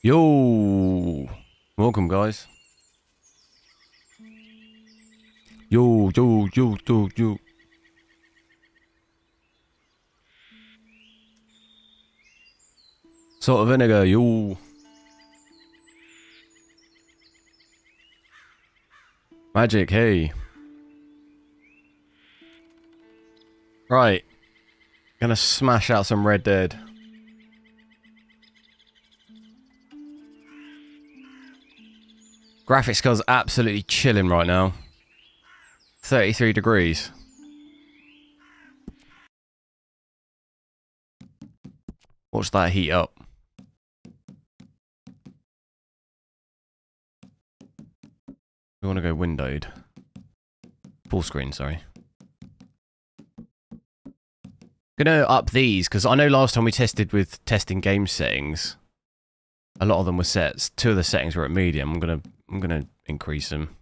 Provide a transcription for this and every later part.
Yo! Welcome, guys. Yo. Salt of vinegar, yo. Magic, hey. Right. Gonna smash out some Red Dead. Graphics card's absolutely chilling right now. 33 degrees. Watch that heat up. We want to go windowed. Full screen, sorry. Gonna up these, because I know last time we tested with testing game settings, a lot of them were set. Two of the settings were at medium. I'm gonna increase them.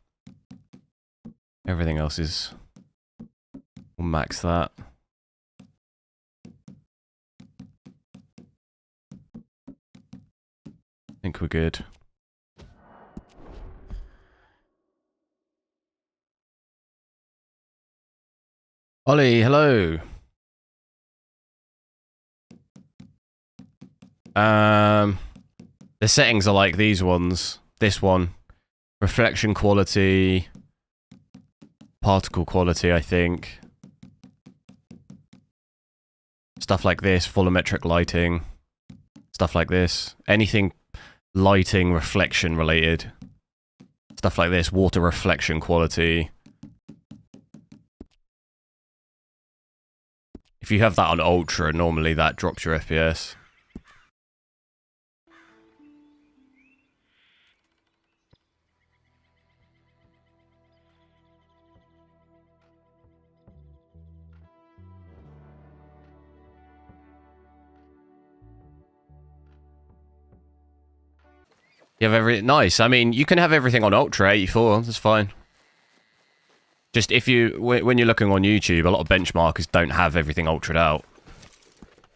Everything else is... We'll max that. I think we're good. Ollie, hello. The settings are like these ones. This one. Reflection quality. Particle quality, I think. Stuff like this. Volumetric lighting. Stuff like this. Anything lighting, reflection related. Stuff like this. Water reflection quality. If you have that on Ultra, normally that drops your FPS. You have everything nice. I mean, you can have everything on Ultra 84. That's fine. Just if you, when you're looking on YouTube, a lot of benchmarkers don't have everything ultraed out.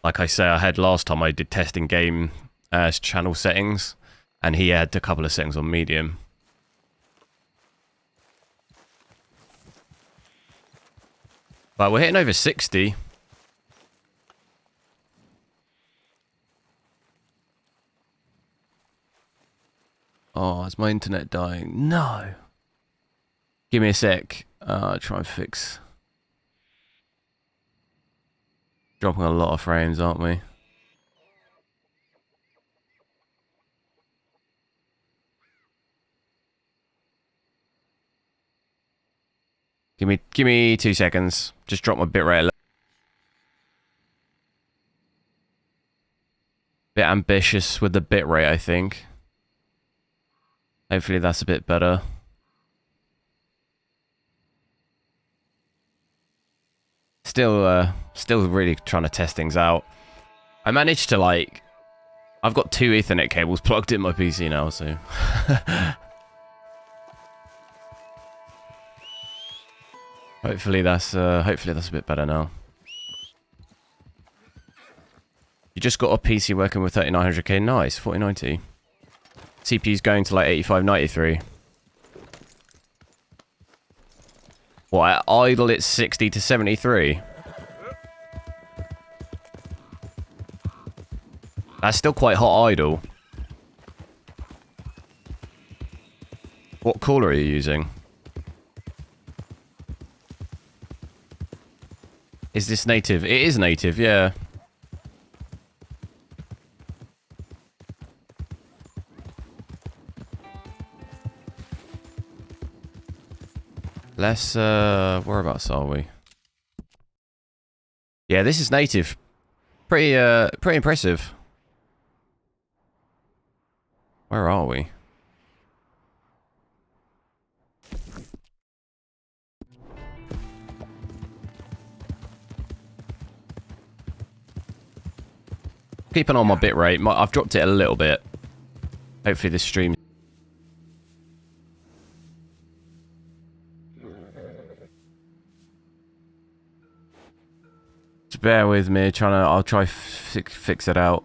Like I say, I had last time I did testing game as channel settings, and he had a couple of settings on medium. But we're hitting over 60. Oh, is my internet dying? No. Give me a sec. Try and fix. Dropping a lot of frames, aren't we? Give me 2 seconds. Just drop my bitrate a little. Bit ambitious with the bitrate, I think. Hopefully that's a bit better. Still really trying to test things out. I managed to, like... I've got 2 Ethernet cables plugged in my PC now, so... hopefully that's a bit better now. You just got a PC working with 3900K. Nice, 4090. CPU's going to like 8593. What, at idle it's 60 to 73? That's still quite hot idle. What cooler are you using? Is this native? It is native, yeah. Let's, whereabouts are we? Yeah, this is native. Pretty impressive. Where are we? Keeping on my bitrate. I've dropped it a little bit. Hopefully this stream... Just bear with me. I'll try fix it out.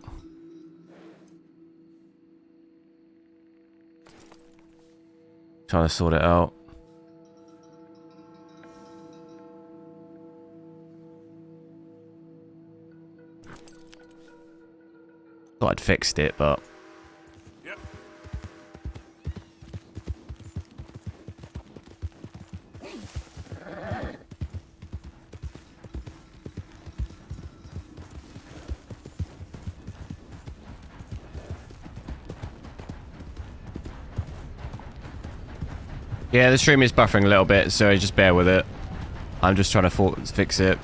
Trying to sort it out. Thought I'd fixed it, but... Yep. Yeah, the stream is buffering a little bit, so just bear with it. I'm just trying to fix it.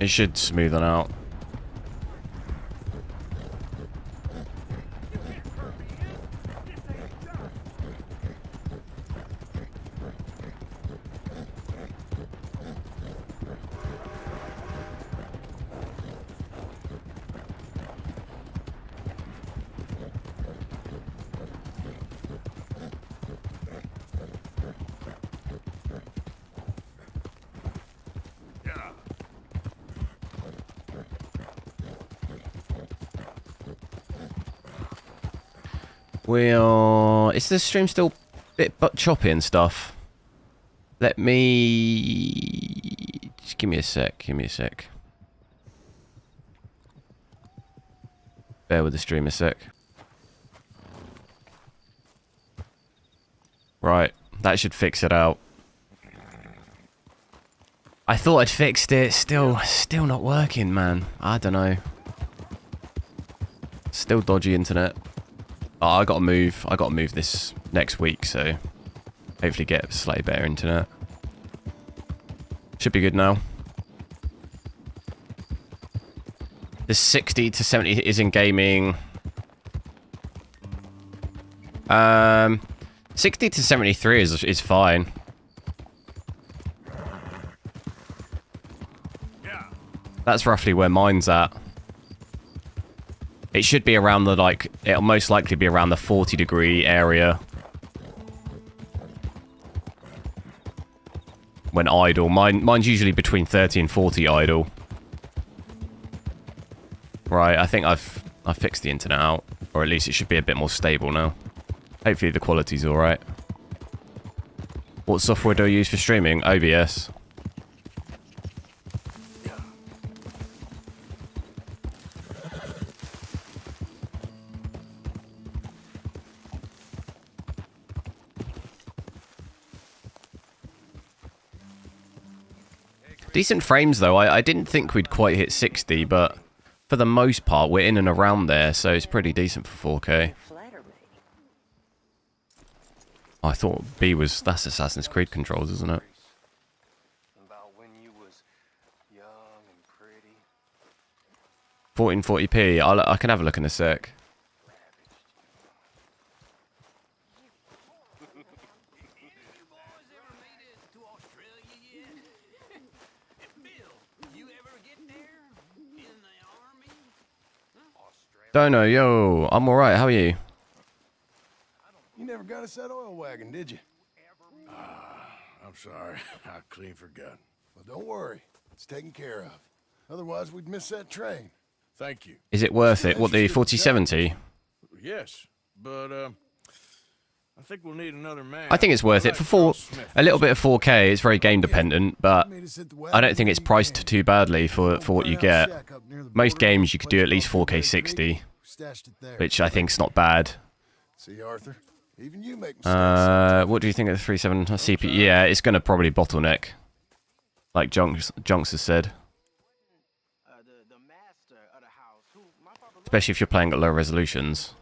It should smoothen out. Is the stream still a bit choppy and stuff? Let me... Just give me a sec, Bear with the stream a sec. Right, that should fix it out. I thought I'd fixed it, still not working, man. I don't know. Still dodgy internet. Oh, I gotta move this next week, so hopefully get slightly better internet. Should be good now. The 60 to 70 is in gaming. 60 to 73 is fine. That's roughly where mine's at. It should be around the, like, it'll most likely be around the 40-degree area. When idle. Mine's usually between 30 and 40 idle. Right, I think I've fixed the internet out. Or at least it should be a bit more stable now. Hopefully the quality's alright. What software do I use for streaming? OBS. Decent frames though. I didn't think we'd quite hit 60, but for the most part we're in and around there, so it's pretty decent for 4K. I thought that's Assassin's Creed controls, isn't it? 1440p. I can have a look in a sec. Dono, yo, I'm alright, how are you? You never got us that oil wagon, did you? I'm sorry. I clean forgot. Well, don't worry. It's taken care of. Otherwise, we'd miss that train. Thank you. Is it worth it? What, the 4070? Yes, but I think we'll need another man. I think it's worth it. For a little bit of 4K, it's very game dependent, but I don't think it's priced too badly for what you get. Most games you could do at least 4K 60, which I think's not bad. See, Arthur, even you make mistakes. What do you think of the 37 CPU? Yeah, it's going to probably bottleneck, like Junks has said. Especially if you're playing at low resolutions.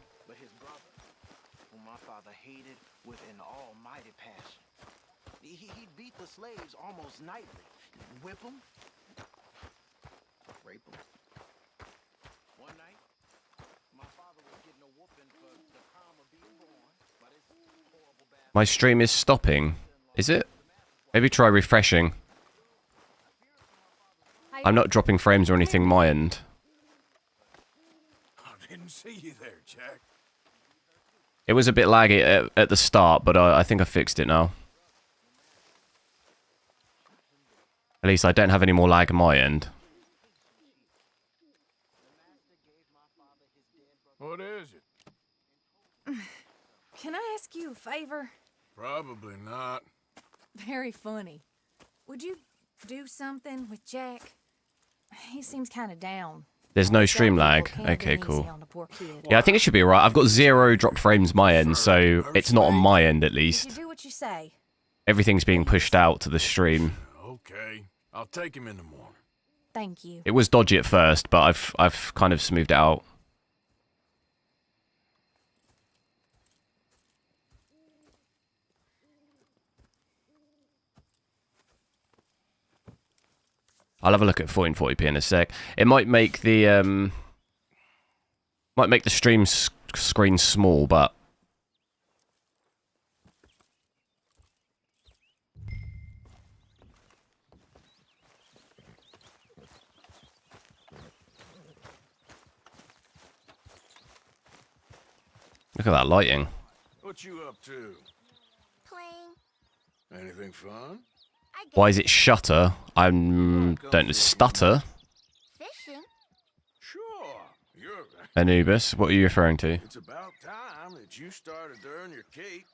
My stream is stopping. Is it? Maybe try refreshing. I'm not dropping frames or anything my end. I didn't see you there, Jack. It was a bit laggy at the start, but I think I fixed it now. At least I don't have any more lag on my end. What is it? Can I ask you a favor? Probably not. Very funny. Would you do something with Jack? He seems kind of down. There's no stream lag. Okay, cool. Yeah, I think it should be alright. I've got 0 dropped frames my end, so it's not on my end at least. You do what you say. Everything's being pushed out to the stream. Okay. I'll take him in the morning. Thank you. It was dodgy at first, but I've kind of smoothed it out. I'll have a look at 1440p in a sec. It might make the stream screen small, but look at that lighting. What you up to? Playing. Anything fun? Why is it shutter? I don't know. Stutter? Fishing. Sure. You're... Anubis, what are you referring to? It's about time that you started to earn your keep.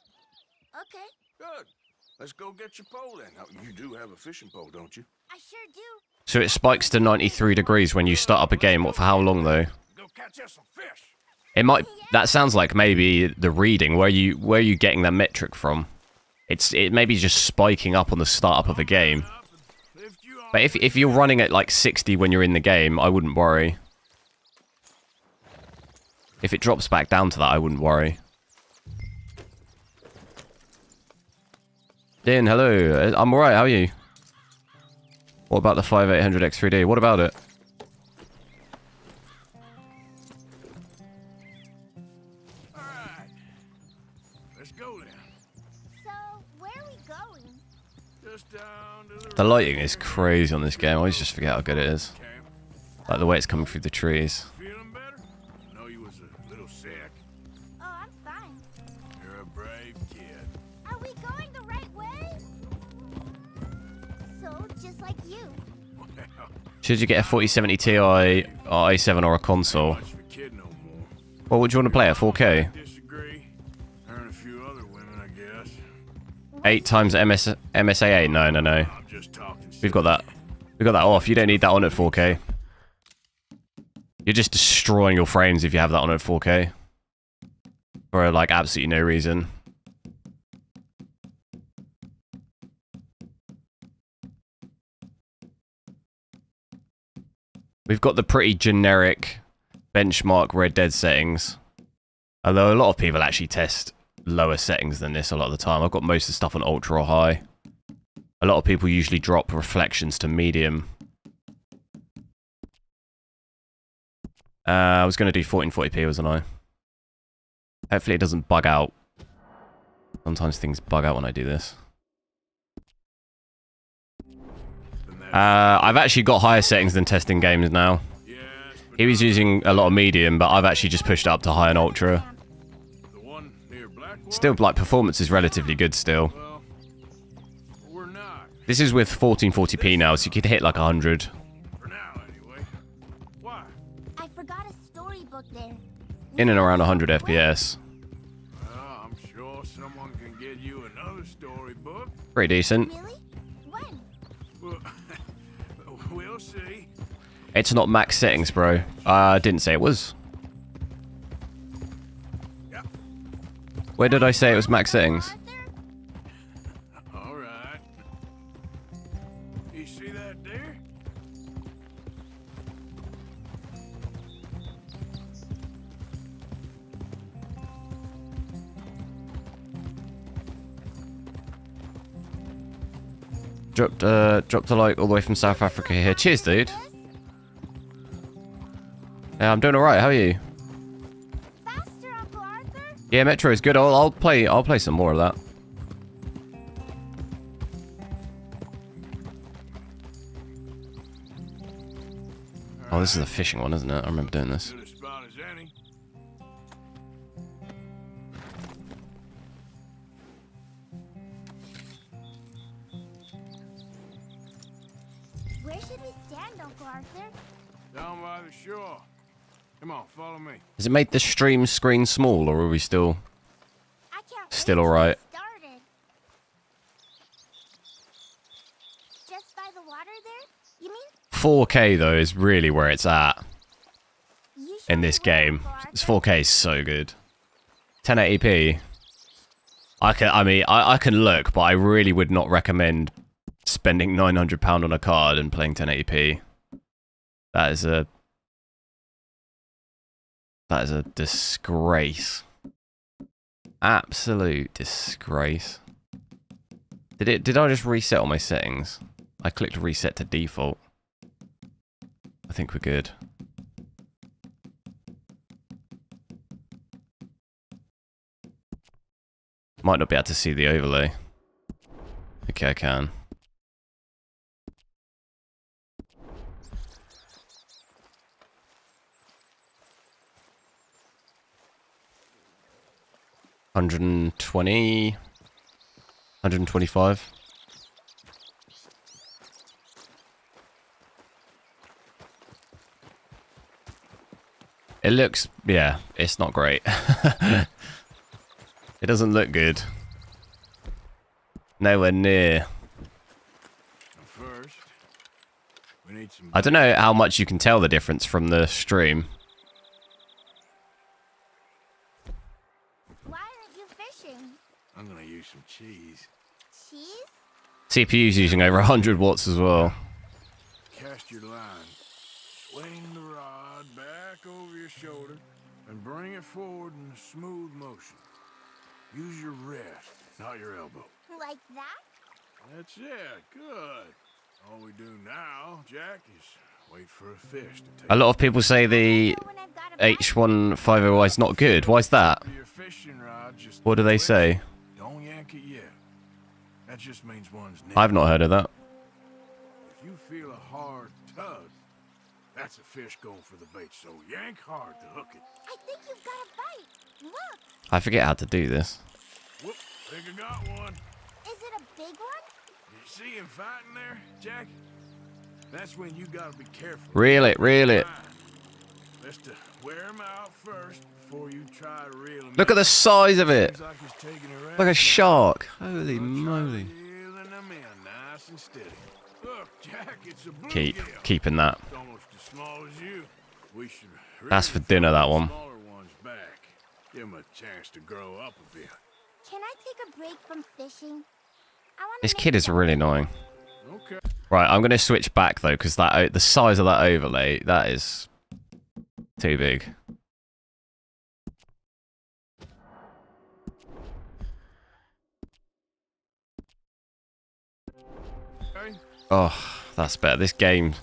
Okay, Good. Let's go get your pole in. Now, you do have a fishing pole, don't you? I sure do. So it spikes to 93 degrees when you start up a game. What, for how long though? Go catch us some fish. It might. That sounds like maybe the reading. Where are you getting that metric from? It may be just spiking up on the startup of a game. But if you're running at like 60 when you're in the game, I wouldn't worry. If it drops back down to that, I wouldn't worry. Dean, hello. I'm alright, how are you? What about the 5800X3D? What about it? Alright. Let's go then. So, where are we going? Just down to The lighting is crazy on this game. I always just forget how good it is. camp. Like the way it's coming through the trees. Feeling better? I know you was a little sick. Oh, I'm fine. You're a brave kid. Are we going the right way? So, just like you. Well, Should you get a 4070 Ti or i7 or a console? much of a kid no more. What would you want to play at 4K? Disagree. Earn a few other women, I guess. 8 times MSAA? No. I'm just talking. We've got that. We've got that off. You don't need that on at 4K. You're just destroying your frames if you have that on at 4K. For like absolutely no reason. We've got the pretty generic benchmark Red Dead settings. Although a lot of people actually test lower settings than this a lot of the time. I've got most of the stuff on ultra or high. A lot of people usually drop reflections to medium. I was going to do 1440p, wasn't I? Hopefully it doesn't bug out. Sometimes things bug out when I do this. I've actually got higher settings than testing games now. He was using a lot of medium, but I've actually just pushed it up to high and ultra. The one near Blackwater? Still, like, performance is relatively good still. Well, we're not. This is with 1440p now, so you could hit like 100. For now, anyway. Why? I forgot a storybook there. In and around 100 FPS. Well, I'm sure someone can get you another storybook. Pretty decent. Really? When? Well, we'll see. It's not max settings, bro. I didn't say it was. Yeah. Where did I say it was max settings? All right. You see that deer? Dropped a like all the way from South Africa here. Cheers, dude. Yeah, I'm doing alright. How are you? Faster, Uncle Arthur. Yeah, Metro is good. I'll play some more of that. Oh, this is a fishing one, isn't it? I remember doing this. Good a spot as any. Where should we stand, Uncle Arthur? Down by the shore. Come on, follow me. Has it made the stream screen small, or are we still I can't still wait all till right? it started. Just by the water there? You mean? 4K though is really where it's at You show in me this where, game. Uncle This Arthur. 4K is so good. 1080p. I can look, but I really would not recommend spending £900 on a card and playing 1080p. That is a disgrace. Absolute disgrace. Did I just reset all my settings? I clicked reset to default. I think we're good. Might not be able to see the overlay. Okay, I can. $120, $125. It looks, yeah, it's not great. It doesn't look good. Nowhere near. First, we need some. I don't know how much you can tell the difference from the stream. Why aren't you fishing? I'm gonna use some cheese. Cheese? CPU's using over 100 watts as well. Cast your line. Swing the rod back over your shoulder and bring it forward in a smooth motion. Use your wrist, not your elbow. Like that? That's it. Good. All we do now, Jack, is wait for a fish to take A lot of people say the Know when I've got a bite? H150i is not good. Why is that? your fishing rod. Just What do they twist. say? Don't yank it yet. That just means one's neck. I've not heard of that. If you feel a hard tug, that's a fish going for the bait. So yank hard to hook it. I think you've got a bite. Look, I forget how to do this. Whoop! Think I got one. is it a big one? You see him fighting there, Jack? That's when you gotta be careful. Reel it, reel it. Best to wear him out first before you try to reel him. Look at the size of it. Seems like he's taking a rest. Like a shark. Holy moly. Reeling them in nice and steady. Look, Jack, it's a bluegill. Keeping that. It's almost as small as you. We should That's really for dinner, throw that the one. Smaller ones back. Give them a chance to grow up a bit. Can I take a break from fishing? I want This kid is really annoying. Okay. Right, I'm going to switch back though, because that the size of that overlay, that is too big. Okay. Oh, that's better. This game,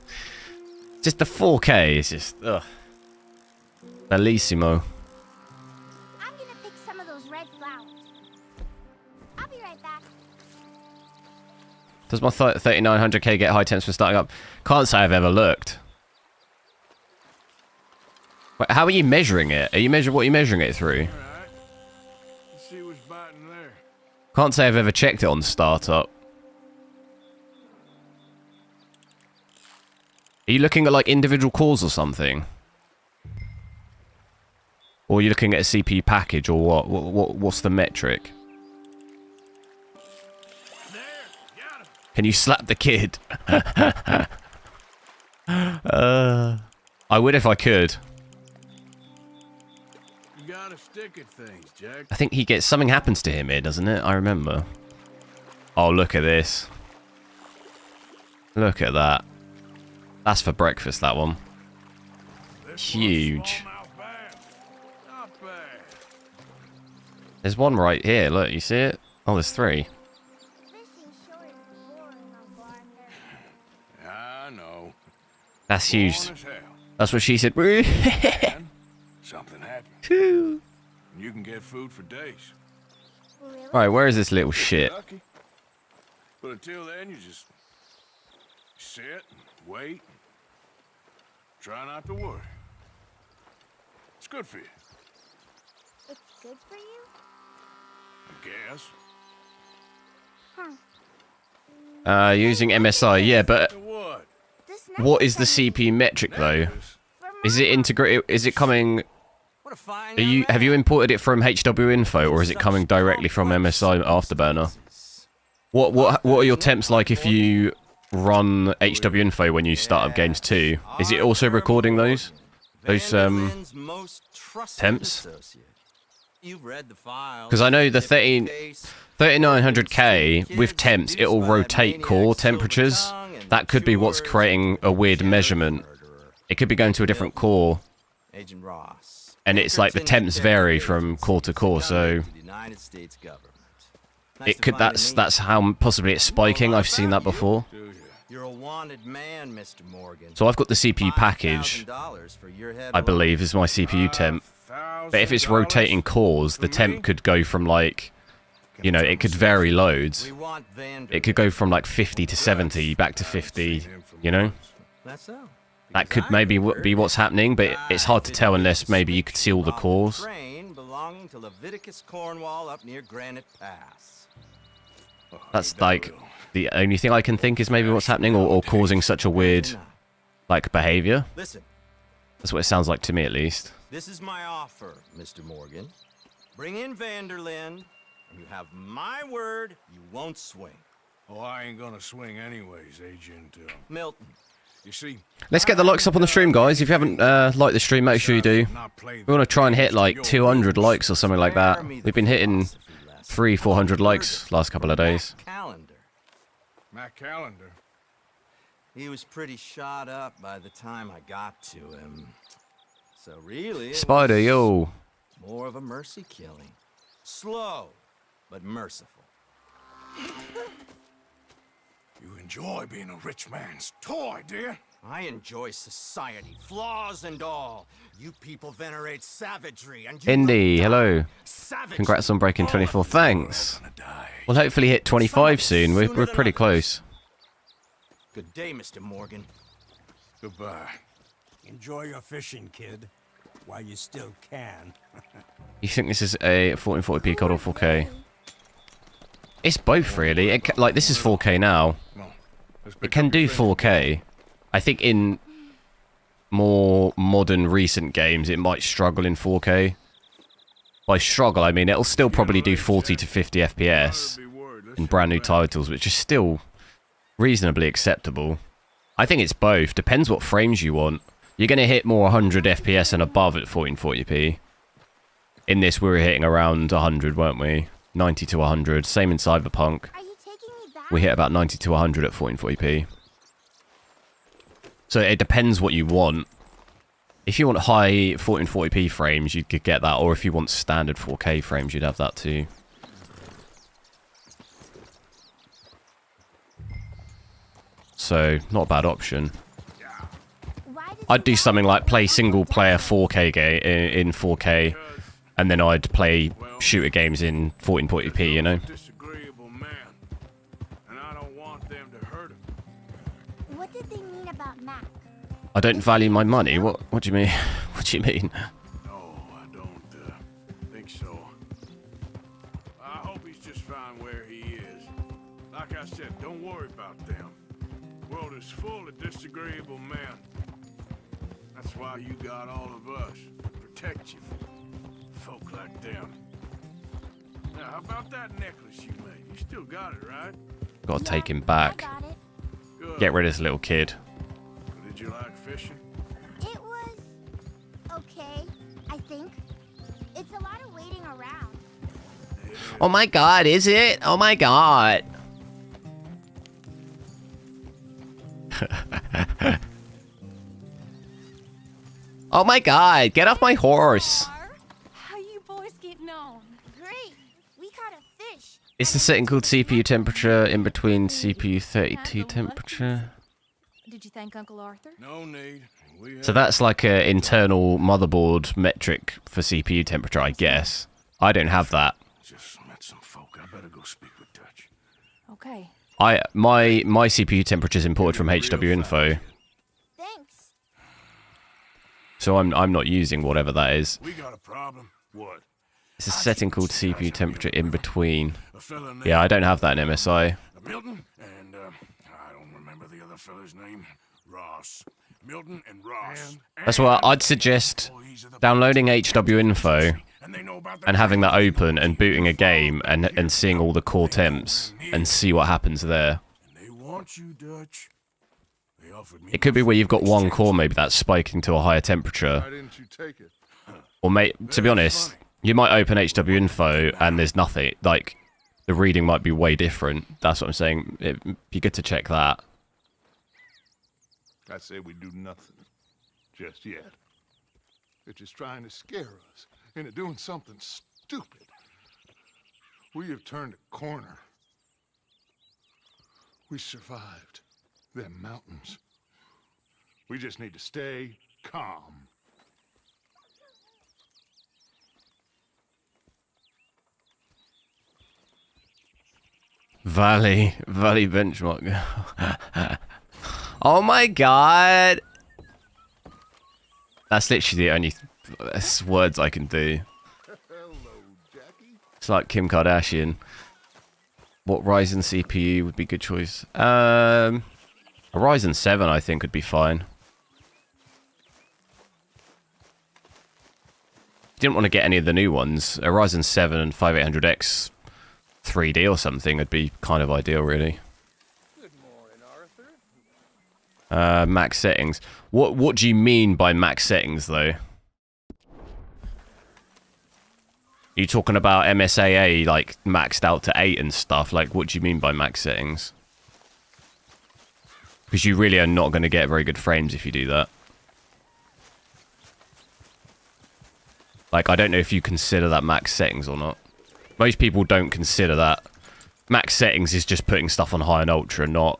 just the 4K is just, ugh. Bellissimo. I'm gonna pick some of those red flowers. I'll be right back. Does my 3900K get high temps for starting up? Can't say I've ever looked. Wait, how are you measuring it? Are you what are you measuring it through? All right. Let's see what's biting there. Can't say I've ever checked it on startup. Are you looking at like individual cores or something? Or are you looking at a CPU package or what? What's the metric? There, got him. Can you slap the kid? I would if I could. You gotta stick at things, Jack. I think he gets something happens to him here, doesn't it? I remember. Oh, look at this. Look at that. That's for breakfast, that one. This Huge. one's swum out bad. Not bad. There's one right here. Look, you see it? Oh, there's three. Fishing sure is boring, Uncle Arthur. I know. That's huge. Boring as hell. That's what she said. And something happens. You can get food for days. Really? Alright, where is this little shit? Lucky. But until then, you just sit and wait. Try not to worry. It's good for you, It's good for you? I guess. Huh. Using MSI, yeah, but So what? The what is the CPU metric though? Is it integrated? Is it coming? Have you imported it from HWiNFO or is it coming directly from MSI Afterburner? What are your temps like if you run HWiNFO when you start up games too? Is it also recording those temps? Because I know the 3900K with temps, it'll rotate core temperatures. That could be what's creating a weird measurement. It could be going to a different core, and it's like the temps vary from core to core, so it could. That's how possibly it's spiking. I've seen that before. So I've got the CPU package, I believe, is my CPU temp. But if it's rotating cores, the temp could go from like, you know, it could vary loads. It could go from like 50 to 70, back to 50, you know? That could maybe be what's happening, but it's hard to tell unless maybe you could see all the cores. That's like the only thing I can think is maybe what's happening or causing such a weird, like, behavior. That's what it sounds like to me, at least. This is my offer, Mr. Morgan. Bring in Vanderlyn, and you have my word you won't swing. Oh, I ain't gonna swing anyways, Agent Milton. You see, let's get the likes up on the stream, guys. If you haven't liked the stream, make sure you do. We want to try and hit like 200 likes or something like that. We've been hitting 300-400 likes last couple of days. Matt Calendar. He was pretty shot up by the time I got to him. So really, Spider, yo. More of a mercy killing. Slow, but merciful. You enjoy being a rich man's toy, dear? I enjoy society, flaws and all. You people venerate savagery and Indy, hello. Congrats on breaking 24. Thanks. We'll hopefully hit 25 soon. We're pretty close. Good day, Mr. Morgan. Goodbye. Enjoy your fishing, kid, while you still can. You think this is a 1440p COD or 4K? It's both, really. Like, this is 4K now. It can do 4K. I think in more modern, recent games, it might struggle in 4K. By struggle, I mean it'll still probably do 40 to 50 FPS in brand new titles, which is still reasonably acceptable. I think it's both. Depends what frames you want. You're going to hit more 100 FPS and above at 1440p. In this, we were hitting around 100, weren't we? 90 to 100. Same in Cyberpunk. We hit about 90 to 100 at 1440p. So it depends what you want. If you want high 1440p frames, you could get that. Or if you want standard 4K frames, you'd have that too. So, not a bad option. I'd do something like play single player 4K in 4K, and then I'd play shooter games in 1440p, you know? What did they mean about Mac? I don't value my money? What do you mean? What do you mean? No, I don't think so. I hope he's just fine where he is. Like I said, don't worry about them. The world is full of disagreeable men. That's why you got all of us to protect you from folk like them. Now, how about that necklace you made? You still got it, right? Gotta take him back. I got it. Good. Get rid of this little kid. Did you like fishing? It was okay, I think. It's a lot of waiting around. Oh my god, is it? Oh my god. Oh my god, get off my horse. How you boys getting on? Great. We caught a fish. Is the setting called CPU temperature in between CPU 32 temperature? Did you thank Uncle Arthur? No need. So that's like an internal motherboard metric for CPU temperature, I guess. I don't have that. Just met some folk. I better go speak with Dutch. Okay. My CPU temperature is imported from HWiNFO, Thanks. so I'm not using whatever that is. We got a problem. What? It's a setting called CPU temperature in between. A fella named Yeah, I don't have that in MSI. Milton and I don't remember the other fella's name. Ross. Milton and Ross. That's why I'd suggest downloading HWiNFO and having that open and booting a game and seeing all the core temps and see what happens there. They want you, Dutch. They offered me It could be where you've got one core maybe that's spiking to a higher temperature. Why didn't you take it? Or to be honest, you might open HWiNFO and there's nothing. Like, the reading might be way different. That's what I'm saying. It'd be good to check that. I say we do nothing. Just yet. They're just trying to scare us into doing something stupid. We have turned a corner. We survived them mountains. We just need to stay calm. Valley benchmark. Oh my god! That's literally the only words I can do. Hello, Jackie. It's like Kim Kardashian. What Ryzen CPU would be a good choice? A Ryzen 7 I think would be fine. Didn't want to get any of the new ones. A Ryzen 7 and 5800X 3D or something would be kind of ideal, really. Good morning, Arthur. Max settings. What do you mean by max settings, though? You talking about MSAA, like, maxed out to 8 and stuff? Like, what do you mean by max settings? Because you really are not going to get very good frames if you do that. Like, I don't know if you consider that max settings or not. Most people don't consider that. Max settings is just putting stuff on high and ultra, not...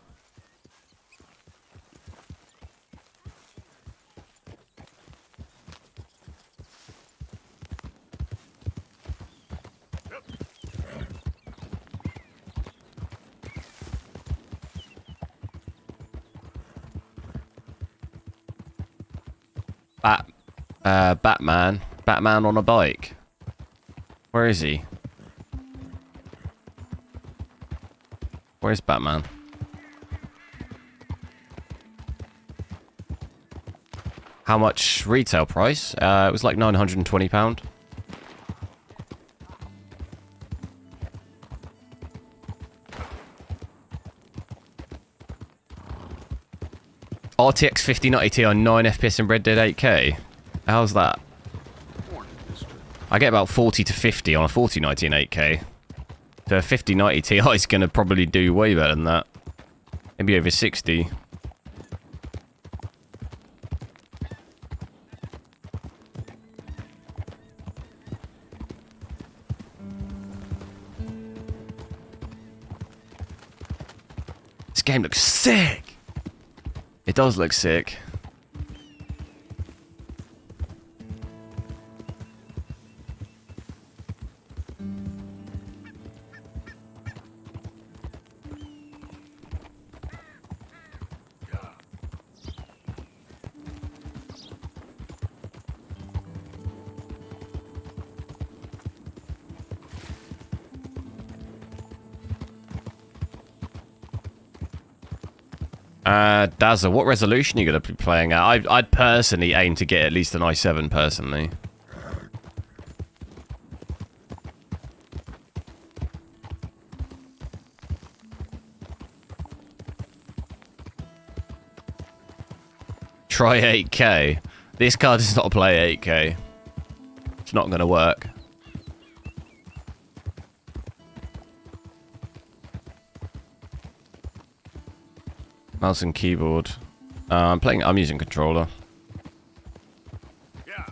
Batman. Batman on a bike. Where is he? Where's Batman? How much retail price? It was like £920. RTX 5090 Ti on 9 FPS in Red Dead 8K. How's that? I get about 40 to 50 on a 4090 in 8K. So a 5090 Ti is going to probably do way better than that. Maybe over 60. This game looks sick! It does look sick. Dazza, what resolution are you going to be playing at? I'd personally aim to get at least an i7, personally. Try 8K. This card does not play 8K. It's not going to work. Mouse and keyboard. I'm using controller. Yeah.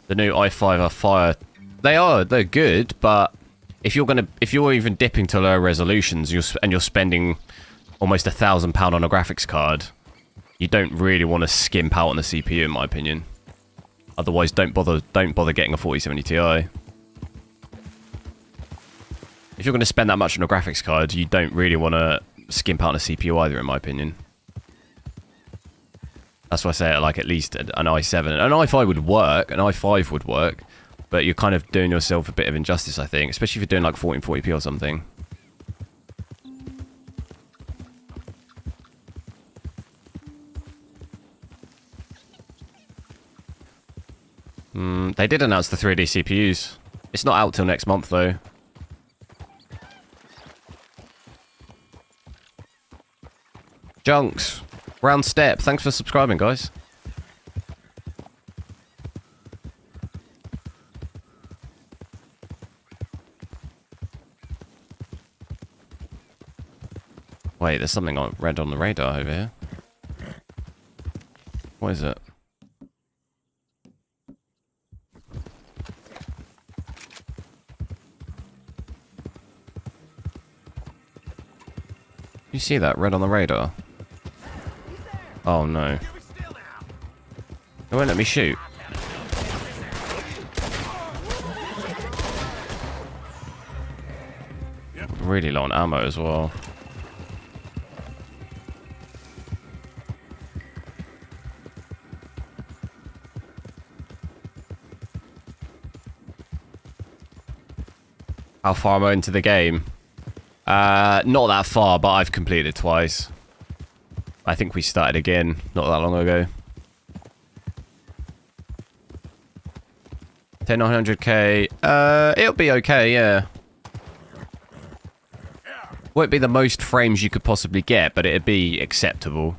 The new i5 are fire. They're good, but if you're even dipping to lower resolutions, you're spending almost £1,000 on a graphics card, you don't really want to skimp out on the CPU, in my opinion. Otherwise, don't bother getting a 4070 Ti. If you're going to spend that much on a graphics card, you don't really want to skimp out on a CPU either, in my opinion. That's why I say like at least an i7. An i5 would work, an i5 would work, but you're kind of doing yourself a bit of injustice, I think, especially if you're doing like 1440p or something. They did announce the 3D CPUs. It's not out till next month, though. Junks, round step. Thanks for subscribing, guys. Wait, there's something on red on the radar over here. What is it? You see that red on the radar? Oh no. It won't let me shoot. Really low on ammo as well. How far am I into the game? Not that far, but I've completed twice. I think we started again not that long ago. 10900k. It'll be okay, yeah. Won't be the most frames you could possibly get, but it'd be acceptable.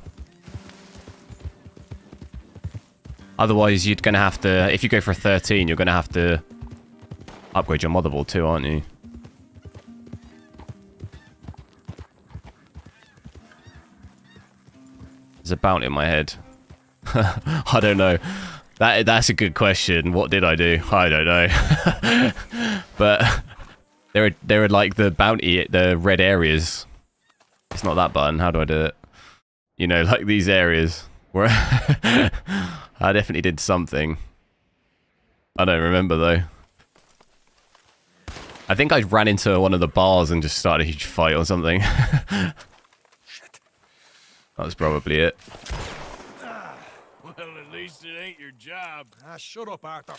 Otherwise, you're gonna have to, if you go for a 13, you're gonna have to upgrade your motherboard too, aren't you? There's a bounty in my head. I don't know. That's a good question. What did I do? I don't know. But there are like the bounty, the red areas. It's not that button. How do I do it? You know, like these areas where I definitely did something. I don't remember though. I think I ran into one of the bars and just started a huge fight or something. That was probably it. Well, at least it ain't your job. Shut up, Arthur.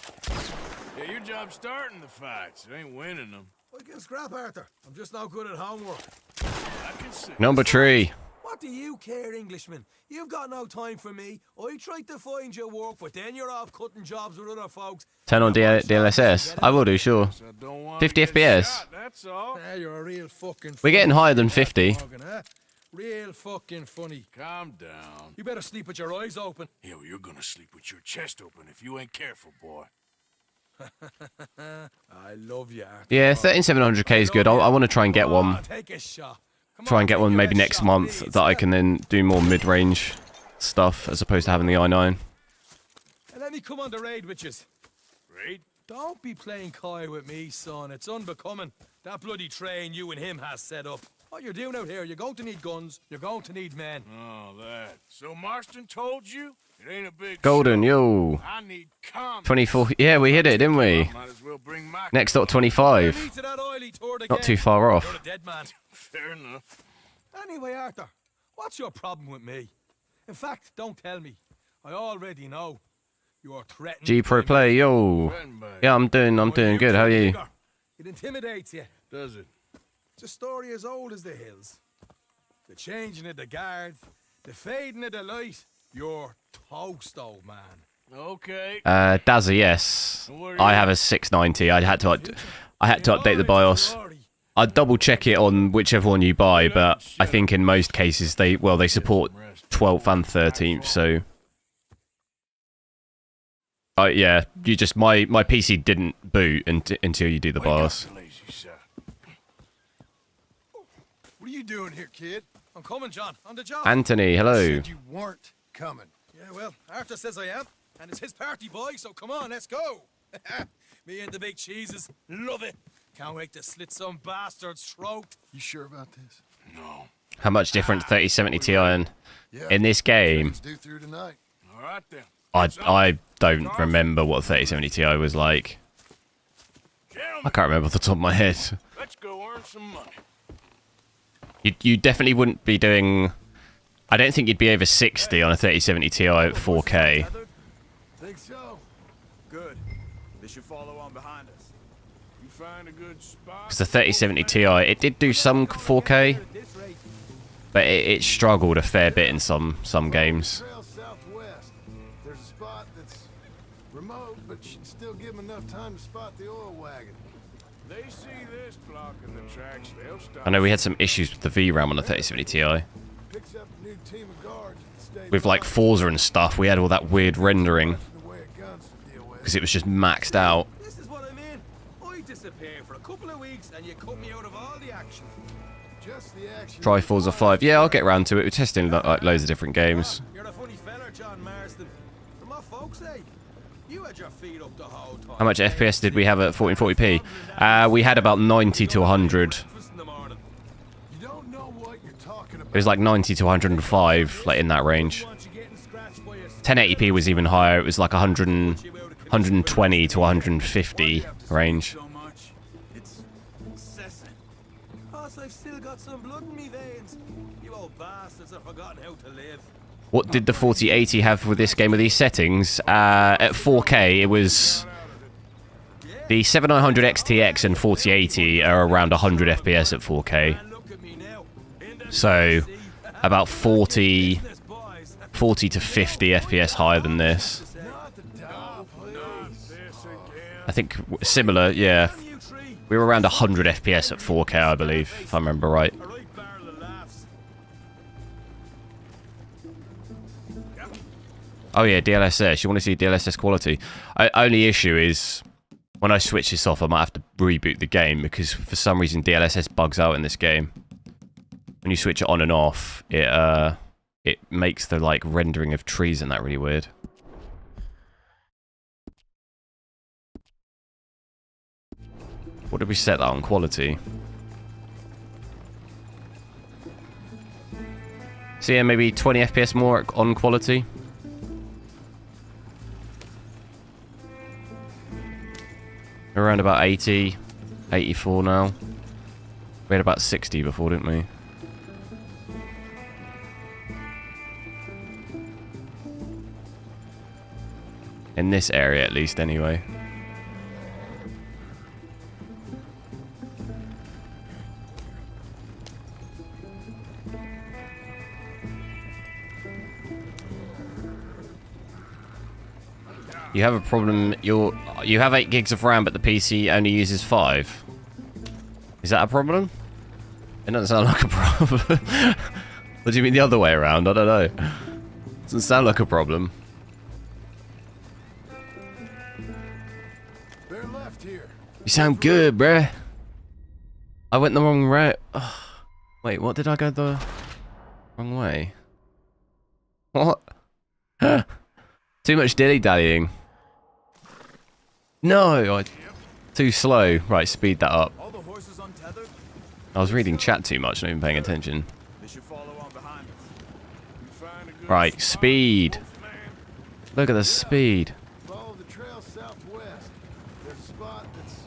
Yeah, your job's starting the fights. It ain't winning them. I can scrap, Arthur. I'm just not good at homework. I can see. Number 3. What do you care, Englishman? You've got no time for me. I tried to find you work, but then you're off cutting jobs with other folks. Turn on DLSS. I will do, sure. So don't want 50 to get FPS. shot, that's all. You're a real fucking We're getting higher than 50. Real fucking funny. Calm down. You better sleep with your eyes open. Yeah, well, you're gonna sleep with your chest open if you ain't careful, boy. I love you, Arthur. Yeah, 13700k is good. I want to try and get one. Take a shot. Try and get one maybe next month that I can then do more mid-range stuff as opposed to having the i9. And let me come on the raid with yous. Raid? Don't be playing coy with me, son. It's unbecoming. That bloody train you and him has set up. What you're doing out here, you're going to need guns, you're going to need men. Oh, that. So Marston told you? It ain't a big Golden, show. yo. I need combat. 24. Yeah, we hit it, didn't we? Might as well bring my Next up, 25. Me to that oily tour Not again. too far You're off. a dead man. Fair enough. Anyway, Arthur, what's your problem with me? In fact, don't tell me. I already know. You're threatened. G Pro Play, yo. Yeah, I'm doing good. How are you? It intimidates you. Does it? It's a story as old as the hills. The changing of the guard, the fading of the light. You're toast, old man. Okay. Dazza, yes. I have a 690. I had to update the BIOS. I'd double check it on whichever one you buy, but I think in most cases they support 12th and 13th, so yeah, you just my PC didn't boot until you do the BIOS. What are you doing here, kid? I'm coming, John. On the job. Anthony, hello. You said you weren't coming. Yeah, well, Arthur says I am, and it's his party, boy, so come on, let's go. Me and the big cheeses. Love it. Can't wait to slit some bastard's throat. You sure about this? No. How much different 3070 Ti in this game? It's due through tonight. All right then. I don't remember what 3070 Ti was like. I can't remember off the top of my head. Let's go earn some money. You definitely wouldn't be doing. I don't think you'd be over 60 on a 3070 Ti at 4K. Think so. Good. They should follow on behind us. You find a good spot. Because the 3070 Ti, it did do some 4K, but it struggled a fair bit in some games. Trail southwest. There's a spot that's remote, but should still give them enough time to spot the oil wagon. They see this blocking the tracks, they'll stop. I know we had some issues with the VRAM on the 3070 Ti. Picks up a new team of guards at the state With like Forza and stuff, we had all that weird rendering the way of guns to deal with. because it was just maxed out. This is what I mean. I disappear for a couple of weeks and you cut me out of all the action. Just the action. Try Forza 5. Yeah, I'll get around to it. We're testing like loads of different games. You're a funny fella, John Marston. For my folks' sake, you had your feet up the whole time. How much FPS did we have at 1440p? We had about 90 to 100. You don't know what you're talking about. It was like 90 to 105, like in that range. 1080p was even higher. It was like 120 to 150 range. So much. It's incessant. Plus, I've still got some blood in me veins. You old bastards have forgotten how to live. What did the 4080 have with this game with these settings? At 4K, it was... The 7900 XTX and 4080 are around 100 FPS at 4K. And look at me now. So, about 40 to 50 FPS higher than this. Not the Dell, please. I think similar, yeah. You three, We were around 100 FPS at 4K, I believe, if I remember right. a right barrel of laughs. Oh yeah, DLSS. You want to see DLSS quality? Only issue is when I switch this off, I might have to reboot the game because for some reason DLSS bugs out in this game. When you switch it on and off, it makes the like rendering of trees and that really weird. What did we set that on? Quality. So yeah, maybe 20 FPS more on quality. Around about 80, 84 now. We had about 60 before, didn't we? In this area, at least, anyway. You have a problem. You have 8 gigs of RAM, but the PC only uses 5. Is that a problem? It doesn't sound like a problem. What do you mean the other way around? I don't know. Doesn't sound like a problem. They're left here. You sound good, bruh. I went the wrong route. Ugh. Wait, what did I go the wrong way? What? Too much dilly-dallying. No, too slow. Right, speed that up. All the horses untethered. I was reading chat too much, not even paying attention. They should follow on behind us. You find a good Right, spot, speed. Wolfman. Look at the speed. Follow the trail southwest. There's a spot that's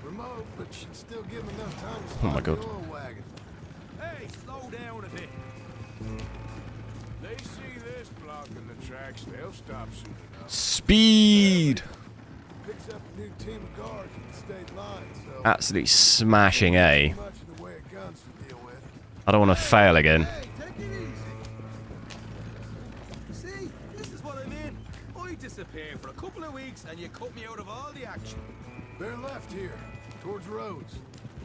remote, but should still give them enough time to spot Oh my God. the oil wagon. Hey, slow down a bit. They see this blocking the tracks, they'll stop soon enough. Speed. Picks up a new team of guards at the state line, so Absolutely smashing A. much in the way of guns to deal with. I don't want to fail again. Hey, take it easy. See, this is what I mean. I disappear for a couple of weeks and you cut me out of all the action. They're left here, towards roads.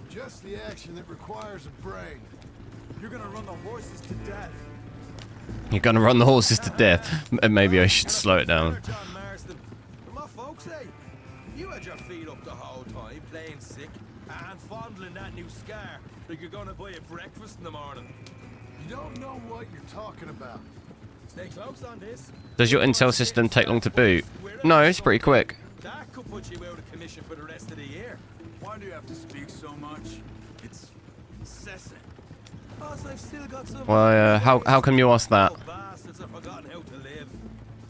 Just the action that requires a brain. You're gonna run the horses to death. You're gonna run the horses to death. Maybe I should slow it down. John Marston, for my folks' sake, you had your feet up the whole time, playing sick and fondling that new scar like you're gonna buy a breakfast in the morning. You don't know what you're talking about. Stay close on this. Does your Intel system take long to boot? No, it's pretty quick. That could put you out of commission for the rest of the year. Why do you have to speak so much? It's incessant. Plus, I've still got some. Well, how come you asked that? Old bastards have forgotten how to live.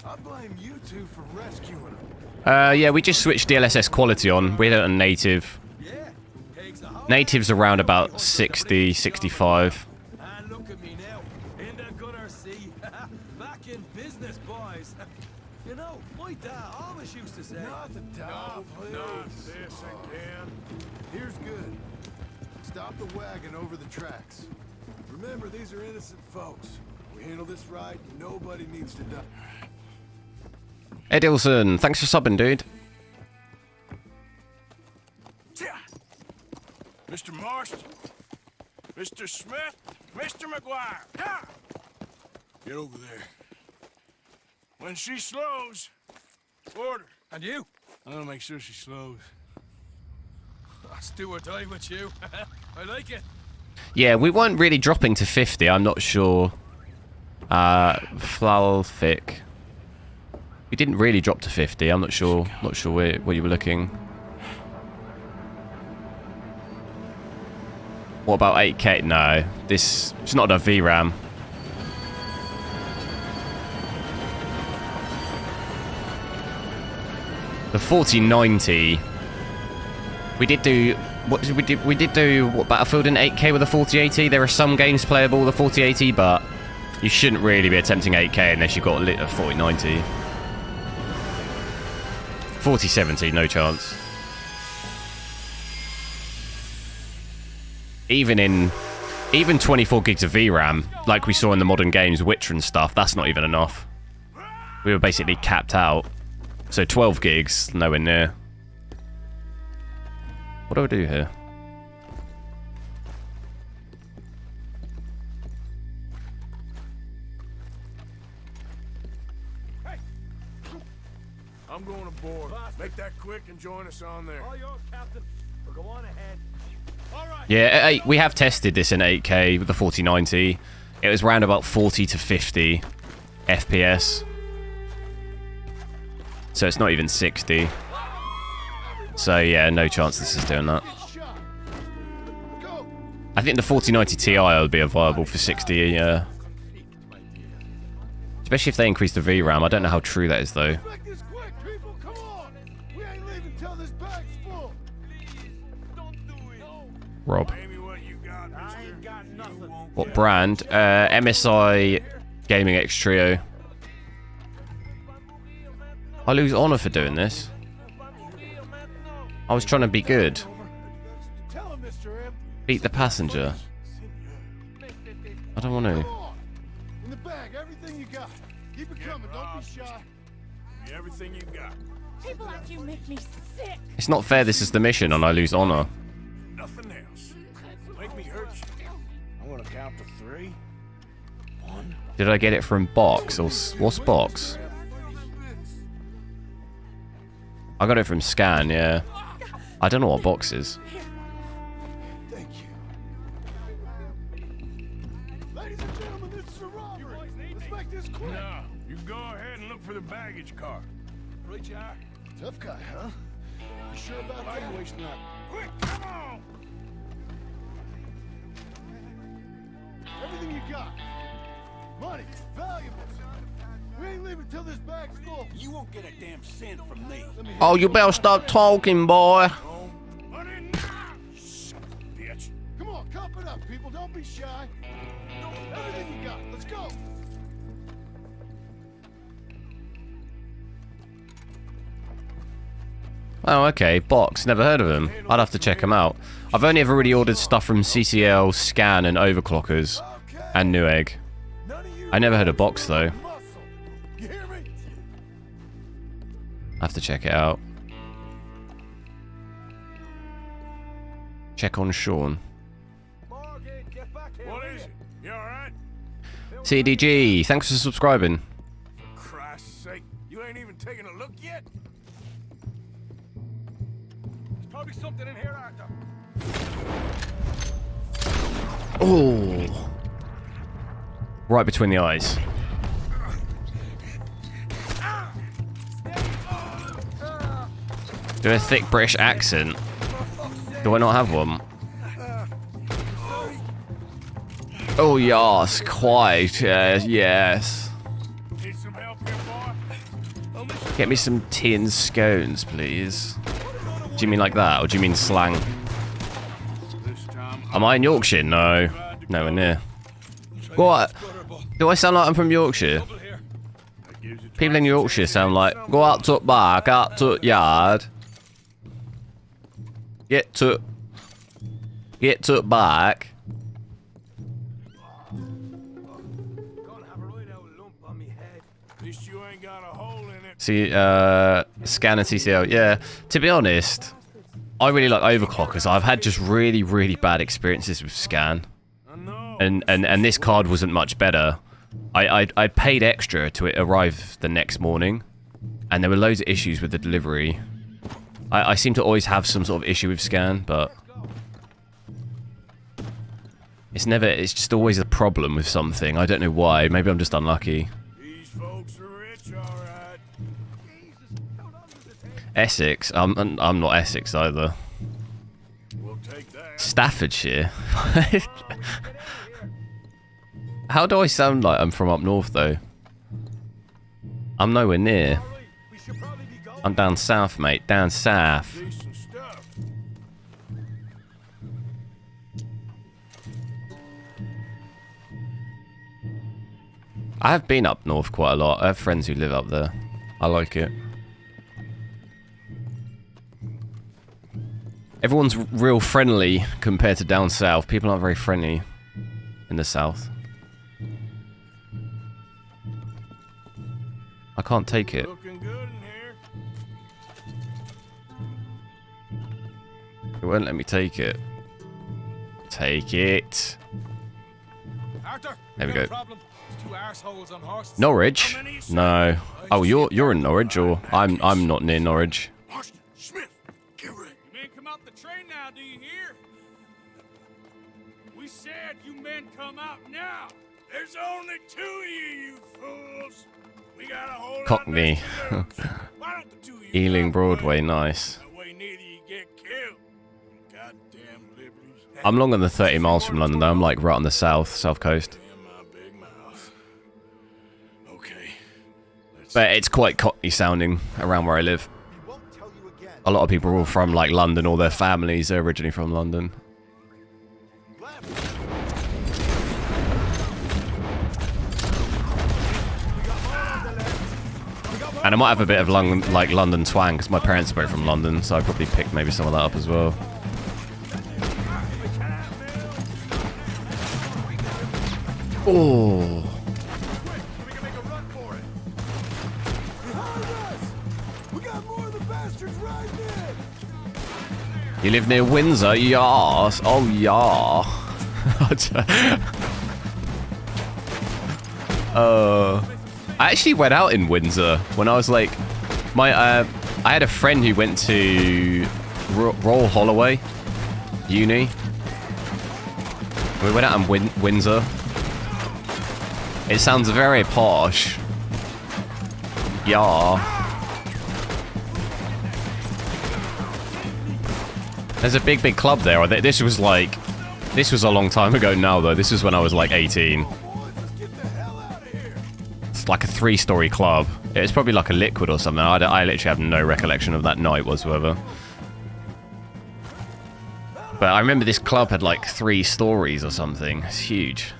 I blame you two for rescuing them. Yeah, we just switched DLSS quality on. We had it on native. Yeah, takes a whole Native's around about 60, 65. And look at me now, in the gunner sea, back in business, boys. You know, my Dad always used to say. Not the top, please. Not this again. Here's good. Stop the wagon over the tracks. Remember, these are innocent folks. We handle this right, nobody needs to die. Edilson, thanks for subbing, dude. Mr. Marston, Mr. Smith, Mr. McGuire. Ha! Get over there. When she slows, order. And you? I'm gonna make sure she slows. Let's do or die with you. I like it. Yeah, we weren't really dropping to 50. I'm not sure. Flalfic. We didn't really drop to 50. I'm not sure. Not sure where you were looking. What about 8K? No, it's not a VRAM. The 4090. We did do what did we do? We did do what, Battlefield in 8K with a 4080. There are some games playable with a 4080, but you shouldn't really be attempting 8K unless you've got a 4090. 4070, no chance. Even 24 gigs of VRAM, like we saw in the modern games, Witcher and stuff, that's not even enough. We were basically capped out. So 12 gigs, nowhere near. What do I do here? Hey! I'm going aboard. Make that quick and join us on there. All yours, Captain. We'll go on ahead. All right. Yeah, we have tested this in 8K with the 4090. It was around about 40 to 50 FPS. So it's not even 60. So yeah, no chance this is doing that. I think the 4090 Ti will be viable for 60, yeah. Especially if they increase the VRAM. I don't know how true that is though. Rob. What brand? MSI Gaming X Trio. I lose honor for doing this. I was trying to be good. Beat the passenger. I don't want to. In the bag, everything you got. Keep it coming, don't be shy. Everything you got. People like you make me sick. It's not fair this is the mission and I lose honor. Nothing else. Make me hurt you. I'm gonna count to 3. 1. Did I get it from box or what's box? I got it from scan, yeah. I don't know what box is. Thank you. Ladies and gentlemen, this is a robbery. Let's make this quick. No, you go ahead and look for the baggage car. Right, you are. Tough guy, huh? You sure about Why that? you wasting that? Quick, come on! Everything you got. Money, valuables. We ain't leaving till this bag's full. You won't get a damn cent from me. Oh, you better stop talking, boy. Money now! Son of a bitch. Come on, cup it up, people. Don't be shy. Everything you got. Let's go. Oh, okay. Box. Never heard of him. I'd have to check him out. I've only ever really ordered stuff from CCL, Scan, and Overclockers, and Newegg. I never heard of Box though. You hear me? I have to check it out. Check on Sean. What is it? You alright? CDG, thanks for subscribing. For Christ's sake, you ain't even taking a look yet? There's probably something in here, Arthur. Oh. Right between the eyes. Do a thick British accent. Do I not have one? Oh yes, quite. Yes. Need some help here, boy? Get me some tin scones, please. Do you mean like that, or do you mean slang? This time, Am I in Yorkshire? No. Nowhere near. What? Do I sound like I'm from Yorkshire? Double here. that gives you People in Yorkshire sound like, go out to back, out to yard. Get to back. At least you ain't got a hole in it. See, scan and TCL. Yeah, to be honest, I really like overclockers. I've had just really, really bad experiences with scan. I know. And this card wasn't much better. I paid extra to it arrive the next morning, and there were loads of issues with the delivery. I seem to always have some sort of issue with scan, but it's just always a problem with something. I don't know why. Maybe I'm just unlucky. These folks are rich, all right. Essex? I'm not Essex either. We'll take that. Staffordshire? How do I sound like I'm from up north, though? I'm nowhere near. I'm down south, mate. Down south. Decent stuff. I have been up north quite a lot. I have friends who live up there. I like it. Everyone's real friendly compared to down south. People aren't very friendly in the south. I can't take it. Looking good in here. It won't let me take it. Take it. Arthur, There we got a go. problem. There's two arseholes on horses. Norwich? No. Oh, you're in Norwich, or I'm not near Norwich. Marston, Smith, get ready. You men come out the train now, do you hear? We said you men come out now. There's only two of you fools. We got a whole Cockney. lot less to lose. Why don't the two of you Ealing come Broadway, on? nice. That way neither you get killed. Goddamn liberties. I'm longer than 30 miles from London, though. I'm like right on the south coast. Damn my big mouth. Okay. But it's quite Cockney sounding around where I live. A lot of people are all from like London, all their families are originally from London. And I might have a bit of London twang because my parents are both from London, so I probably picked maybe some of that up as well. Oh. We got more of the bastards right there. You live near Windsor? Yas. Oh, yeah. I actually went out in Windsor when I was like, I had a friend who went to Royal Holloway Uni. We went out in Windsor. It sounds very posh. Yeah. There's a big club there. This was a long time ago now, though. This was when I was like 18. It's like a 3-story club. It's probably like a Liquid or something. I literally have no recollection of that night whatsoever. But I remember this club had like 3 stories or something. It's huge.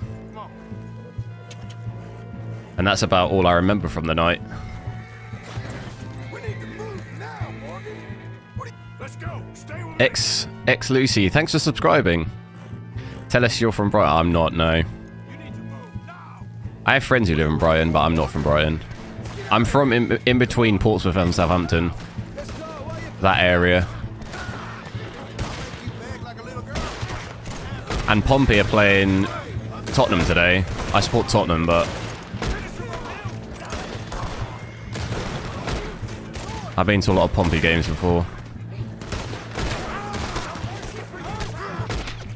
And that's about all I remember from the night. We need to move now, Morgan. Let's go. Stay with me. X Lucy, thanks for subscribing. Tell us you're from Brighton. I'm not, no. You need to move now. I have friends who live in Brighton, but I'm not from Brighton. I'm from in between Portsmouth and Southampton. That area. And Pompey are playing Tottenham today. I support Tottenham, but I've been to a lot of Pompey games before.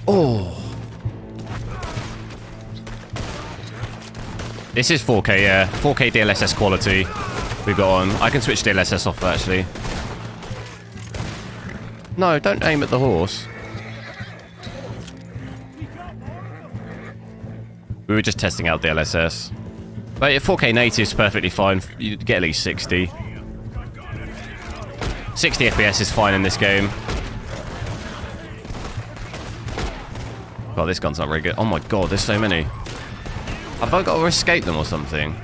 Oh. This is 4K, yeah. 4K DLSS quality we've got on. I can switch DLSS off, actually. No, don't aim at the horse. We were just testing out DLSS. But 4K native is perfectly fine. You get at least 60. 60 FPS is fine in this game. God, this gun's not very good. Oh my god, there's so many. Have I got to escape them or something?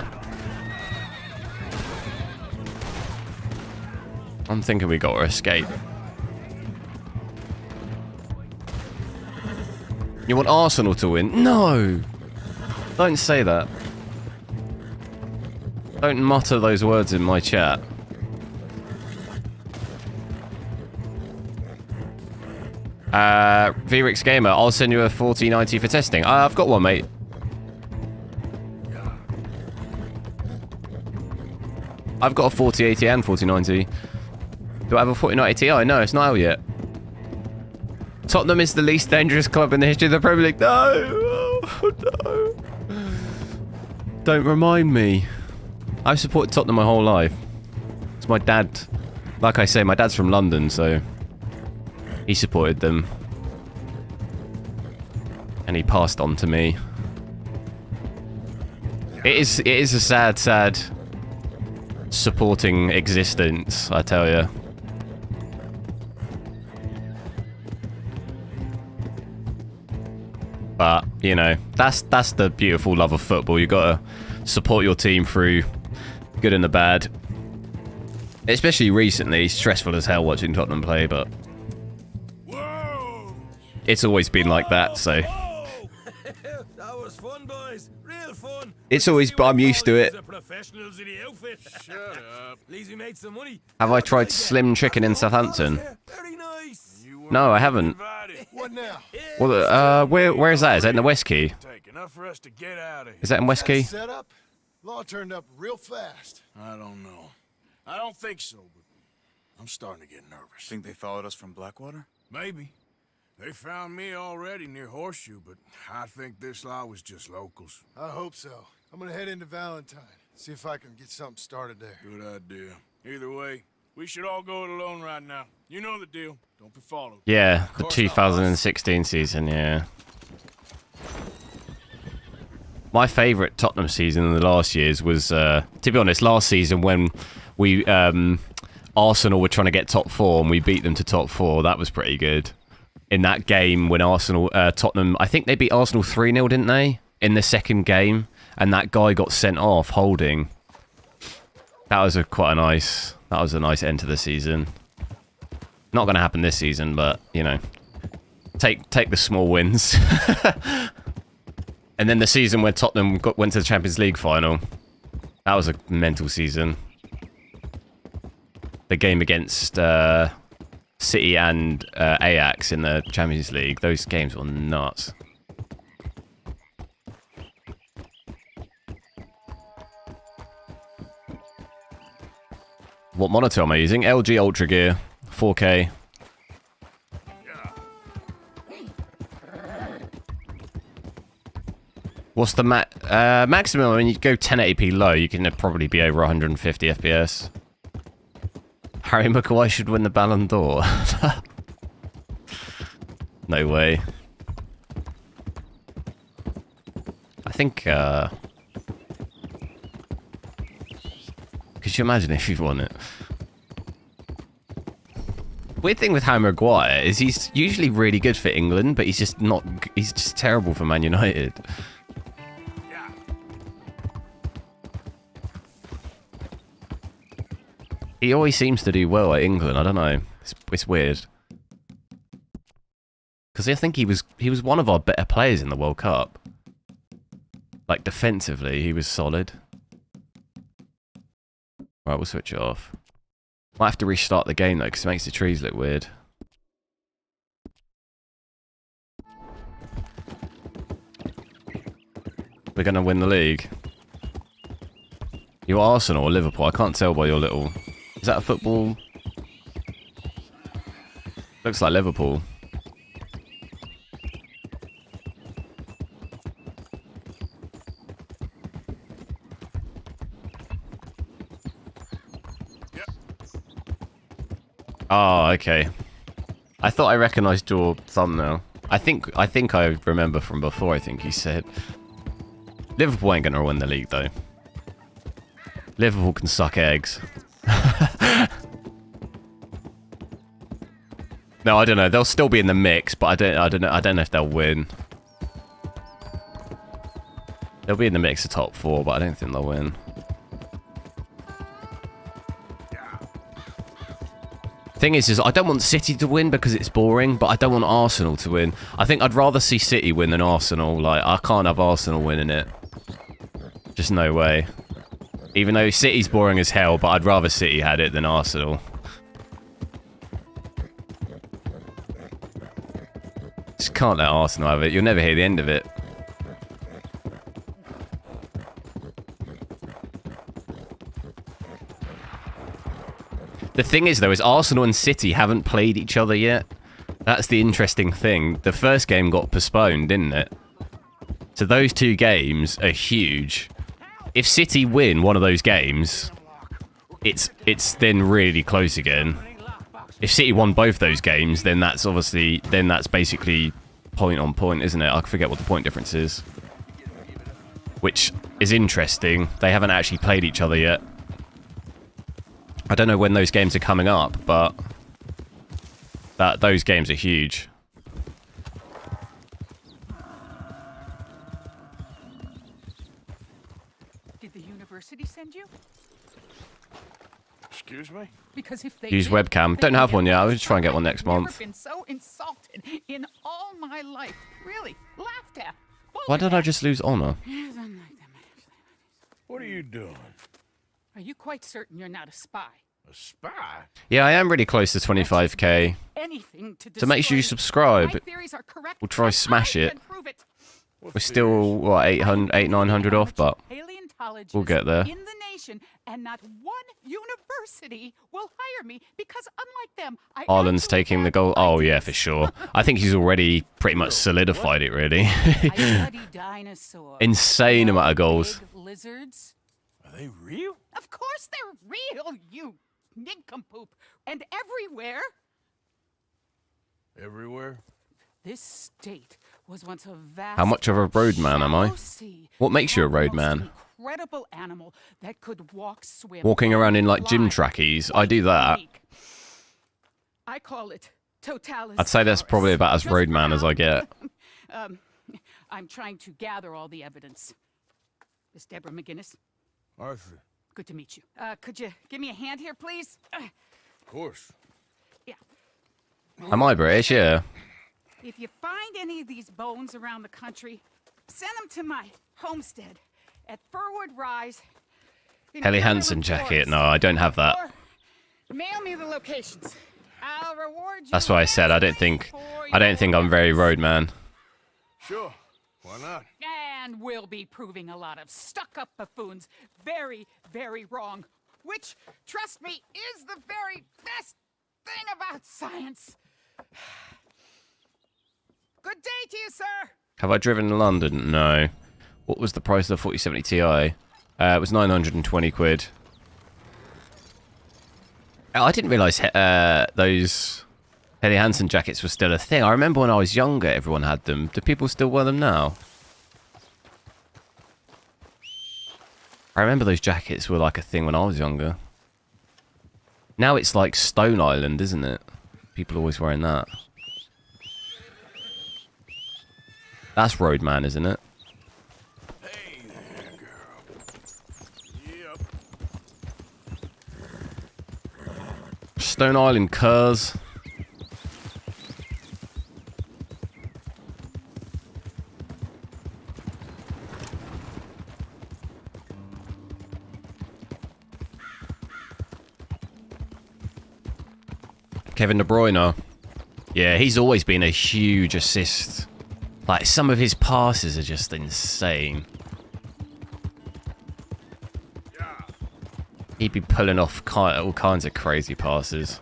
I'm thinking we got to escape. You want Arsenal to win? No! Don't say that. Don't mutter those words in my chat. Vrix Gamer, I'll send you a 4090 for testing. I've got one, mate. I've got a 4080 and 4090. Do I have a 4090 Ti? No, it's not out yet. Tottenham is the least dangerous club in the history of the Premier League. No! Oh, no. Don't remind me. I've supported Tottenham my whole life. It's my dad. Like I say, my dad's from London, so he supported them. And he passed on to me. It is a sad supporting existence, I tell you. But, you know, that's the beautiful love of football. You gotta support your team through good and the bad. Especially recently, stressful as hell watching Tottenham play, but it's always been like that, so That was fun, boys. Real fun. it's always, but I'm used to it. Professionals in the outfit. Shut up. At least we made some money. Have I tried Slim Chicken in Southampton? Very nice. No, I haven't. What now? Well, where is that? Is that in the West Key? Take enough for us to get out of here. Is that in West Key? Set up? Law turned up real fast. I don't know. I don't think so, but I'm starting to get nervous. Think they followed us from Blackwater? Maybe. They found me already near Horseshoe, but I think this lot was just locals. I hope so. I'm gonna head into Valentine. See if I can get something started there. Good idea. Either way, we should all go it alone right now. You know the deal. Don't be followed. Yeah, the 2016 season, yeah. My favourite Tottenham season in the last years was, to be honest, last season when we Arsenal were trying to get top 4 and we beat them to top 4. That was pretty good. In that game when Tottenham, I think they beat Arsenal 3-0, didn't they? In the second game, and that guy got sent off holding. That was a nice end to the season. Not going to happen this season, but you know, take the small wins. And then the season where Tottenham went to the Champions League final. That was a mental season. The game against City and Ajax in the Champions League, those games were nuts. What monitor am I using? LG Ultra Gear, 4K. What's the maximum? I mean, you go 1080p low, you can probably be over 150 FPS. Harry Maguire should win the Ballon d'Or. No way. I think, could you imagine if he won it? Weird thing with Harry Maguire is he's usually really good for England, but he's just terrible for Man United. He always seems to do well at England. I don't know. It's weird. Because I think he was one of our better players in the World Cup. Like defensively, he was solid. Right, we'll switch it off. Might have to restart the game though, because it makes the trees look weird. We're gonna win the league. You Arsenal or Liverpool? I can't tell by your little. Is that a football? Looks like Liverpool. Yep. Oh, okay. I thought I recognised your thumbnail. I think I remember from before. I think you said Liverpool ain't gonna win the league though. Liverpool can suck eggs. No, I don't know. They'll still be in the mix, but I don't know if they'll win. They'll be in the mix of top 4, but I don't think they'll win. Thing is I don't want City to win because it's boring, but I don't want Arsenal to win. I think I'd rather see City win than Arsenal. Like, I can't have Arsenal winning it. Just no way. Even though City's boring as hell, but I'd rather City had it than Arsenal. Just can't let Arsenal have it. You'll never hear the end of it. The thing is, though, is Arsenal and City haven't played each other yet. That's the interesting thing. The first game got postponed, didn't it? So those two games are huge. If City win one of those games, it's then really close again. If City won both those games, then that's obviously... Then that's basically point on point, isn't it? I forget what the point difference is. Which is interesting. They haven't actually played each other yet. I don't know when those games are coming up, but those games are huge. Did the university send you? Excuse me? Because if they Use did, webcam. they Don't have one would yet. I'll never just try and get one next I've never month. been so insulted in all my life. Really, laughed at. Why did I just lose honor? What are you doing? Are you quite certain you're not a spy? A spy? Yeah, I am really close to 25k. Anything to So make sure you destroy subscribe. my theories are correct. We'll try and smash I it. can prove it. We're still, what, 900 off, but Paleontologists we'll get there. in the nation, and not one university will hire me because, unlike them, I Ireland's actually taking the have goal. Oh, yeah, ideas. for sure. I think he's already pretty much solidified it, really. I study dinosaurs. Insane You know, amount of goals. big lizards. Are they real? Of course they're real, you nincompoop. And everywhere, Everywhere? this state was once a vast. How much of a roadman am I? shallow sea. What makes you a It had the roadman? most Incredible animal that could walk, swim, Walking around in, like, gym fly. trackies. I do that. Unique. I call it totalis. I'd say that's probably about as Just roadman as I get. I'm trying to gather all the evidence. Miss Deborah McGinnis, Arthur. good to meet you. Could you give me a hand here, please? Of course. Yeah. Am I British? Yeah. If you find any of these bones around the country, send them to my homestead at Furwood Rise. in Helly Cumberland Hansen jacket. Forest. No, I don't have that. Or mail me the locations. I'll reward you. That's why I said I don't think I'm very roadman. Sure. Why not? And we'll be proving a lot of stuck-up buffoons very, very wrong. Which, trust me, is the very best thing about science. Good day to you, sir. Have I driven in London? No. What was the price of the 4070 Ti? It was 920 quid. Oh, I didn't realise those Helly Hansen jackets were still a thing. I remember when I was younger, everyone had them. Do people still wear them now? I remember those jackets were like a thing when I was younger. Now it's like Stone Island, isn't it? People are always wearing that. That's Roadman, isn't it? Hey there, girl. Yep. Stone Island curs. Kevin De Bruyne. Yeah, he's always been a huge assist. Like, some of his passes are just insane. He'd be pulling off all kinds of crazy passes.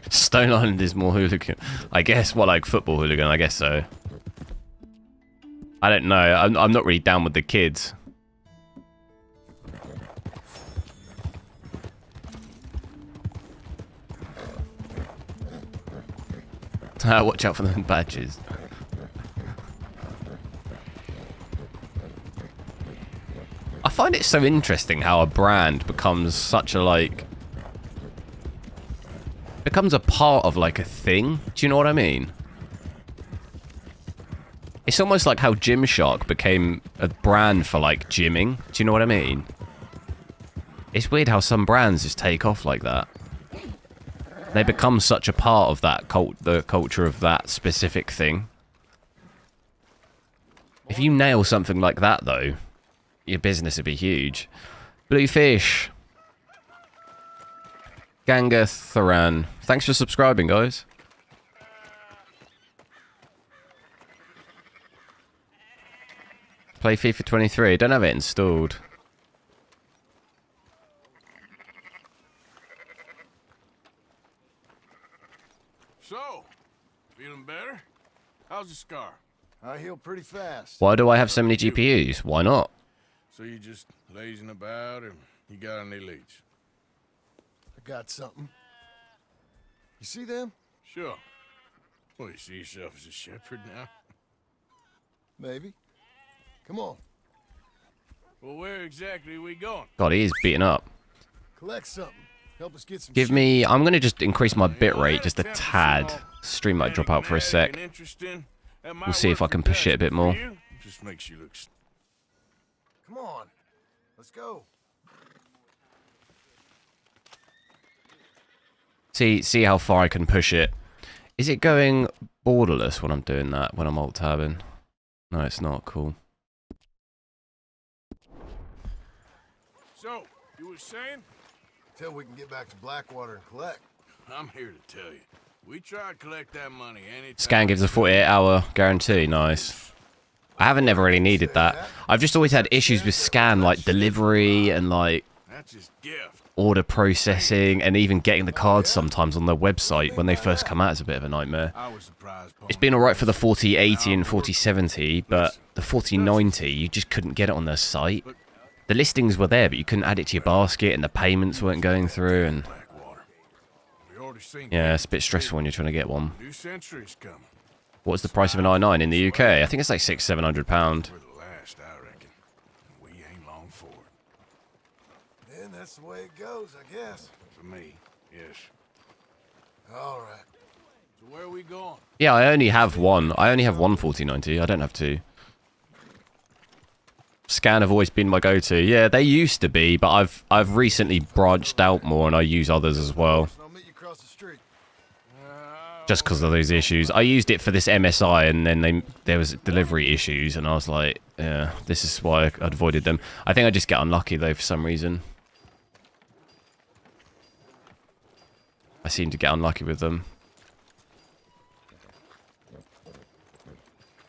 Stone Island is more hooligan. I guess, well, like football hooligan, I guess so. I don't know. I'm not really down with the kids. Watch out for them badges. I find it so interesting how a brand becomes such a, like... becomes a part of, like, a thing. Do you know what I mean? It's almost like how Gymshark became a brand for, like, gymming. Do you know what I mean? It's weird how some brands just take off like that. They become such a part of that the culture of that specific thing. If you nail something like that, though, your business would be huge. Bluefish. Gangatharan. Thanks for subscribing, guys. Play FIFA 23. Don't have it installed. So, feeling better? How's the scar? I heal pretty fast. Why do I have so many GPUs? Why not? So you just lazing about, or you got any leads? I got something. You see them? Sure. Well, you see yourself as a shepherd now? Maybe. Come on. Well, where exactly are we going? God, he is beaten up. Collect something. Help us get some Give shit. me... I'm going to just increase my bitrate just a tad. Stream might drop out for a sec. We'll see if I can push it a bit more. Just makes you look... Come on. Let's go. See how far I can push it. Is it going borderless when I'm doing that, when I'm alt-tabbing? No, it's not. Cool. So, you were saying? Till we can get back to Blackwater and collect. I'm here to tell you. We try to collect that money anytime. Scan gives a 48-hour guarantee. Nice. I haven't never really needed that. I've just always had issues with Scan, like delivery and like That's his gift. order processing and even getting the cards sometimes on their website when they first come out is a bit of a nightmare. I was surprised. It's been alright for the 4080 and 4070, but the 4090, you just couldn't get it on their site. The listings were there, but you couldn't add it to your basket and the payments weren't going through, and yeah, it's a bit stressful when you're trying to get one. New century's coming. What's the price of an i9 in the UK? I think it's like £600-700. We're the last, I reckon. We ain't long for it. And that's the way it goes, I guess. For me, yes. All right. So where are we going? Yeah, I only have one. I only have one 4090. I don't have two. Scan have always been my go-to. Yeah, they used to be, but I've recently branched out more and I use others as well. I'll meet you across the street. Just because of those issues. I used it for this MSI and then there was delivery issues and I was like, yeah, this is why I avoided them. I think I just get unlucky though for some reason. I seem to get unlucky with them.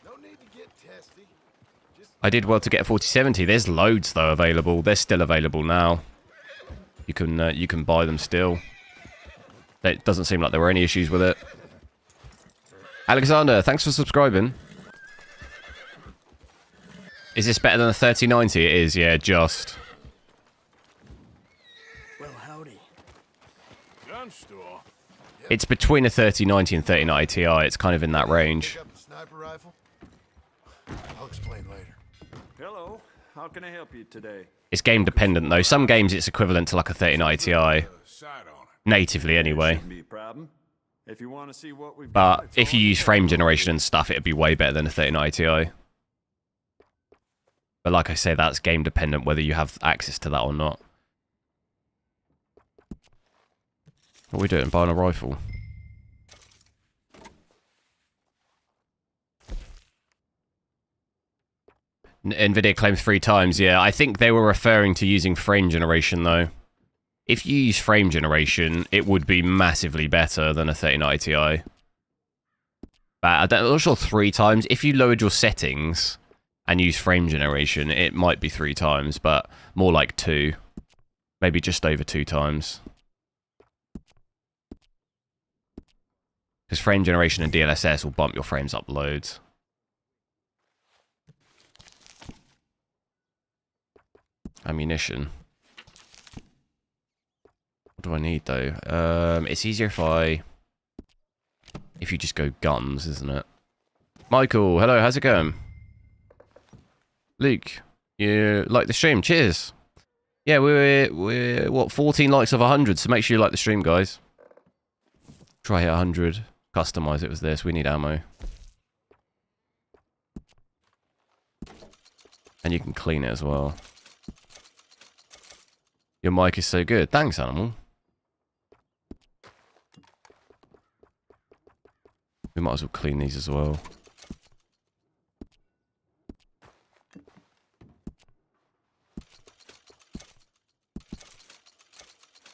No need to get testy. I did well to get a 4070. There's loads though available. They're still available now. You can buy them still. It doesn't seem like there were any issues with it. Alexander, thanks for subscribing. Is this better than a 3090? It is, yeah, just. Well, howdy. Gun store. It's between a 3090 and 3090 Ti. It's kind of in that range. Pick up the sniper rifle. I'll explain later. Hello, how can I help you today? It's game dependent though. Some games it's equivalent to like a 3090 Ti. Sight on it. Natively anyway. Shouldn't be a problem. If you want to see what we've But got, it's if you on the use frame table. generation and stuff, it'd be way better than a 3090 Ti. But like I say, that's game dependent whether you have access to that or not. What are we doing? Buying a rifle? Nvidia claims 3 times. Yeah, I think they were referring to using frame generation though. If you use frame generation, it would be massively better than a 3090 Ti. But I'm not sure 3 times. If you lowered your settings and use frame generation, it might be 3 times, but more like 2. Maybe just over 2 times. Because frame generation and DLSS will bump your frames up loads. Ammunition. What do I need though? It's easier if you just go guns, isn't it? Michael, hello, how's it going? Luke, you like the stream? Cheers. Yeah, we're what 14 likes of 100, so make sure you like the stream, guys. Try hit 100. Customize it with this. We need ammo. And you can clean it as well. Your mic is so good. Thanks, Animal. We might as well clean these as well.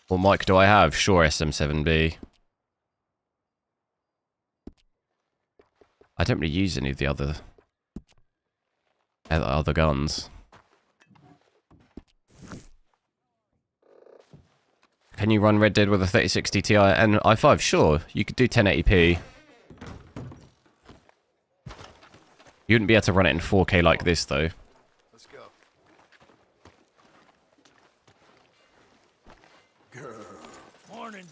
What mic do I have? Sure, SM7B. I don't really use any of the other guns. Can you run Red Dead with a 3060 Ti and i5? Sure, you could do 1080p. You wouldn't be able to run it in 4K like this, though. Let's go. Morning.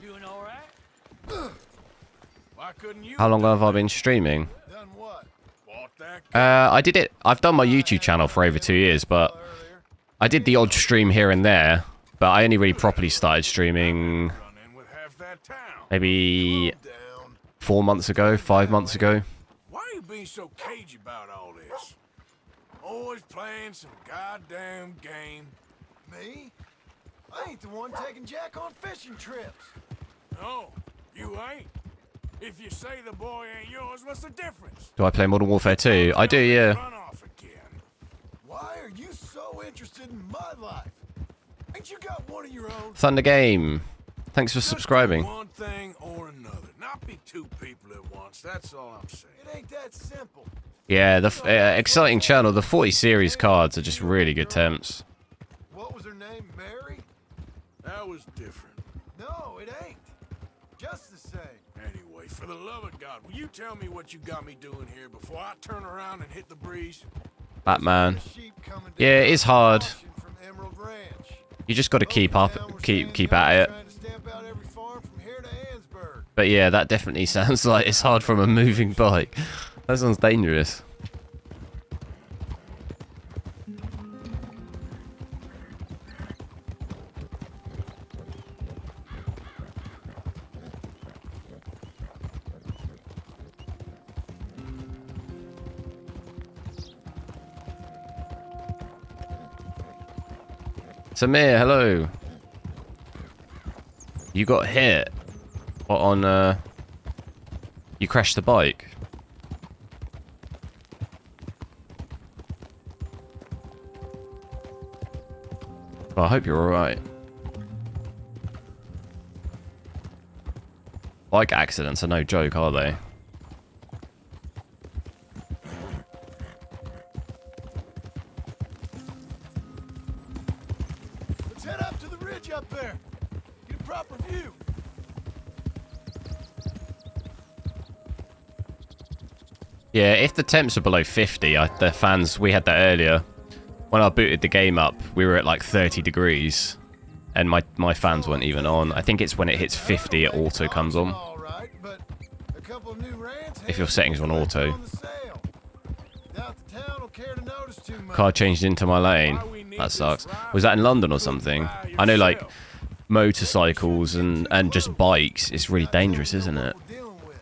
Doing all right? Why couldn't you? How long have I been streaming? Done what? Bought that I did it. I've done my YouTube channel for over 2 years, but I did the odd stream here and there. But I only really properly started streaming run in with half that town. maybe Down. 4 months ago, 5 months ago. Why are you being so cagey about all this? Always playing some goddamn game. Me? I ain't the one taking Jack on fishing trips. No, you ain't. If you say the boy ain't yours, what's the difference? Do I play Modern Warfare 2? I do, yeah. Run off again. Why are you so interested in my life? Ain't you got one of your own? Thunder Game. Thanks for Just do subscribing. one thing or another. Not be two people at once. That's all I'm saying. It ain't that simple. Yeah, the exciting channel. The 40 series cards are just really good temps. What was her name? Mary? That was different. No, it ain't. Just the same. Anyway, for the love of God, will you tell me what you got me doing here before I turn around and hit the breeze? Batman. Sheep coming Yeah, down it is hard. from Emerald Ranch. You just got to keep up, keep at it. Trying to stamp out every farm from here to Ansburg. But yeah, that definitely sounds like it's hard from a moving bike. That sounds dangerous. Samir, hello. You got hit. What on, you crashed the bike. Well, I hope you're alright. Bike accidents are no joke, are they? Let's head up to the ridge up there. Get a proper view. Yeah, if the temps are below 50, the fans, we had that earlier. When I booted the game up, we were at like 30 degrees. And my fans weren't even on. I think it's when it hits 50, it auto comes on. All right, but a couple of new ranch If your settings are on hands auto. on the sale. Doubt the town will care to notice too much. Car changed into my lane. That sucks. Was that in London or something? I know, like, motorcycles and just bikes, it's really dangerous, isn't it? What we're dealing with.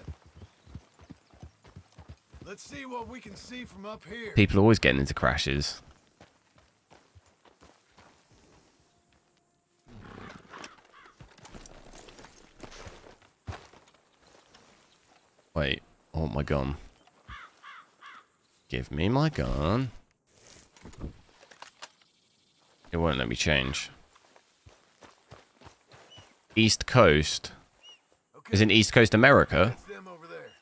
Let's see what we can see from up here. People are always getting into crashes. Wait, I want my gun. Give me my gun. It won't let me change. East Coast? Is in East Coast America? That's them over there.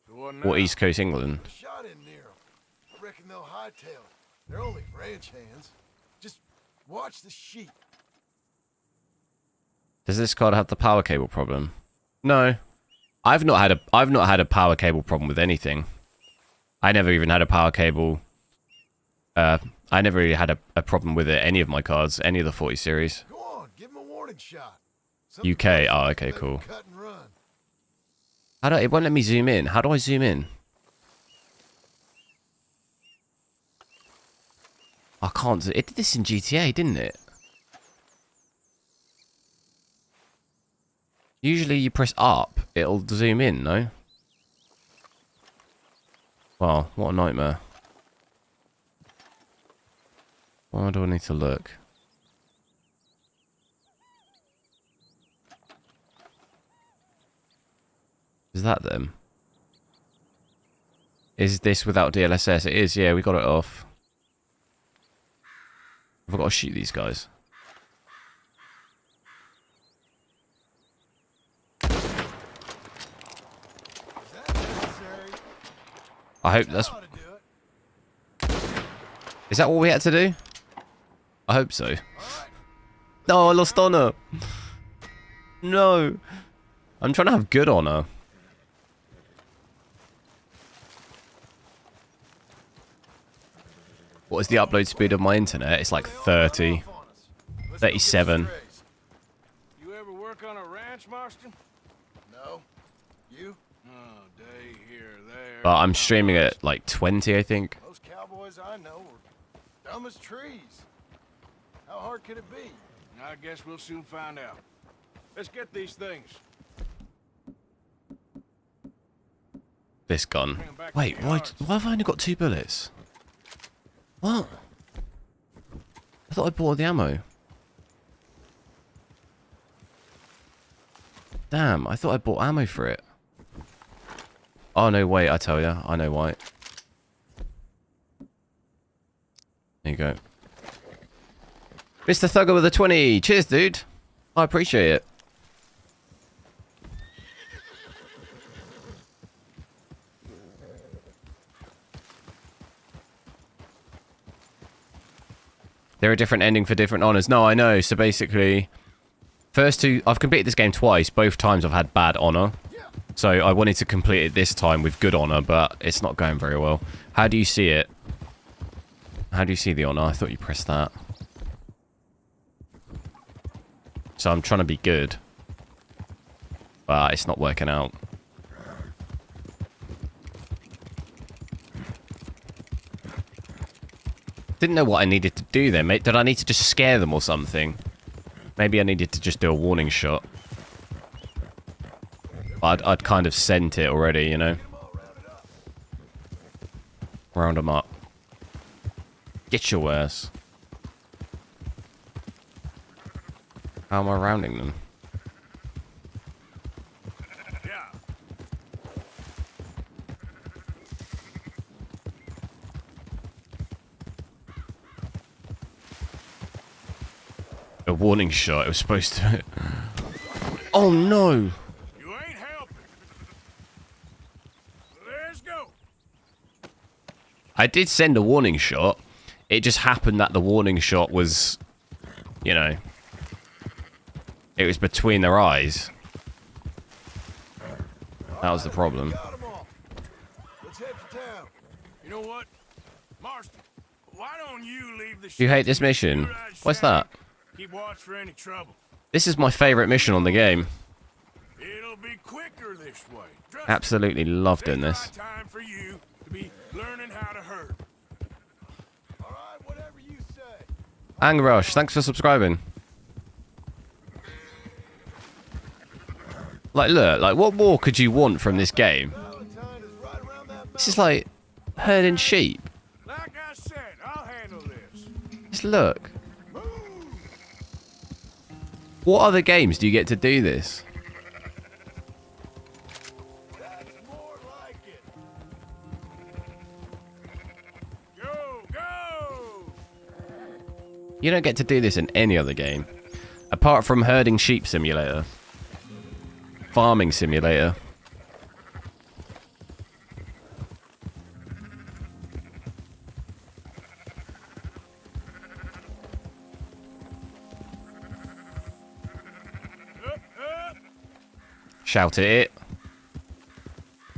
So what now? Or East Coast England? A shot in near them. I reckon they'll hightail it. They're only ranch hands. Just watch the sheep. Does this card have the power cable problem? No. I've not had a power cable problem with anything. I never even had a power cable. I never really had a problem with it. Any of my cards, any of the 40 series. Go on, give them a warning shot. UK. Oh, okay, cool. Cut and run. How do it won't let me zoom in? How do I zoom in? I can't. It did this in GTA, didn't it? Usually you press up, it'll zoom in, no? Wow, what a nightmare. Why do I need to look? Is that them? Is this without DLSS? It is, yeah, we got it off. I've got to shoot these guys. I hope that's... Is that what we had to do? I hope so. No, I lost honor. No. I'm trying to have good honor. What is the upload speed of my internet? It's like 30. 37. You ever work on a ranch, Marston? No. You? Oh, day here, there. But I'm streaming at like 20, I think. Those cowboys I know are dumb as trees. How hard could it be? I guess we'll soon find out. Let's get these things. This gun. Wait, why have I only got 2 bullets? What? I thought I bought the ammo. Damn, I thought I bought ammo for it. Oh no, wait, I tell ya, I know why. There you go. Mr. Thugger with a 20. Cheers, dude. I appreciate it. There are different ending for different honors. No, I know. So basically, first two... I've completed this game twice. Both times I've had bad honor. So I wanted to complete it this time with good honor, but it's not going very well. How do you see it? How do you see the honor? I thought you pressed that. So I'm trying to be good. But it's not working out. Didn't know what I needed to do then, mate. Did I need to just scare them or something? Maybe I needed to just do a warning shot. But I'd kind of sent it already, you know? Round them up. Get your ass. How am I rounding them? Yeah. A warning shot. It was supposed to... Oh no! You ain't helping. Let's go. I did send a warning shot. It just happened that the warning shot was... You know... It was between their eyes. That was the problem. Got 'em all. Let's head for town. You know what? Marston, why don't you leave the Do you hate this mission? What's that? Keep watch for any trouble. This is my favourite mission on the game. It'll be quicker this way. Trust Absolutely love doing me. this. It's time for you to be learning how to herd. All right, whatever you say. Angrush, thanks for subscribing. Like, look, like, what more could you want from this game? Valentine is right around that This is like herding sheep. Like I said, I'll handle this. Just look. What other games do you get to do this? That's more like it. Go, go! You don't get to do this in any other game. Apart from herding sheep simulator. Farming simulator. Up, up. Shout at it.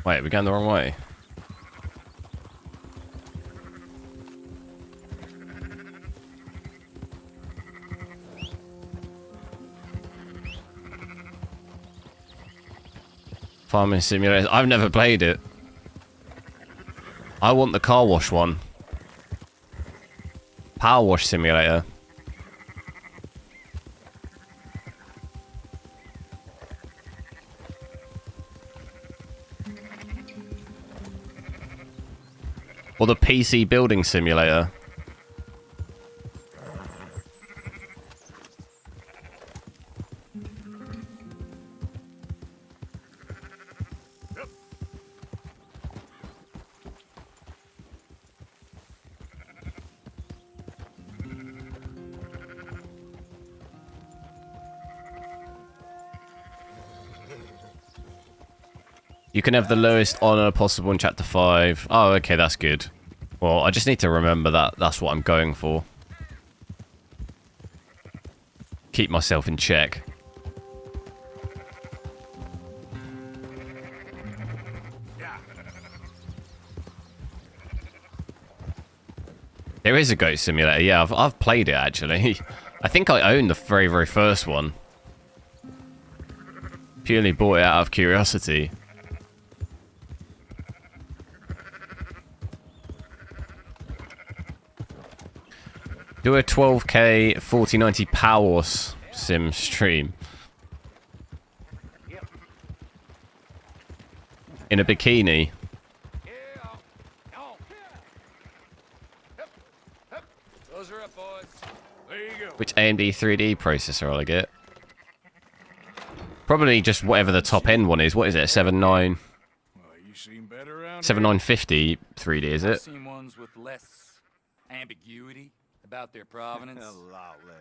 Wait, we're going the wrong way. Farming simulator. I've never played it. I want the car wash one. Power wash simulator. Or the PC building simulator. You can have the lowest honor possible in Chapter 5. Oh, okay, that's good. Well, I just need to remember that that's what I'm going for. Keep myself in check. There is a Goat Simulator. Yeah, I've played it, actually. I think I own the very, very first one. Purely bought it out of curiosity. Do a 12K 4090 power sim stream. In a bikini. Those are up, boys. There you go. Which AMD 3D processor will I get? Probably just whatever the top end one is. What is it? 79... Well, you seem better around 7950 3D, is I've it? seen ones with less ambiguity about their provenance.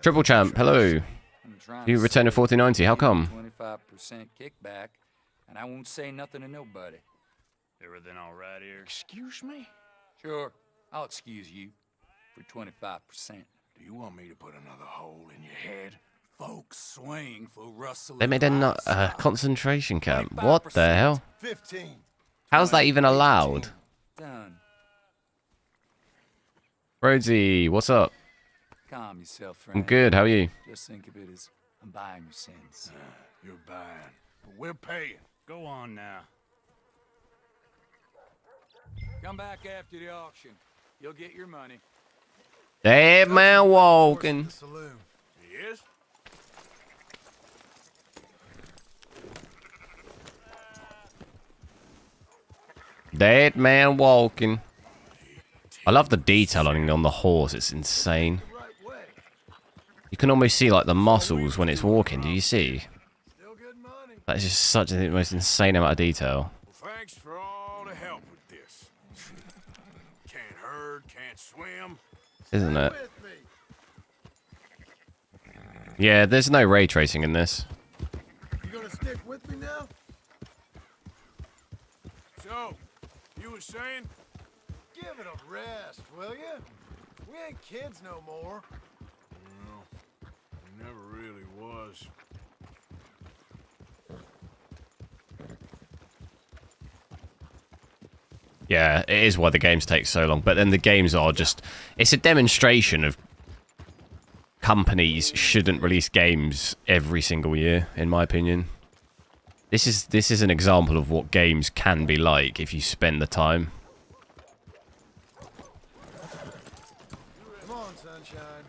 Triple Champ, hello. You returned a 4090. How come? 25% kickback, and I won't say nothing to nobody. Everything all right here? Excuse me? Sure, I'll excuse you for 25%. Do you want me to put another hole in your head? Folks swing for Russell. They made a concentration camp. What the hell? 15. How's that even allowed? Done. Rhodesy, what's up? Calm yourself, friend. I'm good, how are you? Just think of it as I'm buying your sins. You're buying, but we're paying. Go on now. Come back after the auction. You'll get your money. Dead man walking. Saloon. He is? Dead man walking. I love the detailing on the horse. It's insane. You can almost see like the muscles when it's walking. Do you see? That is just such the most insane amount of detail. Well, thanks for all the help with this. Can't herd, can't swim. Isn't it? Yeah, there's no ray tracing in this. You gonna stick with me now? So, you were saying? Give it a rest, will you? We ain't kids no more. No, it never really was. Yeah, it is why the games take so long. But then the games are just... It's a demonstration of companies shouldn't release games every single year, in my opinion. This is an example of what games can be like if you spend the time. Come on, sunshine.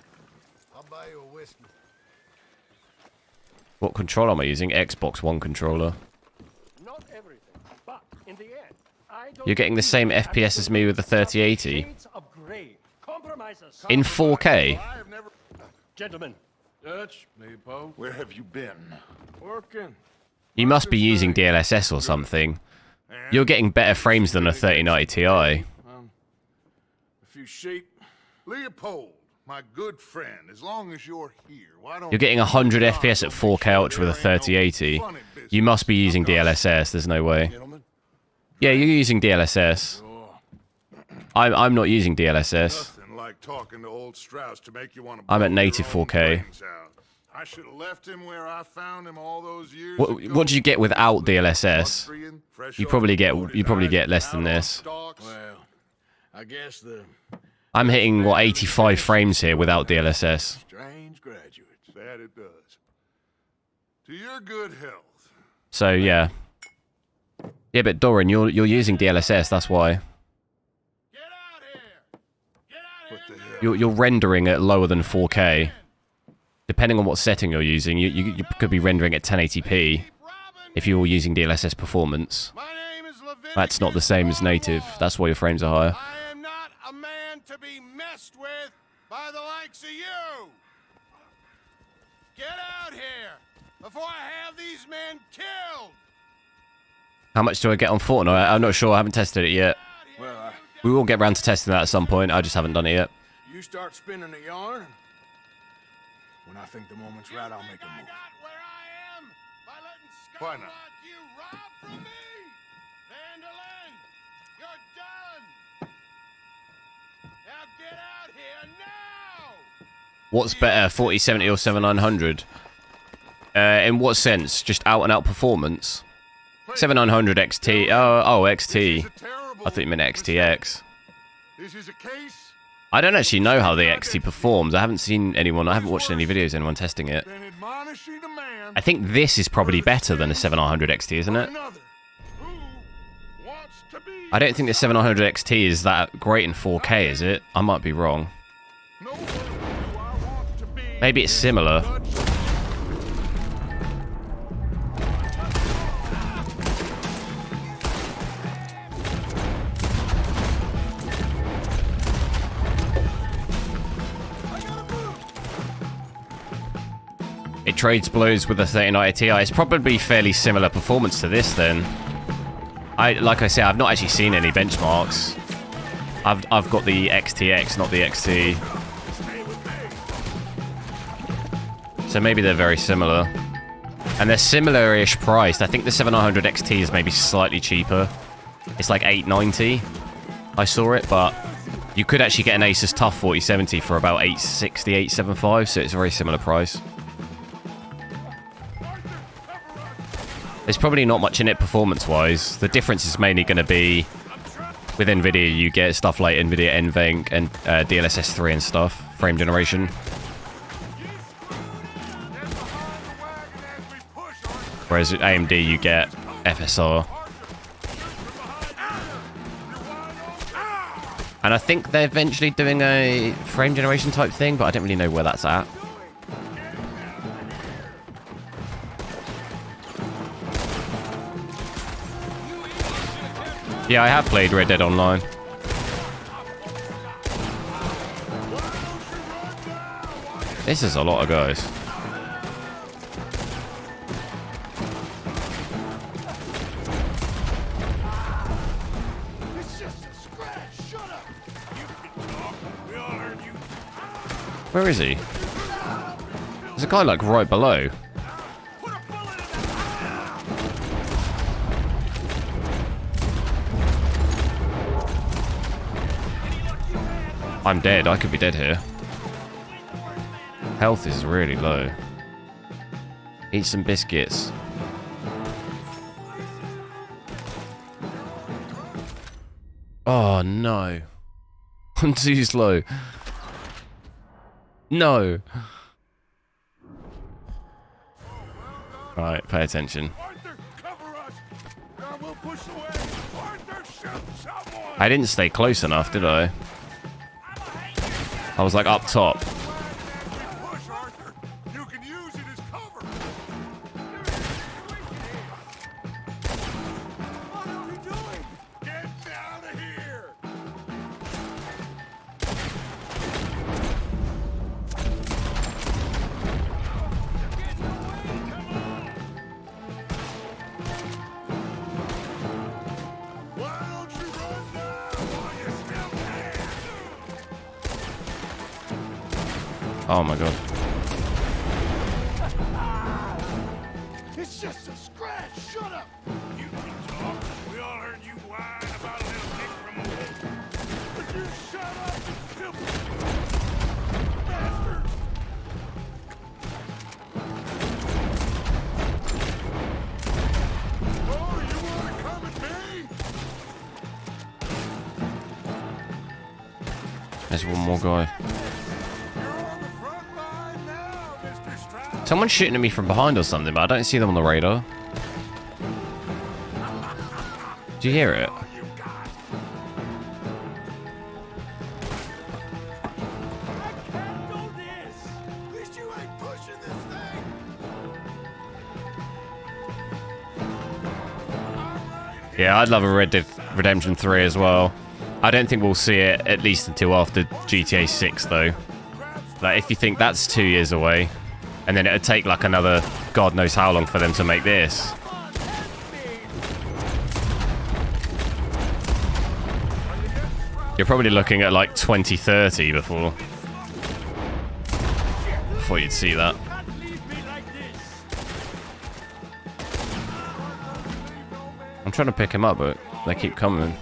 I'll buy you a whiskey. What controller am I using? Xbox One controller. Not everything, but in the end, I don't You're getting the same FPS as me with the 3080. shades of gray. Compromises. In 4K. Gentlemen, Dutch, Leopold. Where have you been? Working. You must be using DLSS or something. You're getting better frames than a 3090 Ti. A few sheep. Leopold, my good friend, as long as you're here, why don't You're getting 100 FPS at 4K Ultra with a 3080. You must be using DLSS, there's no way. Yeah, you're using DLSS. I'm not using DLSS. Nothing like talking to old Strauss to make you want to I'm at blow native your own 4K. brains out. I should have left him where I found him all those years ago. What do you get without DLSS? You probably get less than this. Well, I guess the I'm hitting what 85 frames here without DLSS. strange graduates. That it does. To your good health. So yeah. Yeah, but Doran, you're using DLSS, that's why. Get out here! Get out what the hell? You're rendering at lower than 4K. Depending on what setting you're using, you could be rendering at 1080p if you're using DLSS performance. My name is That's not the same as native. That's why your frames are higher. I am not a man to be messed with by the likes of you. Get out here before I have these men killed. How much do I get on Fortnite? I'm not sure. I haven't tested it yet. well, We will get around to testing that at some point. I just haven't done it yet. you start spinning the yarn. When I think the moment's right, I'll make a move. Where I am by letting Why not? scum like you rob from me. What's better, 4070 or 7900? In what sense? Just out and out performance? 7900 XT. Oh, XT. I thought you meant XTX. This is a case. I don't actually know how the XT performs. I haven't seen anyone. I haven't watched any videos of anyone testing it. Been admonishing a man. I think this is probably better than a 7900 XT, isn't it? Another. Who wants to be I don't think the 7900 XT is that great in 4K, is it? I might be wrong. no one do I want to be. Maybe it's similar. It trades blows with the 3090 Ti. It's probably fairly similar performance to this then. Like I said, I've not actually seen any benchmarks. I've got the XTX, not the XT. So maybe they're very similar. And they're similar-ish priced. I think the 7900 XT is maybe slightly cheaper. It's like $890. I saw it, but you could actually get an Asus TUF 4070 for about $860, $875, so it's a very similar price. There's probably not much in it performance-wise. The difference is mainly going to be with NVIDIA, you get stuff like NVIDIA NVENC and DLSS 3 and stuff, frame generation. Whereas at AMD, you get FSR. And I think they're eventually doing a frame generation type thing, but I don't really know where that's at. Yeah, I have played Red Dead Online. This is a lot of guys. Where is he? There's a guy like right below. I'm dead. I could be dead here. Health is really low. Eat some biscuits. Oh no. I'm too slow. No. Alright, pay attention. I didn't stay close enough, did I? I was like up top. Oh my god. It's just a scratch. Shut up. You can talk. We all heard you whine about a little kick from a wolf. But you shut up and kill me. Bastard. Oh, you want to come at me? There's one more guy. Someone's shooting at me from behind or something, but I don't see them on the radar. Do you hear it? Yeah, I'd love a Red Dead Redemption 3 as well. I don't think we'll see it at least until after GTA 6 though. Like, if you think that's 2 years away, and then it'd take like another God knows how long for them to make this. You're probably looking at like 2030 before you'd see that. I'm trying to pick him up, but they keep coming.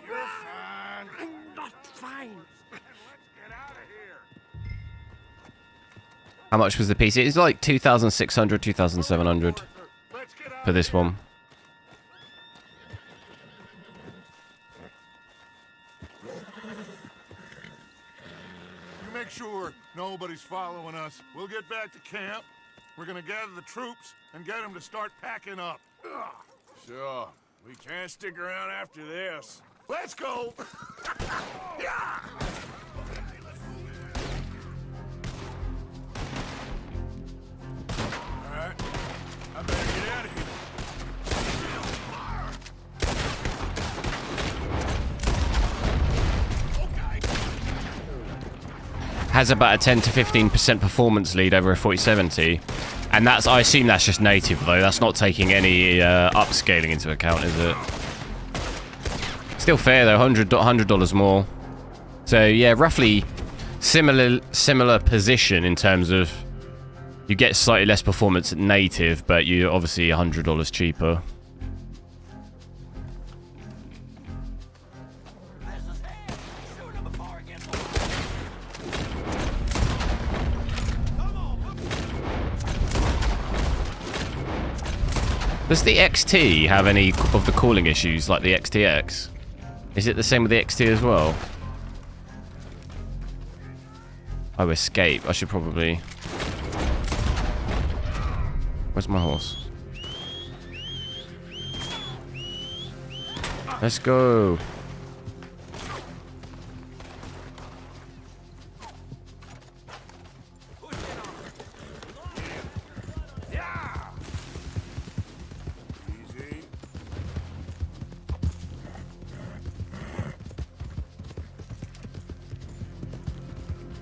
You're fine. I'm not fine. Let's get out of here. How much was the PC? It's like 2,600, 2,700 for this one. You make sure nobody's following us. We'll get back to camp. We're gonna gather the troops and get them to start packing up. Sure. We can't stick around after this. Let's go! Yeah! All right. I better get out of here. Has about a 10 to 15% performance lead over a 4070. And that's, I assume that's just native though. That's not taking any upscaling into account, is it? Still fair though, $100 more. So yeah, roughly similar position in terms of you get slightly less performance at native, but you're obviously $100 cheaper. Does the XT have any of the cooling issues like the XTX? Is it the same with the XT as well? Oh, escape. I should probably... Where's my horse? Let's go.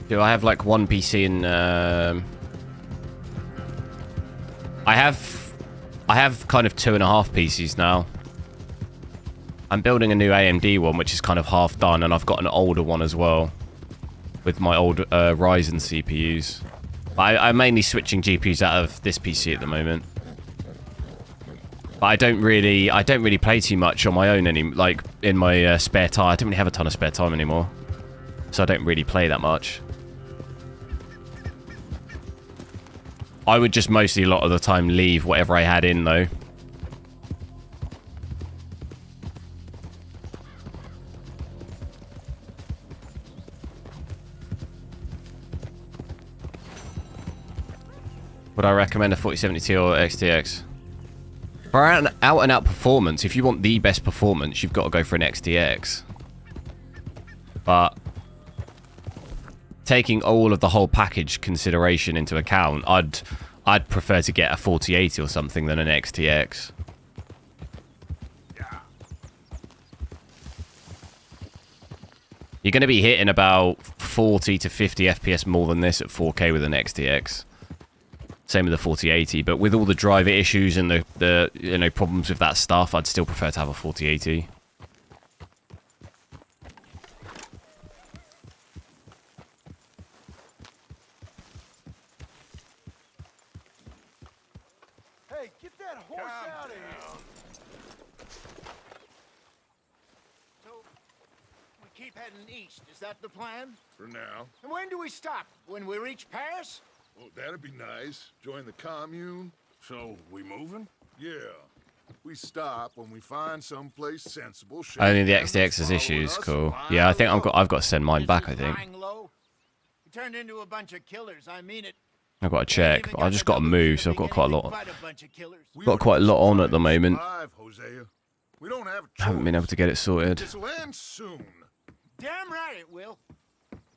Do I have like one PC in? I have kind of 2.5 PCs now. I'm building a new AMD one, which is kind of half done, and I've got an older one as well with my old Ryzen CPUs. I'm mainly switching GPUs out of this PC at the moment. But I don't really play too much on my own like in my spare time. I don't really have a ton of spare time anymore, so I don't really play that much. I would just mostly a lot of the time leave whatever I had in though. Would I recommend a 4070 Ti or XTX? For an out-and-out performance, if you want the best performance, you've got to go for an XTX. But taking all of the whole package consideration into account, I'd prefer to get a 4080 or something than an XTX. You're going to be hitting about 40 to 50 FPS more than this at 4K with an XTX. Same with the 4080, but with all the driver issues and the problems with that stuff, I'd still prefer to have a 4080. Hey, get that horse out of here! So, we keep heading east. Is that the plan? For now. And when do we stop? When we reach Paris? Well, that'd be nice. Join the commune. So, we moving? Yeah. We stop when we find someplace sensible. Only the XTX has issues. Cool. Yeah, I think I've got to send mine back. I think. We turned into a bunch of killers. I mean it. I've got to check. But I just got to move, so I've got quite a lot. Got quite a lot on at the moment. We don't have a Haven't been able to get it sorted. This'll end soon. Damn right it will.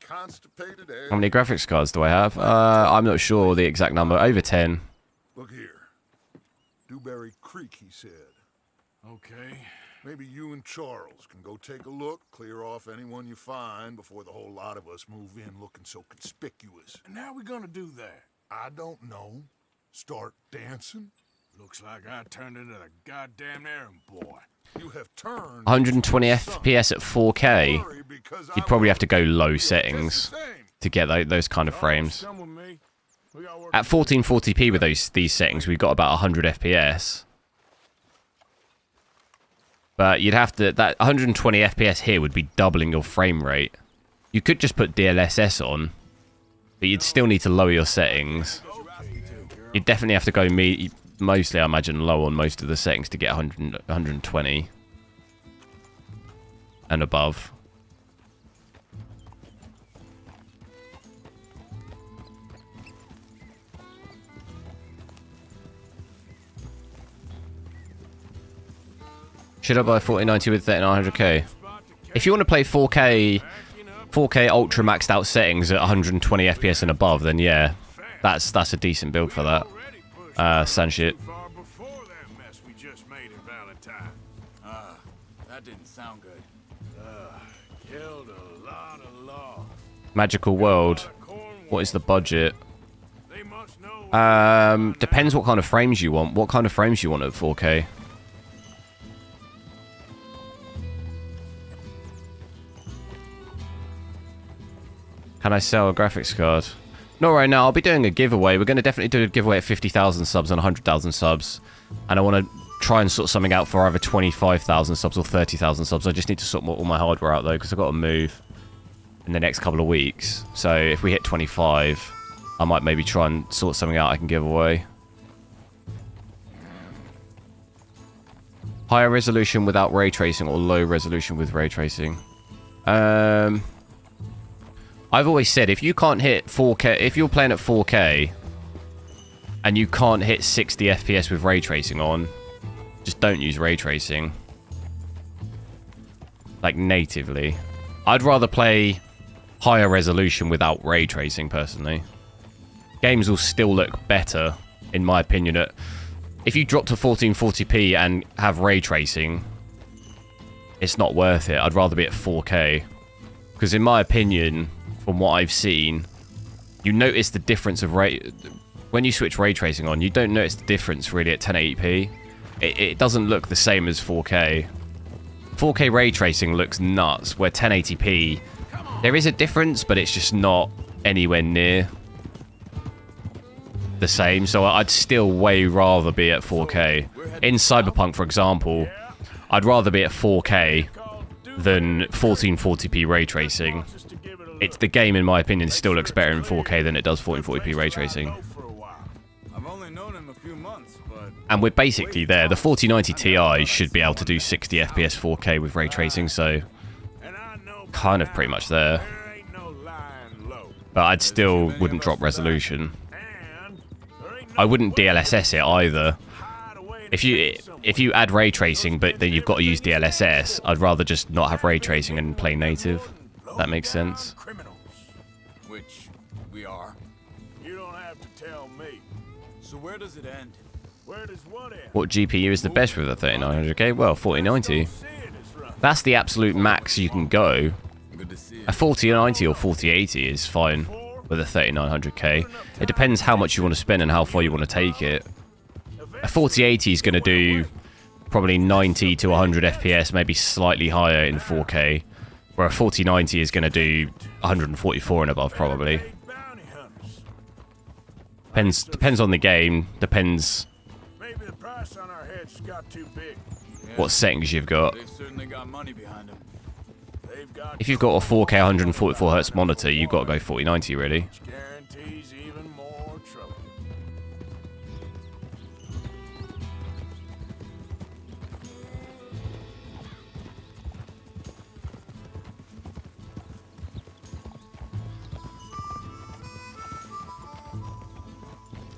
Constipated air. How many graphics cards do I have? I'm not sure the exact number. Over 10. Look here. Dewberry Creek, he said. Okay. Maybe you and Charles can go take a look, clear off anyone you find before the whole lot of us move in looking so conspicuous. And how we gonna do that? I don't know. Start dancing? Looks like I turned into the goddamn errand boy. You have turned 120 FPS at 4K. You'd probably have to go low settings to get those kind of frames. At 1440p with these settings, we've got about 100 FPS. But you'd have to... That 120 FPS here would be doubling your frame rate. You could just put DLSS on. but you'd still need to lower your settings. You'd definitely have to go mostly, I imagine, low on most of the settings to get 120 and above. Should I buy 4090 with 3900K? If you want to play 4K ultra maxed out settings at 120 FPS and above, then yeah, that's a decent build for that. Sanshit. That didn't sound good. Killed a lot of law. Magical World. What is the budget? Depends what kind of frames you want. What kind of frames you want at 4K? Can I sell a graphics card? Not right now. I'll be doing a giveaway. We're going to definitely do a giveaway at 50,000 subs and 100,000 subs. And I want to try and sort something out for either 25,000 subs or 30,000 subs. I just need to sort all my hardware out, though, because I've got to move in the next couple of weeks. So if we hit 25, I might maybe try and sort something out I can give away. Higher resolution without ray tracing or low resolution with ray tracing? I've always said, if you can't hit 4K, if you're playing at 4K and you can't hit 60 FPS with ray tracing on, just don't use ray tracing. Like, natively. I'd rather play higher resolution without ray tracing, personally. Games will still look better, in my opinion. If you drop to 1440p and have ray tracing, it's not worth it. I'd rather be at 4K. Because in my opinion, from what I've seen, you notice the difference of when you switch ray tracing on, you don't notice the difference really at 1080p. It doesn't look the same as 4K. 4K ray tracing looks nuts, where 1080p, there is a difference, but it's just not anywhere near the same. So I'd still way rather be at 4K. In Cyberpunk, for example, I'd rather be at 4K than 1440p ray tracing. It's the game, in my opinion, still looks better in 4K than it does 1440p ray tracing. I've only known him a few months, but And we're basically there. The 4090 Ti should be able to do 60 FPS 4K with ray tracing, so kind of pretty much there. But I'd still wouldn't drop resolution. I wouldn't DLSS it either. If you add ray tracing, but then you've got to use DLSS, I'd rather just not have ray tracing and play native. That makes sense. which we are. You don't have to tell me. So where does it end? Where does what end? What GPU is the best with a 3900K? Well, 4090. That's the absolute max you can go. Good to see you. A 4090 or 4080 is fine with a 3900K. It depends how much you want to spend and how far you want to take it. A 4080 is going to do probably 90 to 100 FPS, maybe slightly higher in 4K. Where a 4090 is going to do 144 and above, probably. Depends on the game. Depends Maybe the price on our heads got too big. what settings you've got. They've certainly got money behind them. They've got If you've got a 4K 144Hz monitor, you've got to go 4090, really. guarantees even more trouble.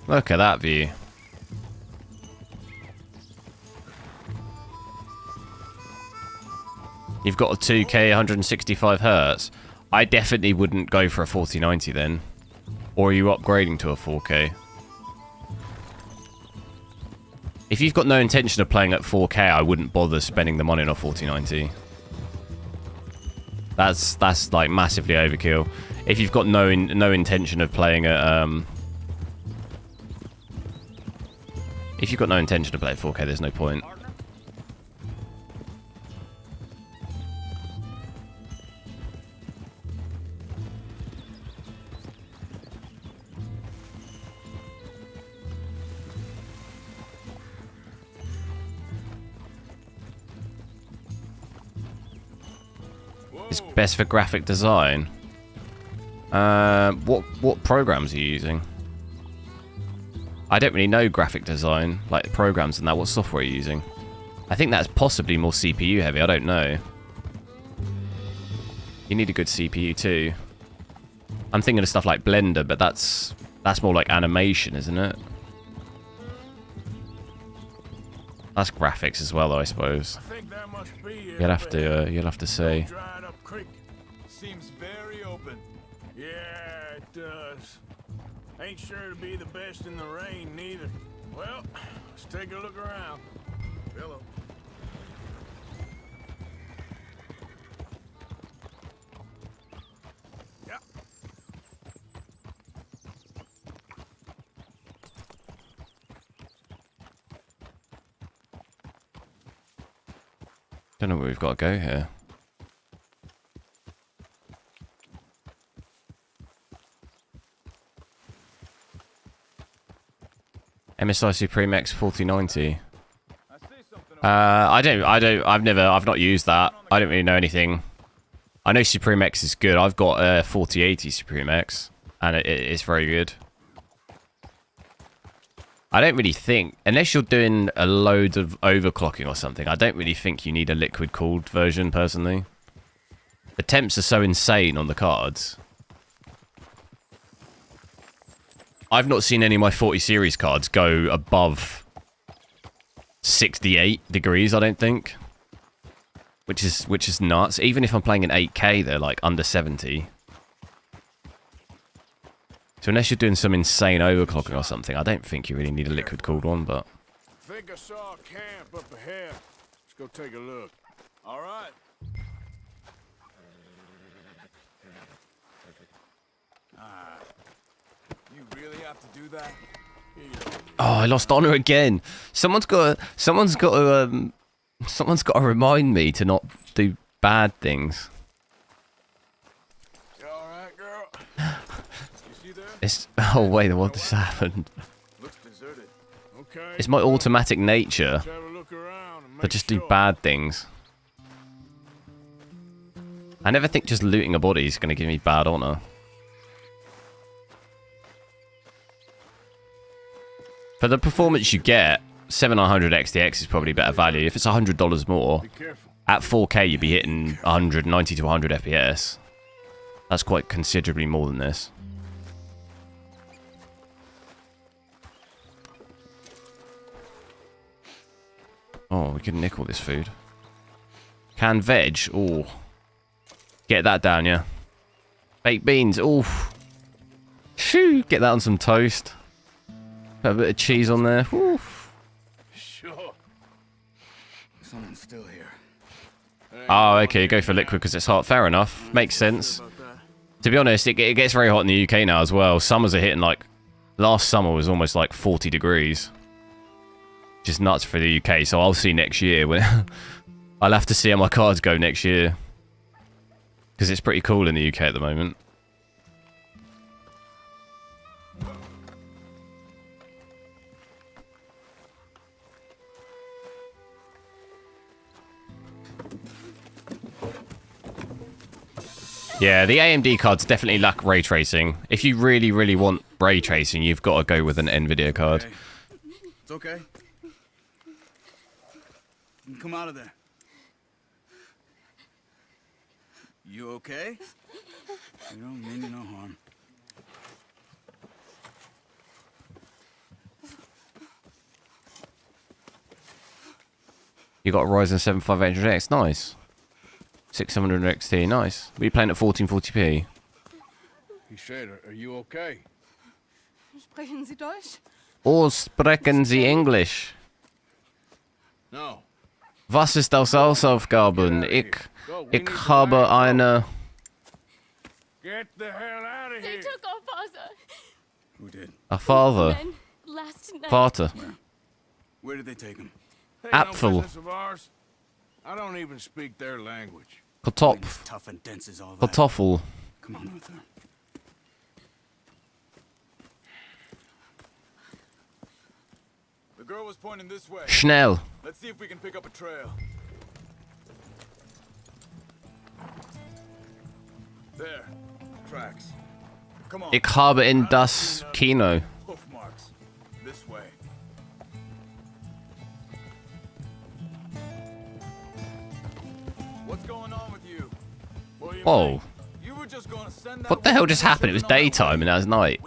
Look at that view. You've got a 2K 165Hz. I definitely wouldn't go for a 4090 then. Or are you upgrading to a 4K? If you've got no intention of playing at 4K, I wouldn't bother spending the money on a 4090. That's like massively overkill. If you've got no intention of playing at if you've got no intention to play at 4K, there's no point. It's best for graphic design. What programs are you using? I don't really know graphic design, like the programs and that. What software are you using? I think that's possibly more CPU heavy. I don't know. You need a good CPU too. I'm thinking of stuff like Blender, but that's more like animation, isn't it? That's graphics as well, though, I suppose. I think that must be it. You'll have to say. Dried up creek. Seems very open. Yeah, it does. Ain't sure to be the best in the rain, neither. Well, let's take a look around. Hello. Yeah. Don't know where we've got to go here. MSI Supreme X 4090. I've not used that. I don't really know anything. I know Supreme X is good. I've got a 4080 Supreme X, and it's very good. I don't really think, unless you're doing a load of overclocking or something, I don't really think you need a liquid cooled version, personally. The temps are so insane on the cards. I've not seen any of my 40 series cards go above 68 degrees, I don't think. Which is nuts. Even if I'm playing in 8K, they're like under 70. So unless you're doing some insane overclocking or something, I don't think you really need a liquid cooled one, but... I think I saw a camp up ahead. Let's go take a look. All right. You really have to do that? Oh, I lost honor again. Someone's got to remind me to not do bad things. You all right, girl? You see there? It's oh wait, what just happened? Looks deserted. Okay. It's my automatic nature Let's have a look around and to make just do sure. bad things. I never think just looting a body is going to give me bad honor. For the performance you get, 7900 XTX is probably better value. If it's $100 more, Be careful. at 4K you'd be hitting 190 to 100 FPS. That's quite considerably more than this. Oh, we can nick all this food. Canned veg, oh. Get that down, yeah. Baked beans, oof. Shoo, get that on some toast. Put a bit of cheese on there. Oof. Sure. Someone's still here. Oh, okay, go for liquid because it's hot. Fair enough. Makes sense. To be honest, it gets very hot in the UK now as well. Summers are hitting like... Last summer was almost like 40 degrees. Just nuts for the UK, so I'll see next year. When I'll have to see how my cards go next year. Because it's pretty cool in the UK at the moment. Yeah, the AMD cards definitely lack ray tracing. If you really, really want ray tracing, you've got to go with an NVIDIA card. Okay. It's okay. You can come out of there. You okay? You don't mean you no harm. You got a Ryzen 7 5800X, nice. 600 XT, nice. Were you playing at 1440p? He said, are you okay? Sprechen Sie Deutsch? Or sprechen Sie English? No. Was ist das Hausaufgaben? Ich habe eine... Get the hell out of They here. took our father. Who did? A father. Men last night. Vater. Where did they take him? Ain't no Apfel. business of ours. I don't even speak their language. Kartopf. Tough and dense as all that. Kartoffel. Come on, Arthur. The girl was pointing this way. Schnell. Let's see if we can pick up a trail. There. Tracks. Come on. Ich habe in das Kino. Hoof marks. This way. What's going on with you? Whoa. You were just going to send that What the hell just happened? It was daytime and now it's night.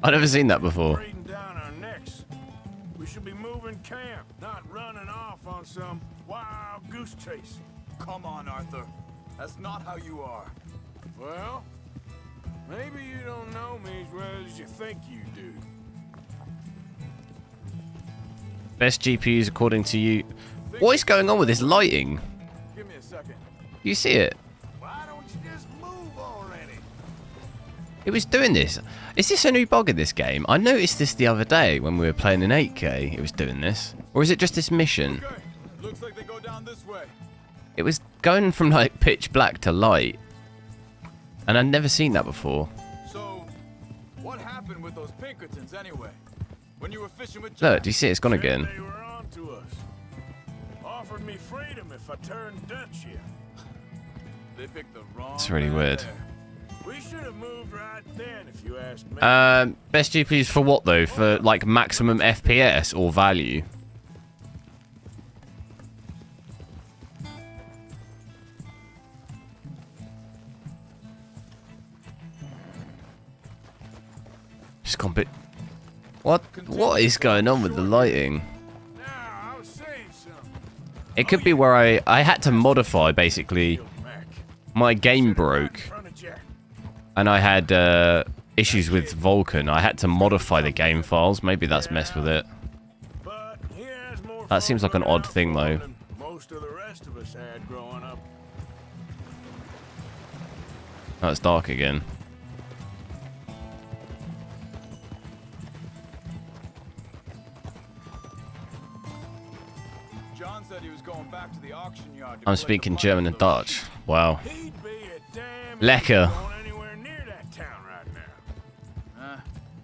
I've never seen that before. Breathing down our necks. We should be moving camp, not running off on some wild goose chase. Come on, Arthur. That's not how you are. Well, maybe you don't know me as well as you think you do. Best GPUs according to you. What is going on with this lighting? Give me a second. You see it? Why don't you just move already? It was doing this. Is this a new bug in this game? I noticed this the other day when we were playing in 8K. It was doing this. Or is it just this mission? Okay. Looks like they go down this way. It was going from like pitch black to light. And I'd never seen that before. So, what happened with those Pinkertons anyway? When you were fishing with Look, do you see it? It's gone again. They were on to us. Offered me freedom if I turned Dutch here. They picked the wrong. It's really weird. We should have moved right then, if you ask me. Best GPUs for what though? For like maximum FPS or value? Just gone a bit. What is going on with the lighting? Now, I'll say something. It could be where I had to modify basically. My game broke. And I had issues with Vulkan. I had to modify the game files. Maybe that's messed with it. That seems like an odd thing, though. Most of the rest of us had growing up. Oh, it's dark again. John said he was going back to the auction yard. I'm speaking German and Dutch. Wow. Lekker.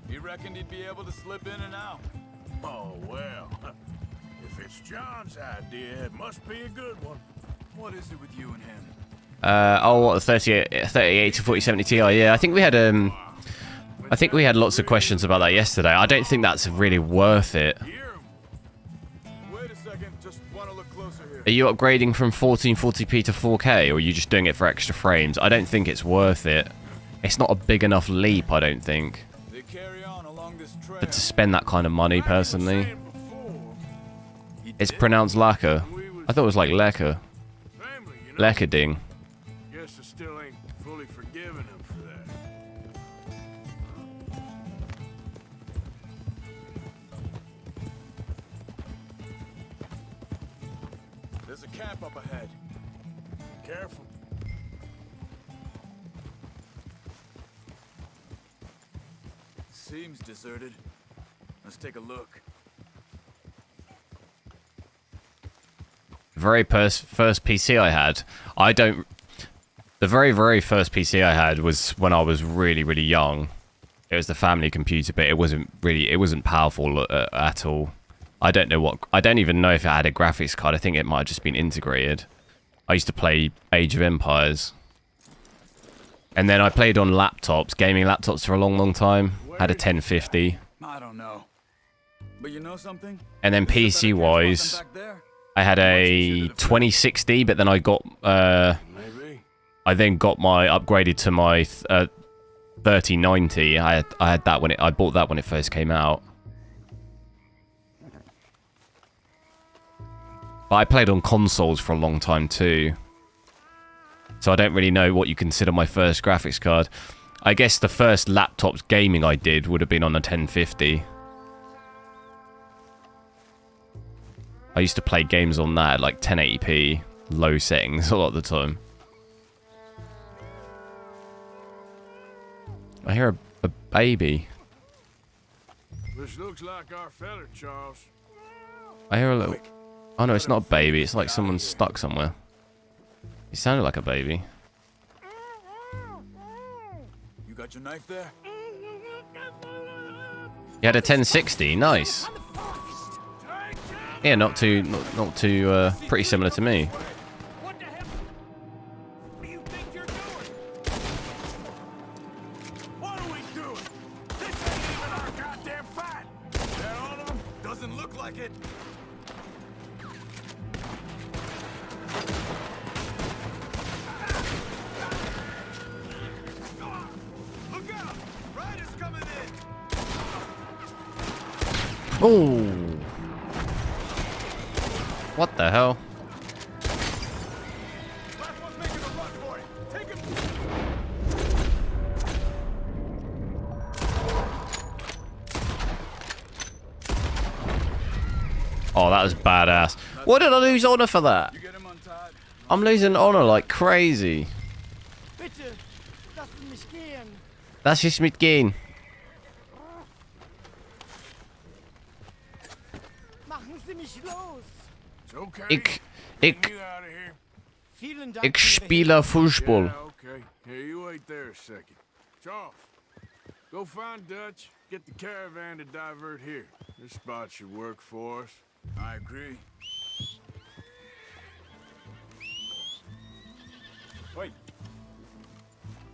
He reckoned he'd be able to slip in and out. Oh, well. If it's John's idea, it must be a good one. What is it with you and him? What, the 38 to 4070 Ti? Yeah, I think we had lots of questions about that yesterday. I don't think that's really worth it. Wait a second, just want to look closer here. Are you upgrading from 1440p to 4K, or are you just doing it for extra frames? I don't think it's worth it. It's not a big enough leap, I don't think. They carry on along this trail. But to spend that kind of money, personally. It's pronounced lacquer. I thought it was like lekker. Lekker ding. Guess I still ain't fully forgiven him for that. There's a camp up ahead. Careful. Seems deserted. Let's take a look. Very first PC I had, the very first PC I had was when I was really, really young. It was the family computer, but it wasn't powerful at all. I don't even know if it had a graphics card. I think it might have just been integrated. I used to play Age of Empires. And then I played on laptops, gaming laptops for a long, long time. Had a 1050. I don't know. But you know something? And then PC-wise, I had a 2060, but then I got I then got my upgraded to my 3090. I had that when I bought that when it first came out. But I played on consoles for a long time too. So I don't really know what you consider my first graphics card. I guess the first laptops gaming I did would have been on a 1050. I used to play games on that at like 1080p, low settings a lot of the time. I hear a baby. This looks like our feller, Charles. I hear a little... Oh no, it's not a baby. It's like someone's stuck somewhere. It sounded like a baby. You got your knife there? You had a 1060, nice. Yeah, not too, pretty similar to me. it. Look out! Riders coming in. Oh. What the hell? Last one's making a run for it. Take him. Oh, that was badass. Why did I lose honor for that? You get him untied. I'm losing honor like crazy. Bitte, lassen mich gehen. Lass es mitgehen. Machen Sie mich los. It's okay. Ich Get you out of here. Vielen Dank. Ich spiele Fußball. Yeah, okay. Here, you wait there a second. Charles, go find Dutch. Get the caravan to divert here. This spot should work for us. I agree. Wait.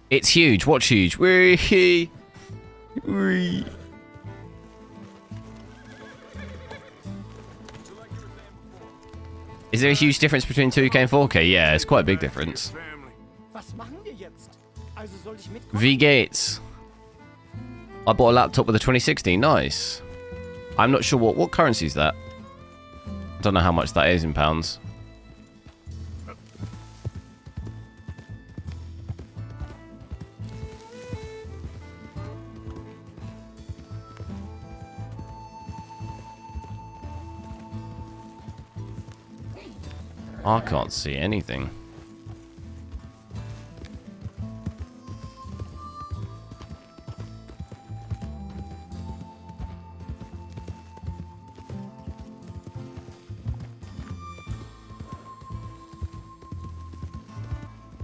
It's huge. Watch huge. Wee. Wee. Is there a huge difference between 2K and 4K? Yeah, it's quite a big difference. Was machen wir jetzt? Also soll ich mitkommen? V Gates. I bought a laptop with a 2060. Nice. I'm not sure what currency is that. I don't know how much that is in pounds. I can't see anything.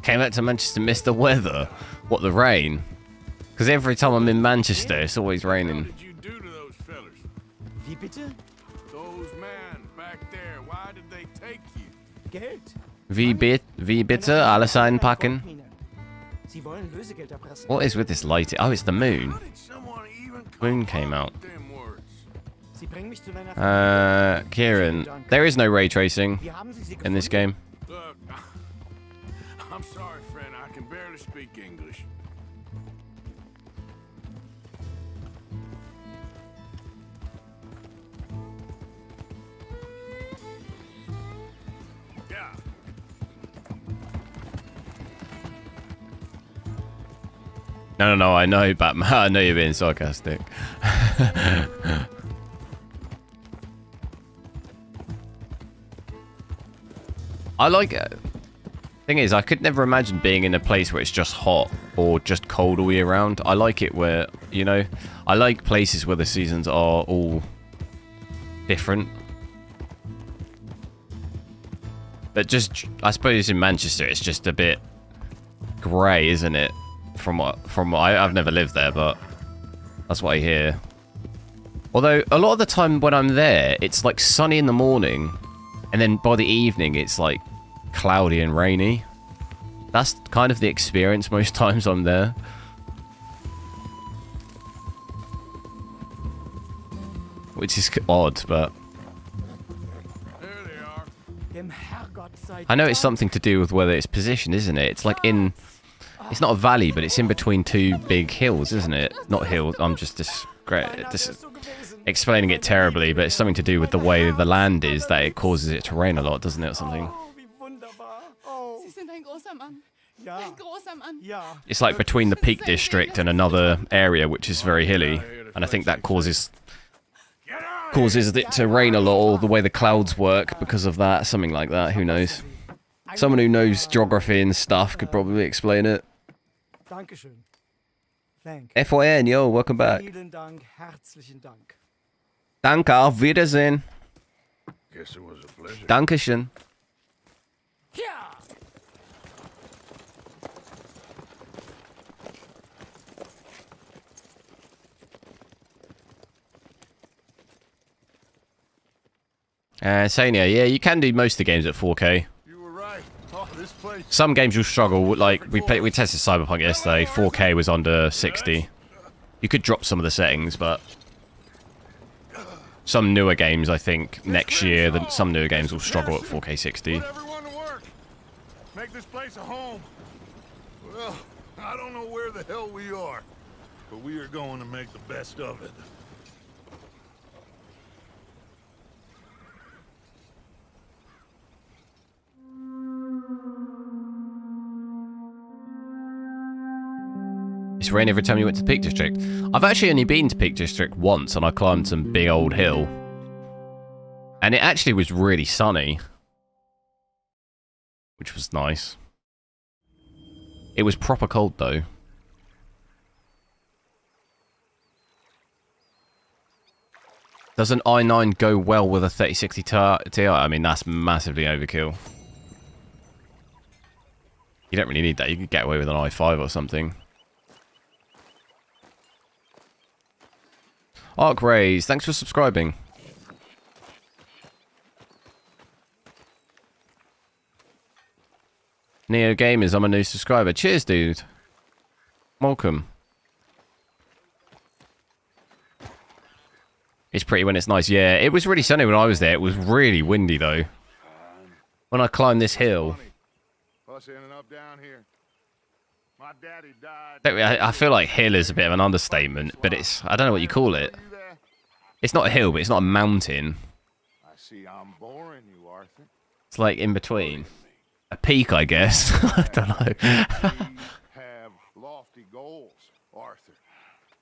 Came out to Manchester, missed the weather. What, the rain? Because every time I'm in Manchester, it's always raining. What did you do to those fellers? Wie bitte? Those men back there, why did they take you? Geld. Wie bitte? Alles einpacken? Sie wollen Lösegeld erpressen. What is with this lighting? Oh, it's the moon. How did someone even Moon came out. them words? Sie bringen mich zu deiner Kieran, there is no ray tracing Wie haben Sie sie in this gefunden? game. Look, I'm sorry, friend. I can barely speak English. Yeah. No, I know, Batman. I know you're being sarcastic. I like it. Thing is, I could never imagine being in a place where it's just hot or just cold all year round. I like it where, you know, I like places where the seasons are all different. But just, I suppose in Manchester, it's just a bit grey, isn't it? I've never lived there, but that's what I hear. Although a lot of the time when I'm there, it's like sunny in the morning, and then by the evening it's like cloudy and rainy. That's kind of the experience most times I'm there. Which is odd, but There they are. Dem Herrgott sei I know it's Dank. something to do with whether it's position, isn't it? It's like in... It's not a valley, but it's in between two big hills, isn't it? Not hills, I'm just explaining it terribly, but it's something to do with the way the land is, that it causes it to rain a lot, doesn't it, or something? Oh, wie wunderbar. Oh, Sie sind ein großer Mann. ja, Ein großer Mann. ja. It's like between the Peak District and another area which is very hilly, and I think that causes it to rain a lot, or the way the clouds work because of that, something like that, who knows? Someone who knows geography and stuff could probably explain it. Dankeschön. Thank. FYN, yo, welcome back. Vielen Dank, herzlichen Dank. Danke, auf Wiedersehen. Guess it was a pleasure. Dankeschön. Ja. Sania, yeah, you can do most of the games at 4K. You were right. Oh, this place. Some games will struggle, like we tested Cyberpunk yesterday, 4K was under 60. You could drop some of the settings, but some newer games, I think, next year, some newer games will struggle at 4K 60. Put everyone to work. Make this place a home. Well, I don't know where the hell we are, but we are going to make the best of it. It's rain every time you went to Peak District. I've actually only been to Peak District once, and I climbed some big old hill. And it actually was really sunny. Which was nice. It was proper cold, though. Does an i9 go well with a 3060 Ti? I mean, that's massively overkill. You don't really need that. You could get away with an i5 or something. Arc Rays, thanks for subscribing. Neo Gamers, I'm a new subscriber. Cheers, dude. Welcome. It's pretty when it's nice. Yeah, it was really sunny when I was there. It was really windy, though. When I climbed this hill. My daddy died. I feel like hill is a bit of an understatement, but it's, I don't know what you call it. It's not a hill, but it's not a mountain. I see I'm boring you, Arthur. It's like in between. A peak, I guess. I don't know. We have lofty goals, Arthur.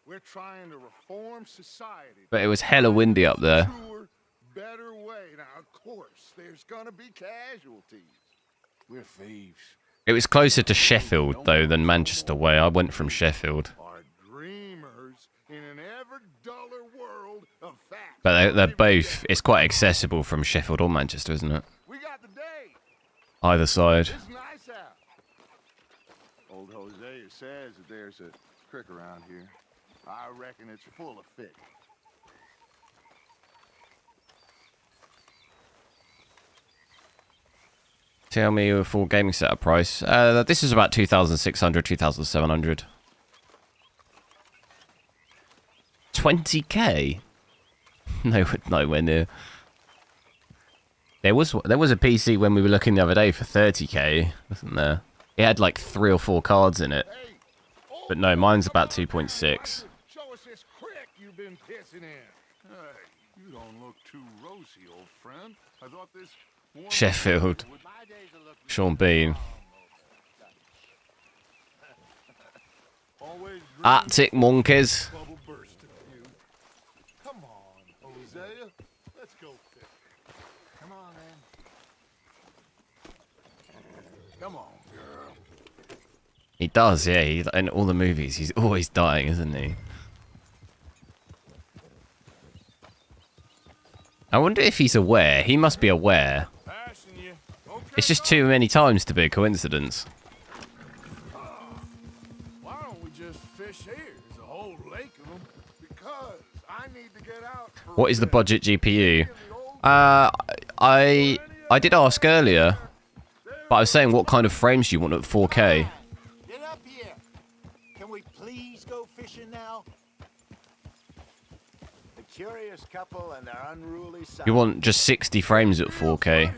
We're trying to reform society. But it was hella windy up there. Truer, better way. Now, of course, there's gonna be casualties. We're thieves. It was closer to Sheffield, though, than Manchester way. I went from Sheffield. Are dreamers in an ever duller world of facts. But they're both, it's quite accessible from Sheffield or Manchester, isn't it? We got the day. Either side. It's nice out. Old Hosea says that there's a creek around here. I reckon it's full of fish. Tell me your full gaming setup price. This is about 2,600, 2,700. 20k? No, nowhere near. There was a PC when we were looking the other day for 30k, wasn't there? It had like 3 or 4 cards in it. But no, mine's about 2.6. Show us this crick you've been pissing in. Hey, you don't look too rosy, old friend. I thought this Sheffield. Sean Bean. Arctic monkeys. Come on, Hosea. Let's go fish. Come on, man. Come on, girl. He does, yeah. In all the movies, he's always dying, isn't he? I wonder if he's aware. He must be aware. It's just too many times to be a coincidence. Why don't we just fish here? There's a whole lake of them. Because I need to get out. What is the budget GPU? I did ask earlier, but I was saying what kind of frames do you want at 4K? Get up here. Can we please go fishing now? The curious couple and their unruly son. You want just 60 frames at 4K.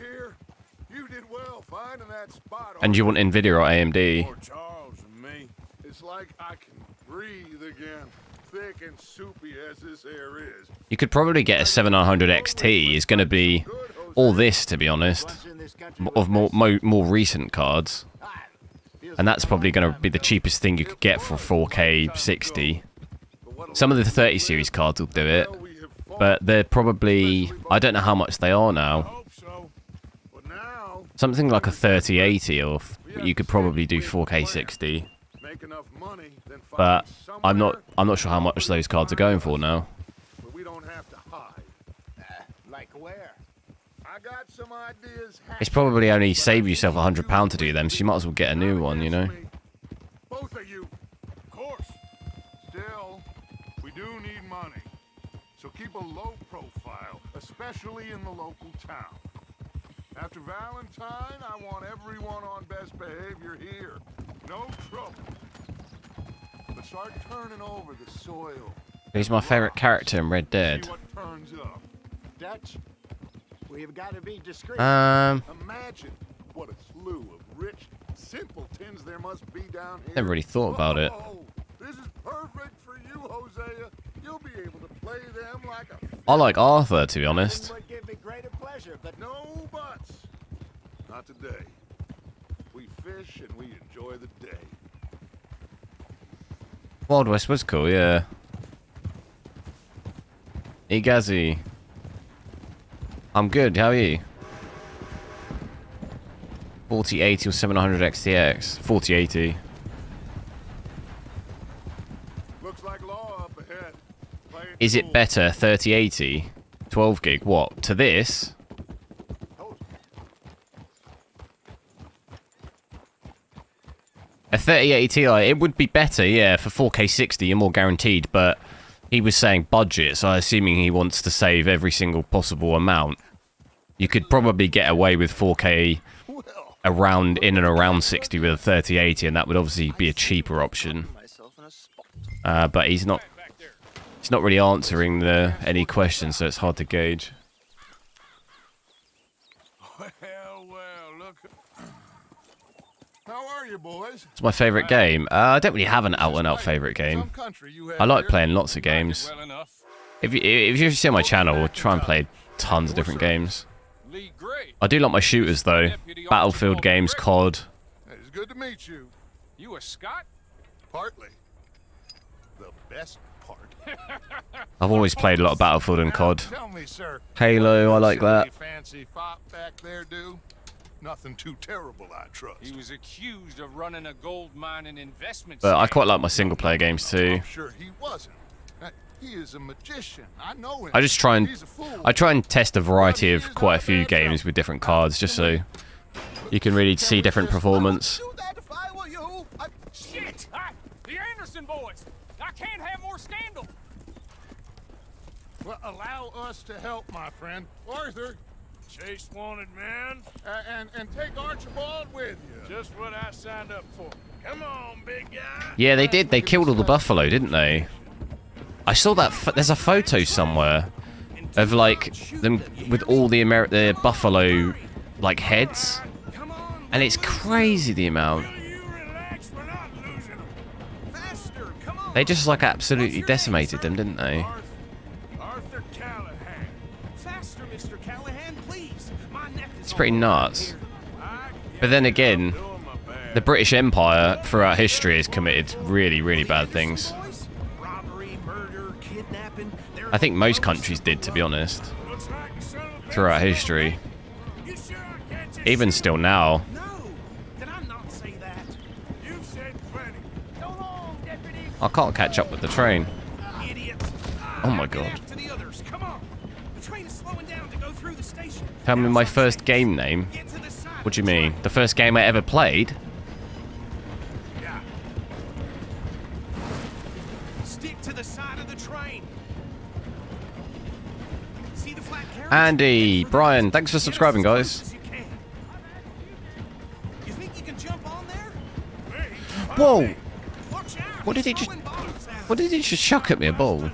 You did well finding that spot. And you want Nvidia or AMD? Poor Charles and me. It's like I can breathe again. Thick and soupy as this air is. You could probably get a 7900 XT. It's going to be all this, to be honest, of more recent cards. And that's probably going to be the cheapest thing you could get for 4K 60. Some of the 30 series cards will do it, but they're probably, I don't know how much they are now. Something like a 3080, or you could probably do 4K 60. But I'm not sure how much those cards are going for now. We don't have to hide. Like where? I got some ideas. It's probably only save yourself £100 to do them, so you might as well get a new one, you know? Both of you. Of course. Still, we do need money. So keep a low profile, especially in the local town. After Valentine, I want everyone on best behavior here. No trouble. But start turning over the soil. He's my favourite character in Red Dead. See what turns up. Dutch. We've got to be discreet. Imagine what a slew of rich simpletons there must be down here. Never really thought about it. Oh, this is perfect for you, Hosea. You'll be able to play them like a... I like Arthur, to be honest. Would give me greater pleasure, but No buts. Not today. We fish and we enjoy the day. Wild West was cool, yeah. Hey, Gazzy. I'm good, how are you? 4080 or 700 XTX? 4080. Looks like law up ahead. Play it Is it cool. better 3080? 12 gig? What? To this? A 3080 Ti, it would be better, yeah, for 4K 60, you're more guaranteed, but he was saying budget, so I'm assuming he wants to save every single possible amount. You could probably get away with 4K around, in and around 60 with a 3080, and that would obviously be a cheaper option. But he's not really answering any questions, so it's hard to gauge. Well, look. How are you, boys? It's my favourite game. I don't really have an out-and-out favourite game. I like playing lots of games. If you see my channel, we'll try and play tons of different games. I do like my shooters, though. Battlefield games, COD. It's good to meet you. You a Scot? Partly. The best part. I've always played a lot of Battlefield and COD. Tell me, sir. Halo, I like that. Fancy fop back there do? Nothing too terrible, I trust. He was accused of running a gold mine and investment. But I quite like my single-player games, too. I'm sure he wasn't. He is a magician. I know him. I just try He's a fool. and test a variety of quite a few games with different cards, just so you can really see different performance. Shit! The Anderson boys! I can't have more scandal! Well, allow us to help, my friend. Arthur. Chase wanted man. And take Archibald with you. Just what I signed up for. Come on, big guy. Yeah, they did. They killed all the buffalo, didn't they? I saw that. There's a photo somewhere of like them with all the buffalo like heads, and it's crazy the amount. They just like absolutely decimated them, didn't they? Arthur Callahan. Faster, Mr. Callahan, please. My neck is It's pretty nuts. But then again, the British Empire throughout history has committed really, really bad things. I think most countries did, to be honest, throughout history. Even still now. I can't catch up with the train. Oh my god. Tell me my first game name. What do you mean? The first game I ever played? Stick to the side of the train. Andy, Brian, thanks for subscribing, guys. You think you can jump on there? Whoa! What did he just... What did he just chuck at me, a ball?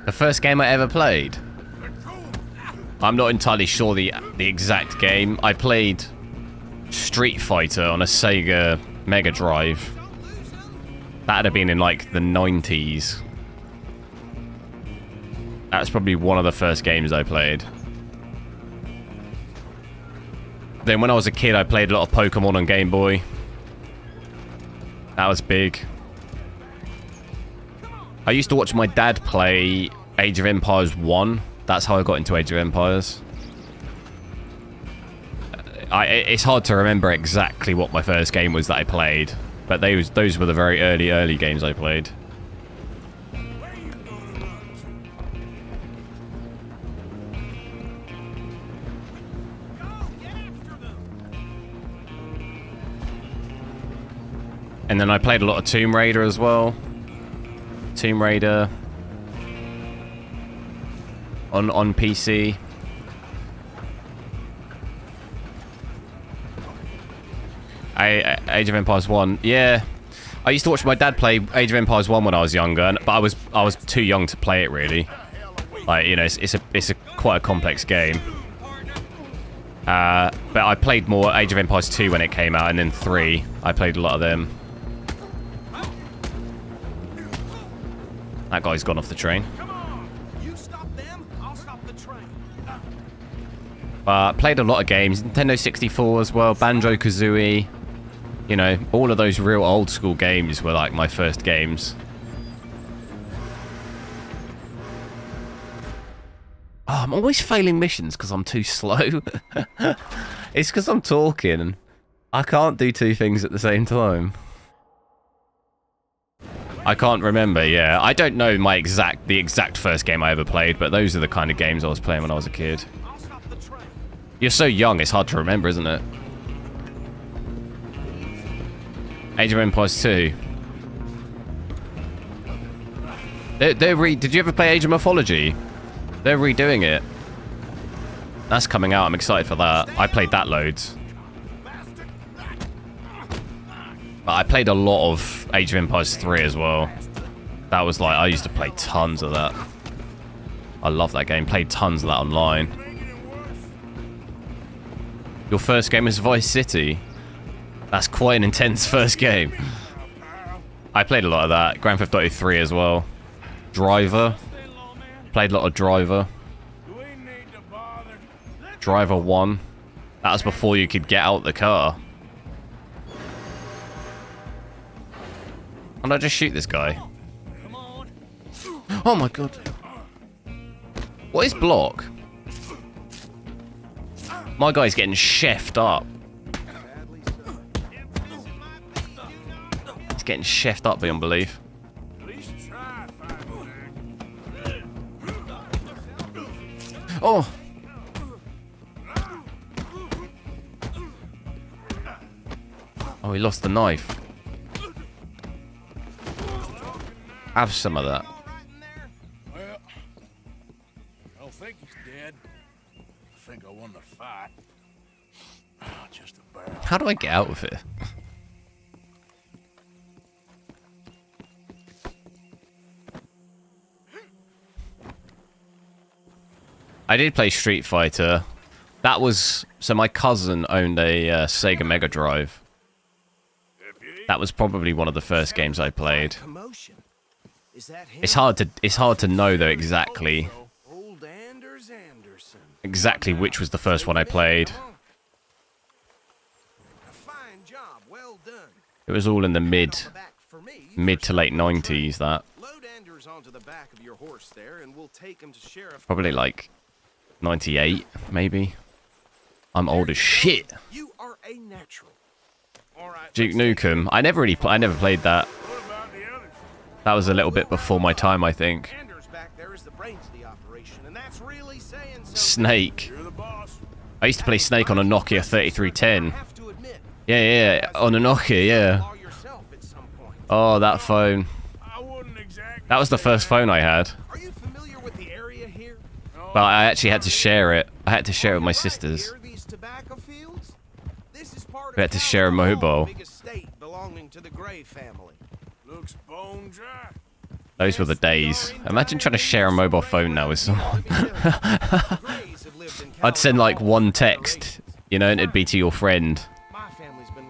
The first game I ever played? I'm not entirely sure the exact game. I played Street Fighter on a Sega Mega Drive. That'd have been in like the 90s. That's probably one of the first games I played. Then when I was a kid, I played a lot of Pokemon on Game Boy. That was big. I used to watch my dad play Age of Empires 1. That's how I got into Age of Empires. It's hard to remember exactly what my first game was that I played. But those were the very early games I played. And then I played a lot of Tomb Raider as well. Tomb Raider on PC. Age of Empires 1. Yeah. I used to watch my dad play Age of Empires 1 when I was younger, but I was too young to play it really. Like, you know, it's a quite a complex game. But I played more Age of Empires 2 when it came out, and then 3. I played a lot of them. That guy's gone off the train. Played a lot of games. Nintendo 64 as well, Banjo-Kazooie. You know, all of those real old school games were like my first games. Oh, I'm always failing missions because I'm too slow. It's because I'm talking. I can't do two things at the same time. I can't remember, yeah. I don't know the exact first game I ever played, but those are the kind of games I was playing when I was a kid. You're so young, it's hard to remember, isn't it? Age of Empires 2. Did you ever play Age of Mythology? They're redoing it. That's coming out. I'm excited for that. I played that loads. But I played a lot of Age of Empires 3 as well. That was like, I used to play tons of that. I love that game. Played tons of that online. Your first game was Vice City. That's quite an intense first game. I played a lot of that. Grand Theft Auto 3 as well. Driver. Played a lot of Driver. Driver 1. That was before you could get out the car. Why don't I just shoot this guy? Oh my god. What is block? My guy's getting chefed up. He's getting chefed up beyond belief. Oh! Oh, he lost the knife. Have some of that. Well, I don't think he's dead. I think I won the fight. Just about. How do I get out of here? I did play Street Fighter. That was... So my cousin owned a Sega Mega Drive. That was probably one of the first games I played. It's hard to know though exactly which was the first one I played. It was all in the mid to late 90s, that. Probably like 98 maybe. I'm old as shit. Duke Nukem. I never played that. That was a little bit before my time, I think. Snake. I used to play Snake on a Nokia 3310. Yeah, on a Nokia, yeah. Oh, that phone. That was the first phone I had. But I actually had to share it. I had to share it with my sisters. We had to share a mobile. Those were the days. Imagine trying to share a mobile phone now with someone. I'd send like one text, you know, and it'd be to your friend.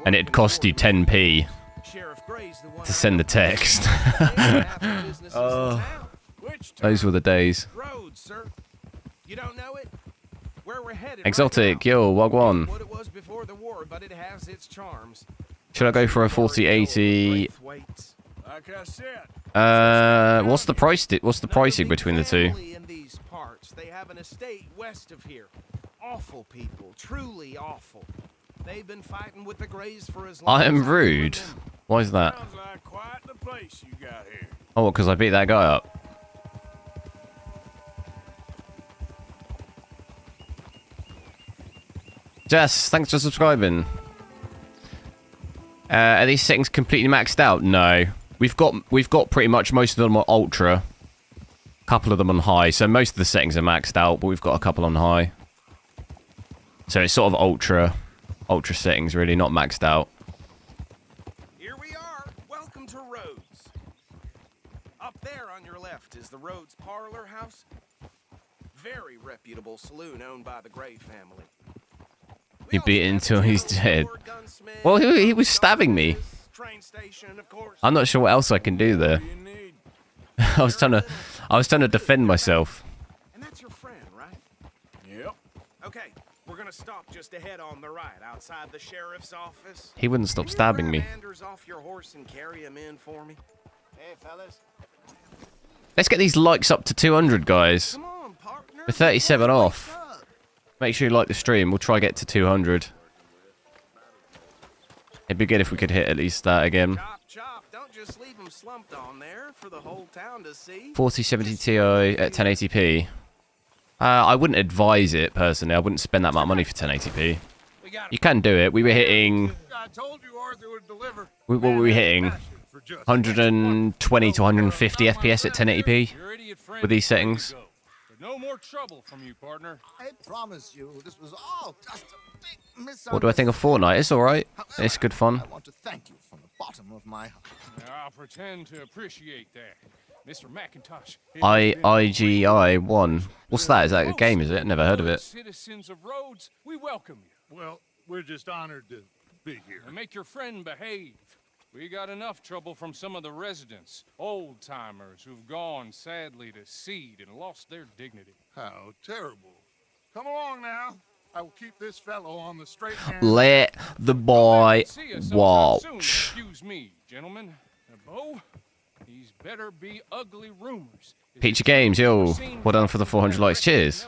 And it'd cost you 10p to send the text. Oh, those were the days. Exotic, yo, Wagwan. Should I go for a 4080? What's the price? What's the pricing between the two? They have an estate west of here. Awful people, truly awful. They've been fighting with the Greys for as long I am rude. Why is that? Oh, because I beat that guy up. Jess, thanks for subscribing. Are these settings completely maxed out? No. We've got pretty much most of them on ultra. A couple of them on high. So most of the settings are maxed out, but we've got a couple on high. So it's sort of ultra settings really, not maxed out. Here we are. Welcome to Up there on your left is the Rhodes Parlor House. Very reputable saloon owned by the Gray family. You beat it until he's dead. Well, he was stabbing me. I'm not sure what else I can do there. I was trying to defend myself. And that's your friend, right? Yep. Okay, we're gonna stop just ahead on the right, outside the sheriff's office. He wouldn't stop stabbing me. Anders off your horse and carry him in for me. Hey, fellas. Let's get these likes up to 200, guys. Come on, partner. We're 37 off. Make sure you like the stream. We'll try to get to 200. It'd be good if we could hit at least that again. Chop, chop. Don't just leave him slumped on there for the whole town to see. 4070 Ti at 1080p. I wouldn't advise it, personally. I wouldn't spend that much money for 1080p. You can do it. We were hitting... I told you Arthur would deliver. What were we hitting? 120 to 150 FPS at 1080p with these settings. No more trouble from you, partner. I promise you, this was all just a big misunderstanding. What do I think of Fortnite? It's alright. It's good fun. I want to thank you from the bottom of my heart. Now, I'll pretend to appreciate that. Mr. McIntosh. IGI 1. What's that? Is that a game, is it? Never heard of it. Citizens of Rhodes, we welcome you. Well, we're just honored to be here. And make your friend behave. We got enough trouble from some of the residents, old-timers who've gone, sadly, to seed and lost their dignity. How terrible. Come along now. I will keep this fellow on the straight and... Let the boy See you sometime soon. watch. Excuse me, gentlemen. Bo, these better be ugly rumors. Peachy Games, yo. Well done for the 400 likes. Cheers.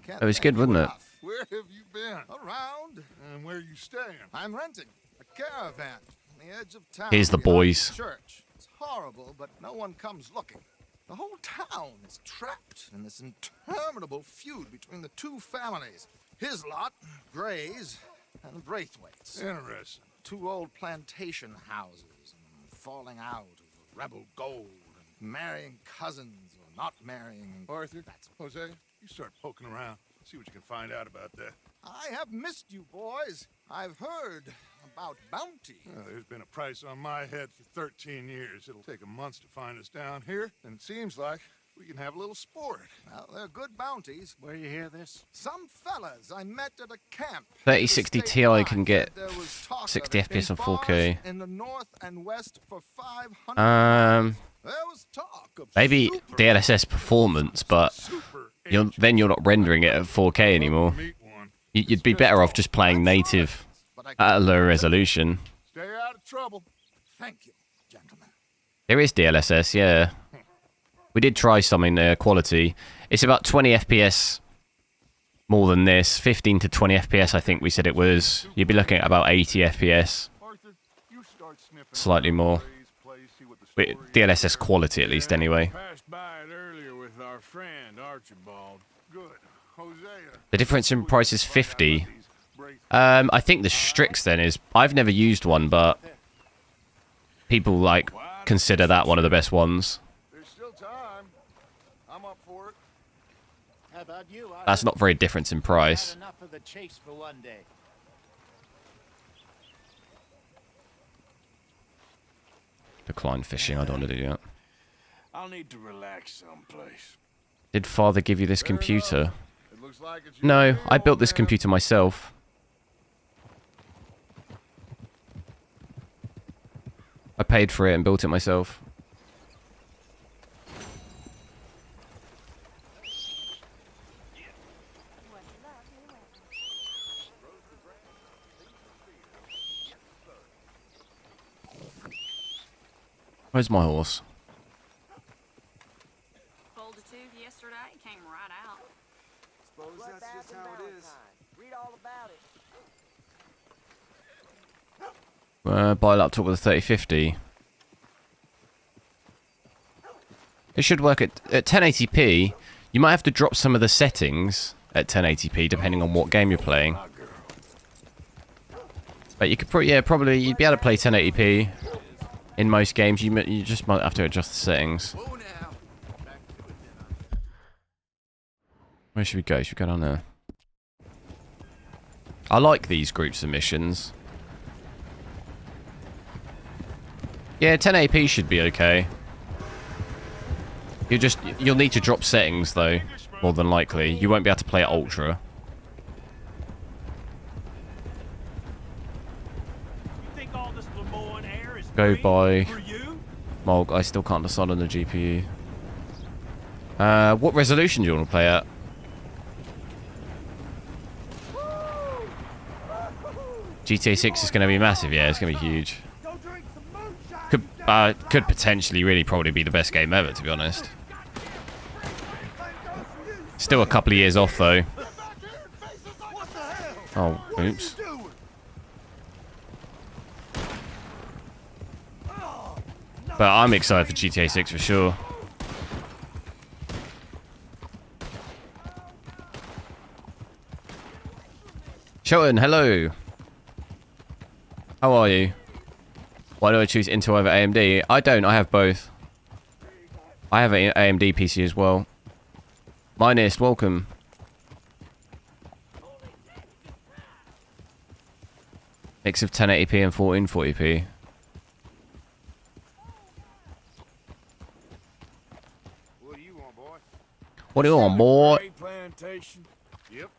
That was good, wasn't it? Where have you been? Around. And where are you staying? I'm renting a caravan on the edge of town. Here's the boys. Church. It's horrible, but no one comes looking. The whole town is trapped in this interminable feud between the two families. His lot, Gray's, and the Braithwaites. Interesting. Two old plantation houses, and falling out of rebel gold, and marrying cousins or not marrying. Arthur, Jose, you start poking around. See what you can find out about that. I have missed you, boys. I've heard about bounty. There's been a price on my head for 13 years. It'll take a month to find us down here, and it seems like we can have a little sport. Well, they're good bounties. Where you hear this? Some fellas I met at a camp. 3060 Ti can get 60 FPS and 4K. In the north and west for 500. There was talk of Maybe DLSS performance, but then you're not rendering it at 4K anymore. You'd be better off just playing native at a lower resolution. Stay out of trouble. Thank you, gentlemen. There is DLSS, yeah. We did try something there, quality. It's about 20 FPS more than this. 15 to 20 FPS, I think we said it was. You'd be looking at about 80 FPS. Slightly more. But DLSS quality, at least, anyway. Passed by it earlier with our friend Archibald. Good. Hosea. The difference in price is 50. I think the Strix then is... I've never used one, but people, like, consider that one of the best ones. There's still time. I'm up for it. How about you? That's not very different in price. Had enough of the chase for one day. Decline fishing, I don't want to do that. I'll need to relax someplace. Did father give you this computer? No, I built this computer myself. I paid for it and built it myself. Where's my horse? Pulled a tooth yesterday, came right out. Suppose that's just how it is. Read all about it. Buy a laptop with a 3050. It should work at 1080p. You might have to drop some of the settings at 1080p depending on what game you're playing. But you could probably you'd be able to play 1080p in most games. You just might have to adjust the settings. Where should we go? Should we go down there? I like these groups of missions. Yeah, 1080p should be okay. You'll need to drop settings though, more than likely. You won't be able to play at ultra. Go by Mulg. I still can't decide on the GPU. What resolution do you want to play at? GTA 6 is going to be massive, yeah, it's going to be huge. Could potentially really probably be the best game ever, to be honest. Still a couple of years off, though. Oh, oops. But I'm excited for GTA 6 for sure. Shelton, hello. How are you? Why do I choose Intel over AMD? I don't. I have both. I have an AMD PC as well. Minist, welcome. Mix of 1080p and 1440p. What do you want, boy? What do you want, boy? Great plantation. Yep.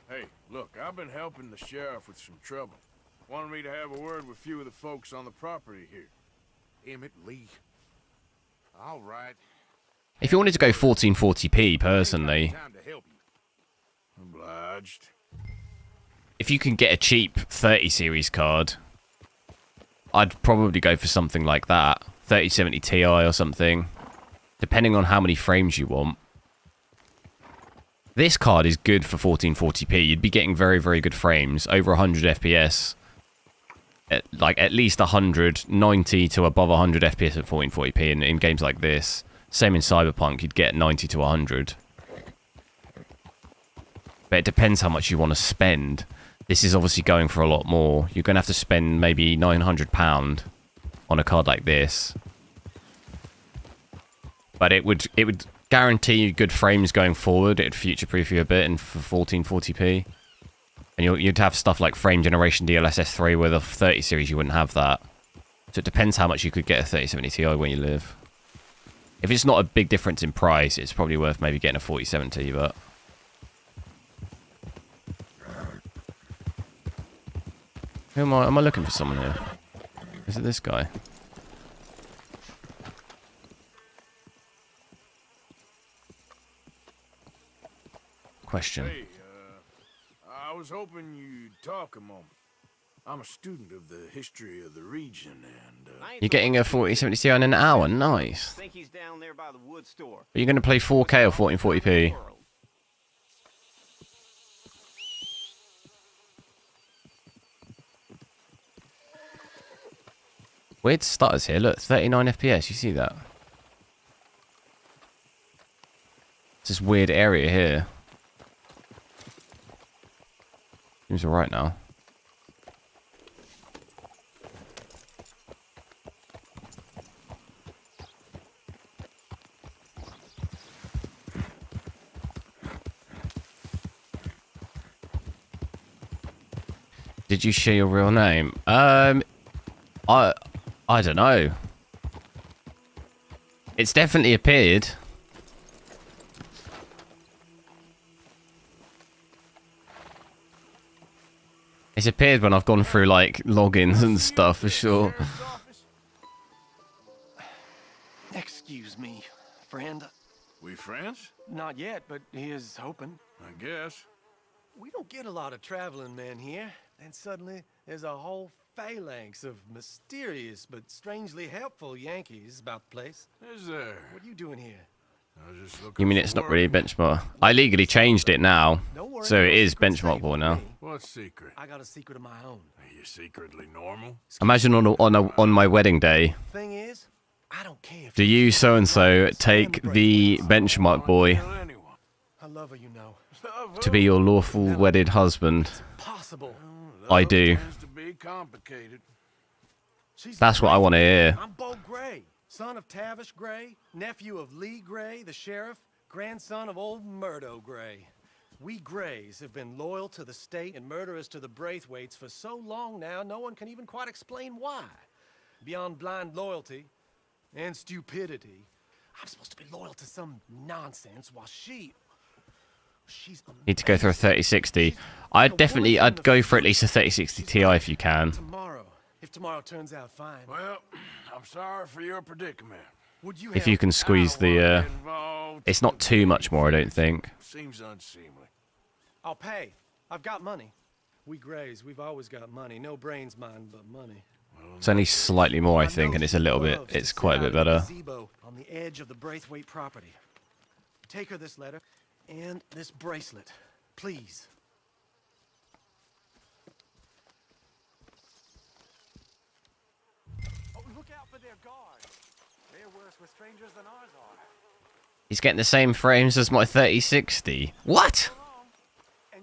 Hey, look, I've been helping the sheriff with some trouble. Wanted me to have a word with a few of the folks on the property here. Emmett Lee. All right. If you wanted to go 1440p, personally, Obliged. if you can get a cheap 30 series card, I'd probably go for something like that. 3070 Ti or something, depending on how many frames you want. This card is good for 1440p. You'd be getting very, very good frames, over 100 FPS. Like at least 100, 90 to above 100 FPS at 1440p in games like this. Same in Cyberpunk, you'd get 90 to 100. But it depends how much you want to spend. This is obviously going for a lot more. You're going to have to spend maybe £900 on a card like this. But it would guarantee you good frames going forward. It'd future-proof you a bit and for 1440p. And you'd have stuff like frame generation DLSS 3 with a 30 series you wouldn't have that. So it depends how much you could get a 3070 Ti where you live. If it's not a big difference in price, it's probably worth maybe getting a 4070, but... Who am I? Am I looking for someone here? Is it this guy? Question. Hey, I was hoping you'd talk a moment. I'm a student of the history of the region, and You're getting a 4070 Ti in an hour? Nice. Think he's down there by the wood store. Are you going to play 4K or 1440p? Weird stutters here. Look, 39 FPS. You see that? It's this weird area here. Seems alright now. Did you share your real name? I don't know. It's definitely appeared. It's appeared when I've gone through like logins and stuff for sure. Excuse me, friend. we friends? Not yet, but here's hoping. I guess. We don't get a lot of traveling men here. And suddenly, there's a whole phalanx of mysterious but strangely helpful Yankees about the place. Is there? What are you doing here? I was just looking You mean for it's not work. really benchmark? I legally changed it now, so it is benchmarkable now. What secret? I got a secret of my own. Are you secretly normal? Imagine on my wedding day. Thing is, I don't care if Do you so and so take the benchmark boy I love her, you know. to be your lawful wedded husband? Possible. I do. Tends to be complicated. That's what I want to hear. I'm Bo Gray, son of Tavish Gray, nephew of Lee Gray, the sheriff, grandson of old Murdo Gray. We Grays have been loyal to the state and murderous to the Braithwaites for so long now, no one can even quite explain why. Beyond blind loyalty and stupidity, I'm supposed to be loyal to some nonsense while she's Need to go through a 3060. I'd go for at least a 3060 Ti if you can. tomorrow. If tomorrow turns out fine. Well, I'm sorry for your predicament. Would you If you can squeeze the, it's not too much more, I don't think. Seems unseemly. I'll pay. I've got money. We Greys, we've always got money. No brains, mine, but money. It's only slightly more, I think, and it's a little bit, it's quite a bit better. Gazebo on the edge of the Braithwaite property. Take her this letter and this bracelet, please. Oh, look out for their guards. They're worse with strangers than ours are. He's getting the same frames as my 3060. What?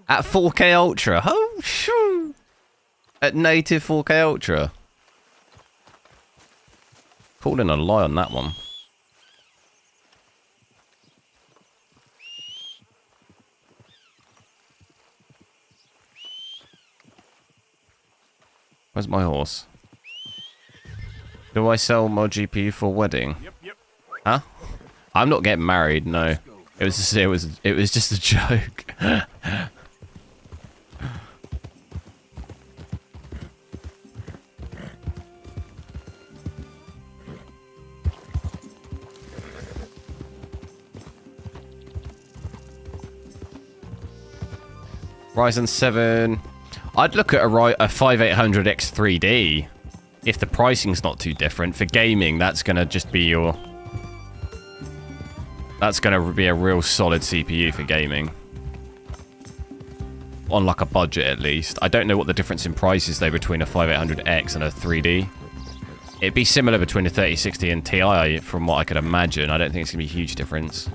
At 4K Ultra? Oh, shoo! At native 4K Ultra. Calling a lie on that one. Where's my horse? Do I sell my GPU for wedding? Yep. Huh? I'm not getting married, no. It was just a joke. Ryzen 7. I'd look at a 5800X 3D if the pricing's not too different. For gaming, that's gonna just be your. That's gonna be a real solid CPU for gaming. On like a budget at least. I don't know what the difference in price is though between a 5800X and a 3D. It'd be similar between a 3060 and Ti from what I could imagine. I don't think it's gonna be a huge difference.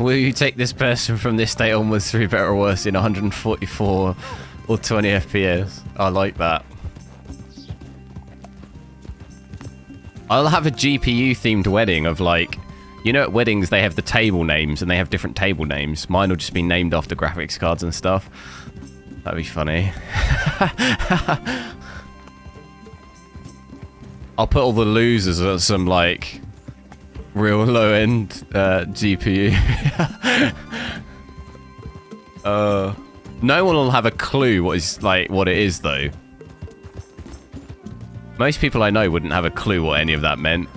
Will you take this person from this day onwards through better or worse in 144 or 20 FPS? I like that. I'll have a GPU themed wedding of like, you know at weddings they have the table names and they have different table names. Mine will just be named after graphics cards and stuff. That'd be funny. I'll put all the losers at some like real low-end GPU. No one will have a clue what it is though. Most people I know wouldn't have a clue what any of that meant.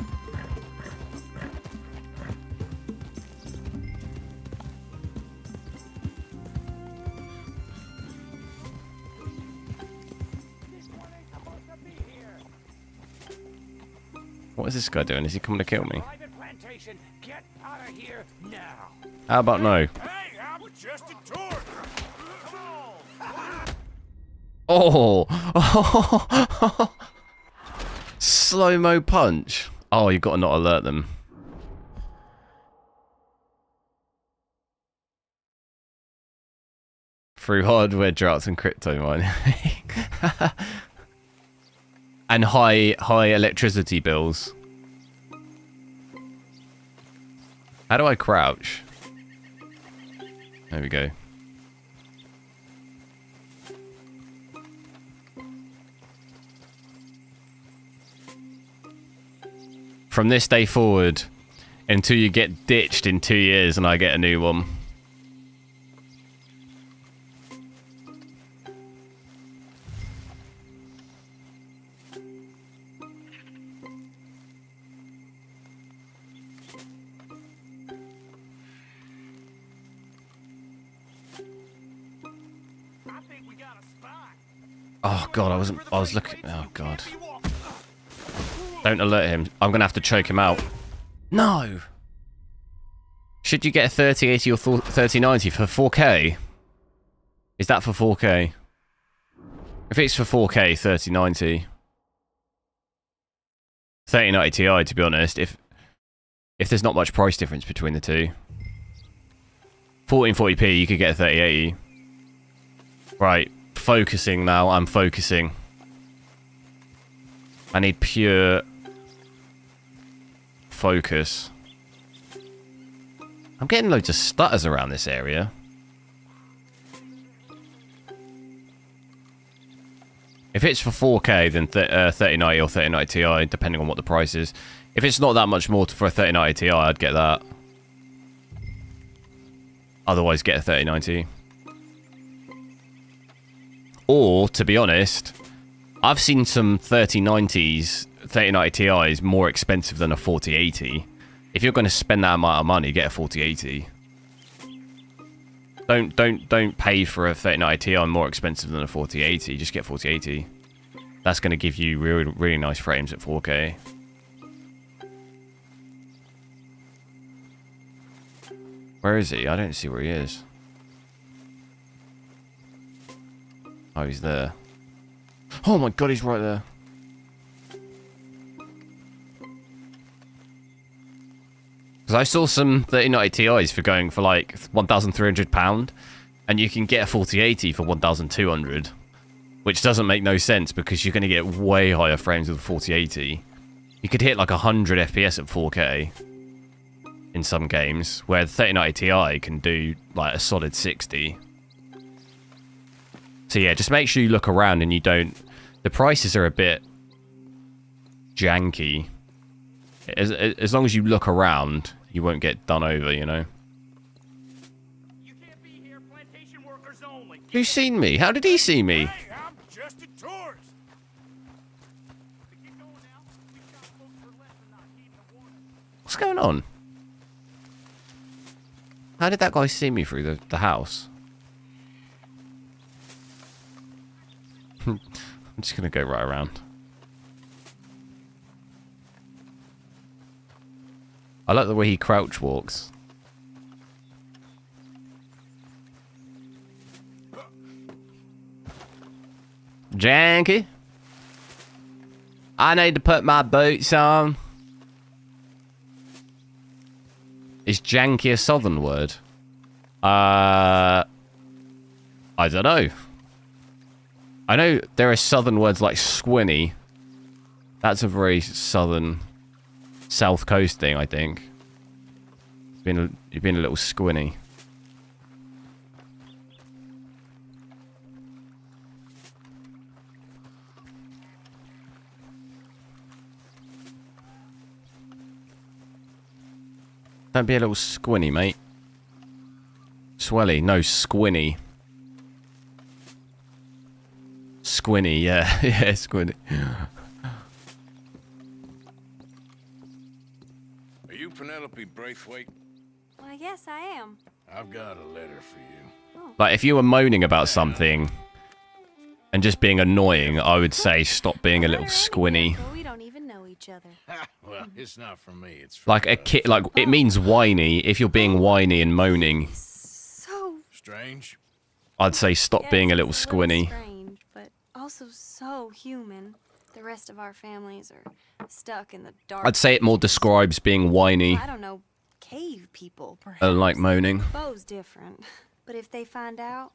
What is this guy doing? Is he coming to kill me? Get out of here now. How about no? Hey, I'm just a tour. Oh! Slow-mo punch. Oh, you've got to not alert them. Through hardware droughts and crypto mining. And high electricity bills. How do I crouch? There we go. From this day forward, until you get ditched in 2 years and I get a new one. Oh god, I was looking. Oh god. Don't alert him. I'm gonna have to choke him out. No! Should you get a 3080 or 3090 for 4K? Is that for 4K? If it's for 4K, 3090. 3090 Ti, to be honest, if there's not much price difference between the two. 1440p, you could get a 3080. Right, focusing now, I'm focusing. I need pure focus. I'm getting loads of stutters around this area. If it's for 4K, then 3090 or 3090 Ti, depending on what the price is. If it's not that much more for a 3090 Ti, I'd get that. Otherwise, get a 3090. Or, to be honest, I've seen some 3090s, 3090 Ti's more expensive than a 4080. If you're going to spend that amount of money, get a 4080. Don't pay for a 3090 Ti more expensive than a 4080. Just get 4080. That's going to give you really, really nice frames at 4K. Where is he? I don't see where he is. Oh, he's there. Oh my god, he's right there. Because I saw some 3090 Ti's for going for like £1,300, and you can get a 4080 for 1,200, which doesn't make no sense because you're going to get way higher frames with a 4080. You could hit like 100 FPS at 4K in some games, where the 3090 Ti can do like a solid 60. So yeah, just make sure you look around and you don't... The prices are a bit janky. As long as you look around, you won't get done over, you know? Who's seen me? How did he see me? Hey, I'm just a tourist. What's going on? How did that guy see me through the house? I'm just gonna go right around. I like the way he crouch walks. Janky. I need to put my boots on. Is janky a southern word? I don't know. I know there are southern words like squinny. That's a very southern, south coast thing, I think. You've been a little squinny. Don't be a little squinny, mate. Swelly, no, squinny. Squinny, yeah. Yeah, squinny. Are you Penelope Braithwaite? Well, yes, I am. I've got a letter for you. Like, if you were moaning about something and just being annoying, I would say stop being a little squinny. Well, we don't even know each other. Well, it's not for me. It's for Like a kid, like it means whiny. If you're being whiny and moaning, So strange. I'd say stop being a little squinny. strange, but also so human. The rest of our families are stuck in the dark. I'd say it more describes being whiny. I don't know, cave people, perhaps. Like moaning. Bo's different. But if they find out,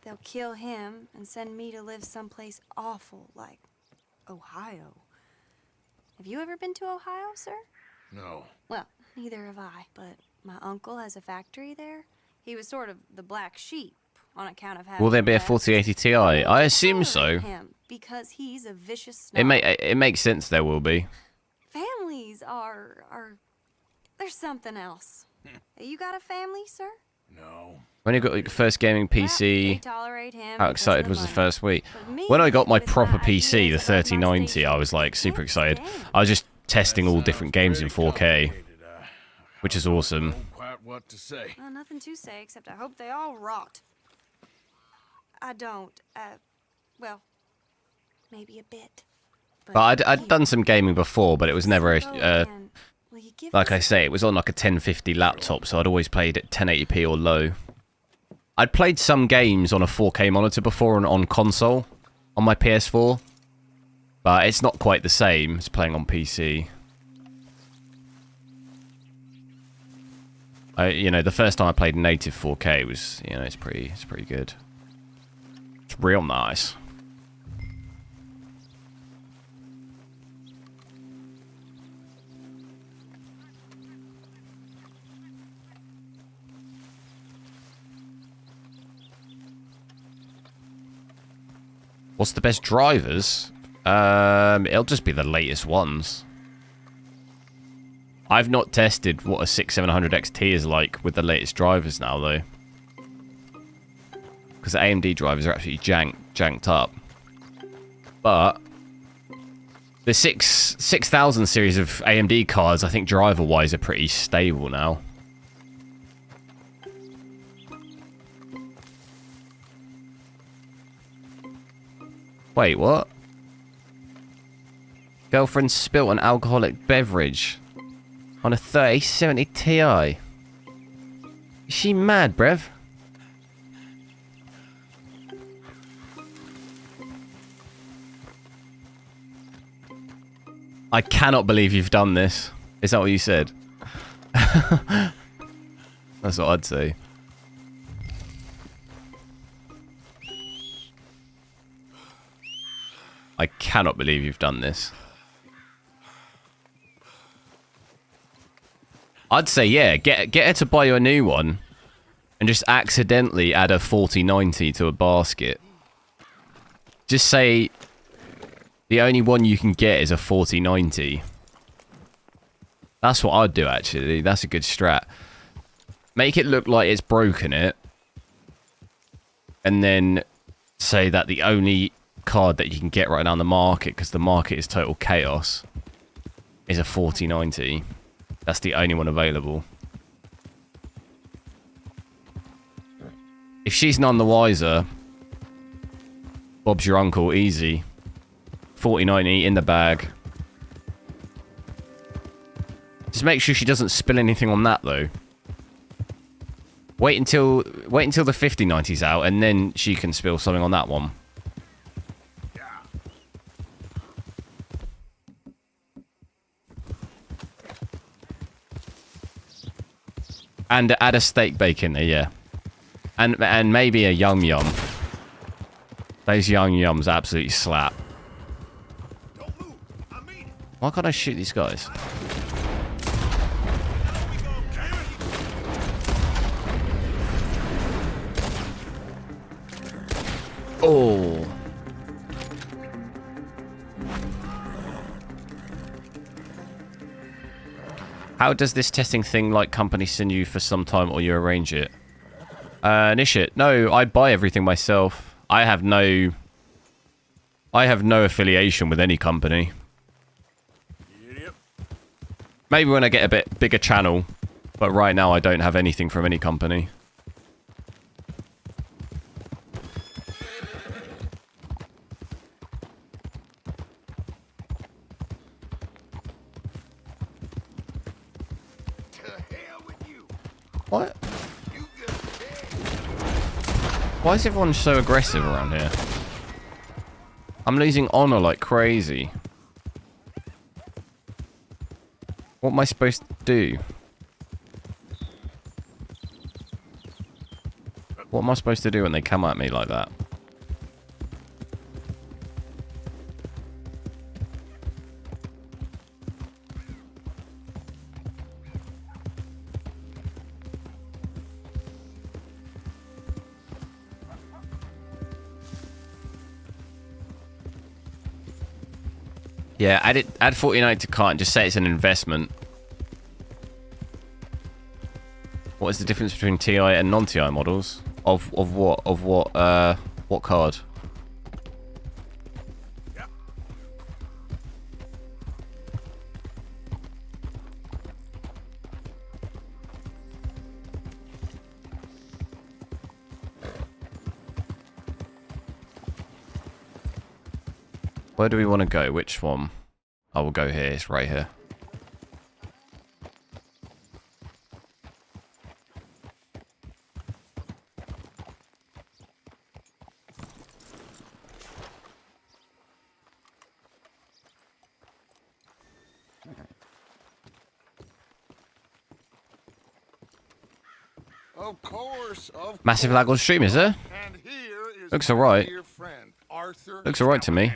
they'll kill him and send me to live someplace awful like Ohio. Have you ever been to Ohio, sir? No. Well, neither have I, but my uncle has a factory there. He was sort of the black sheep on account of having... Will there be a left. 4080 Ti? I assume so. Him because he's a vicious snob. It makes sense there will be. Families are there's something else. You got a family, sir? No. When you got your first gaming PC, They tolerate him how because of excited the was the money. first week? But me, When I got my with proper my PC, the ideas about my 3090, I was like super excited. I was just testing all different games in 4K, which is awesome. Quite what to say. Well, nothing to say except I hope they all rot. I don't. Well, maybe a bit. But I'd done some gaming before, but it was never like I say, it was on like a 1050 laptop, so I'd always played at 1080p or low. I'd played some games on a 4K monitor before on console, on my PS4, but it's not quite the same as playing on PC. You know, the first time I played native 4K was, you know, it's pretty good. It's real nice. What's the best drivers? It'll just be the latest ones. I've not tested what a 6700 XT is like with the latest drivers now, though. Because the AMD drivers are absolutely janked up. But the 6000 series of AMD cards, I think driver-wise, are pretty stable now. Wait, what? Girlfriend spilt an alcoholic beverage on a 3070 Ti. Is she mad, brev? I cannot believe you've done this. Is that what you said? That's what I'd say. I cannot believe you've done this. I'd say, yeah, get her to buy you a new one and just accidentally add a 4090 to a basket. Just say the only one you can get is a 4090. That's what I'd do, actually. That's a good strat. Make it look like it's broken it. And then say that the only card that you can get right now on the market, because the market is total chaos, is a 4090. That's the only one available. If she's none the wiser, Bob's your uncle, easy. 4090 in the bag. Just make sure she doesn't spill anything on that, though. Wait until the 5090's out, and then she can spill something on that one. And add a steak bake in there, yeah. And maybe a yum yum. Those yum yums absolutely slap. Why can't I shoot these guys? Oh. How does this testing thing like company send you for some time or you arrange it? Nishit, no, I buy everything myself. I have no affiliation with any company. Maybe when I get a bit bigger channel, but right now I don't have anything from any company. What? Why is everyone so aggressive around here? I'm losing honor like crazy. What am I supposed to do? What am I supposed to do when they come at me like that? Yeah, add 49 to cart and just say it's an investment. What is the difference between TI and non-TI models? Of what? Of what card? Where do we want to go? Which one? I will go here. It's right here. Of course, Massive lag on stream, is there? Looks alright. Looks alright to me.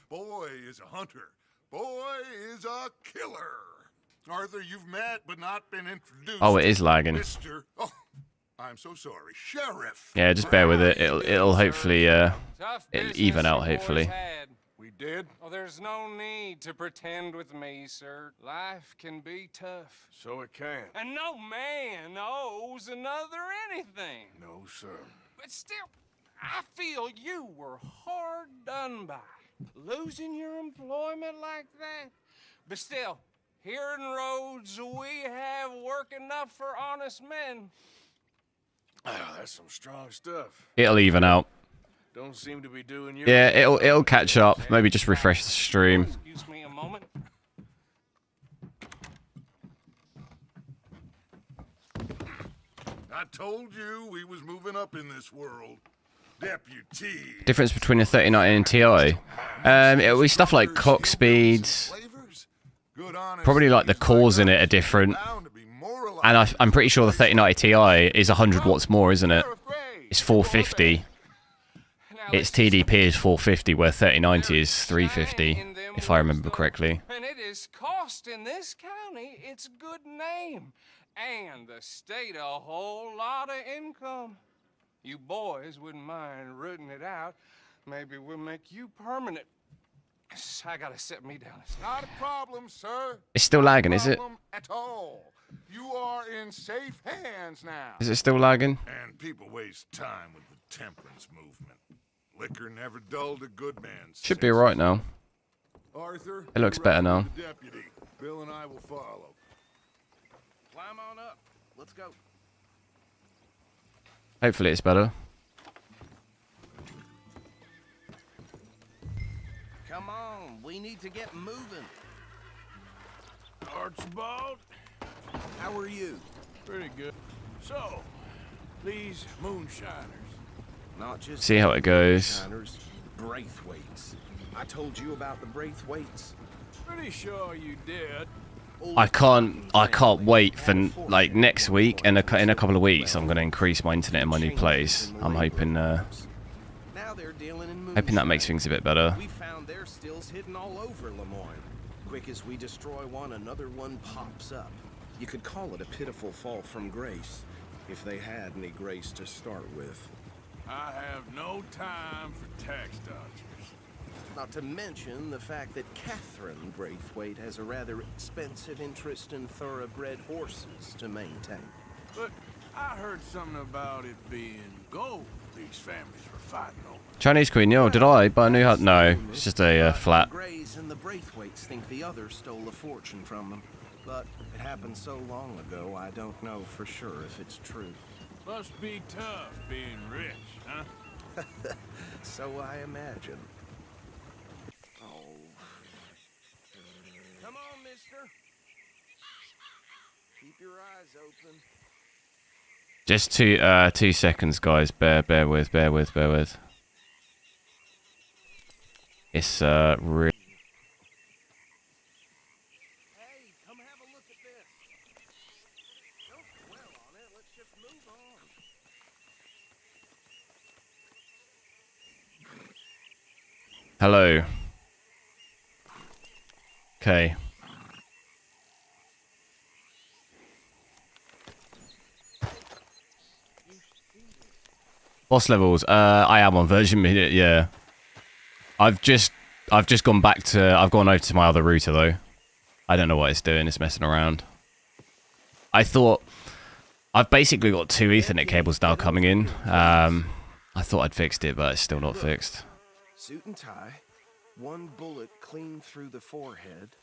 Boy is a hunter. Boy is a killer. Arthur, you've met but not been introduced. Oh, it is lagging. Mr. Oh, I'm so sorry. Sheriff. Yeah, just bear with it. It'll hopefully it'll even out. Hopefully. We did? Oh, there's no need to pretend with me, sir. Life can be tough. So it can. And no man owes another anything. No, sir. But still, I feel you were hard done by. Losing your employment like that. But still, here in Rhodes, we have work enough for honest men. Oh, that's some strong stuff. It'll even out. Don't seem to be doing your... Yeah, it'll catch up. Maybe just refresh the stream. Excuse me a moment. I told you we was moving up in this world. Deputy. Difference between a 3090 and Ti. It'll be stuff like clock speeds. Probably like the cores in it are different. And I'm pretty sure the 3090 Ti is 100 watts more, isn't it? It's 450. Its TDP is 450, where 3090 is 350, if I remember correctly. And it is costing this county its good name, and the state a whole lot of income. You boys wouldn't mind rooting it out. Maybe we'll make you permanent. I gotta sit me down. It's not a problem, sir. It's still lagging, is it? Problem at all. You are in safe hands now. Is it still lagging? And people waste time with the temperance movement. Liquor never dulled a good man's. Should be alright now. Arthur, It looks better now. deputy. Bill and I will follow. Climb on up. Let's go. Hopefully it's better. Come on, we need to get moving. Archibald, how are you? Pretty good. So, these moonshiners. Not just See how it goes. moonshiners, Braithwaites. I told you about the Braithwaites. Pretty sure you did. I can't wait for like next week and in a couple of weeks. I'm gonna increase my internet in my new place. I'm hoping Now they're dealing in hoping that makes things a bit better. We found their stills hidden all over Lemoyne. Quick as we destroy one, another one pops up. You could call it a pitiful fall from grace, if they had any grace to start with. I have no time for tax dodgers. Not to mention the fact that Catherine Braithwaite has a rather expensive interest in thoroughbred horses to maintain. But I heard something about it being gold these families were fighting over. Chinese Queen, yo, did I buy a new house? No, it's just a flat. The Grays and the Braithwaites think the others stole a fortune from them. But it happened so long ago, I don't know for sure if it's true. Must be tough being rich, huh? So I imagine. Oh. Come on, mister. Keep your eyes open. Just 2 seconds, guys. Bear with. It's really. Hey, come have a look at this. Don't dwell on it. Let's just move on. Hello. Okay. Boss levels. I am on version minute. Yeah. I've just gone back to. I've gone over to my other router though. I don't know what it's doing. It's messing around. I thought I've basically got 2 Ethernet cables now coming in. I thought I'd fixed it, but it's still not fixed. Suit and tie, one bullet clean through the forehead.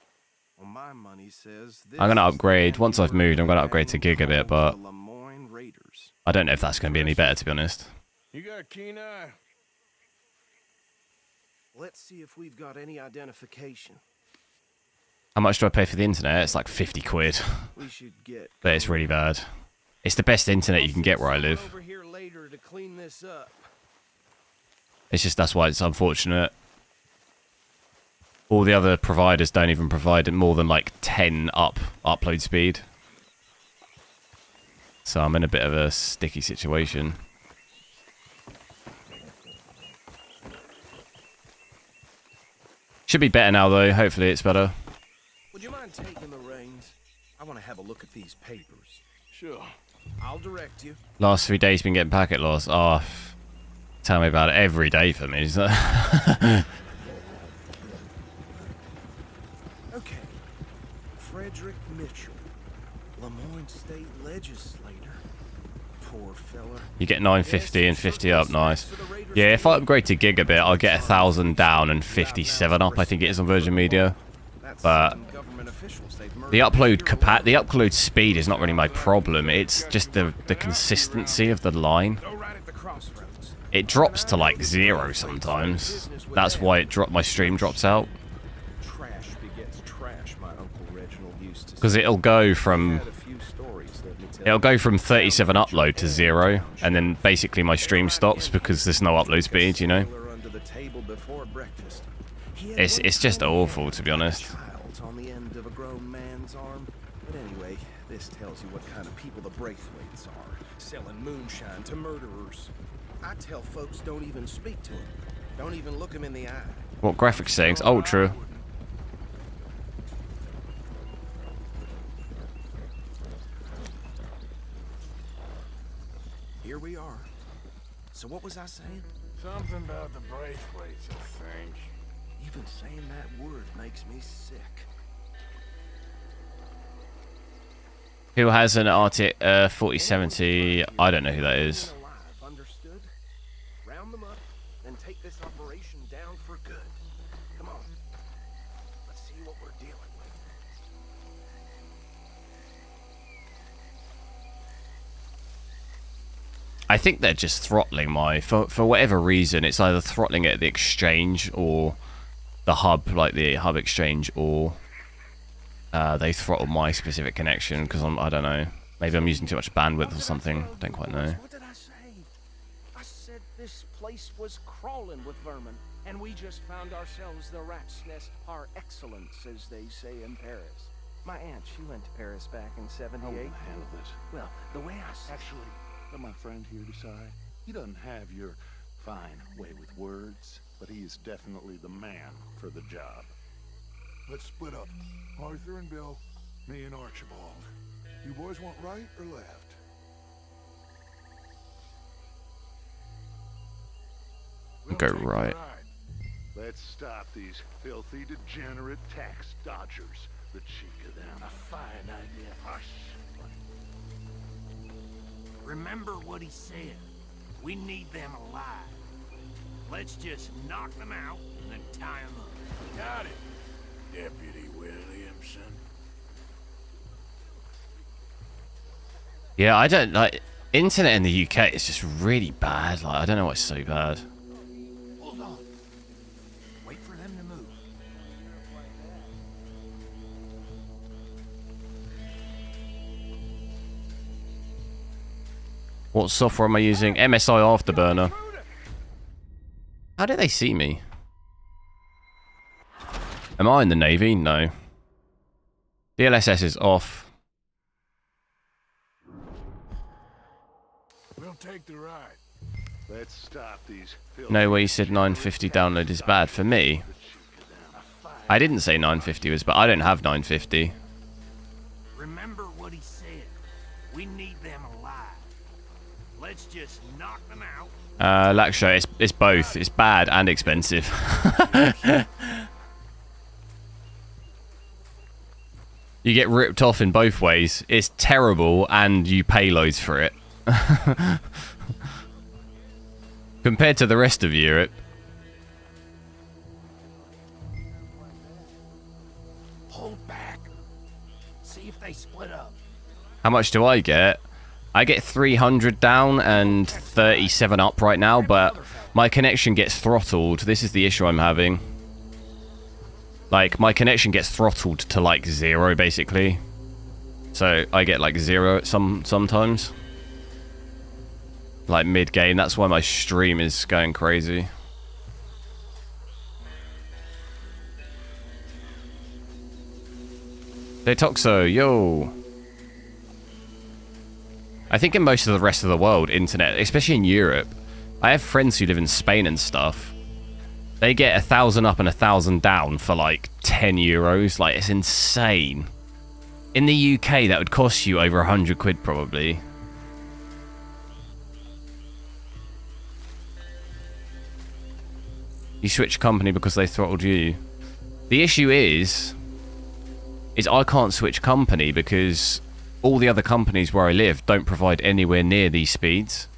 Well, my money says this. I'm gonna upgrade once I've moved. I'm gonna upgrade to gigabit, but I don't know if that's gonna be any better, to be honest. You got a keen eye. Let's see if we've got any identification. How much do I pay for the internet? It's like 50 quid. We should get. But it's really bad. It's the best internet you can get where I live. Over here later to clean this up. It's just that's why it's unfortunate. All the other providers don't even provide more than like 10 upload speed. So I'm in a bit of a sticky situation. Should be better now though. Hopefully it's better. Would you mind taking the reins? I want to have a look at these papers. Sure. I'll direct you. Last 3 days been getting packet loss. Oh, tell me about it. Every day for me. Okay. Frederick Mitchell, Lemoyne State Legislator. Poor fella. You get 950 and 50 up. Nice. Yeah, if I upgrade to gigabit, I'll get 1,000 down and 57 up. I think it is on Virgin Media. But the upload speed is not really my problem. It's just the consistency of the line. It drops to like 0 sometimes. That's why my stream drops out. Because it'll go from 37 upload to 0, and then basically my stream stops because there's no upload speed, you know. It's just awful, to be honest. This tells you what kind of people the Braithwaites are, selling moonshine to murderers. I tell folks don't even speak to them. Don't even look them in the eye. What graphics settings? Ultra. Here we are. So what was I saying? Something about the Braithwaites, I think. Even saying that word makes me sick. Who has an RTX 4070? I don't know who that is. Understood? Round them up and take this operation down for good. Come on. Let's see what we're dealing with. I think they're just throttling for whatever reason. It's either throttling it at the exchange or the hub, like the hub exchange, or they throttle my specific connection because I don't know. Maybe I'm using too much bandwidth or something. Don't quite know. What did I say? I said this place was crawling with vermin, and we just found ourselves the rat's nest par excellence, as they say in Paris. My aunt, she went to Paris back in '78. I will handle this. Well, the way I Actually, let my friend here decide. He doesn't have your fine way with words, but he is definitely the man for the job. Let's split up. Arthur and Bill, me and Archibald. You boys want right or left? Go right. Let's stop these filthy, degenerate tax dodgers. The cheek of them. A fine idea. Hush. Remember what he said. We need them alive. Let's just knock them out and then tie them up. Got it, Deputy Williamson. Yeah, I don't like internet in the UK. It's just really bad. Like I don't know why it's so bad. Hold on. Wait for them to move. What software am I using? MSI Afterburner. How do they see me? Am I in the Navy? No. DLSS is off. We'll take the ride. Let's stop these No way you said 950 download is bad. For me, I didn't say 950 was, but I don't have 950. Remember what he said. We need them alive. Let's just knock them out. Laksha, it's both. It's bad and expensive. You get ripped off in both ways. It's terrible and you pay loads for it. Compared to the rest of Europe. Hold back. See if they split up. How much do I get? I get 300 down and 37 up right now, but my connection gets throttled. This is the issue I'm having. Like, my connection gets throttled to like 0, basically. So I get like 0 sometimes. Like mid-game. That's why my stream is going crazy. Detoxo, yo. I think in most of the rest of the world, internet, especially in Europe, I have friends who live in Spain and stuff. They get 1,000 up and 1,000 down for like 10 euros. Like, it's insane. In the UK, that would cost you over 100 quid probably. You switch company because they throttled you. The issue is I can't switch company because all the other companies where I live don't provide anywhere near these speeds.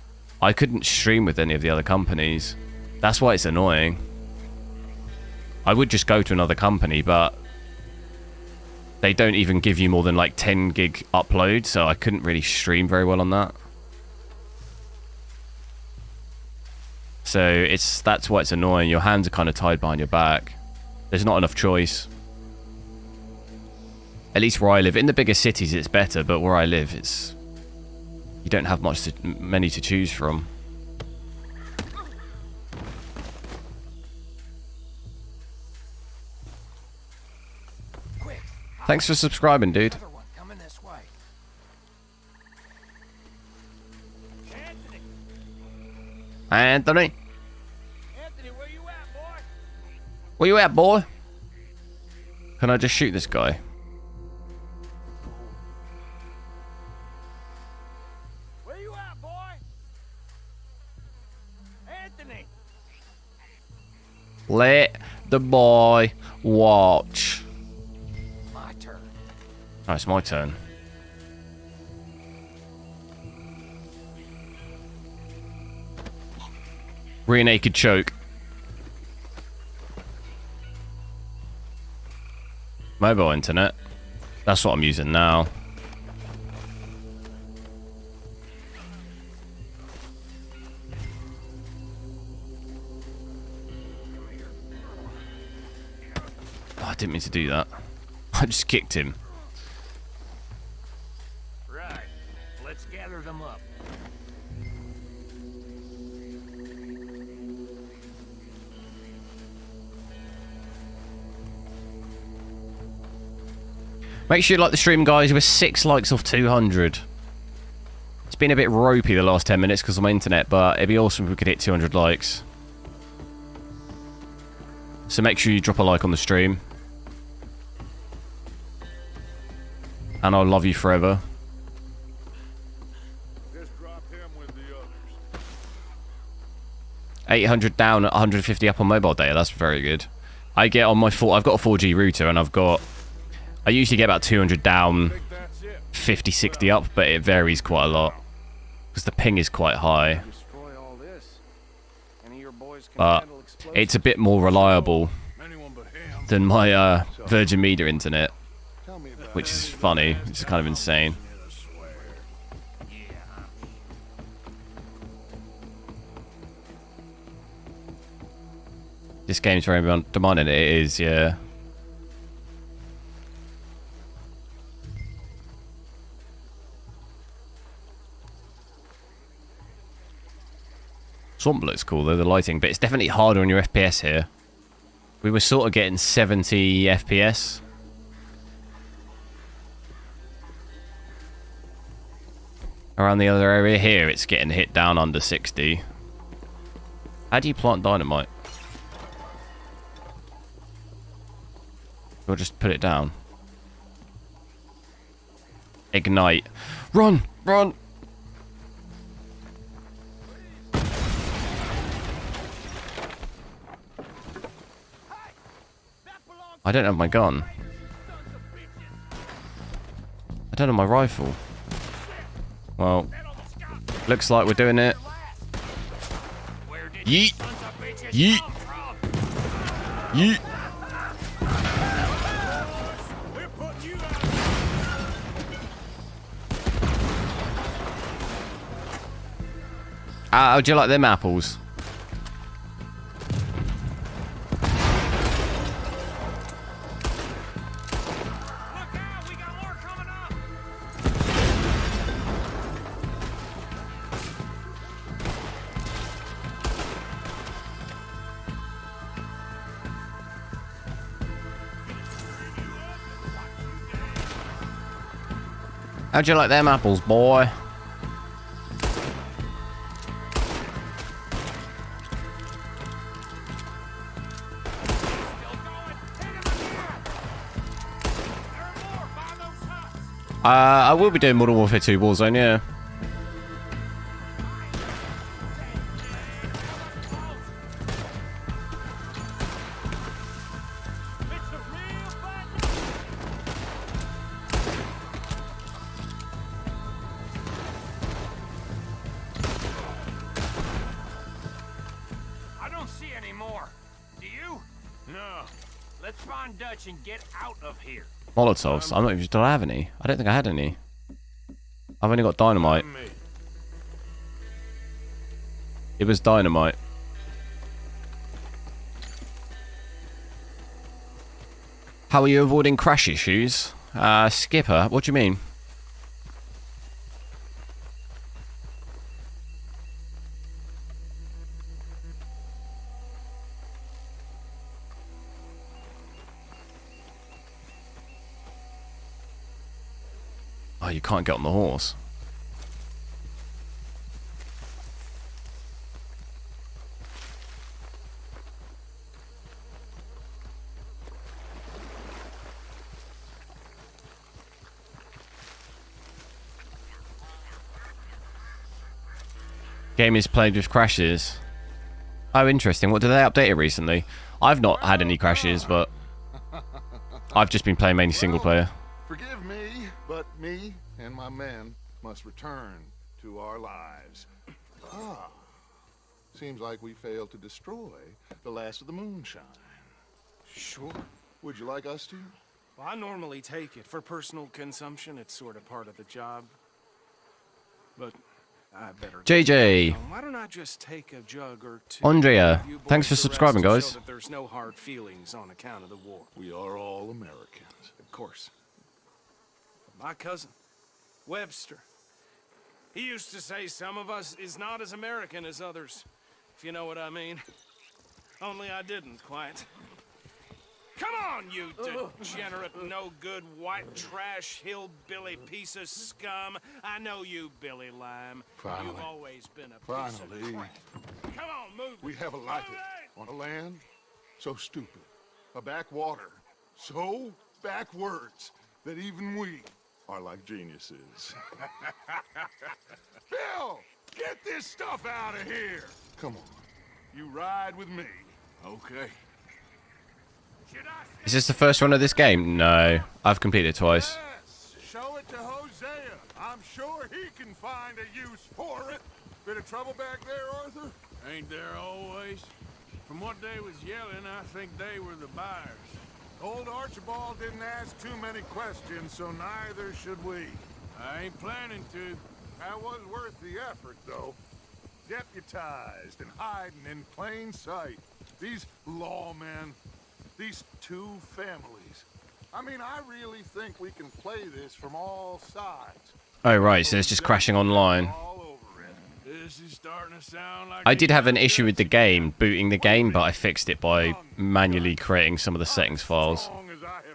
I couldn't stream with any of the other companies. That's why it's annoying. I would just go to another company, but they don't even give you more than like 10 gig upload, so I couldn't really stream very well on that. So that's why it's annoying. Your hands are kind of tied behind your back. There's not enough choice. At least where I live. In the bigger cities it's better, but where I live you don't have many to choose from. Thanks for subscribing, dude. Anthony. Where you at, boy? Can I just shoot this guy? Where you at, boy? Anthony. Let the boy watch. My turn. Oh, it's my turn. Rear naked choke. Mobile internet. That's what I'm using now. Oh, I didn't mean to do that. I just kicked him. Right. Let's gather them up. Make sure you like the stream, guys. We're 6 likes off 200. It's been a bit ropey the last 10 minutes because of my internet, but it'd be awesome if we could hit 200 likes. So make sure you drop a like on the stream. And I'll love you forever. 800 down, 150 up on mobile data. That's very good. I get on my I've got a 4G router, and I usually get about 200 down, 50, 60 up, but it varies quite a lot because the ping is quite high. But it's a bit more reliable than my Virgin Media internet, which is funny. It's kind of insane. This game's very demanding. It is, yeah. Swamp looks cool though, the lighting, but it's definitely harder on your FPS here. We were sort of getting 70 FPS. Around the other area here, it's getting hit down under 60. How do you plant dynamite? Or just put it down? Ignite. Run! Run! I don't have my gun. I don't have my rifle. Well, looks like we're doing it. Yeet! Yeet! Yeet! How'd you like them apples? How'd you like them apples, boy? I will be doing Modern Warfare 2 Warzone, yeah. Let's find Dutch and get out of here. Molotovs. I'm not even. Do I have any? I don't think I had any. I've only got dynamite. It was dynamite. How are you avoiding crash issues? Skipper, what do you mean? Oh, you can't get on the horse. Game is played with crashes. Oh, interesting. What, did they update it recently? I've not had any crashes, but I've just been playing mainly single player. Forgive me, but me and my men must return to our lives. Ah, seems like we failed to destroy the last of the moonshine. Sure. Would you like us to? Well, I normally take it for personal consumption. It's sort of part of the job. But I better. JJ. Why don't I just take a jug or two? Andrea, thanks for subscribing, guys. So that there's no hard feelings on account of the war. We are all Americans. Of course. My cousin, Webster, he used to say some of us is not as American as others, if you know what I mean. Only I didn't quite. Come on, you degenerate, no-good, white trash, hillbilly piece of scum. I know you, Billy Lime. Finally. You've always been a piece of crap. Come on, move. We have alighted on a land so stupid, a backwater so backwards that even we are like geniuses. Bill, get this stuff out of here. Come on, you ride with me. Okay. Is this the first run of this game? No, I've completed it twice. Yes, show it to Hosea. I'm sure he can find a use for it. Bit of trouble back there, Arthur? Ain't there always? From what they was yelling, I think they were the buyers. Old Archibald didn't ask too many questions, so neither should we. I ain't planning to. That was worth the effort, though. Deputized and hiding in plain sight. These lawmen, these two families. I mean, I really think we can play this from all sides. Oh, right, so it's just crashing online. This is starting to sound like I did have an issue with the game, booting the game, but I fixed it by manually creating some of the settings files.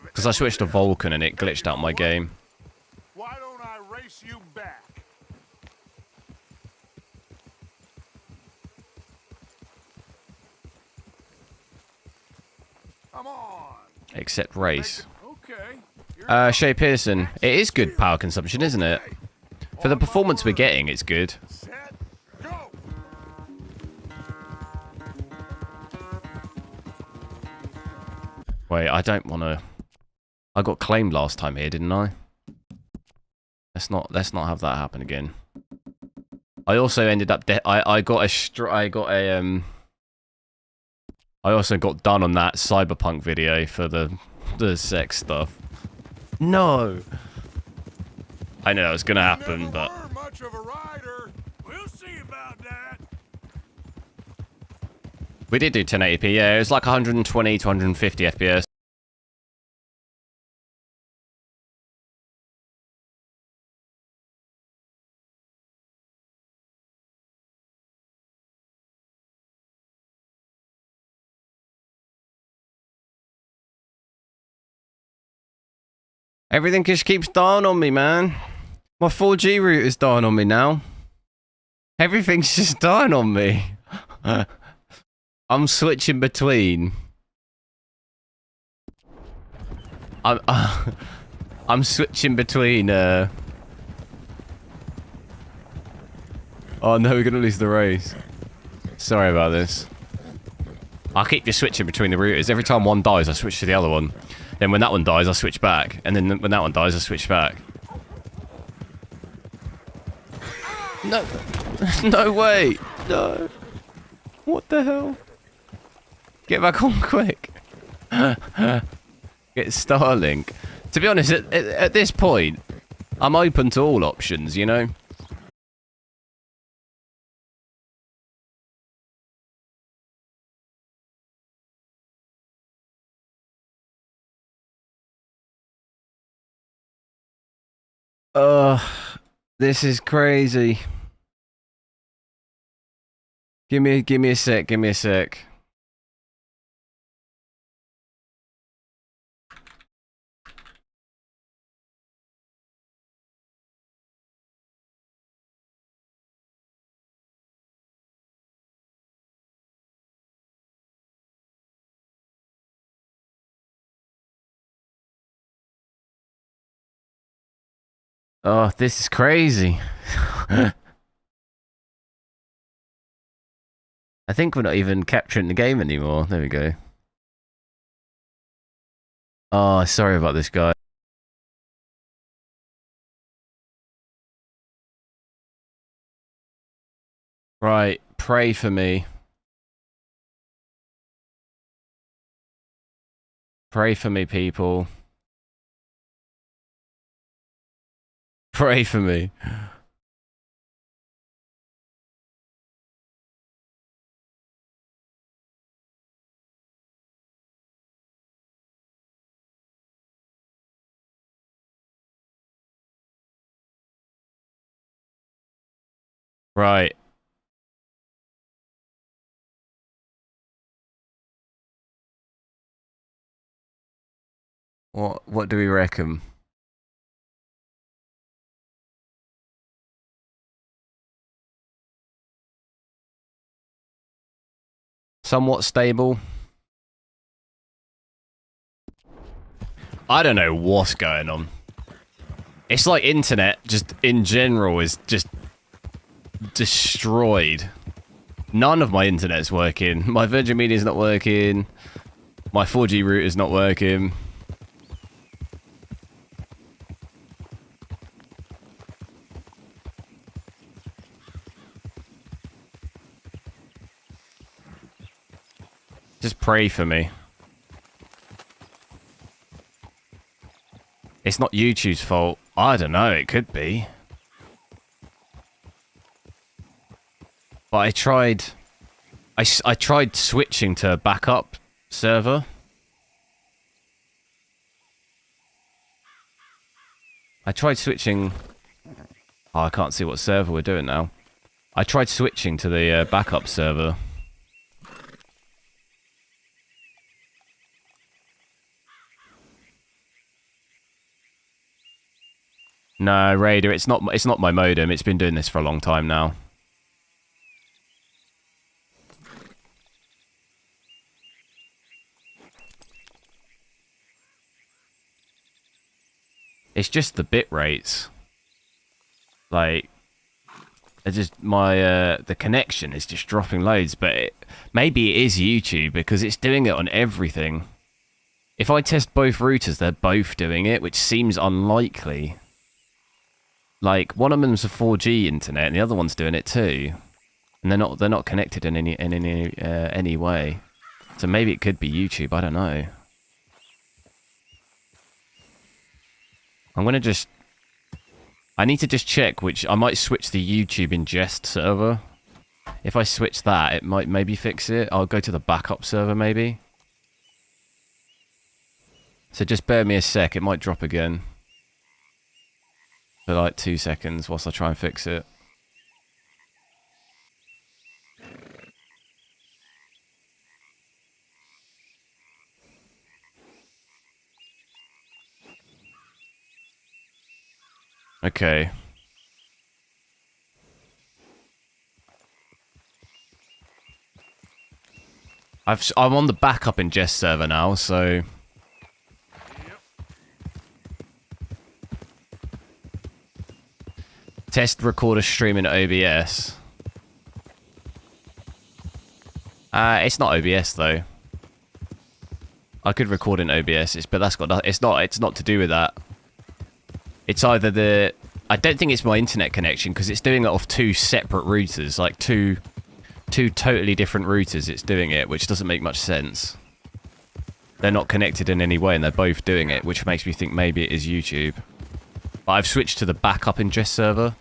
Because I switched to Vulkan and it glitched out my game. Why don't I race you back? Come on. Except race. Okay. Shay Pearson, it is good power consumption, isn't it? For the performance we're getting, it's good. Wait, I don't want to. I got claimed last time here, didn't I? Let's not have that happen again. I also ended up. I also got done on that cyberpunk video for the sex stuff. No. I know it was gonna happen, but. Much of a rider. We'll see about that. We did do 1080p, yeah. It was like 120 to 150 FPS. Everything just keeps dying on me, man. My 4G route is dying on me now. Everything's just dying on me. I'm switching between. I'm switching between. Oh no, we're gonna lose the race. Sorry about this. I keep just switching between the routers. Every time one dies, I switch to the other one. Then when that one dies, I switch back. And then when that one dies, I switch back. No. No way. No. What the hell? Get back on quick. Get Starlink. To be honest, at this point, I'm open to all options, you know? This is crazy. Give me a sec, give me a sec. Oh, this is crazy. I think we're not even capturing the game anymore. There we go. Oh, sorry about this, guy. Right, pray for me. Pray for me, people. Pray for me. Right. What do we reckon? Somewhat stable. I don't know what's going on. It's like internet, just in general, is just destroyed. None of my internet's working. My Virgin Media's not working. My 4G router's not working. Just pray for me. It's not YouTube's fault. I don't know, it could be. But I tried switching to a backup server. I tried switching... Oh, I can't see what server we're doing now. I tried switching to the backup server. No, Raider, it's not my modem. It's been doing this for a long time now. It's just the bit rates. Like, it's just the connection is just dropping loads. But maybe it is YouTube because it's doing it on everything. If I test both routers, they're both doing it, which seems unlikely. Like, one of them's a 4G internet, and the other one's doing it too, and they're not connected in any way. So maybe it could be YouTube. I don't know. I'm gonna just. I need to just check which. I might switch the YouTube ingest server. If I switch that, it might maybe fix it. I'll go to the backup server maybe. So just bear me a sec. It might drop again. For like 2 seconds whilst I try and fix it. Okay. I'm on the backup ingest server now, so... Test recorder stream in OBS. It's not OBS though. I could record in OBS, but that's got it's not to do with that. It's either the I don't think it's my internet connection because it's doing it off 2 separate routers, like two totally different routers. It's doing it, which doesn't make much sense. they're not connected in any way and they're both doing it, which makes me think maybe it is YouTube. But I've switched to the backup ingest server.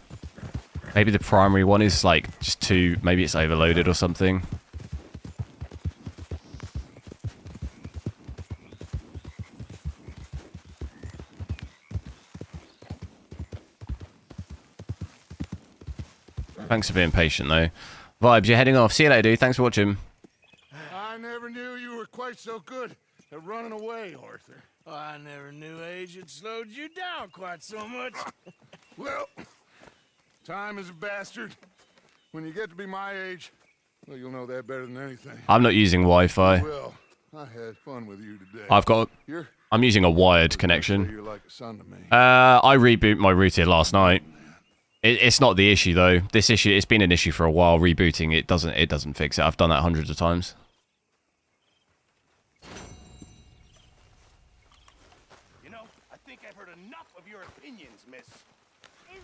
Maybe the primary one is like just too, maybe it's overloaded or something. Thanks for being patient though. Vibes, you're heading off. See you later, dude. Thanks for watching. I never knew you were quite so good at running away, Arthur. Oh, I never knew age had slowed you down quite so much. Well, time is a bastard. When you get to be my age, well, you'll know that better than anything. I'm not using Wi-Fi. Well, I had fun with you today. I'm using a wired connection. You're like a son to me. I rebooted my router last night. It's not the issue though. This issue, it's been an issue for a while. Rebooting it doesn't fix it. I've done that hundreds of times. You know, I think I've heard enough of your opinions, miss.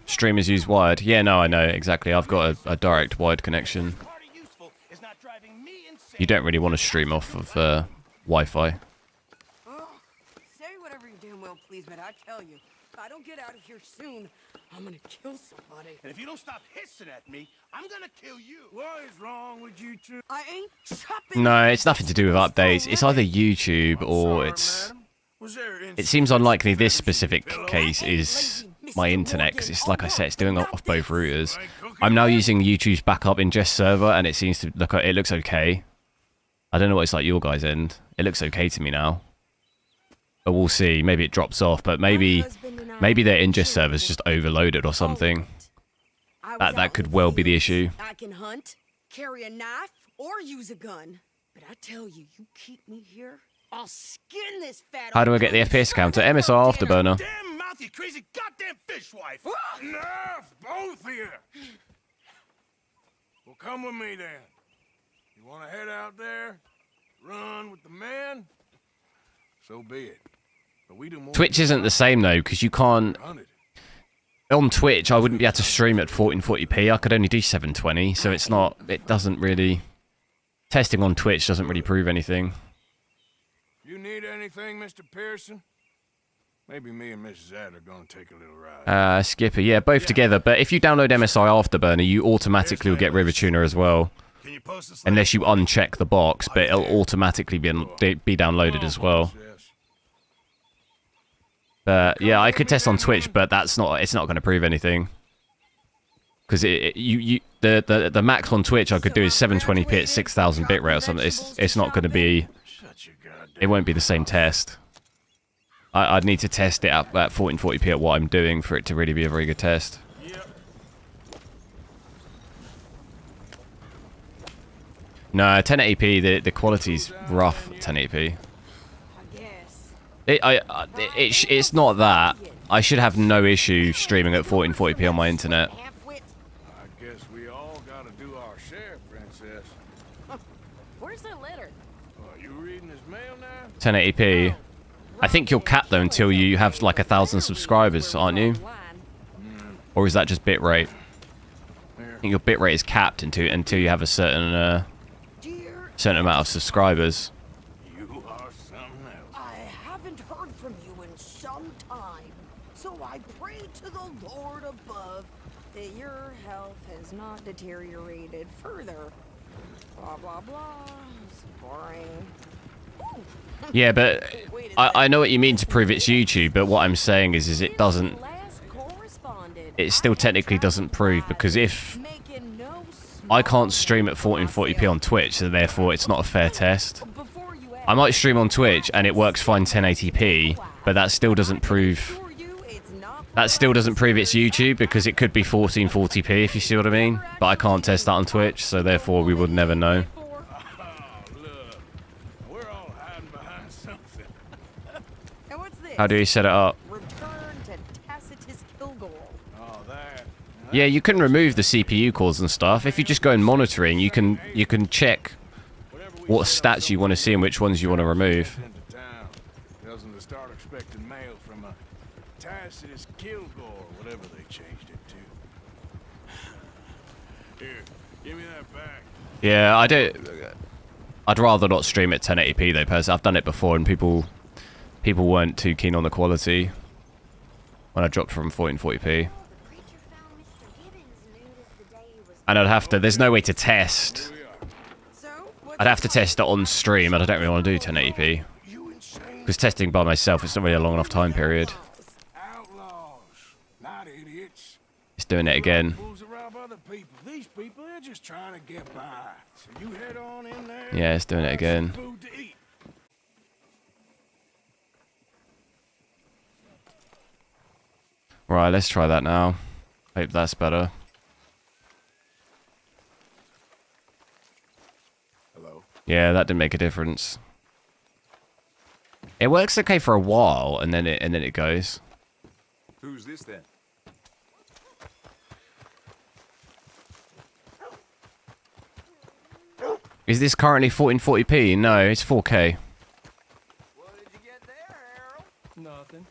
Streamers use wired. Yeah, no, I know exactly. I've got a direct wired connection. You don't really want to stream off of Wi-Fi. Oh, say whatever you damn well please, but I tell you, if I don't get out of here soon, I'm gonna kill somebody. And if you don't stop hissing at me, I'm gonna kill you. What is wrong with you two? I ain't chopping. No, it's nothing to do with updates. It's either YouTube or it's... It seems unlikely this specific case is my internet, because it's like I said, it's doing off both routers. I'm now using YouTube's backup ingest server, and it seems to look... It looks okay. I don't know what it's like your guys' end. It looks okay to me now. But we'll see. Maybe it drops off, but maybe their ingest server's just overloaded or something. That could well be the issue. I can hunt, carry a knife, or use a gun. But I tell you, you keep me here, I'll skin this fat. How do I get the FPS counter? MSR Afterburner. Damn mouth, you crazy goddamn fishwife! Enough, both of you. Well, come with me then. You want to head out there, run with the men? So be it. But we do more. Twitch isn't the same though, because you can't... On Twitch, I wouldn't be able to stream at 1440p. I could only do 720, so it's not... It doesn't really... Testing on Twitch doesn't really prove anything. You need anything, Mr. Pearson? Maybe me and Mrs. Ad are gonna take a little ride. Skipper, yeah, both together. But if you download MSI Afterburner, you automatically will get Rivatuner as well. Unless you uncheck the box, but it'll automatically be downloaded as well. But yeah, I could test on Twitch, but it's not going to prove anything. Because the max on Twitch I could do is 720p at 6000 bitrate or something. It's not going to be... It won't be the same test. I'd need to test it at 1440p at what I'm doing for it to really be a very good test. No, 1080p, the quality's rough 1080p. It's not that. I should have no issue streaming at 1440p on my internet. I guess we all gotta do our share, Princess. Where's that letter? Are you reading his mail now? 1080p. I think you're capped though until you have like 1,000 subscribers, aren't you? Or is that just bitrate? I think your bitrate is capped until you have a certain amount of subscribers. You are something else. I haven't heard from you in some time, so I pray to the Lord above that your health has not deteriorated further. Blah blah blah. It's boring. Yeah, but I know what you mean to prove it's YouTube, but what I'm saying is it doesn't... It still technically doesn't prove, because if... I can't stream at 1440p on Twitch, so therefore it's not a fair test. I might stream on Twitch and it works fine 1080p, but that still doesn't prove... That still doesn't prove it's YouTube, because it could be 1440p, if you see what I mean. But I can't test that on Twitch, so therefore we would never know. How do you set it up? Yeah, you can remove the CPU cores and stuff. If you just go in monitoring, you can check what stats you want to see and which ones you want to remove. Doesn't to start expecting mail from a Tacitus Kilgore, whatever they changed it to. Here, give me that back. Yeah, I'd rather not stream at 1080p though, personally. I've done it before and people weren't too keen on the quality when I dropped from 1440p. And I'd have to, there's no way to test. I'd have to test it on stream, and I don't really want to do 1080p. Because testing by myself, it's not really a long enough time period. It's doing it again. These people, they're just trying to get by. So you head on in there. Yeah, it's doing it again. Right, let's try that now. Hope that's better. Hello. Yeah, that didn't make a difference. It works okay for a while, and then it goes. Who's this then? Is this currently 1440p? No, it's 4K. Nothing.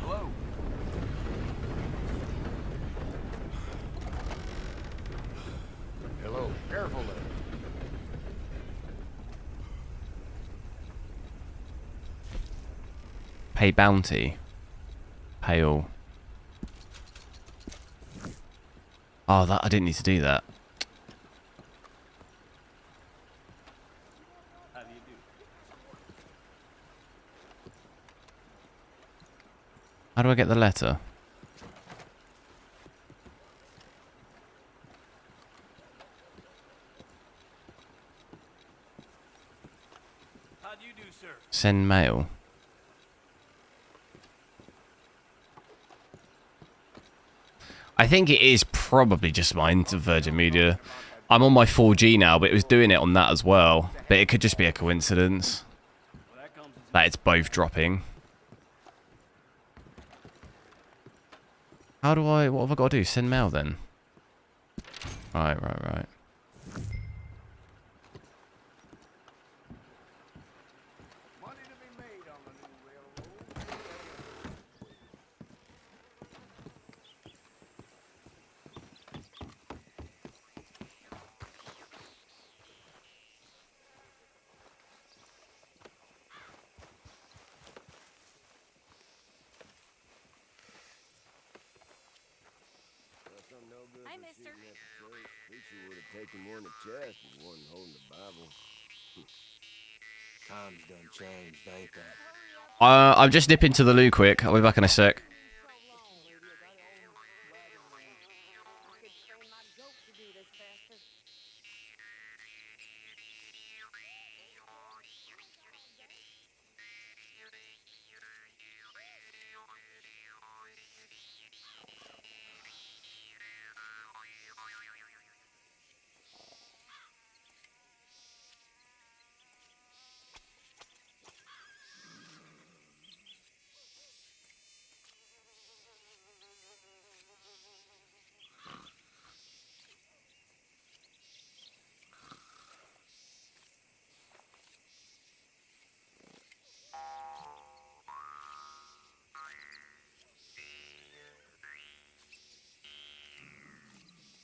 Hello. Hello. Careful there. Pay bounty. Pay all. Oh, that I didn't need to do that. How do I get the letter? How do you do, sir? Send mail. I think it is probably just mine to Virgin Media. I'm on my 4G now, but it was doing it on that as well. But it could just be a coincidence that it's both dropping. How do I... What have I got to do? Send mail then? Right. Hey, mister. Preacher would have taken one to chest and one holding the Bible. Times done changed, ain't they? I'm just nipping to the loo quick. I'll be back in a sec.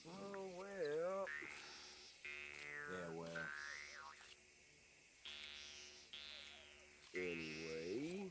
Oh, well. Yeah, well. Anyway.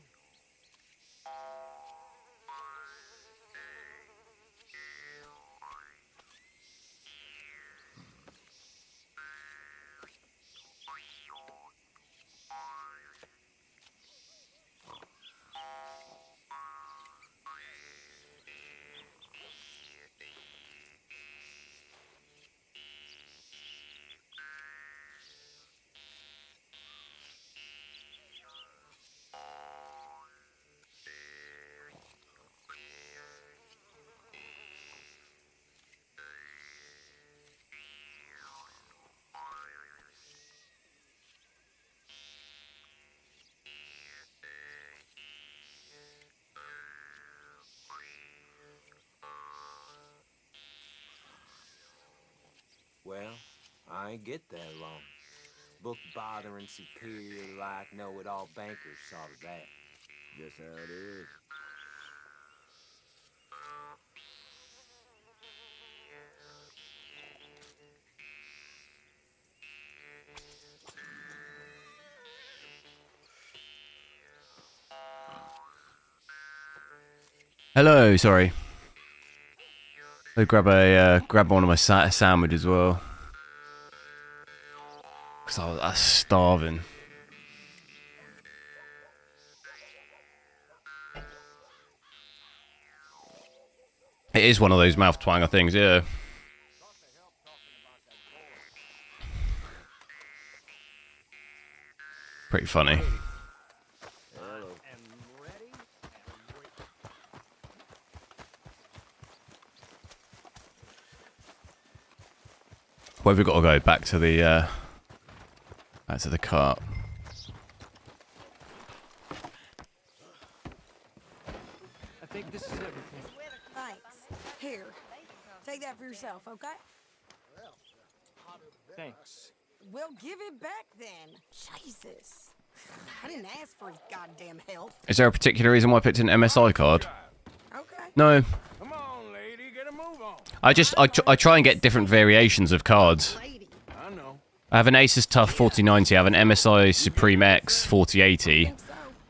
Well, I ain't get that long. book-bothering, superior-like, know-it-all bankers saw to that. Just how it is. Hello, sorry. I'll grab one of my sandwich as well. Cause I was starving. It is one of those mouth twanger things, yeah. Pretty funny. Where have we got to go? Back to the cart. I think this is everything. Thanks. Here, take that for yourself, okay? Thanks. Well, give it back then. Jesus. I didn't ask for his goddamn help. Is there a particular reason why I picked an MSI card? Okay. No. Come on, lady, get a move on. I try and get different variations of cards. I know. I have an Asus TUF 4090, I have an MSI Supreme X 4080,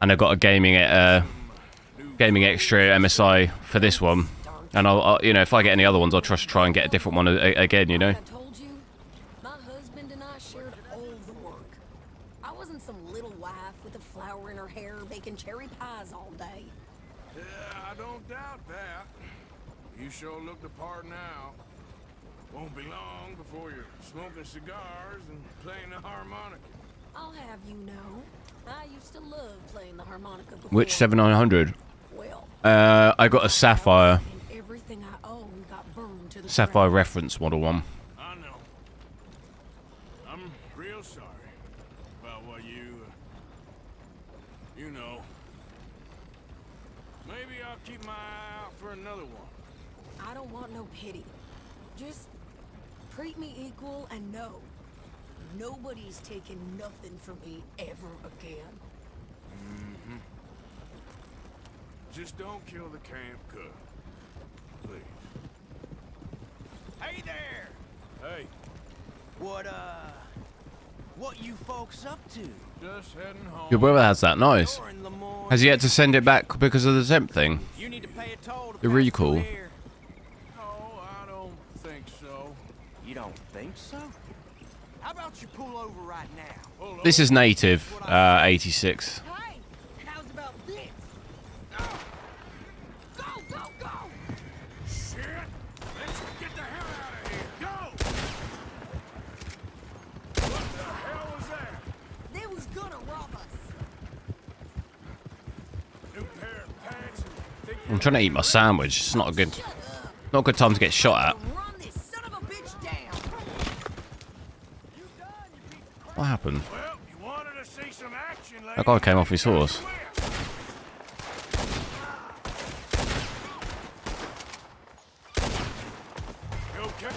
and I've got a gaming extra MSI for this one. And I'll you know, if I get any other ones, I'll try and get a different one again, you know. My husband and I shared all the work. I wasn't some little wife with a flower in her hair baking cherry pies all day. Yeah, I don't doubt that. You sure look the part now. Won't be long before you're smoking cigars and playing the harmonica. I'll have you know, I used to love playing the harmonica before. Which 7900? Well, I got a Sapphire. Everything I own got burned to the Sapphire reference model one. I know. I'm real sorry about what you know. Maybe I'll keep my eye out for another one. I don't want no pity. Just treat me equal and know nobody's taking nothing from me ever again. Mm-hmm. Just don't kill the camp cook. Please. Hey there! Hey. What you folks up to? Just heading home. Your brother has that, nice. Has he had to send it back because of the temp thing? You need to pay a toll to The recall. No, I don't think so. You don't think so? How about you pull over right now? This is native 86. Hey, how's about this? Go, go, go! Shit! Let's get the hell out of here! Go! What the hell was that? They was gonna rob us. New pair of pants and thick. I'm trying to eat my sandwich. It's not a good time to get shot at. Run this son of a bitch down. What happened? Well, you wanted to see some action, lady. That guy came off his horse. You okay?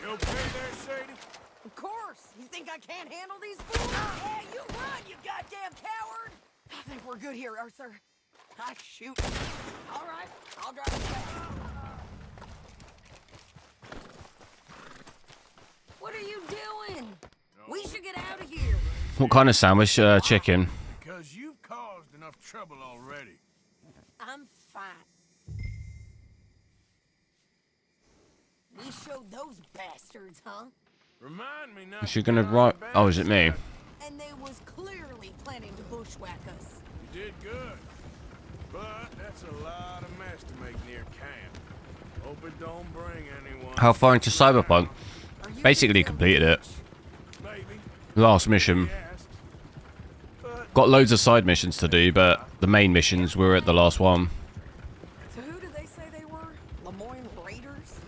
You okay there, Sadie? Of course. You think I can't handle these fools? Yeah, you run, you goddamn coward. I think we're good here, Arthur. I shoot. All right, I'll drive it back. What are you doing? We should get out of here. What kind of sandwich? Chicken. Because you've caused enough trouble already. I'm fine. We showed those bastards, huh? Remind me not Is she gonna write? Oh, is it me? And they was clearly planning to bushwhack us. You did good. But that's a lot of mess to make near camp. Hope it don't bring anyone. How far into Cyberpunk? Basically completed it. Last mission. Got loads of side missions to do, but the main missions were at the last one. So who did they say they were? Lemoyne Raiders?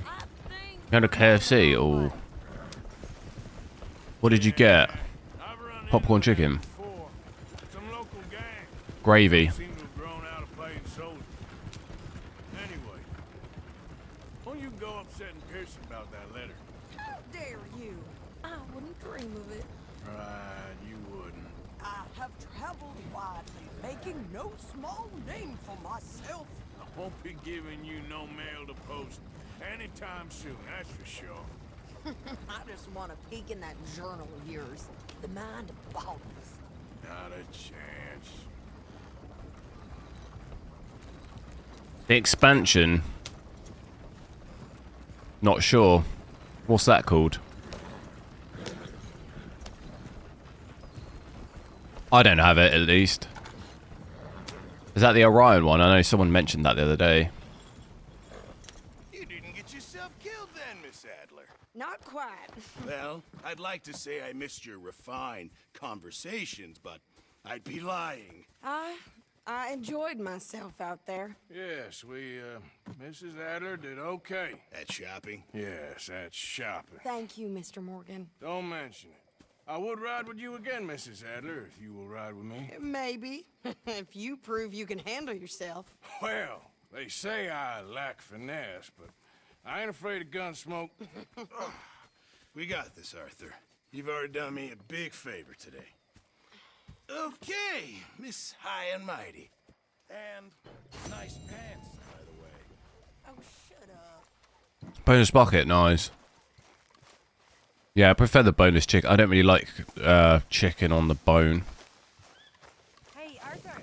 I think... You had a KFC, or... What did you get? Popcorn chicken. Some local gang. Gravy. Seem to have grown out of playing soldiers. Anyway, why don't you go upsetting Pearson about that making no small name for myself. I won't be giving you no mail to post anytime soon, that's for sure. I just want to peek in that journal of yours. The mind boggles. Not a chance. The expansion. Not sure. What's that called? I don't have it, at least. Is that the Orion one? I know someone mentioned that the other day. You didn't get yourself killed then, Miss Adler. Not quite. Well, I'd like to say I missed your refined conversations, but I'd be lying. I enjoyed myself out there. Yes, Mrs. Adler did okay. At shopping? Yes, at shopping. Thank you, Mr. Morgan. Don't mention it. I would ride with you again, Mrs. Adler, if you will ride with me. Maybe. If you prove you can handle yourself. Well, they say I lack finesse, but I ain't afraid of gun smoke. We got this, Arthur. You've already done me a big favor today. Okay, Miss High and Mighty. And nice pants, by the way. Oh, shut up. Bonus bucket, nice. Yeah, I prefer the boneless chicken. I don't really like chicken on the bone. Hey, Arthur.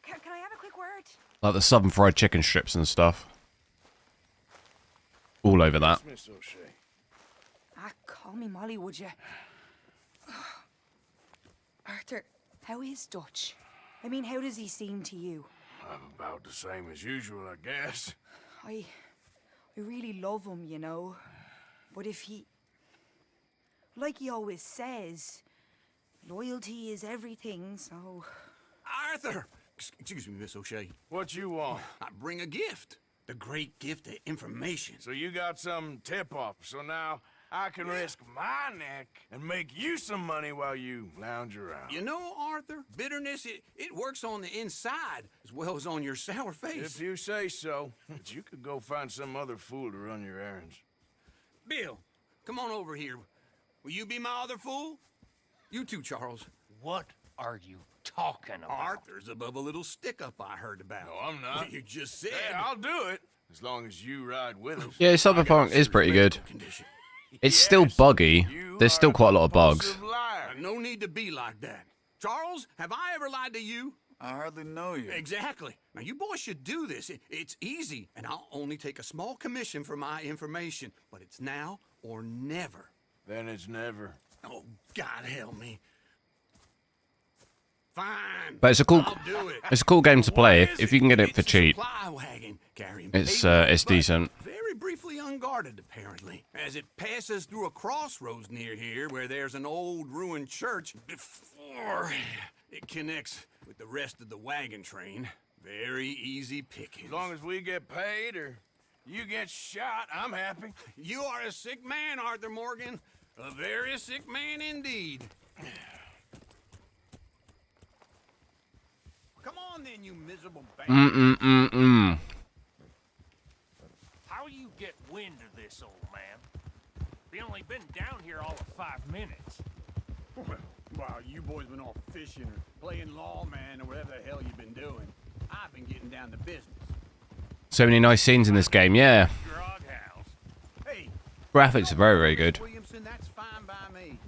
Can I have a quick word? Like the southern fried chicken strips and stuff. All over that. Miss O'Shea. Call me Molly, would you? Arthur, how is Dutch? I mean, how does he seem to you? About the same as usual, I guess. I really love him, you know. But if he... Like he always says, loyalty is everything, so... Arthur! Excuse me, Miss O'Shea. What you want? I bring a gift. The great gift of information. So you got some tip-off, so now I can risk my neck and make you some money while you lounge around. You know, Arthur, bitterness, it works on the inside as well as on your sour face. If you say so. But you could go find some other fool to run your errands. Bill, come on over here. Will you be my other fool? You too, Charles. What are you talking about? Arthur's above a little stick-up I heard about. No, I'm not. You just said... Hey, I'll do it, as long as you ride with us. Yeah, Cyberpunk is pretty good. It's still buggy. There's still quite a lot of bugs. No need to be like that. Charles, have I ever lied to you? I hardly know you. Exactly. Now, you boys should do this. It's easy, and I'll only take a small commission for my information. But it's now or never. Then it's never. Oh, God help me. Fine. But it's a cool, I'll do it. it's a cool game to play if you can get it for cheap. Supply wagon carrying It's papers, but decent. Very briefly unguarded, apparently, as it passes through a crossroads near here where there's an old ruined church before it connects with the rest of the wagon train. Very easy pickings. As long as we get paid or you get shot, I'm happy. You are a sick man, Arthur Morgan. A very sick man indeed. Come on then, you miserable bastard. How you get wind of this, old man? We only been down here all of 5 minutes. While you boys been off fishing or playing lawman or whatever the hell you've been doing, I've been getting down to business. So many nice scenes in this game, yeah. Grog house. Hey, Graphics are very, very good. Williamson, that's fine by me.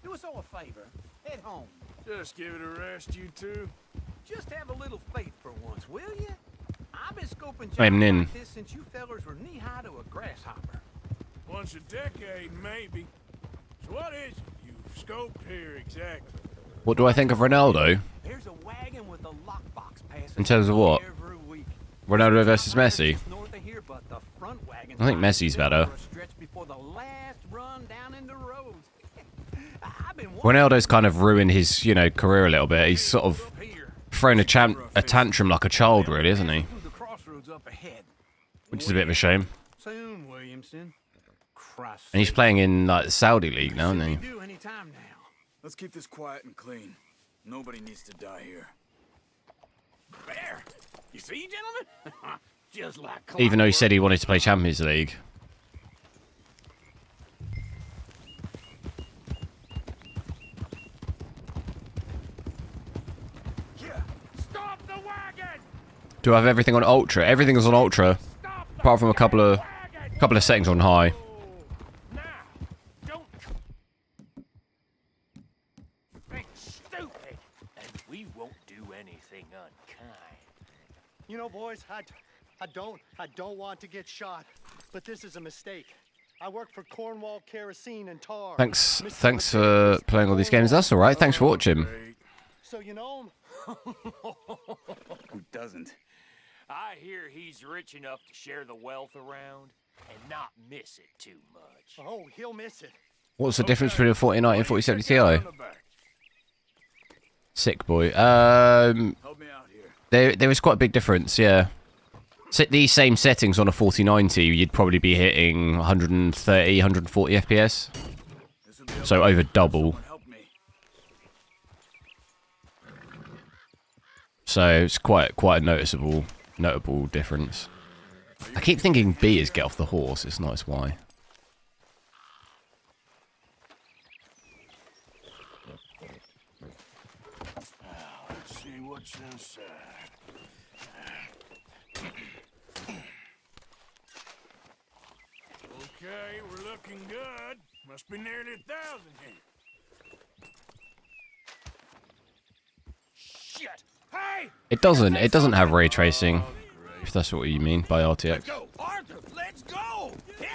Do us all a favor. Head home. Just give it a rest, you two. Just have a little faith for once, will you? I've been scoping I'm jobs in. like this since you fellers were knee-high to a grasshopper. Once a decade, maybe. So what is it you've scoped here exactly? What do I think of Ronaldo? There's a wagon with a lockbox passing In terms of what? every week. Ronaldo versus Messi? North of here, but the front wagon's I think Messi's better. for a stretch before the last run down in the roads. I've been Ronaldo's kind of ruined his, you know, career a little bit. He's sort of thrown a tantrum like a child, really, isn't he? the crossroads up ahead. Which is a bit of a shame. Soon, Williamson. Christ. And he's playing in like the Saudi league now, isn't he? Do any time now. Let's keep this quiet and clean. Nobody needs to die here. There. You see, gentlemen? Just like Even though he said he wanted to play Champions League. Do I have everything on ultra? Everything is on ultra, apart from a couple of settings on high. Think stupid, and we won't do anything unkind. You know, boys, I don't want to get shot, but this is a mistake. I work for Cornwall Kerosene and Tar. Thanks for playing all these games. That's all right. Thanks for watching. So you know him? Who doesn't? I hear he's rich enough to share the wealth around and not miss it too much. Oh, he'll miss it. What's the difference between a 4090 and 4070 Ti? Sick boy. There is quite a big difference, yeah. These same settings on a 4090, you'd probably be hitting 130, 140 FPS. So over double. So it's quite a notable difference. I keep thinking B is get off the horse. It's not, it's Y. Let's see what's inside. Okay, we're looking good. Must be nearly 1,000 here. Shit! Hey! It doesn't have ray tracing, if that's what you mean by RTX. Go, Arthur! Let's go! Yeah!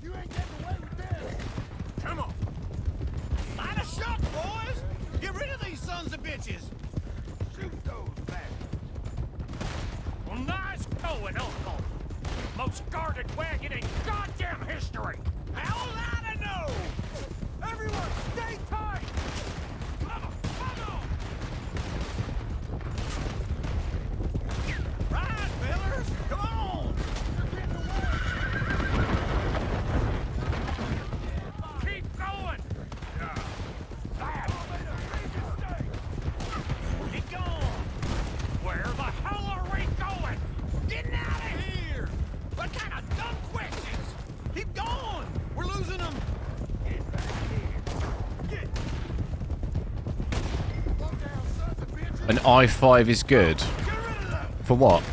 You ain't getting away with this. Come on. Line a shot, boys! Get rid of these sons of bitches! Shoot those bastards. Well, nice going, Uncle. Most guarded wagon in goddamn history. How will I know? Everyone, stay tight! Come on, come on! Right, fellas, come on! Keep going. Get going! Where the hell are we going? Getting out of here! What kind of dumb questions? Keep going! We're losing them! Get back here! Get! Slow down, sons of bitches! An i5 is good. For what?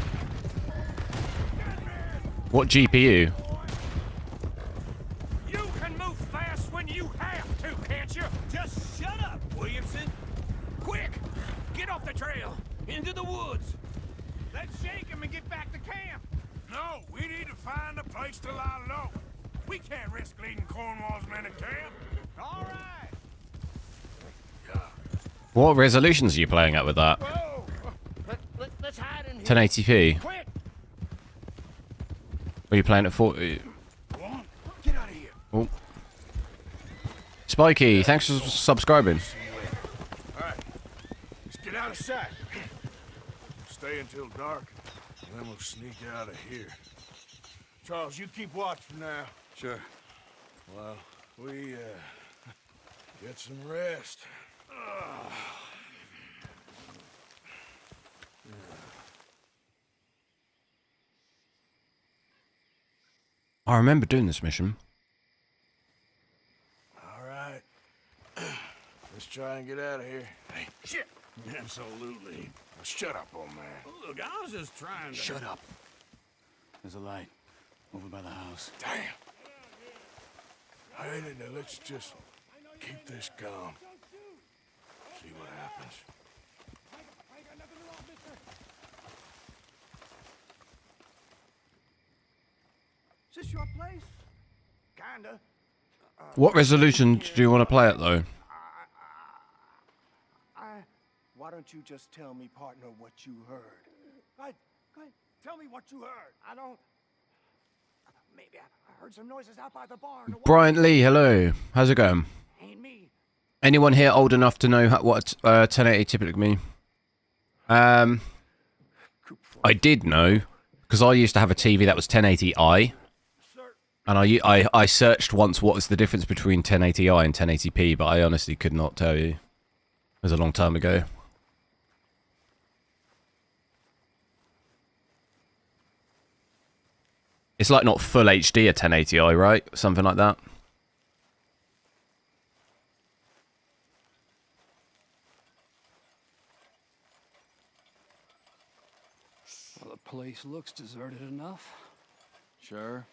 What GPU? You can move fast when you have to, can't you? Just shut up, Williamson! Quick! Get off the trail! Into the woods! Let's shake him and get back to camp! No, we need to find a place to lie low. We can't risk leading Cornwall's men to camp. All right! What resolutions are you playing at with that? Whoa! Let's hide in here. 1080p. Quick! Are you playing at 40? Get out of here! Oh. Spiky, thanks for subscribing. All right, let's get out of sight. Stay until dark, and then we'll sneak out of here. Charles, you keep watch for now. Sure. Well, we, get some rest. I remember doing this mission. All right. Let's try and get out of here. Hey, shit! Absolutely. Now shut up, old man. Look, I was just trying to... Shut up. There's a light over by the house. Damn. Hey, now let's just keep this calm. See what happens. Is this your place? Kinda. What resolution do you want to play at though? Why don't you just tell me, partner, what you heard? Go ahead. Tell me what you heard. I don't... Maybe I heard some noises out by the barn. Brian Lee, hello. How's it going? Ain't me. Anyone here old enough to know what 1080 typically mean? I did know, because I used to have a TV that was 1080i. And I searched once what was the difference between 1080i and 1080p, but I honestly could not tell you. It was a long time ago. It's like not full HD a 1080i, right? Something like that. Well, the place looks deserted enough. Sure.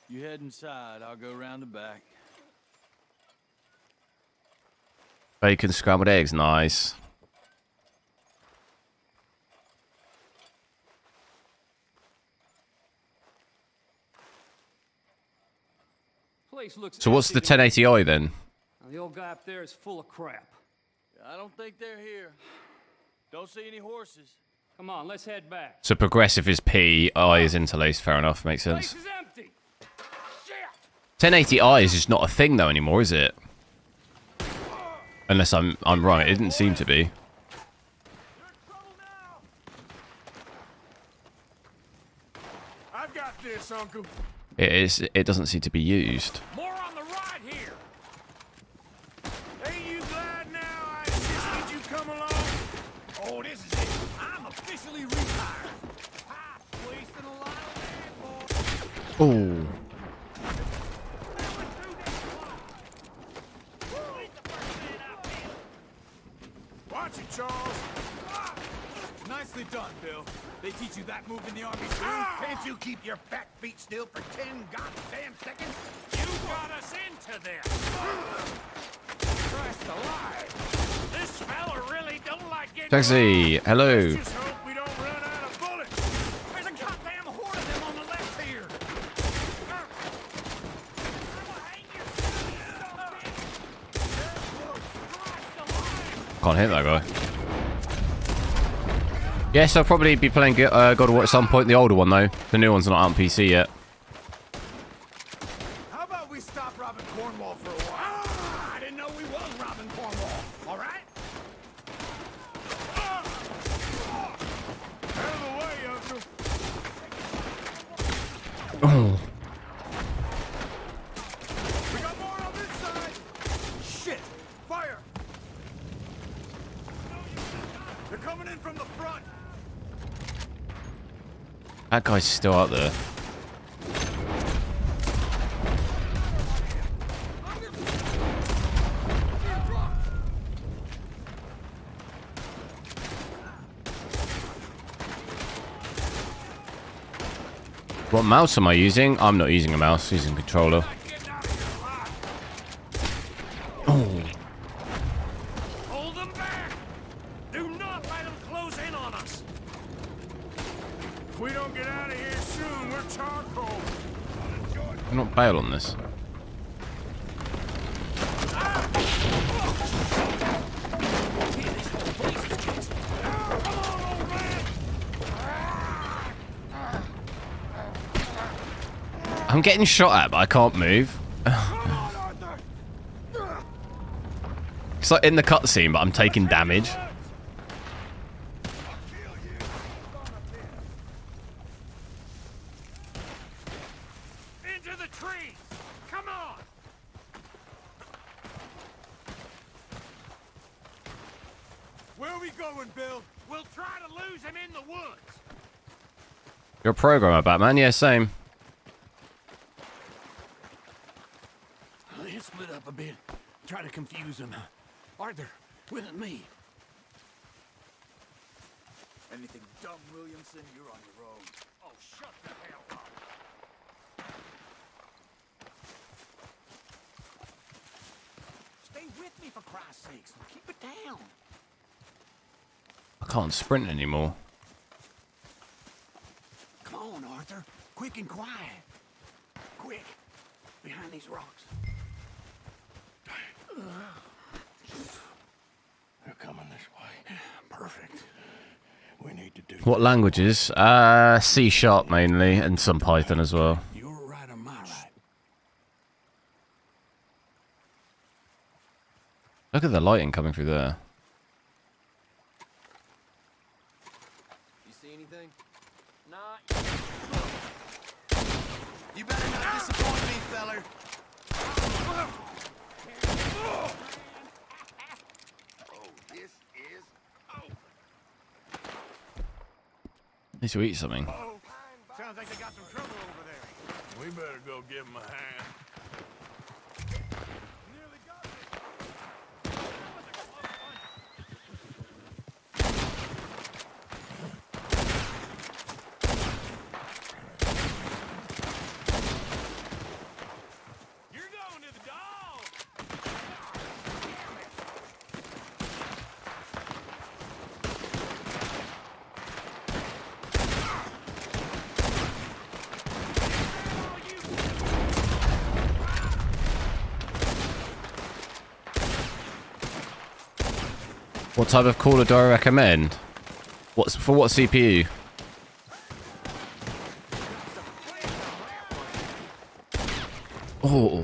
You head inside, I'll go round the back. Bacon scrambled eggs, nice. Place looks So what's the empty to me. 1080i then? Now, the old guy up there is full of crap. I don't think they're here. Don't see any horses. Come on, let's head back. So progressive is P, I is interlaced. Fair enough, makes sense. Place is empty. 1080i is just not a thing though anymore, is it? Unless I'm wrong, it didn't seem to be. I've got this, Uncle. It doesn't seem to be used. More on the right here. Ain't you glad now I insisted you come along? Oh, this is it. I'm officially retired. I'm wasting a lot of land, boy. Oh. Watch it, Charles. Nicely done, Bill. They teach you that move in the army too? Can't you keep your fat feet still for 10 goddamn seconds? You got us into this. Christ alive. This fella really don't like getting Taxi, hello. Let's just hope we don't run out of bullets. There's a goddamn horde of them on the left here. Can't hit that guy. Yes, I'll probably be playing God of War at some point. The older one though. The new one's not on PC yet. How about we stop robbing Cornwall for a while? I didn't know we was robbing Cornwall. All right? Out of the way, Uncle. Oh. We got more on this side. Shit! Fire! They're coming in from the front. That guy's still out there. What mouse am I using? I'm not using a mouse, using a controller. Oh. Hold them back. Do not let them close in on us. If we don't get out of here soon, we're charcoal. I'm not bail on this. I'm getting shot at, but I can't move. It's like in the cutscene, but I'm taking damage. Into the trees. Come on. Where are we going, Bill? We'll try to lose him in the woods. You're a programmer, Batman. Yeah, same. Let's split up a bit. Try to confuse them. Arthur, with me. Anything dumb, Williamson, you're on your own. Oh, shut the hell up. Stay with me, for Christ's sakes. Keep it down. I can't sprint anymore. Come on, Arthur. Quick and quiet. Quick. Behind these rocks. They're coming this way. Perfect. We need to do... What languages? C# mainly, and some Python as well. You're right on my right. Look at the lighting coming through there. You see anything? Not. You better not disappoint me, feller. Need to eat something. Sounds like they got some trouble go give him a hand. What type of cooler do I recommend? For what CPU? Oh,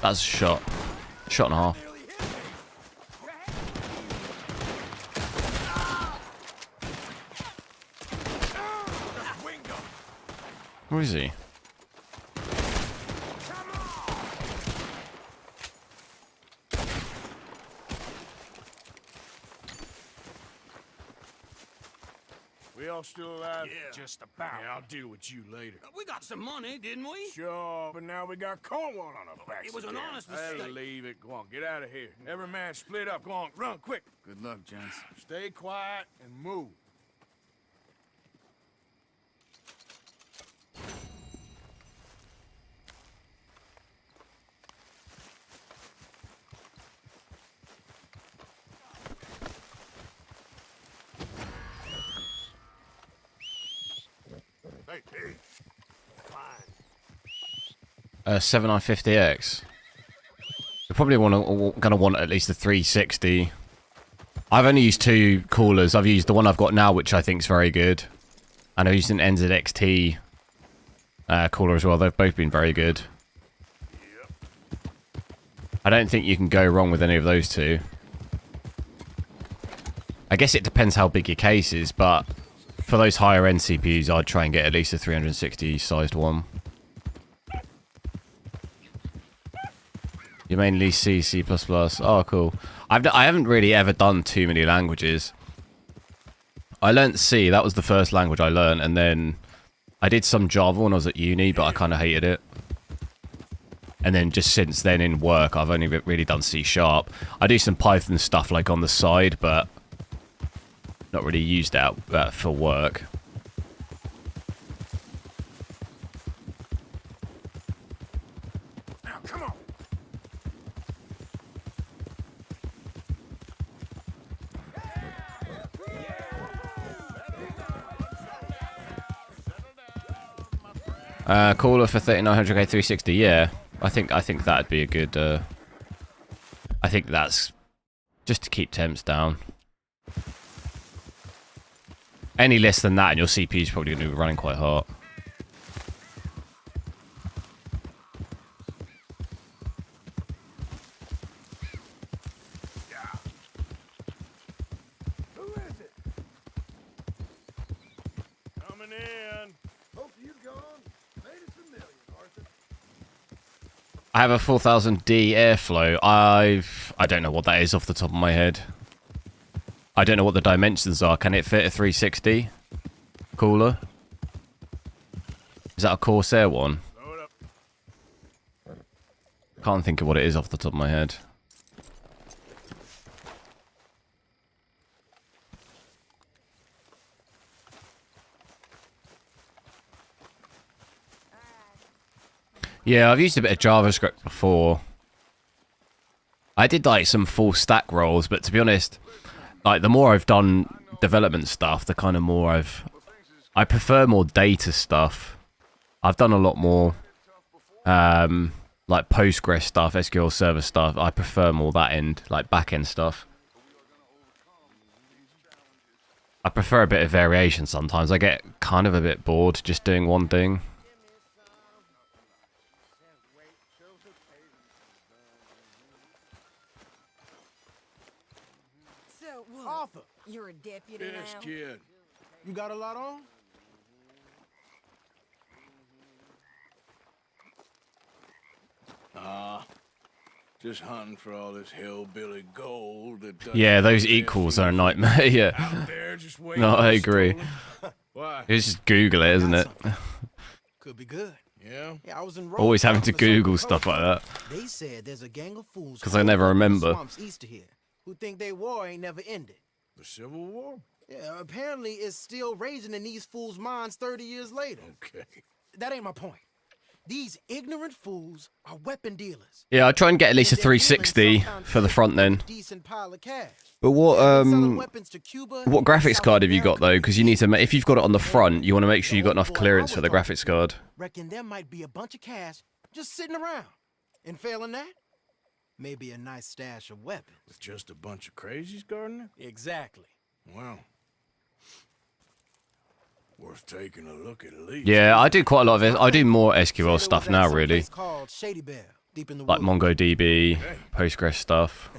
that's a shot. Shot and a half. Where is he? We all still alive? Yeah. Just about. Yeah, I'll deal with you later. We got some money, didn't we? Sure, but now we got Cornwall on our backs. It was an again. honest Hey, mistake. leave it. Go on, get out of here. Every man split up. Go on, run, quick. Good luck, gents. Stay quiet and move. Hey, hey. Fine. 7950X. You're probably gonna want at least a 360. I've only used two coolers. I've used the one I've got now, which I think is very good, and I've used an NZXT cooler as well. They've both been very good. I don't think you can go wrong with any of those two. I guess it depends how big your case is, but for those higher end CPUs, I'd try and get at least a 360 sized one. You mainly C, C++. Oh, cool. I haven't really ever done too many languages. I learnt C. That was the first language I learned, and then I did some Java when I was at uni, but I kind of hated it. And then just since then in work, I've only really done C#. I do some Python stuff like on the side, but not really used that for work. Now, come on. Cooler for 3900K 360. Yeah, I think that'd be a good. I think that's just to keep temps down. Any less than that, and your CPU is probably going to be running quite hot. Who is it? Coming in. Both of you gone. Made us familiar, Arthur. I have a 4000D airflow. I don't know what that is off the top of my head. I don't know what the dimensions are. Can it fit a 360 cooler? Is that a Corsair one? Can't think of what it is off the top of my head. Yeah, I've used a bit of JavaScript before. I did like some full stack roles, but to be honest, like the more I've done development stuff, the kind of more I prefer more data stuff. I've done a lot more like Postgres stuff, SQL Server stuff. I prefer more that end, like back end stuff. I prefer a bit of variation sometimes. I get kind of a bit bored just doing one thing. So, what? Arthur. You're a deputy Yes, now? kid. You got a lot on? Just hunting for all this hillbilly gold that doesn't Yeah, those exist. equals are a nightmare. Yeah. Out there just waiting No, to I be agree. stolen. Why? It's just Google it, isn't it? Could be good. Yeah, I was in Always having to Google stuff like that. They said there's a gang of fools 'Cause I never remember. swamps east of here who think their war ain't never ended. The Civil War? Yeah, apparently it's still raging in these fools' minds 30 years later. Okay. That ain't my point. These ignorant fools are weapon dealers. Yeah, I try and get at least a 360 for the front then. Decent pile of cash. But what graphics card have you got though? Because you need to, if you've got it on the front, you want to make sure you got enough clearance for the graphics card. Reckon there might be a bunch of cash just sitting around. And failing that, maybe a nice stash of weapons. With just a bunch of crazies guarding it? Exactly. Well, worth taking a look at least. Yeah, I do quite a lot of it. I do more SQL stuff now, really. Like MongoDB, Postgres stuff.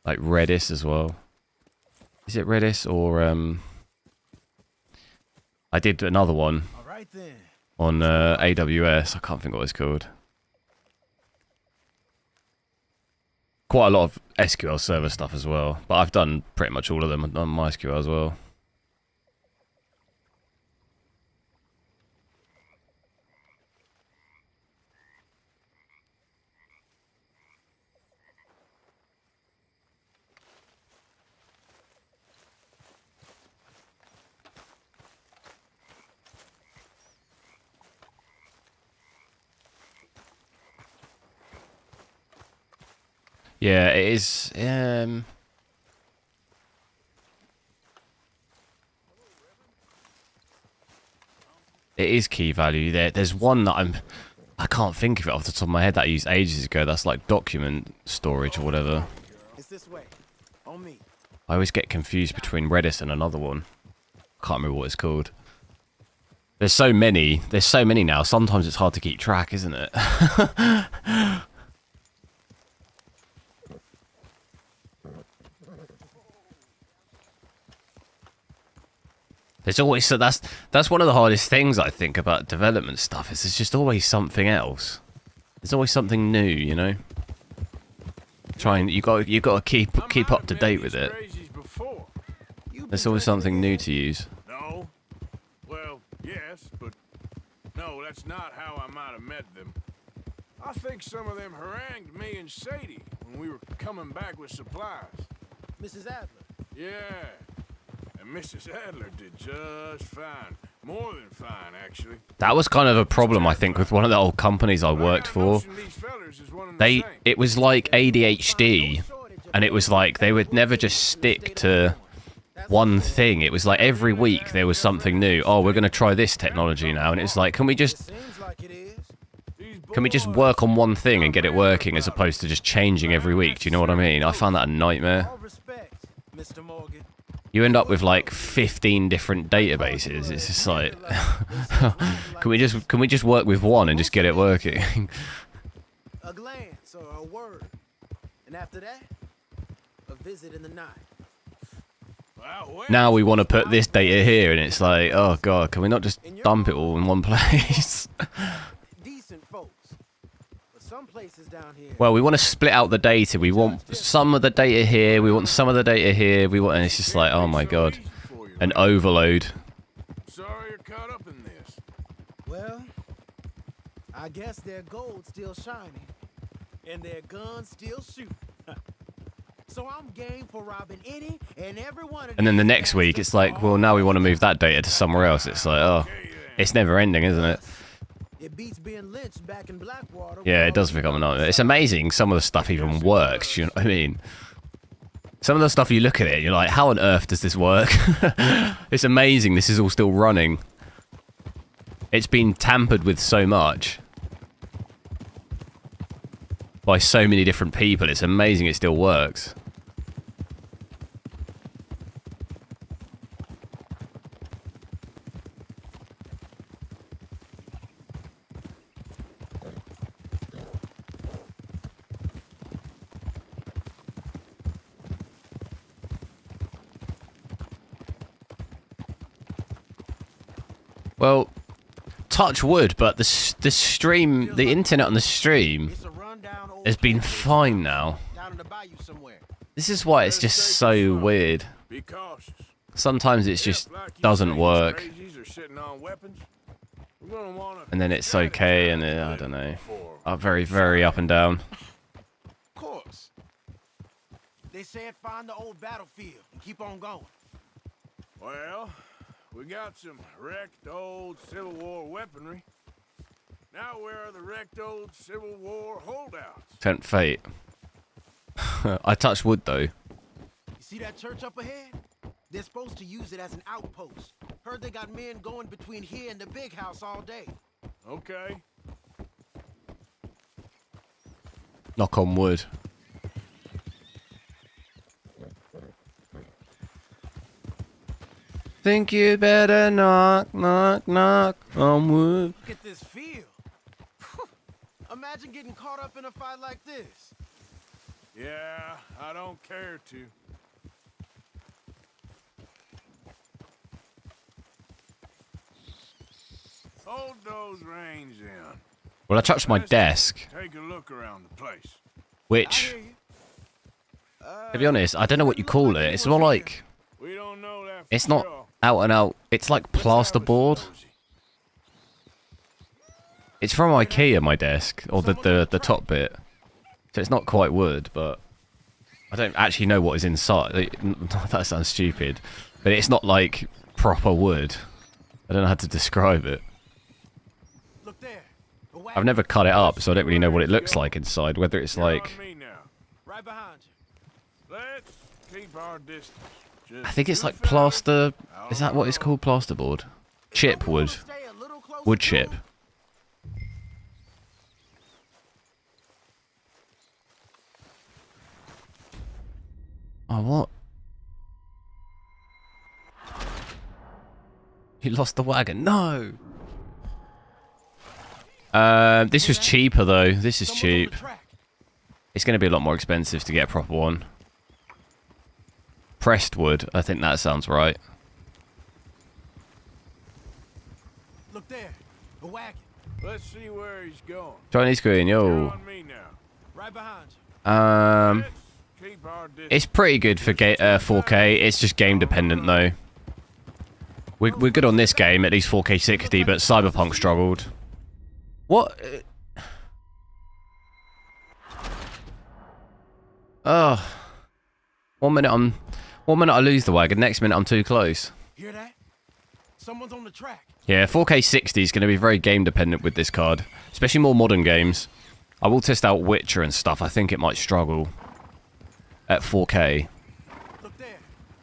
Like Redis as well. Is it Redis or I did another one on AWS. I can't think what it's called. Quite a lot of SQL Server stuff as well, but I've done pretty much all of them on MySQL as well. Yeah, it is. It is key value. There's one that I can't think of it off the top of my head that I used ages ago. That's like document storage or whatever. It's this way. On me. I always get confused between Redis and another one. I can't remember what it's called. There's so many. There's so many now. Sometimes it's hard to keep track, isn't it? There's always, so that's one of the hardest things I think about development stuff is there's just always something else. There's always something new, you know. You got to keep up to date with it. There's always something new to use. No. Well, yes, but no, that's not how I might have met them. I think some of them harangued me and Sadie when we were coming back with supplies. Mrs. Adler. Yeah. And Mrs. Adler did just fine. More than fine, actually. That was kind of a problem, I think, with one of the old companies I worked for. It was like ADHD, and it was like they would never just stick to one thing. It was like every week there was something new. Oh, we're going to try this technology now, and it's like, can we just work on one thing and get it working as opposed to just changing every week? Do you know what I mean? I found that a nightmare. You end up with like 15 different databases. It's just like, can we just work with one and just get it working? A glance or a word, and after that, a visit in the night. Now we want to put this data here, and it's like, oh god, can we not just dump it all in one place? Decent folks, but some places down here. Well, we want to split out the data. We want some of the data here. We want some of the data here. And it's just like, oh my god, an overload. Sorry you're caught up in this. Well, I guess their gold's still shining, and their guns still shoot. So I'm game for robbing any and every one of. And then the next week, it's like, well, now we want to move that data to somewhere else. It's like, oh, it's never ending, isn't it? It beats being lynched back in Blackwater. Yeah, it does become a nightmare. It's amazing some of the stuff even works, you know what I mean? Some of the stuff you look at it, you're like, how on earth does this work? It's amazing this is all still running. It's been tampered with so much. By so many different people, it's amazing it still works. Well, touch wood, but the internet on the stream has been fine now. This is why it's just so weird. Sometimes it just doesn't work. and then it's okay, and I don't know. Very, very up and down. Of course. They said find the old battlefield and keep on going. Well, we got some wrecked old Civil War weaponry. Now where are the wrecked old Civil War holdouts? Tempt fate. I touched wood though. You see that church up ahead? They're supposed to use it as an outpost. Heard they got men going between here and the big house all day. Okay. Knock on wood. Think you better knock, knock, knock on wood. Look at this field. Imagine getting caught up in a fight like this. Yeah, I don't care to. Hold those reins in. Well, I touched my desk, Take a look around the place. which, to be honest, I don't know what you call it. It's more like, it's not out and out. It's like plasterboard. It's from IKEA, my desk, or the top bit. So it's not quite wood, but I don't actually know what is inside. That sounds stupid, but it's not like proper wood. I don't know how to describe it. I've never cut it up, so I don't really know what it looks like inside. Whether it's like, Right behind you. Let's keep our distance. I think it's like plaster. Is that what it's called? Plasterboard, chip wood, wood chip. Oh, what? You lost the wagon. No! This was cheaper, though. This is cheap. It's going to be a lot more expensive to get a proper one. Pressed wood. I think that sounds right. Look there. A wagon. Let's see where he's going. Chinese Queen, yo. Right behind you. It's pretty good for 4K. It's just game dependent, though. We're good on this game, at least 4K 60, but Cyberpunk struggled. What? Oh. 1 minute I lose the wagon, next minute I'm too close. Hear that? Someone's on the track. Yeah, 4K 60 is going to be very game dependent with this card, especially more modern games. I will test out Witcher and stuff. I think it might struggle at 4K.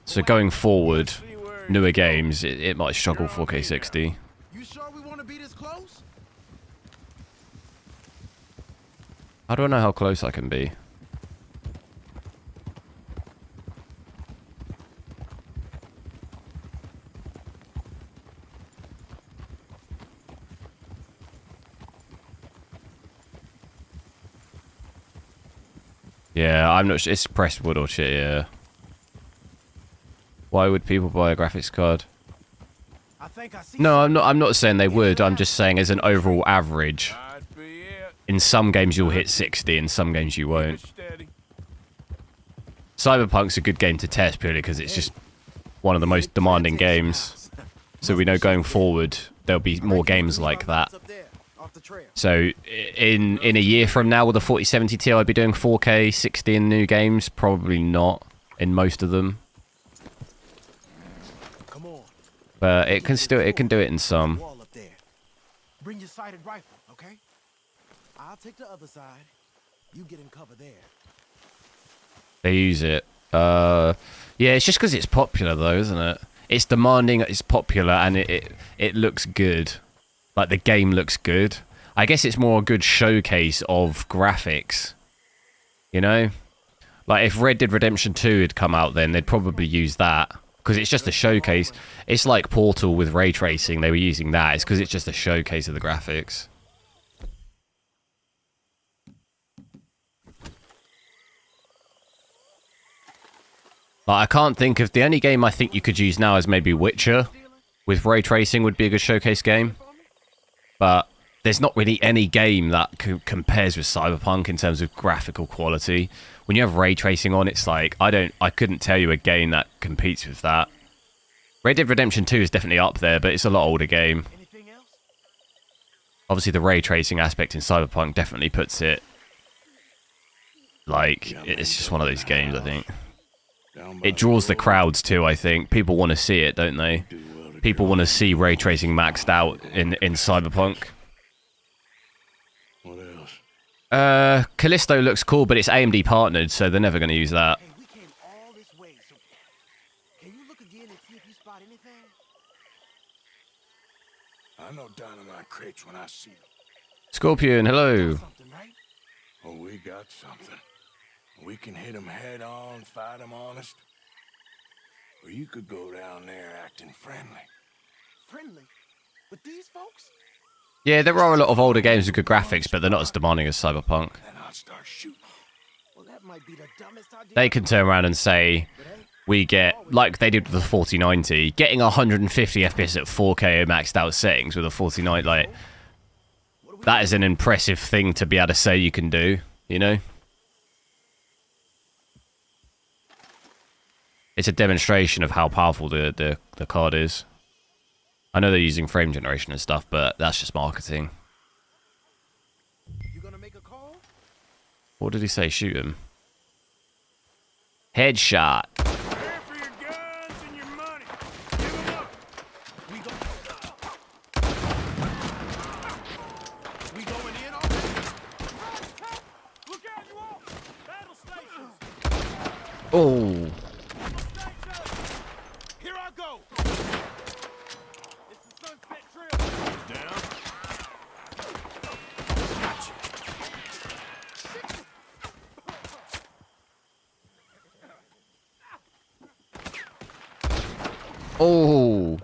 So going forward, newer games, it might struggle 4K 60. You sure we want to be this close? How do I know how close I can be? Yeah, I'm not sure. It's pressed wood or shit, yeah. Why would people buy a graphics card? No, I'm not saying they would. I'm just saying as an overall average. In some games you'll hit 60, in some games you won't. Cyberpunk's a good game to test purely because it's just one of the most demanding games. So we know going forward there'll be more games like that. So in a year from now, will the 4070 Ti be doing 4K 60 in new games? Probably not in most of them. But it can do it in some. Bring your sighted rifle, okay? I'll take the other side. You get in cover there. They use it. Yeah, it's just because it's popular though, isn't it? It's demanding, it's popular, and it looks good. Like the game looks good. I guess it's more a good showcase of graphics. You know? Like if Red Dead Redemption 2 had come out then, they'd probably use that. Because it's just a showcase. It's like Portal with ray tracing. They were using that. It's because it's just a showcase of the graphics. Like, I can't think of... The only game I think you could use now is maybe Witcher. With ray tracing would be a good showcase game. But there's not really any game that compares with Cyberpunk in terms of graphical quality. When you have ray tracing on, it's like, I couldn't tell you a game that competes with that. Red Dead Redemption 2 is definitely up there, but it's a lot older game. Obviously, the ray tracing aspect in Cyberpunk definitely puts it, like, it's just one of those games, I think. It draws the crowds too, I think. People want to see it, don't they? People want to see ray tracing maxed out in Cyberpunk. What else? Callisto looks cool, but it's AMD partnered, so they're never going to use that. Hey, we came all this way, so can you look again and see if you spot anything? I know dynamite crates when I see them. Scorpion, hello. Oh, we got something. We can hit them head on, fight them honest. Or you could go down there acting friendly. Friendly? With these folks? Yeah, there are a lot of older games with good graphics, but they're not as demanding as Cyberpunk. And I'll start shooting. Well, that might be the dumbest idea. They can turn around and say, we get, like they did with the 4090, getting 150 FPS at 4K maxed out settings with a 4090, like, that is an impressive thing to be able to say you can do, you know? It's a demonstration of how powerful the card is. I know they're using frame generation and stuff, but that's just marketing. You gonna make a call? What did he say? Shoot him. Headshot. Oh. Here I go. It's the Sunset Trail. Down. Gotcha. Oh.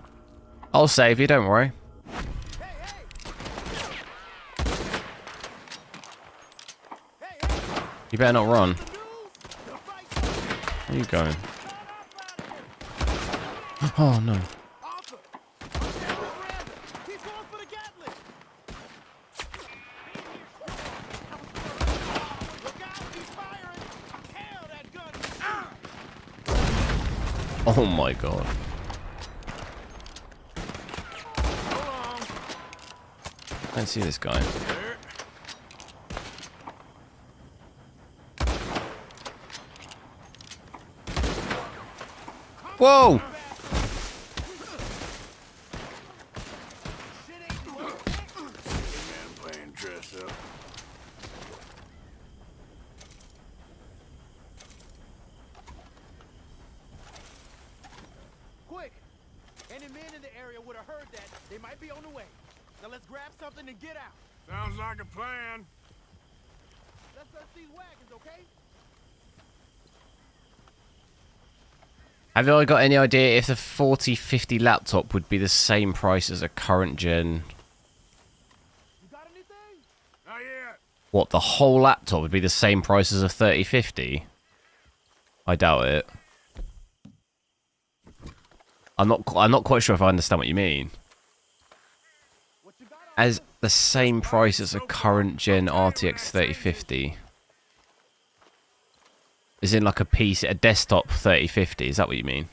I'll save you, don't worry. You better not run. Where are you going? Oh no. Oh my god. I don't see this guy. Whoa! Playing dress up. Quick! Any men in the area would have heard that. They might be on the way. Now let's grab something and get out. Sounds like a plan. Let's search these wagons, okay? Have you got any idea if the 4050 laptop would be the same price as a current gen? What, the whole laptop would be the same price as a 3050? I doubt it. I'm not quite sure if I understand what you mean. As the same price as a current gen RTX 3050. Is in like a PC, a desktop 3050, is that what you mean?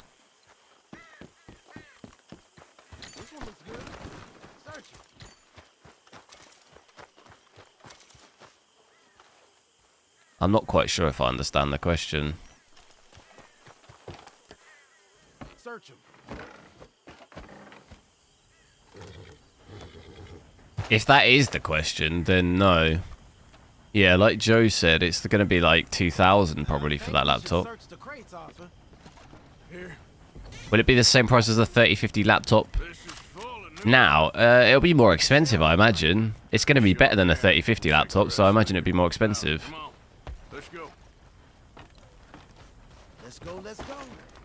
I'm not quite sure if I understand the question. Search him. If that is the question, then no. Yeah, like Joe said, it's going to be like 2,000 probably for that laptop. Will it be the same price as the 3050 laptop? Now, it'll be more expensive, I imagine. It's going to be better than a 3050 laptop, so I imagine it'd be more expensive. Let's go. Let's go, let's go.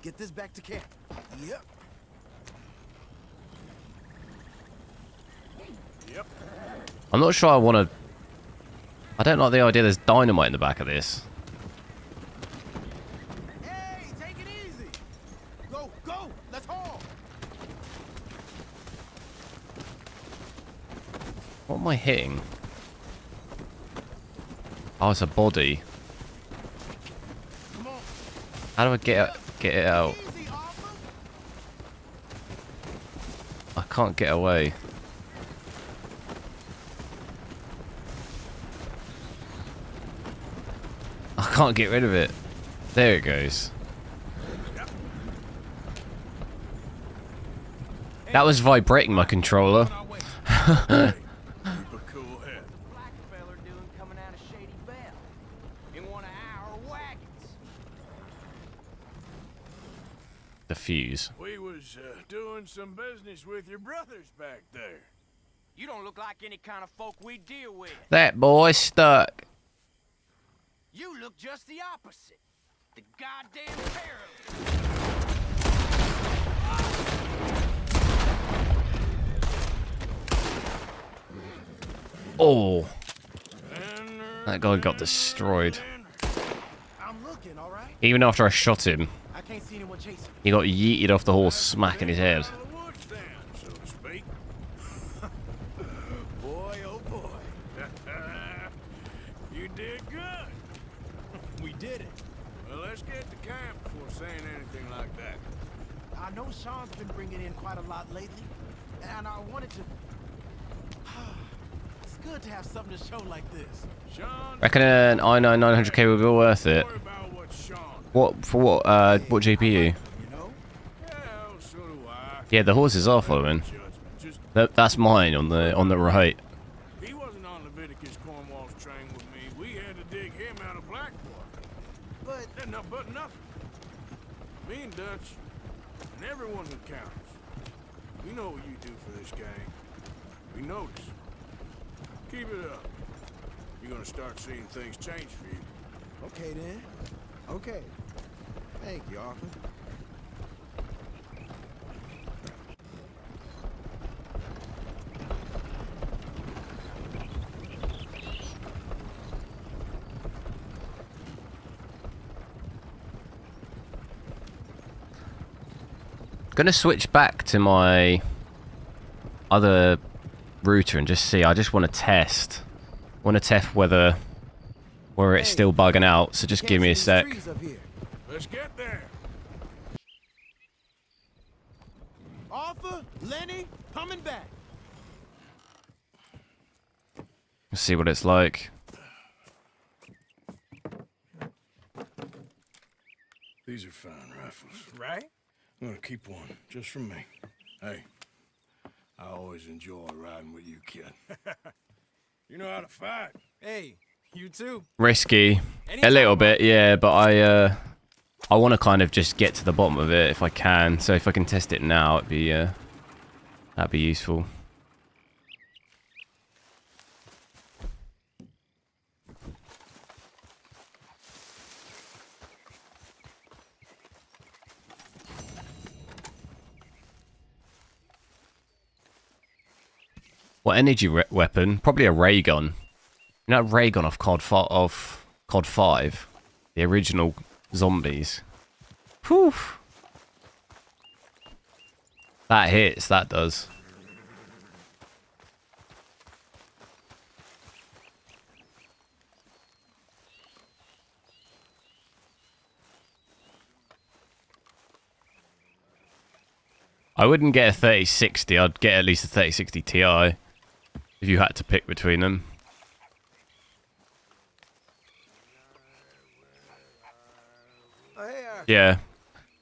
Get this back to camp. Yep. Yep. I'm not sure I want to... I don't like the idea there's dynamite in the back of this. Hey, take it easy. Go, go. Let's haul. What am I hitting? Oh, it's a body. How do I get it out? I can't get away. can't get rid of it. There it goes. That was vibrating my controller. The fuse. We was doing some business with your brothers back there. You don't look like any kind of folk we deal with. That boy's stuck. You look just the opposite. The goddamn terror. Oh. That guy got destroyed. I'm looking, all right? Even after I shot him, I can't see anyone chasing. he got yeeted off the horse, smacking his head. So to speak. Boy, oh boy. You did good. We did it. Well, let's get to camp before saying anything like that. I know Sean's been bringing in quite a lot lately, and I wanted to... It's good to have something to show like this. Sean, Reckon an i9 900K will be worth it. What for? What GPU? Yeah, the horses are following. That's mine on the right. he wasn't on Leviticus Cornwall's train with me. We had to dig him out of Blackwater. But nothing. Me and Dutch, and everyone who counts. We know what you do for this gang. We notice. Keep it up. You're gonna start seeing things change for you. Okay, then. Okay. Thank you, Arthur. Gonna switch back to my other router and just see. I just want to test. Want to test whether it's still bugging out. So just give me a sec. Let's get there. Arthur, Lenny, coming back. Let's see what it's like. These are fine rifles. Right? I'm gonna keep one, just for me. Hey, I always enjoy riding with you, kid. You know how to fight. Hey, you too. Risky, a little bit, yeah. But I want to kind of just get to the bottom of it if I can. So if I can test it now, that'd be useful. What energy weapon? Probably a ray gun. You know, ray gun off COD 5, the original zombies. Whew. That hits. That does. I wouldn't get a 3060. I'd get at least a 3060 Ti. If you had to pick between them. Yeah.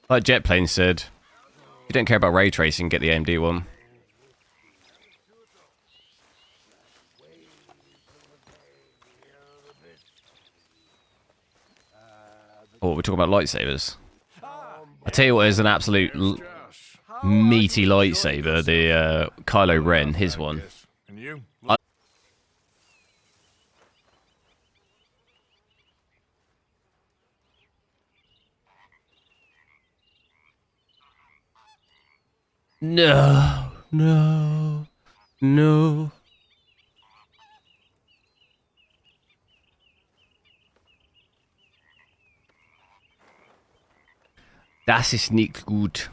Like Jetplane said, if you don't care about ray tracing, get the AMD one. Oh, we're talking about lightsabers. I tell you what is an absolute meaty lightsaber, the Kylo Ren, his one. And you? No, no, no. Das ist nicht gut.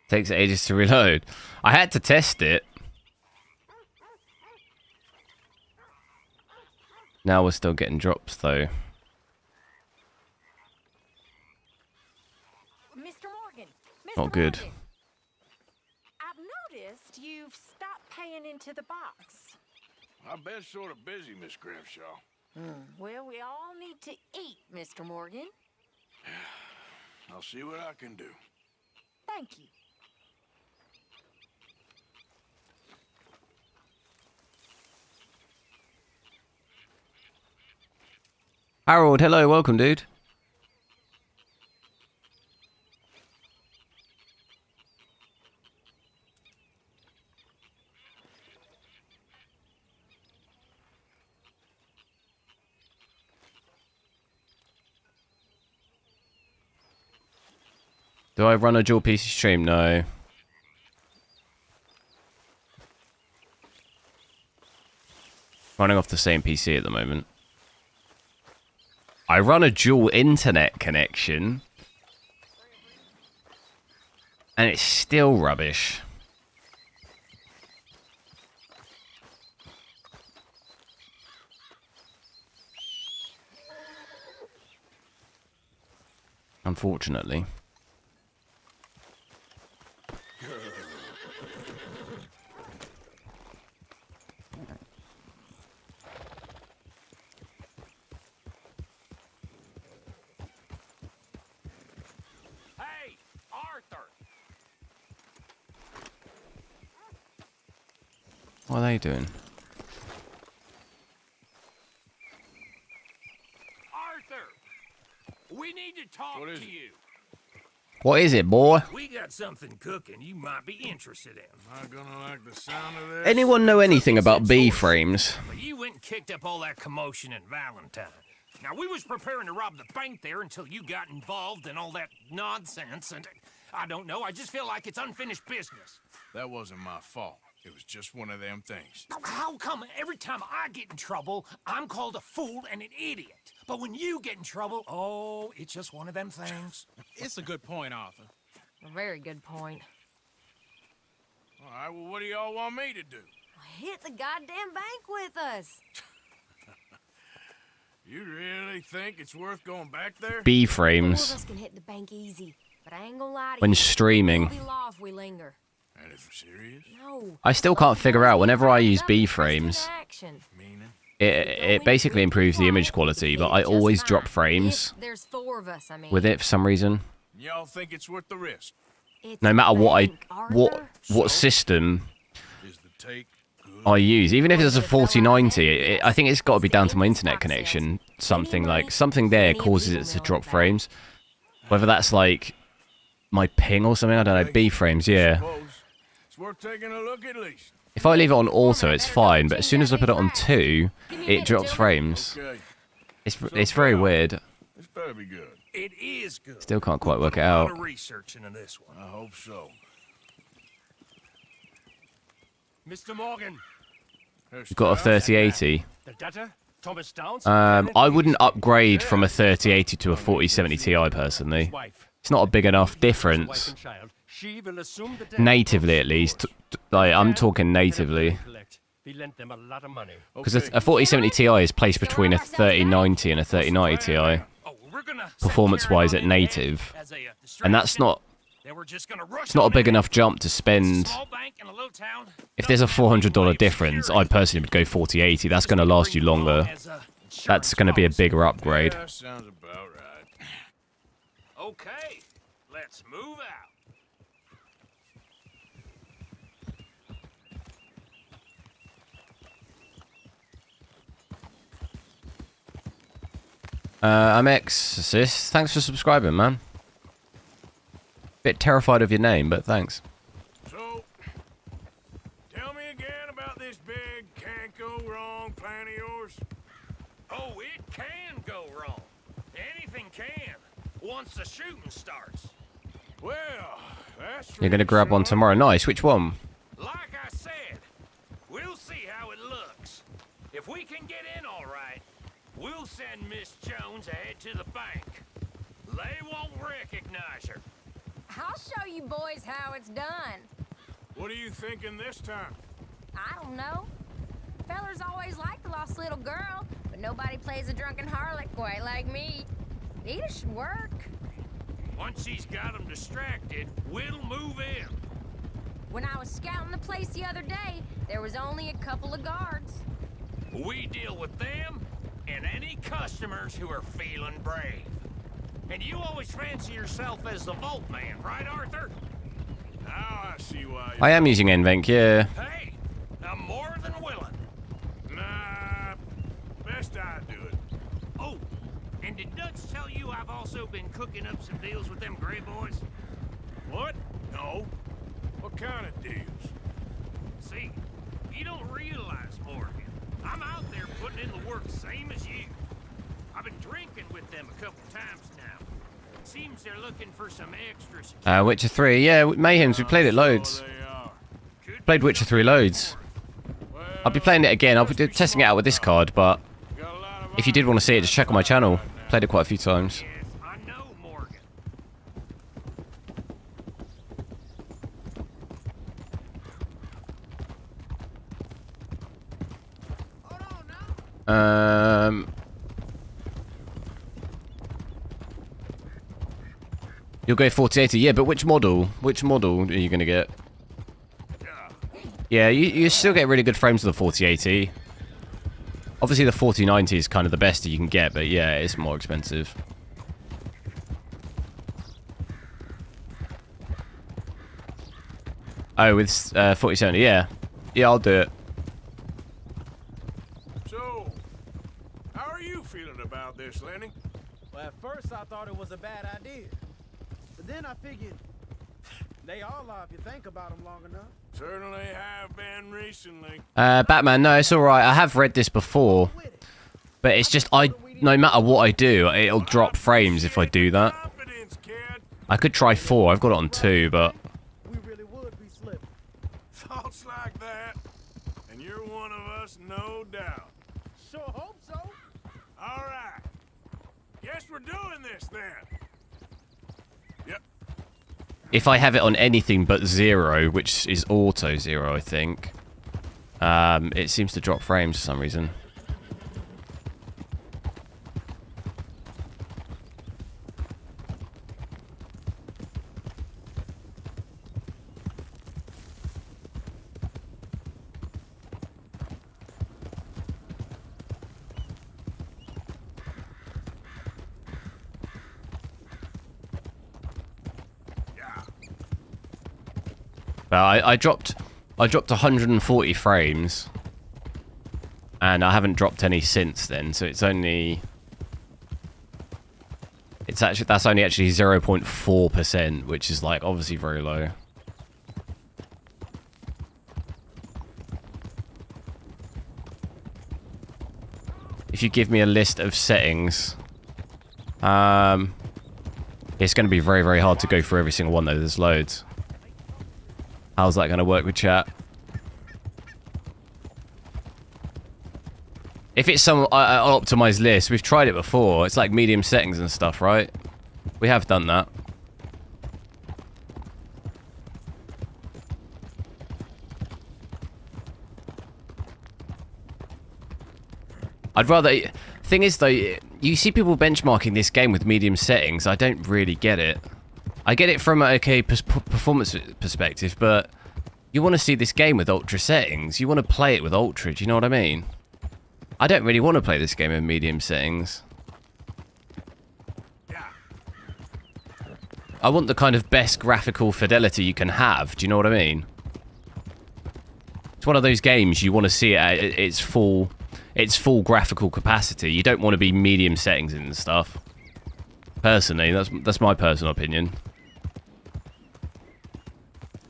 Takes ages to reload. I had to test it. Now we're still getting drops though. Mr. Morgan. Not good. Morgan. I've noticed you've stopped paying into the box. I've been sort of busy, Miss Grimshaw. Well, we all need to eat, Mr. Morgan. I'll see what I can do. Thank you. Harold, hello, welcome, dude. Do I run a dual PC stream? No. Running off the same PC at the moment. I run a dual internet connection. And it's still rubbish. Unfortunately. What are they doing? Arthur, we need to talk to you. What is it, boy? We got something cooking you might be interested in. Am I gonna like the sound of this? Anyone know anything about B-frames? You went and kicked up all that commotion in Valentine. Now, we was preparing to rob the bank there until you got involved in all that nonsense, and I don't know, I just feel like it's unfinished business. That wasn't my fault. It was just one of them things. How come every time I get in trouble, I'm called a fool and an idiot? But when you get in trouble, oh, it's just one of them things. It's a good point, Arthur. A very good point. All right, well, what do y'all want me to do? Hit the goddamn bank with us. You really think it's worth going back there? B-frames. Four of us can hit the bank easy, but I ain't gonna lie to When you. streaming. We'll be law if we linger. And if serious? No. I still can't figure out, whenever I use B-frames, it basically improves the image quality, but I always drop frames There's four of us, I mean. with it for some reason. Y'all think it's worth the risk? No matter what system I use, even if it's a 4090, I think it's got to be down to my internet connection. Something there causes it to drop frames. Whether that's like my ping or something, I don't know. B-frames, yeah. It's worth taking a look at least. If I leave it on auto, it's fine, but as soon as I put it on 2, it drops frames. It's very weird. This better be good. It is good. Still can't quite work it out. A lot of research into this one. I hope so. Mr. Morgan. You've got a 3080. The debtor, Thomas Downs. I wouldn't upgrade from a 3080 to a 4070 Ti personally. It's not a big enough difference. Natively, at least. Like, I'm talking natively. Because a 4070 Ti is placed between a 3090 and a 3090 Ti. Performance-wise at native. And that's not... It's not a big enough jump to spend... If there's a $400 difference, I personally would go 4080. That's going to last you longer. That's going to be a bigger upgrade. That sounds about right. Okay, let's move out. I'm Exorcist. Thanks for subscribing, man. Bit terrified of your name, but thanks. So, tell me again about this big can't-go-wrong plan of yours. Oh, it can go wrong. Anything can, once the shooting starts. Well, that's... You're going to grab one tomorrow. Nice. Which one? Like I said, we'll see how it looks. If we can get in all right, we'll send Miss Jones ahead to the bank. They won't recognize her. I'll show you boys how it's done. What are you thinking this time? I don't know. Fellers always liked the lost little girl, but nobody plays a drunken harlot quite like me. Neither should work. Once he's got them distracted, we'll move in. When I was scouting the place the other day, there was only a couple of guards. We deal with them and any customers who are feeling brave. And you always fancy yourself as the Vault Man, right, Arthur? Now I see why. I am using NVENC, yeah. Hey, I'm more than willing. Nah, best I do it. Oh, and did Dutch tell you I've also been cooking up some deals with them Gray boys? What? No. What kind of deals? See, you don't realize, Morgan. I'm out there putting in the work same as you. I've been drinking with them a couple times now. Seems they're looking for some extra security. Witcher 3, yeah, Mayhems, we played it loads. Played Witcher 3 loads. I'll be playing it again, I'll be testing it out with this card, but if you did want to see it, just check on my channel. Played it quite a few times. I know, Morgan. You'll go 4080, yeah, but which model? Which model are you going to get? Yeah, you still get really good frames with the 4080. Obviously the 4090 is kind of the best you can get, but yeah, it's more expensive. Oh, with 4070, yeah. Yeah, I'll do it. So, how are you feeling about this, Lenny? Well, at first I thought it was a bad idea. But then I figured they all are if you think about them long enough. Certainly have been recently. Batman, no, it's alright. I have read this before. But it's just, no matter what I do, it'll drop frames if I do that. I could try 4, I've got it on 2, but... We really would be slipping. Thoughts like that, and you're one of us, no doubt. Sure hope so. All right. Guess we're doing this then. Yep. If I have it on anything but 0, which is auto 0, I think, it seems to drop frames for some reason. But I dropped 140 frames, and I haven't dropped any since then. So it's only, that's only actually 0.4%, which is like obviously very low. If you give me a list of settings, it's going to be very, very hard to go through every single one though. There's loads. How's that going to work with chat? If it's some optimized list, we've tried it before. It's like medium settings and stuff, right? We have done that. I'd rather... Thing is, though, you see people benchmarking this game with medium settings. I don't really get it. I get it from a performance perspective, but you want to see this game with ultra settings. You want to play it with ultra, do you know what I mean? I don't really want to play this game in medium settings. I want the kind of best graphical fidelity you can have, do you know what I mean? It's one of those games you want to see it at its full graphical capacity. You don't want to be medium settings and stuff. Personally, that's my personal opinion.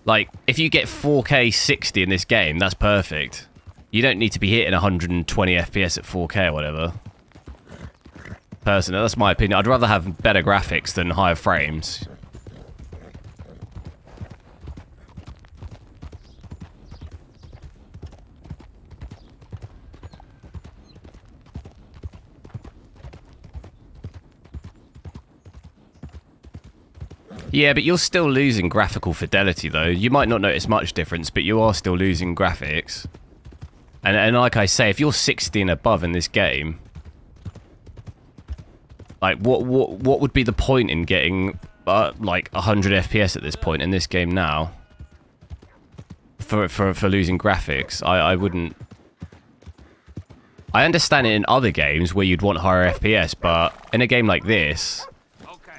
Like, if you get 4K 60 in this game, that's perfect. You don't need to be hitting 120 FPS at 4K or whatever. Personally, that's my opinion. I'd rather have better graphics than higher frames. Yeah, but you're still losing graphical fidelity, though. You might not notice much difference, but you are still losing graphics. And like I say, if you're 60 and above in this game, like what would be the point in getting like 100 FPS at this point in this game now? For losing graphics, I wouldn't. I understand it in other games where you'd want higher FPS, but in a game like this,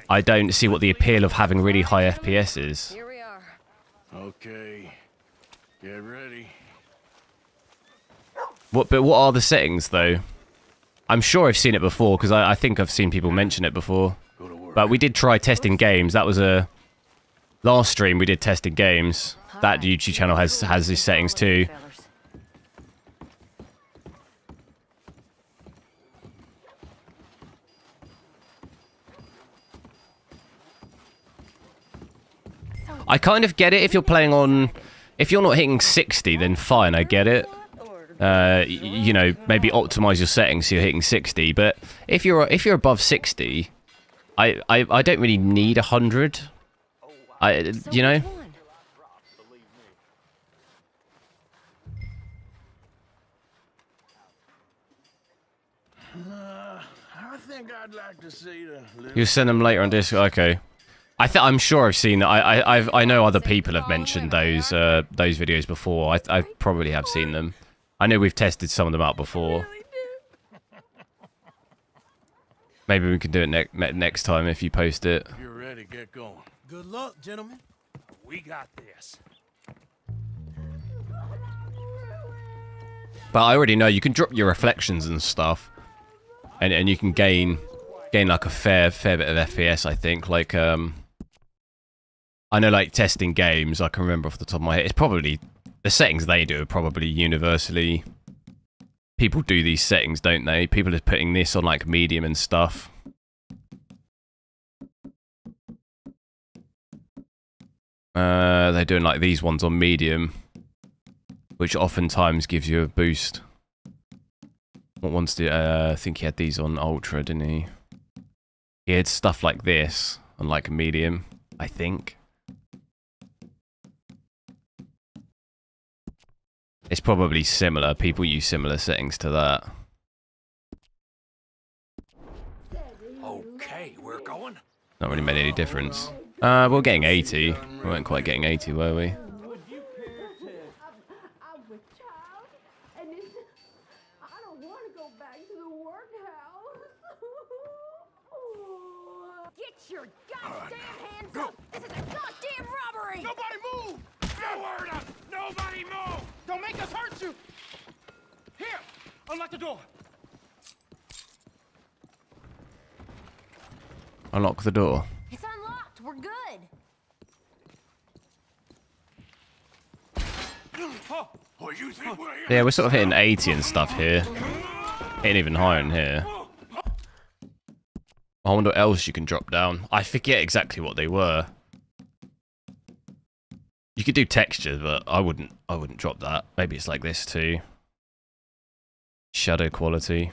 I don't see what the appeal of having really high FPS is. Here we are. Okay, get ready. But what are the settings, though? I'm sure I've seen it before, because I think I've seen people mention it before. But we did try testing games. That was a... Last stream we did testing games. That YouTube channel has these settings too. I kind of get it if you're playing on... If you're not hitting 60, then fine, I get it. You know, maybe optimize your settings so you're hitting 60. But if you're above 60, I don't really need 100. You know? I think I'd like to see the... You'll send them later on Discord. Okay. I'm sure I've seen that. I know other people have mentioned those videos before. I probably have seen them. I know we've tested some of them out before. Maybe we can do it next time if you post it. If you're ready, get going. Good luck, gentlemen. We got this. But I already know you can drop your reflections and stuff, and you can gain like a fair bit of FPS. I think like I know like testing games. I can remember off the top of my head. It's probably the settings they do are probably universally. People do these settings, don't they? People are putting this on like medium and stuff. They're doing like these ones on medium, which oftentimes gives you a boost. What ones did I think he had these on ultra, didn't he? He had stuff like this on like medium, I think. It's probably similar. People use similar settings to that. Okay, we're going. Not really made any difference. We're getting 80. We weren't quite getting 80, were we? Get your goddamn hands up! This is a goddamn robbery! Nobody move! No word up! Nobody move! Don't make us hurt you! Here, unlock the door. Unlock the door. It's unlocked. We're good. Oh, you think we're here? Yeah, we're sort of hitting 80 and stuff here. Hitting even higher in here. I wonder what else you can drop down. I forget exactly what they were. You could do texture, but I wouldn't drop that. Maybe it's like this too. Shadow quality.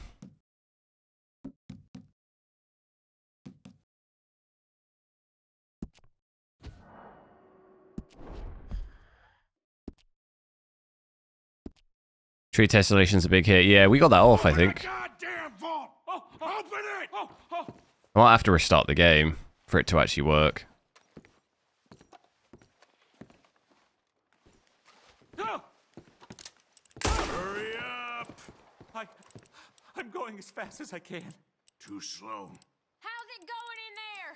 Tree tessellation's a big hit. Yeah, we got that off, I think. Goddamn vault! Open it! I might have to restart the game for it to actually work. Hurry up! I'm going as fast as I can. Too slow. How's it going in there?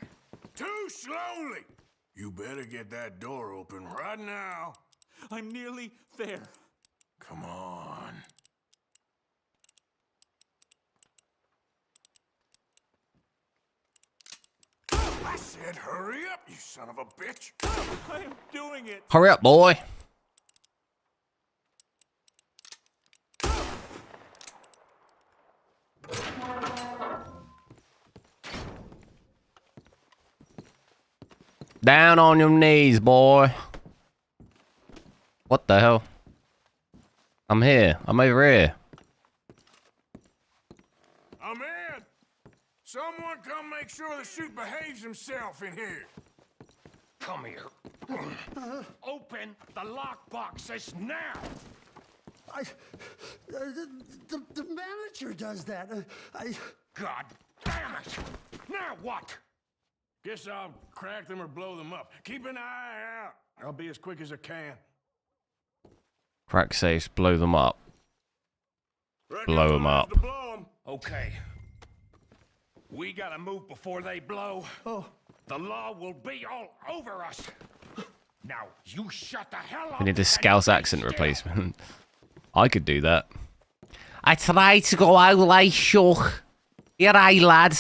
Too slowly! You better get that door open right now. I'm nearly there. Come on. I said hurry up, you son of a bitch. I am doing it. Hurry up, boy. Down on your knees, boy. What the hell? I'm here. I'm over here. I'm in. Someone come make sure the chute behaves himself in here. Come here. Open the lockboxes now! The manager does that. God damn it! Now what? Guess I'll crack them or blow them up. Keep an eye out. I'll be as quick as I can. Crack safes, blow them up. Blow them up. Okay. We gotta move before they blow. Oh. The law will be all over us. Now, you shut the hell up. We need a Scouse accent replacement. I could do that. I tried to go out like shook. Here I, lad.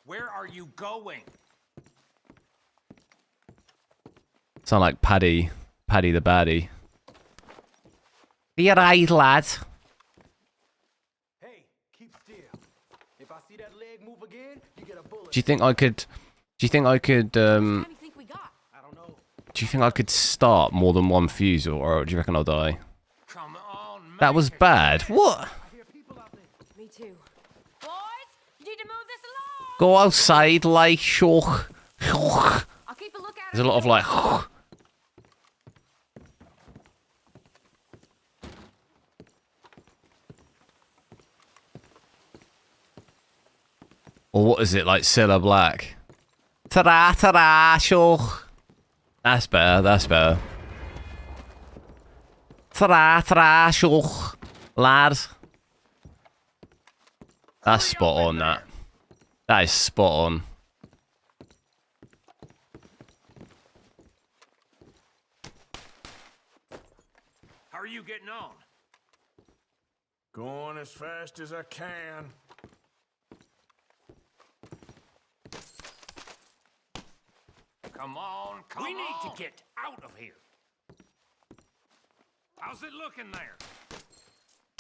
Where are you going? Sound like Paddy the baddie. Here I, lad. Hey, keep still. If I see that leg move again, you get a bullet. Do you think I could? Do you think I could? Do you think I could start more than one fuse, or do you reckon I'll die? Come on, That was bad. What? Me too. Boys, you need to move this along. Go outside like shook. I'll keep a lookout. There's a lot of like. Or what is it, like Cilla Black? Ta-da, ta-da, shook. That's better, that's better. Ta-da, ta-da, shook. Lad. That's spot on, that. That is spot on. How are you getting on? Going as fast as I can. Come on, come on. We need to get out of here. How's it looking there?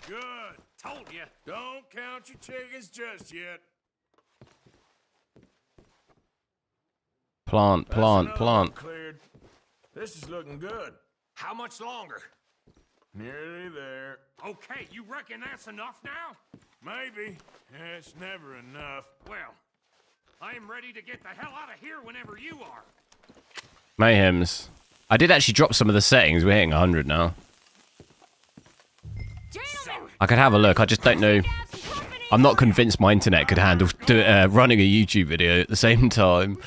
Good. Told you. Don't count your chickens just yet. Plant, That's plant, another plant. one cleared. This is looking good. How much longer? Nearly there. Okay, you reckon that's enough now? Maybe. It's never enough. Well, I am ready to get the hell out of here whenever you are. Mayhems. I did actually drop some of the settings. We're hitting 100 now. I could have a look. I just don't know. I'm not convinced my internet could handle running a YouTube video at the same time.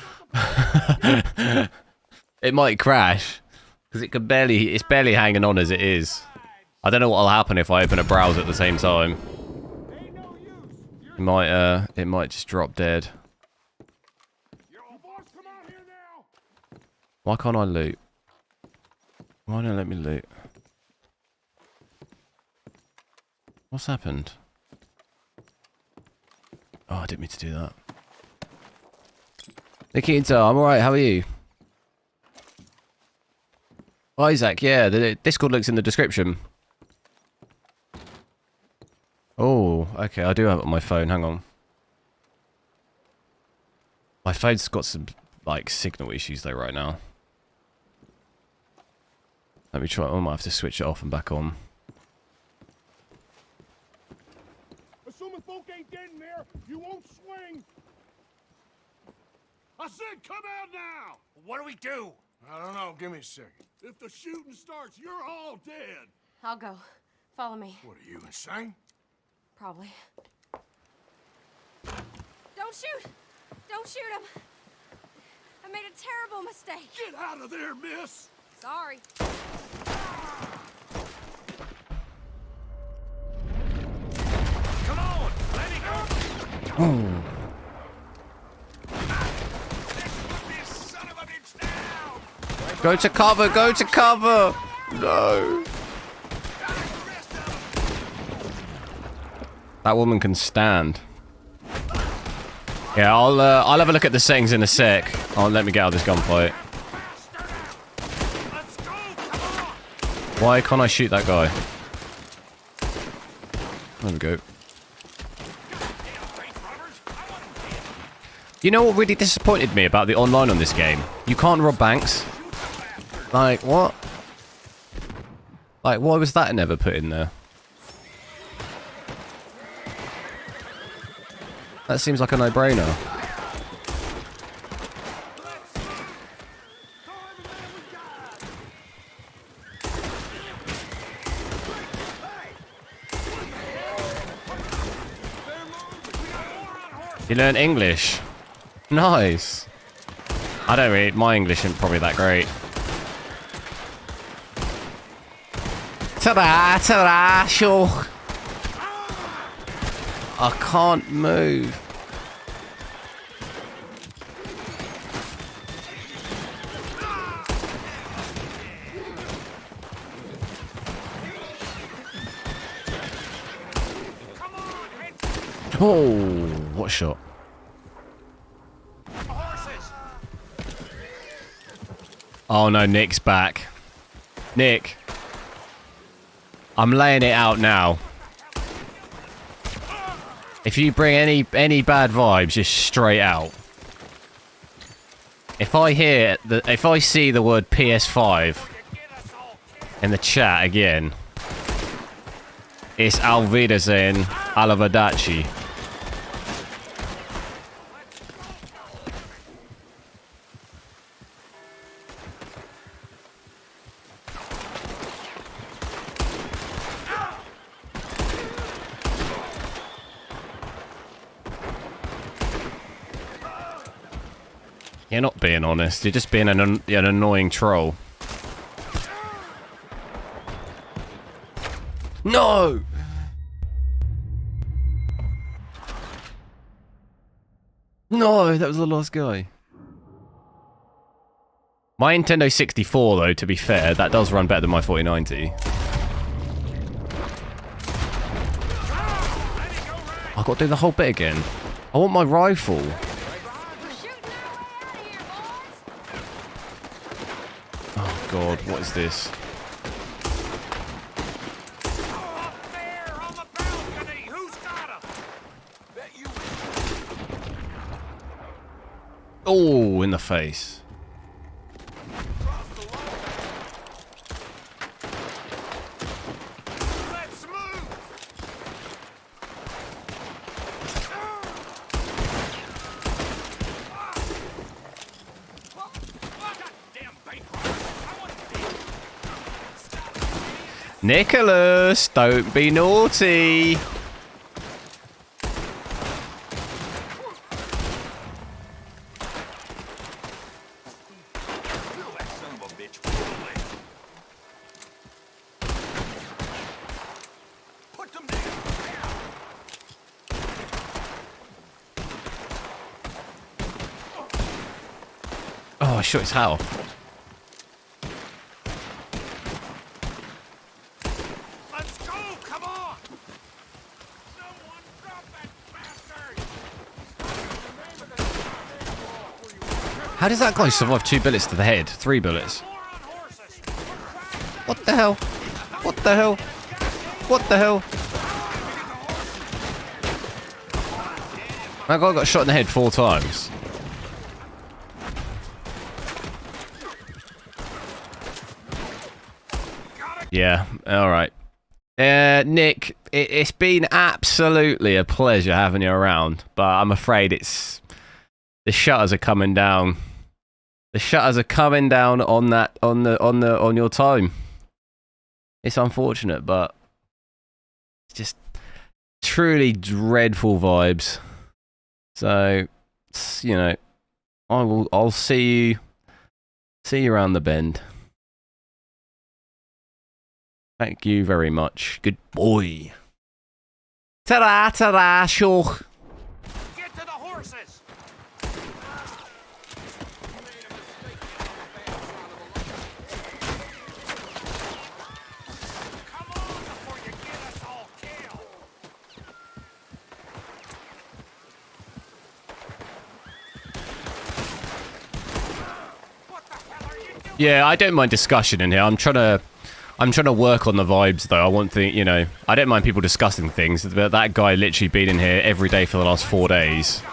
It might crash because it could barely. It's barely hanging on as it is. I don't know what will happen if I open a browser at the same time. It might just drop dead. Why can't I loot? Why don't let me loot? What's happened? Oh, I didn't mean to do that. Nikita, I'm alright, how are you? Isaac, yeah, the Discord link's in the description. Oh, okay, I do have it on my phone, hang on. My phone's got some, like, signal issues though right now. Let me try, I might have to switch it off and back on. Assuming folk ain't dead in there, you won't swing. I said come out now! What do we do? I don't know. Give me a second. If the shooting starts, you're all dead. I'll go. Follow me. What are you, insane? Probably. Don't shoot! Don't shoot him! I made a terrible mistake. Get out of there, miss! Sorry. Come on, let me go. Ooh. Go to cover, go to cover! No. That woman can stand. Yeah, I'll have a look at the settings in a sec. Oh, let me get out of this gunfight. Why can't I shoot that guy? There we go. You know what really disappointed me about the online on this game? You can't rob banks. Like, what? Like, why was that never put in there? That seems like a no-brainer. You learn English. Nice. I don't read. My English isn't probably that great. Ta-da! Ta-da! Sure. I can't move. Oh, what a shot. Oh no, Nick's back. Nick. I'm laying it out now. If you bring any bad vibes, just straight out. If I see the word PS5 in the chat again, it's Auf Wiedersehen, Arrivederci. You're not being honest, you're just being an annoying troll. No! No, that was the last guy. My Nintendo 64, though, to be fair, that does run better than my 4090. I've got to do the whole bit again. I want my rifle. Oh god, what is this? Oh, in the face. Nicholas, don't be naughty. Oh, I shot his hat off. How does that guy survive 2 bullets to the head? 3 bullets. What the hell? What the hell? What the hell? That guy got shot in the head 4 times. Yeah, alright. Nick, it's been absolutely a pleasure having you around, but I'm afraid it's... The shutters are coming down. The shutters are coming down on that on your time. It's unfortunate, but it's just truly dreadful vibes. So, you know, I'll see you around the bend. Thank you very much. Good boy. Ta-da, ta-da, sure. Get to the horses. Yeah, I don't mind discussion in here. I'm trying to work on the vibes though. I want you know, I don't mind people discussing things, but that guy literally been in here every day for the last 4 days.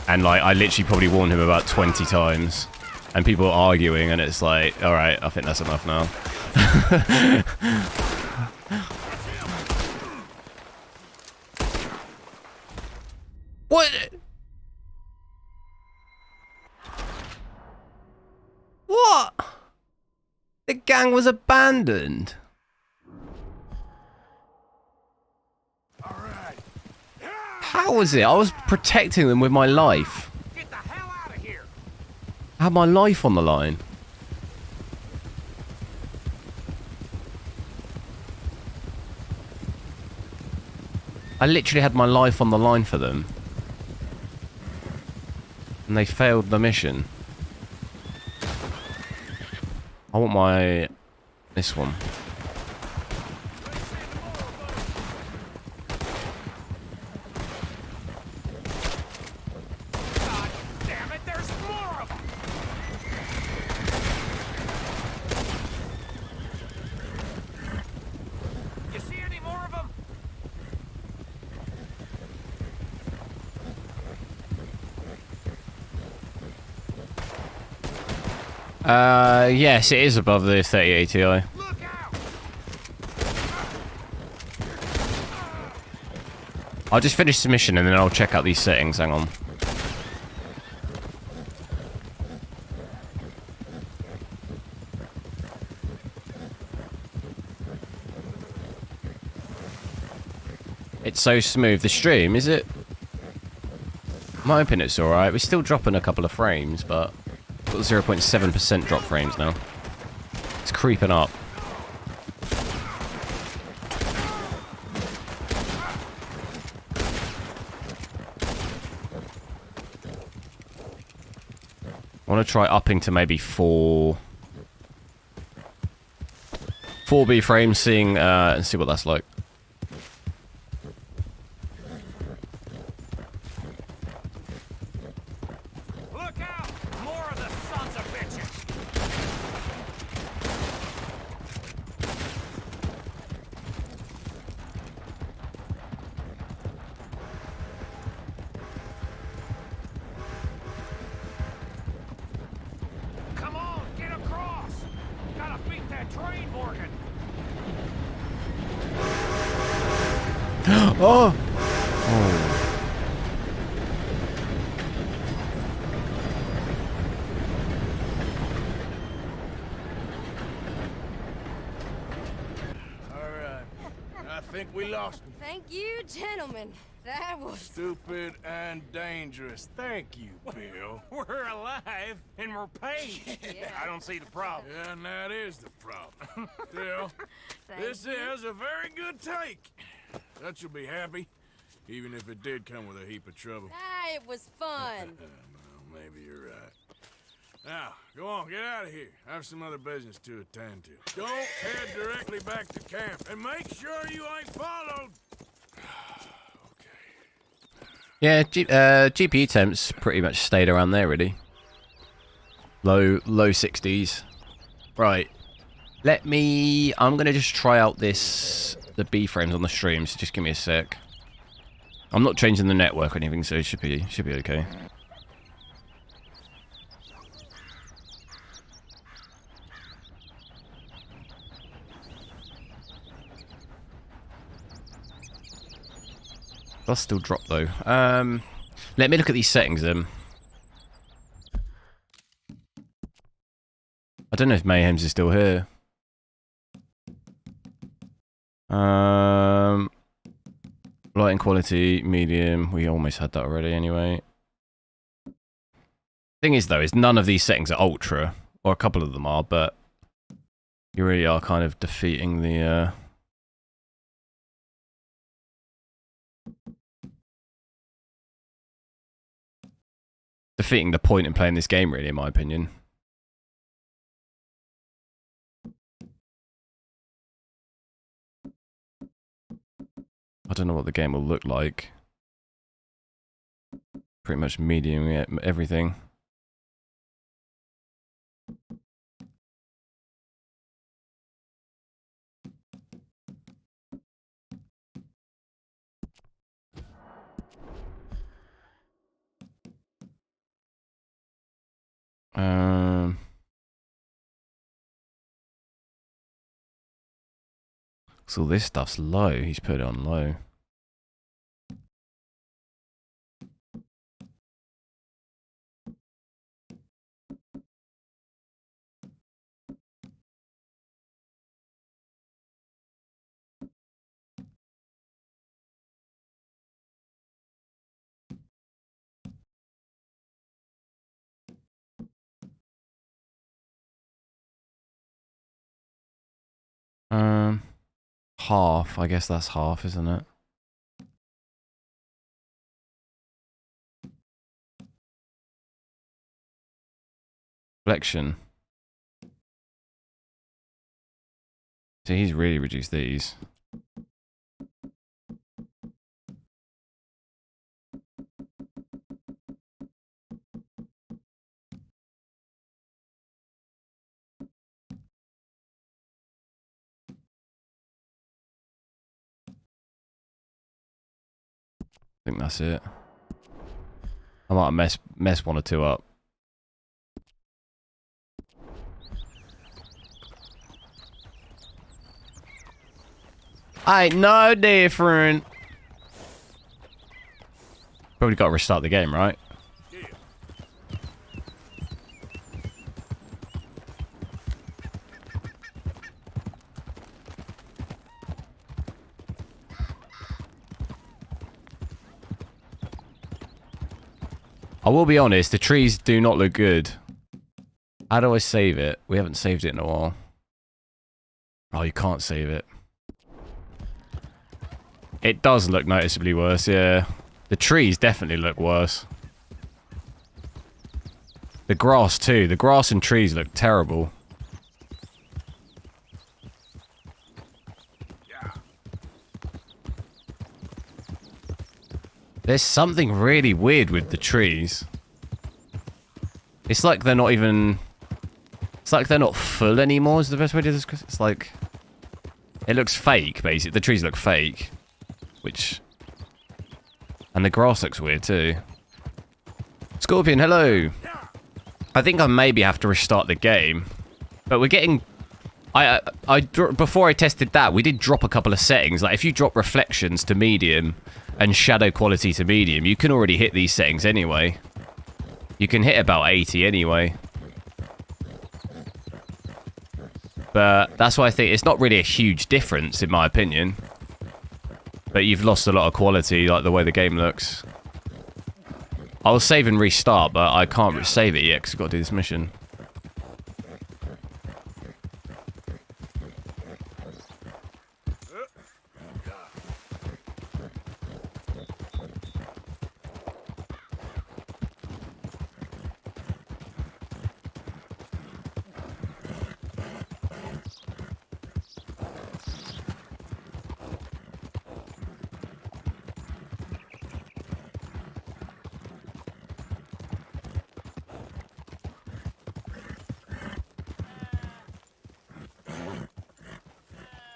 And like, I literally probably warned him about 20 times. And people are arguing and it's like, alright, I think that's enough now. What? What? The gang was abandoned. How was it? I was protecting them with my life. Get the hell out of here! I had my life on the line. I literally had my life on the line for them. And they failed the mission. I want my... this one. God damn it, there's more of them! You see any more of them? Yes, it is above the 3080 Ti. I'll just finish the mission and then I'll check out these settings. Hang on. It's so smooth. The stream, is it? I'm hoping it's alright. We're still dropping a couple of frames, but... got 0.7% drop frames now. It's creeping up. I want to try upping to maybe 4B frames, seeing and see what that's like. Oh! Alright. I think we lost him. Thank you, gentlemen. That was... Stupid and dangerous. Thank you, Bill. We're alive and we're paid. Yeah. I don't see the problem. Yeah, and that is the problem. Still, this you. is a very good take. That you'll be happy, even if it did come with a heap of trouble. Ah, it was fun. Well, maybe you're right. Now, go on, get out of here. I have some other business to attend to. Don't head directly back to camp, and make sure you ain't followed. Yeah, GPU temps pretty much stayed around there, really. Low 60s. Right. I'm going to just try out the B frames on the stream, so just give me a sec. I'm not changing the network or anything, so it should be okay. They'll still drop though. Let me look at these settings then. I don't know if Mayhem's is still here. Lighting quality, medium. We almost had that already anyway. Thing is though, is none of these settings are ultra, or a couple of them are, but you really are kind of defeating the point in playing this game, really, in my opinion. I don't know what the game will look like. Pretty much medium, yeah, everything. So this stuff's low. He's put it on low. half. I guess that's half, isn't it? Reflection. So he's really reduced these. I think that's it. I might mess one or two up. Ain't no different. Probably got to restart the game, right? I will be honest, the trees do not look good. How do I save it? We haven't saved it in a while. Oh, you can't save it. It does look noticeably worse, yeah. The trees definitely look worse. The grass too. The grass and trees look terrible. There's something really weird with the trees. It's like they're not even... It's like they're not full anymore is the best way to describe it. It's like... It looks fake, basically. The trees look fake. Which... And the grass looks weird too. Scorpion, hello! I think I maybe have to restart the game. But we're getting... Before I tested that, we did drop a couple of settings. Like, if you drop reflections to medium and shadow quality to medium, you can already hit these settings anyway. You can hit about 80 anyway. But that's why I think it's not really a huge difference, in my opinion. But you've lost a lot of quality, like the way the game looks. I'll save and restart, but I can't save it yet because I've got to do this mission.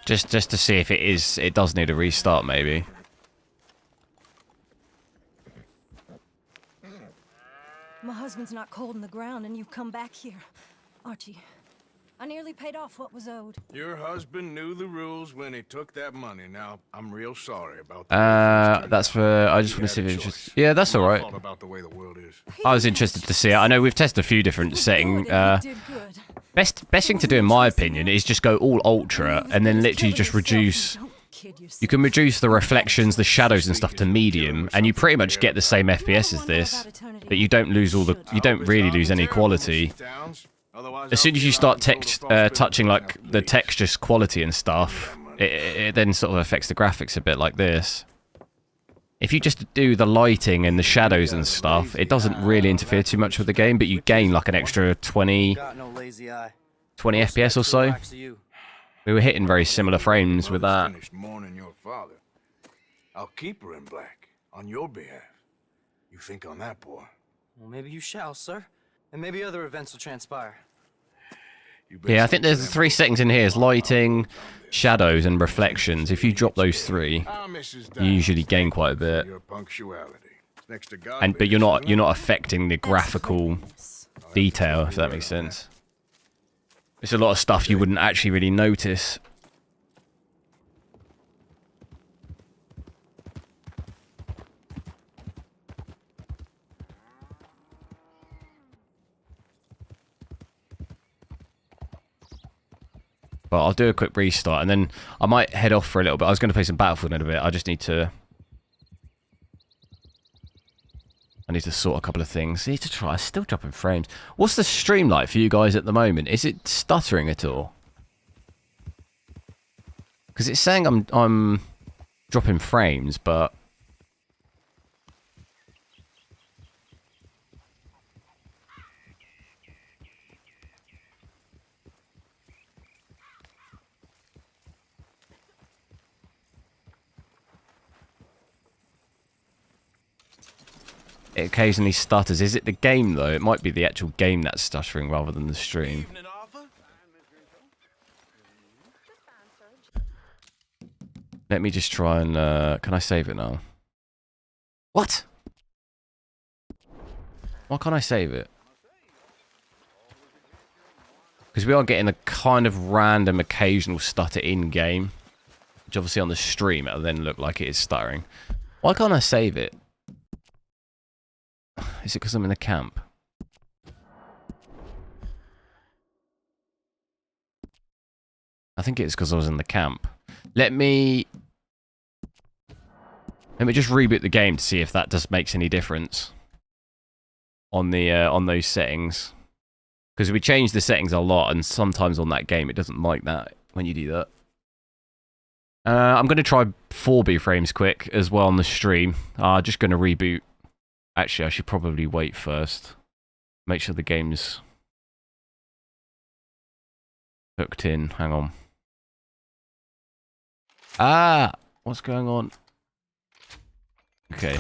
Just to see if it does need a restart, maybe. My husband's not cold in the ground, and you've come back here. Archie, I nearly paid off what was owed. Your husband knew the rules when he took that money. Now, I'm real sorry about that. That's for... I just want to see if it's just... Yeah, that's alright. About the way the world is. I was interested to see it. I know we've tested a few different settings. Best thing to do, in my opinion, is just go all ultra and then literally just reduce... You can reduce the reflections, the shadows and stuff to medium, and you pretty much get the same FPS as this, but you don't lose all the... You don't really lose any quality. As soon as you start touching like the texture quality and stuff, it then sort of affects the graphics a bit like this. If you just do the lighting and the shadows and stuff, it doesn't really interfere too much with the game, but you gain like an extra 20 FPS or so. We were hitting very similar frames with that. I'll keep her in black on your behalf. You think on that, boy? Well, maybe you shall, sir. And maybe other events will transpire. Yeah, I think there's 3 settings in here. It's lighting, shadows, and reflections. If you drop those 3, you usually gain quite a bit. But you're not affecting the graphical detail, if that makes sense. It's a lot of stuff you wouldn't actually really notice. But I'll do a quick restart, and then I might head off for a little bit. I was going to play some Battlefield in a bit. I just need to... I need to sort a couple of things. I need to try. I'm still dropping frames. What's the stream like for you guys at the moment? Is it stuttering at all? Because it's saying I'm dropping frames, but it occasionally stutters. Is it the game though? It might be the actual game that's stuttering rather than the stream. Let me just try and can I save it now? What? Why can't I save it? Because we are getting a kind of random occasional stutter in game, which obviously on the stream it'll then look like it is stuttering. Why can't I save it? Is it because I'm in the camp? I think it's because I was in the camp. Let me just reboot the game to see if that just makes any difference on the on those settings. Because we changed the settings a lot, and sometimes on that game it doesn't like that when you do that. I'm going to try 4B frames quick as well on the stream. Just going to reboot. Actually, I should probably wait first. Make sure the game's hooked in. Hang on. What's going on? Okay.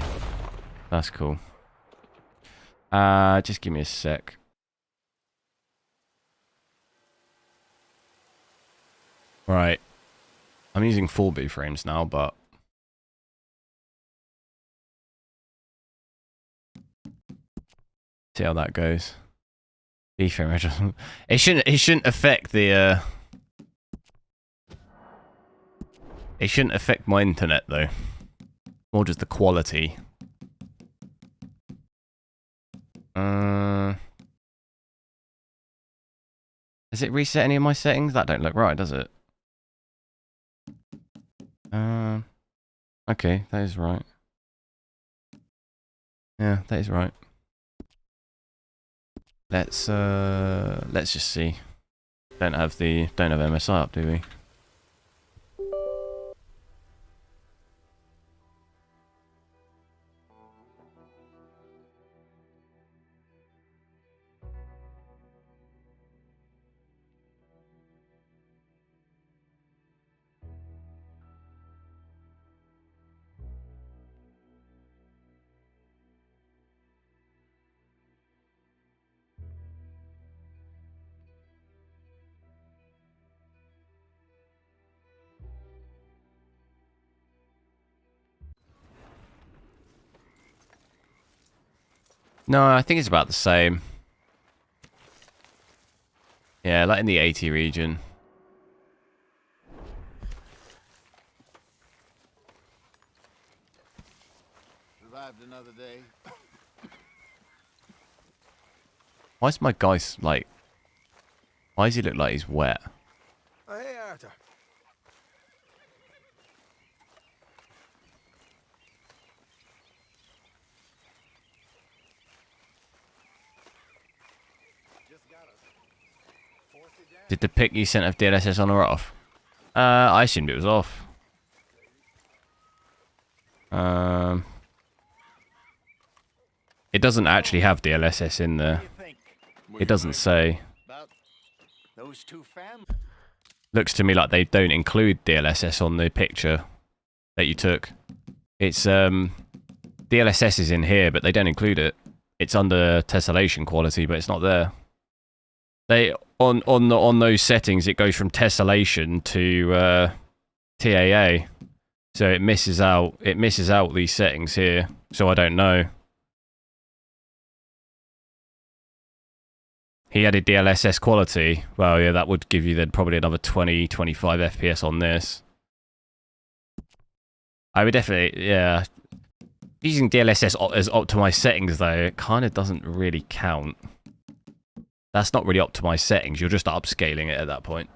That's cool. Just give me a sec. Right. I'm using 4B frames now, but see how that goes. B frame adjustment. It shouldn't affect the it shouldn't affect my internet though. More just the quality. Has it reset any of my settings? That don't look right, does it? Okay, that is right. Yeah, that is right. Let's just see. Don't have MSI up, do we? No, I think it's about the same. Yeah, like in the 80 region. Survived another day. Why is my guy like? Why does he look like he's wet? Oh, hey, Arthur. Did the pic you sent of DLSS on or off? I assumed it was off. It doesn't actually have DLSS in there. It doesn't say. Those two families. Looks to me like they don't include DLSS on the picture that you took. It's DLSS is in here, but they don't include it. It's under tessellation quality, but it's not there. They on those settings, it goes from tessellation to TAA, so it misses out these settings here. So I don't know. He added DLSS quality. Well, yeah, that would give you then probably another 20, 25 FPS on this. I would definitely, yeah. Using DLSS as optimized settings, though, it kind of doesn't really count. That's not really optimized settings. You're just upscaling it at that point.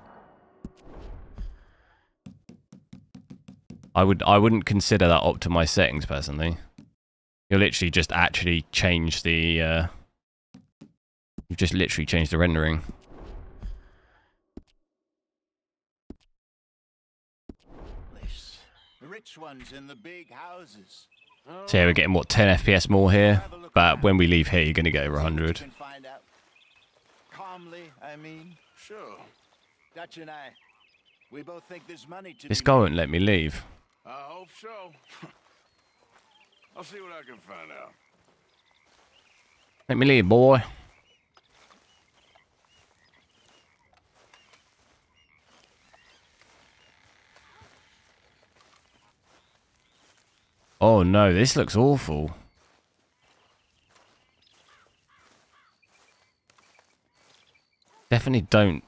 I wouldn't consider that optimized settings personally. You'll literally just actually change the. You've just literally changed the rendering. The rich ones in the big houses. So yeah, we're getting, what, 10 FPS more here? But when we leave here, you're going to get over 100. Find out. Calmly, I mean. Sure. Dutch and I, we both think there's money to This be guy won't let me leave. I hope so. I'll see what I can find out. Let me leave, boy. Oh no, this looks awful. Definitely don't,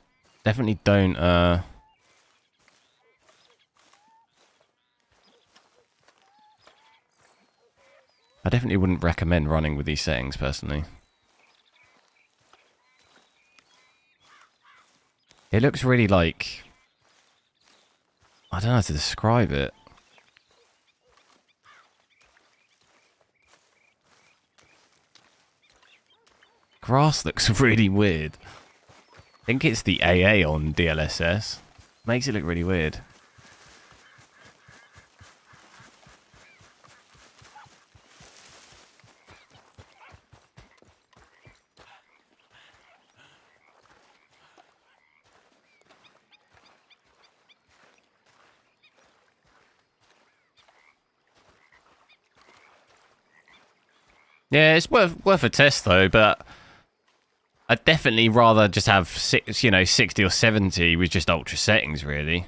I definitely wouldn't recommend running with these settings, personally. It looks really like... I don't know how to describe it. Grass looks really weird. I think it's the AA on DLSS. Makes it look really weird. Yeah, it's worth a test though, but I'd definitely rather just have 60 or 70 with just ultra settings, really.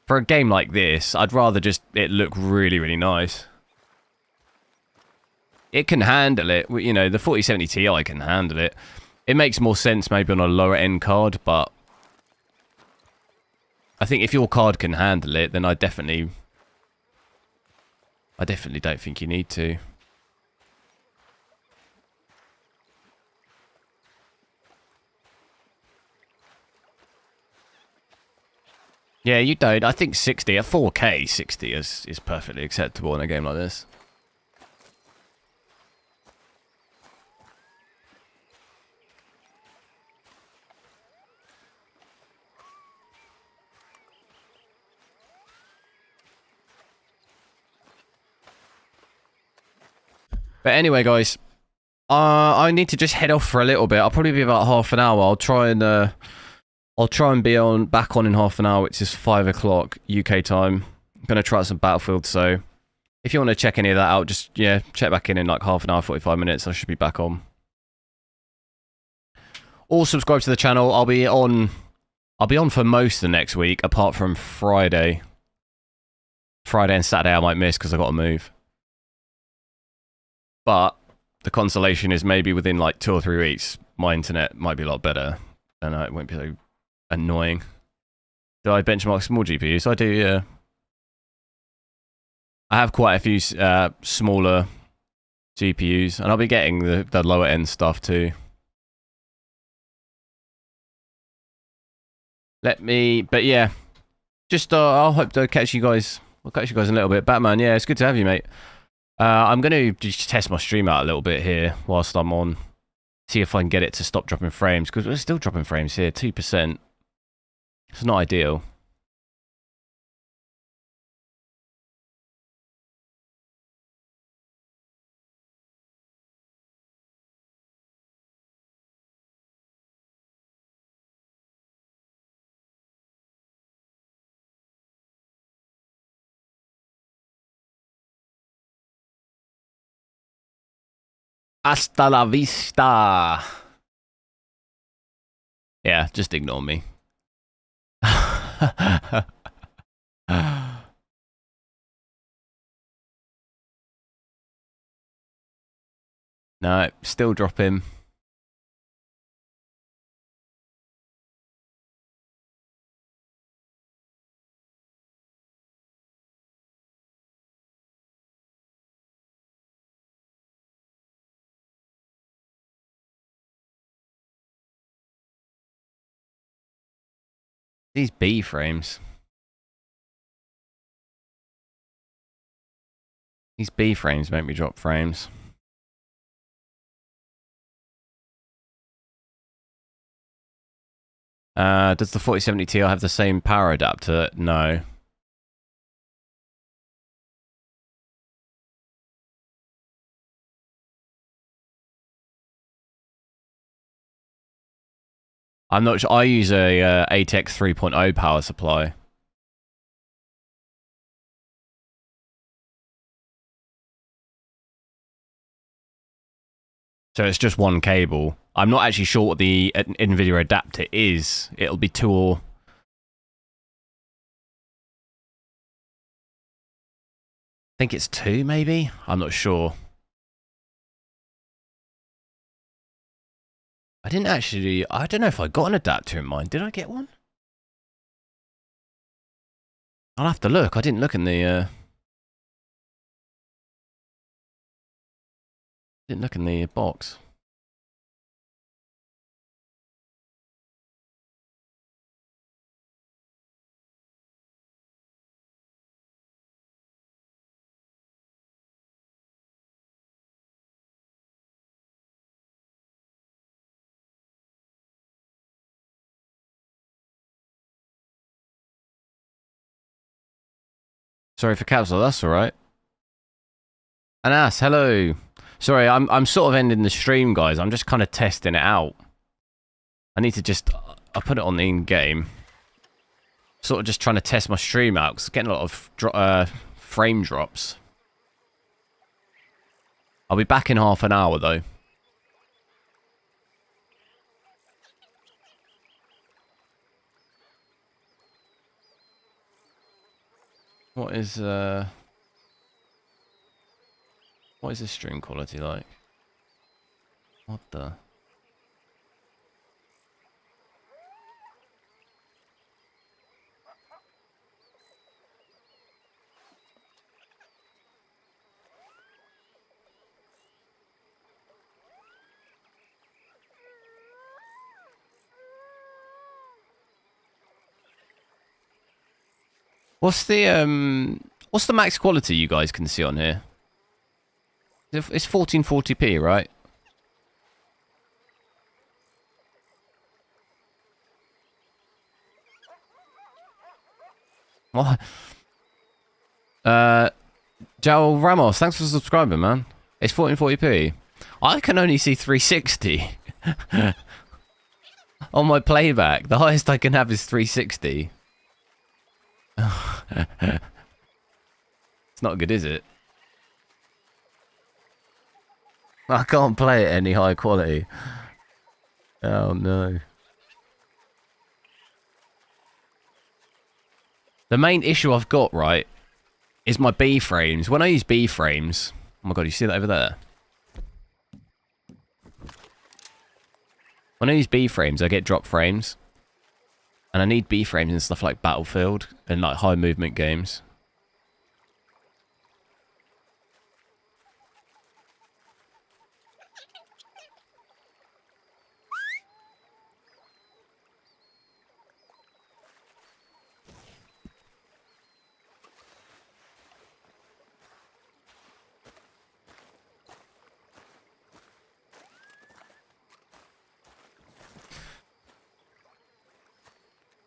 For a game like this, I'd rather just it look really, really nice. It can handle it, you know, the 4070 Ti can handle it. It makes more sense maybe on a lower end card, but I think if your card can handle it, then I definitely don't think you need to. Yeah, you don't. I think 60, at 4K, 60 is perfectly acceptable in a game like this. But anyway, guys, I need to just head off for a little bit. I'll probably be about half an hour. I'll try and be back on in half an hour, which is 5 o'clock UK time. I'm gonna try out some Battlefield, so if you want to check any of that out, just check back in like half an hour, 45 minutes. I should be back on. All subscribe to the channel. I'll be on for most of the next week, apart from Friday. Friday and Saturday I might miss because I got to move. But the consolation is maybe within like 2 or 3 weeks, my internet might be a lot better, and it won't be so annoying. Do I benchmark small GPUs? I do, yeah. I have quite a few smaller GPUs, and I'll be getting the lower end stuff too. But yeah, just I'll hope to catch you guys. I'll catch you guys in a little bit. Batman, yeah, it's good to have you, mate. I'm gonna just test my stream out a little bit here whilst I'm on. See if I can get it to stop dropping frames, because we're still dropping frames here, 2%. It's not ideal. Hasta la vista. Yeah, just ignore me. No, still dropping. These B frames. These B frames make me drop frames. Does the 4070 Ti have the same power adapter? No. I'm not sure. I use a RTX 3.0 power supply. So it's just one cable. I'm not actually sure what the NVIDIA adapter is. It'll be 2 or... I think it's 2, maybe? I'm not sure. I didn't actually... I don't know if I got an adapter in mind. Did I get one? I'll have to look. I didn't look in the... Didn't look in the box. Sorry for capsule, that's alright. Anas, hello. Sorry, I'm sort of ending the stream, guys. I'm just kind of testing it out. I need to just... I'll put it on the in-game. Sort of just trying to test my stream out, because it's getting a lot of frame drops. I'll be back in half an hour, though. What is this stream quality like? What the? What's the max quality you guys can see on here? It's 1440p, right? What? Joel Ramos, thanks for subscribing, man. It's 1440p. I can only see 360 on my playback. The highest I can have is 360. It's not good, is it? I can't play it any high quality. Oh no. The main issue I've got, right, is my B frames. When I use B frames, oh my god, you see that over there? When I use B frames, I get drop frames. And I need B frames in stuff like Battlefield and like high movement games.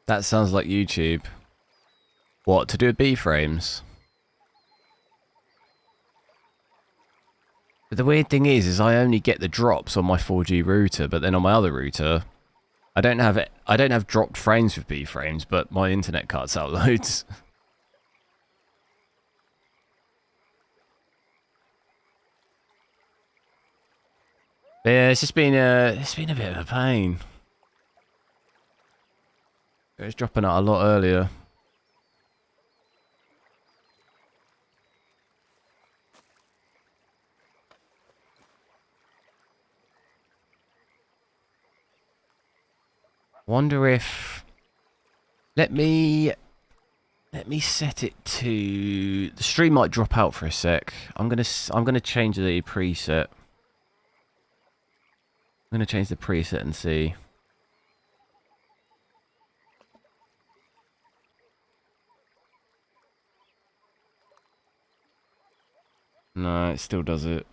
That sounds like YouTube. What, to do with B-frames? But the weird thing is I only get the drops on my 4G router, but then on my other router, I don't have dropped frames with B-frames, but my internet cuts out loads. But yeah, it's been a bit of a pain. It was dropping out a lot earlier. Wonder if... Let me set it to... The stream might drop out for a sec. I'm gonna change the preset. I'm gonna change the preset and see. No, it still does it.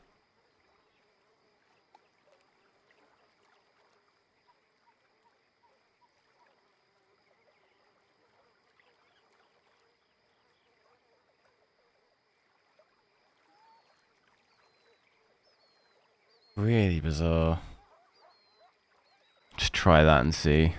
Really bizarre. Just try that and see.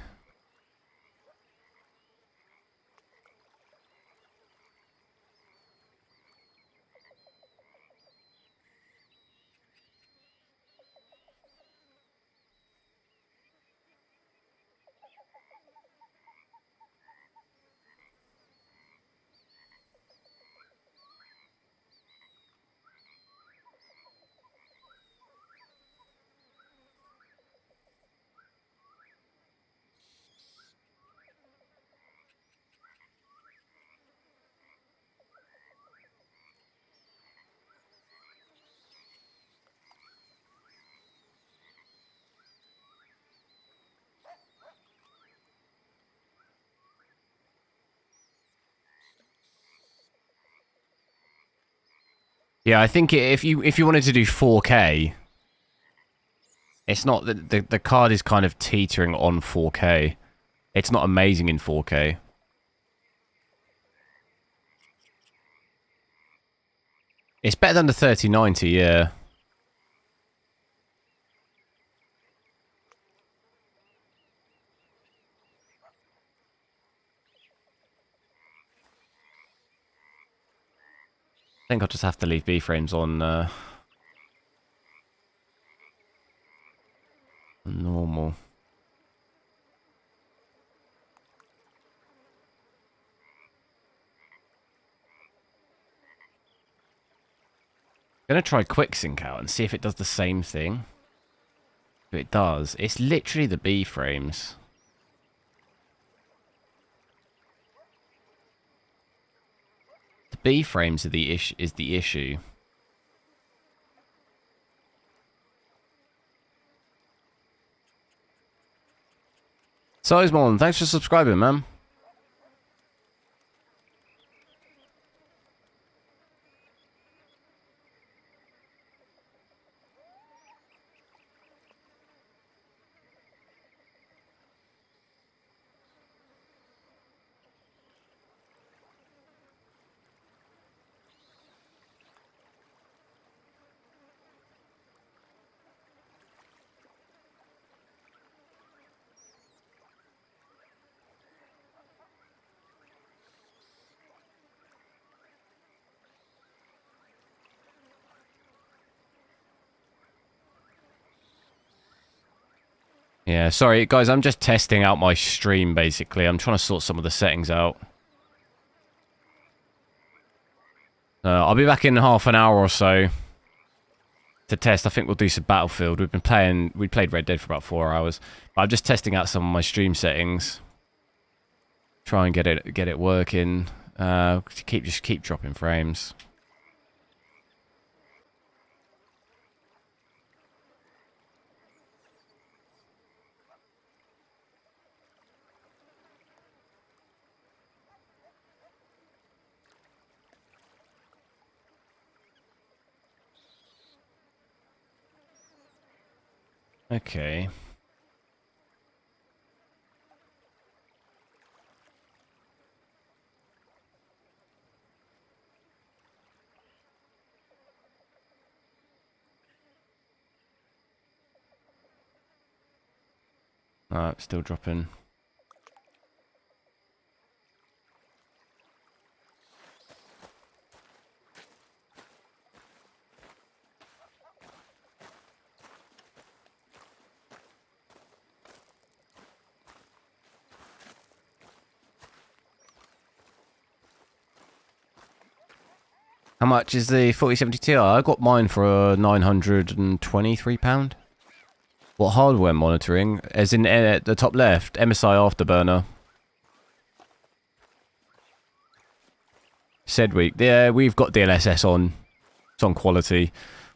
Yeah, I think if you wanted to do 4K, it's not the card is kind of teetering on 4K. It's not amazing in 4K. It's better than the 3090, yeah. I think I'll just have to leave B-frames on normal. I'm gonna try QuickSync out and see if it does the same thing. If it does, it's literally the B-frames. The B-frames are the issue. Sizemon, thanks for subscribing, man. Yeah, sorry, guys, I'm just testing out my stream, basically. I'm trying to sort some of the settings out. I'll be back in half an hour or so to test. I think we'll do some Battlefield. We played Red Dead for about 4 hours. But I'm just testing out some of my stream settings. Try and get it working. Just keep dropping frames. Okay. Still dropping. How much is the 4070 Ti? I got mine for £923. What hardware monitoring? As in at the top left, MSI Afterburner. Sedweek. Yeah, we've got DLSS on. It's on quality.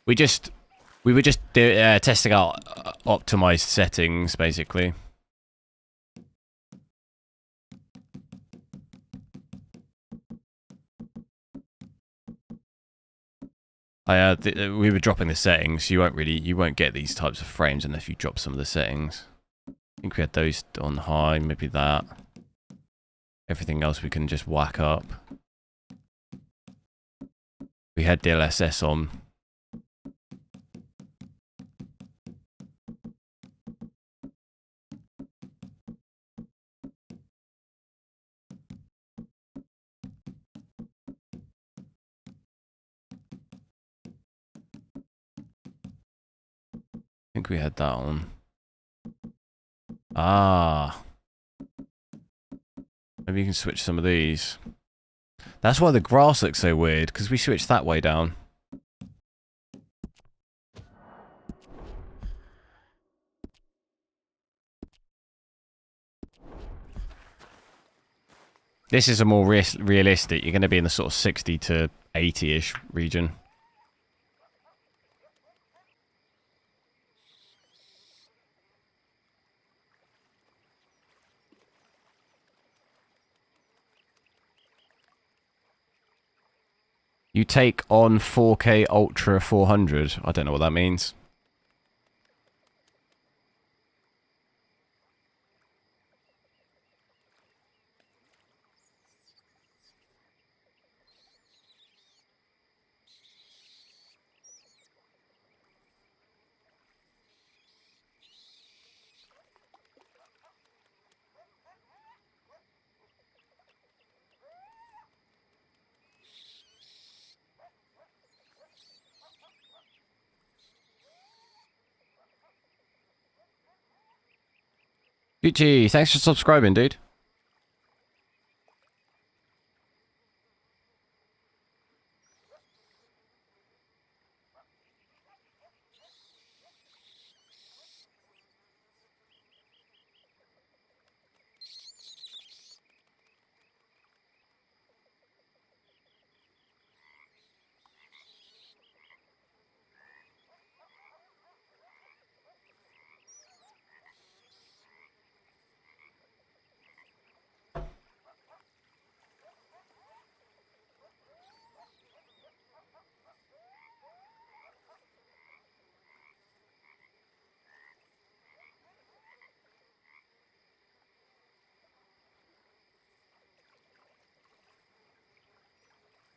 We were just testing out optimized settings, basically. We were dropping the settings. You won't get these types of frames unless you drop some of the settings. I think we had those on high, maybe that. Everything else we can just whack up. We had DLSS on. think we had that on. Ah. Maybe you can switch some of these. That's why the grass looks so weird, because we switched that way down. This is a more realistic. You're going to be in the sort of 60 to 80-ish region. You take on 4K Ultra 400. I don't know what that means. Gucci, thanks for subscribing, dude.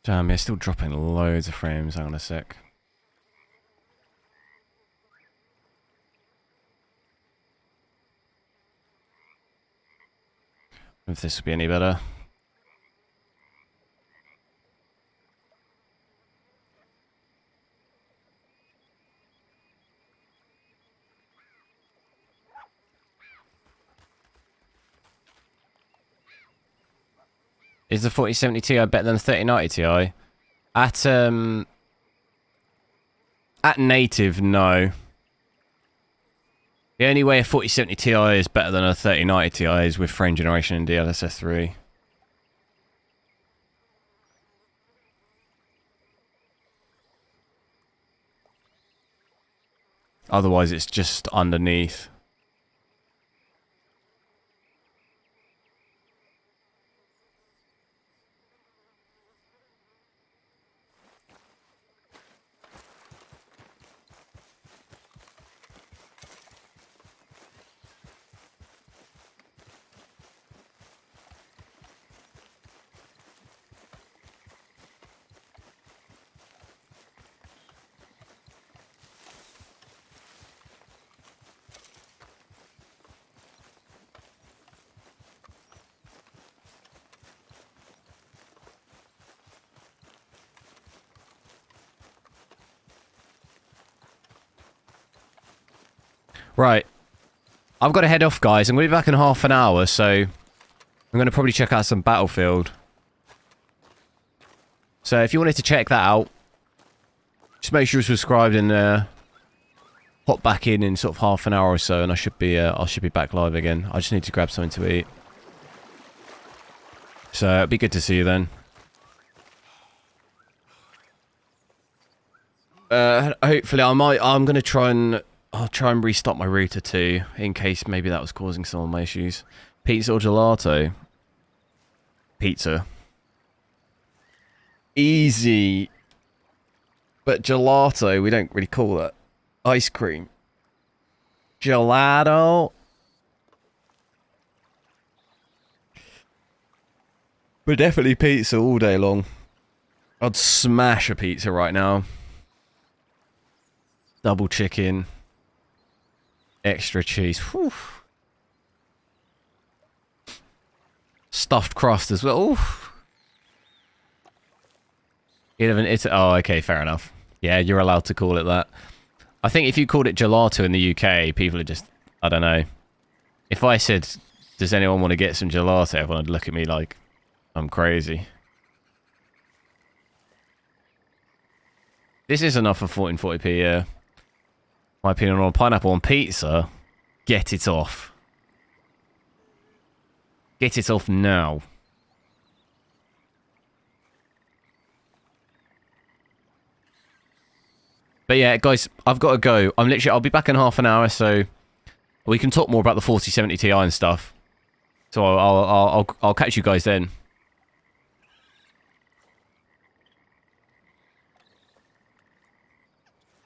Damn, they're still dropping loads of frames. Hang on a sec. If this will be any better. Is the 4070 Ti better than the 3090 Ti? At native, no. The only way a 4070 Ti is better than a 3090 Ti is with frame generation in DLSS 3. Otherwise, it's just underneath. Right. I've got to head off, guys. I'm going to be back in half an hour, so I'm going to probably check out some Battlefield. So if you wanted to check that out, just make sure you're subscribed and hop back in sort of half an hour or so, and I should be back live again. I just need to grab something to eat. So it'd be good to see you then. Hopefully I'm going to try and restart my router too, in case maybe that was causing some of my issues. Pizza or gelato? Pizza. Easy. But gelato, we don't really call that. Ice cream. Gelato. But definitely pizza all day long. I'd smash a pizza right now. Double chicken. Extra cheese. Whew. Stuffed crust as well. Oof. 11 it's oh, okay, fair enough. Yeah, you're allowed to call it that. I think if you called it gelato in the UK, people are just, I don't know. If I said, does anyone want to get some gelato, everyone would look at me like I'm crazy. This is enough for 1440p, yeah. My opinion on pineapple on pizza, get it off. Get it off now. But yeah, guys, I've got to go. I'll be back in half an hour, so we can talk more about the 4070 Ti and stuff. So I'll catch you guys then.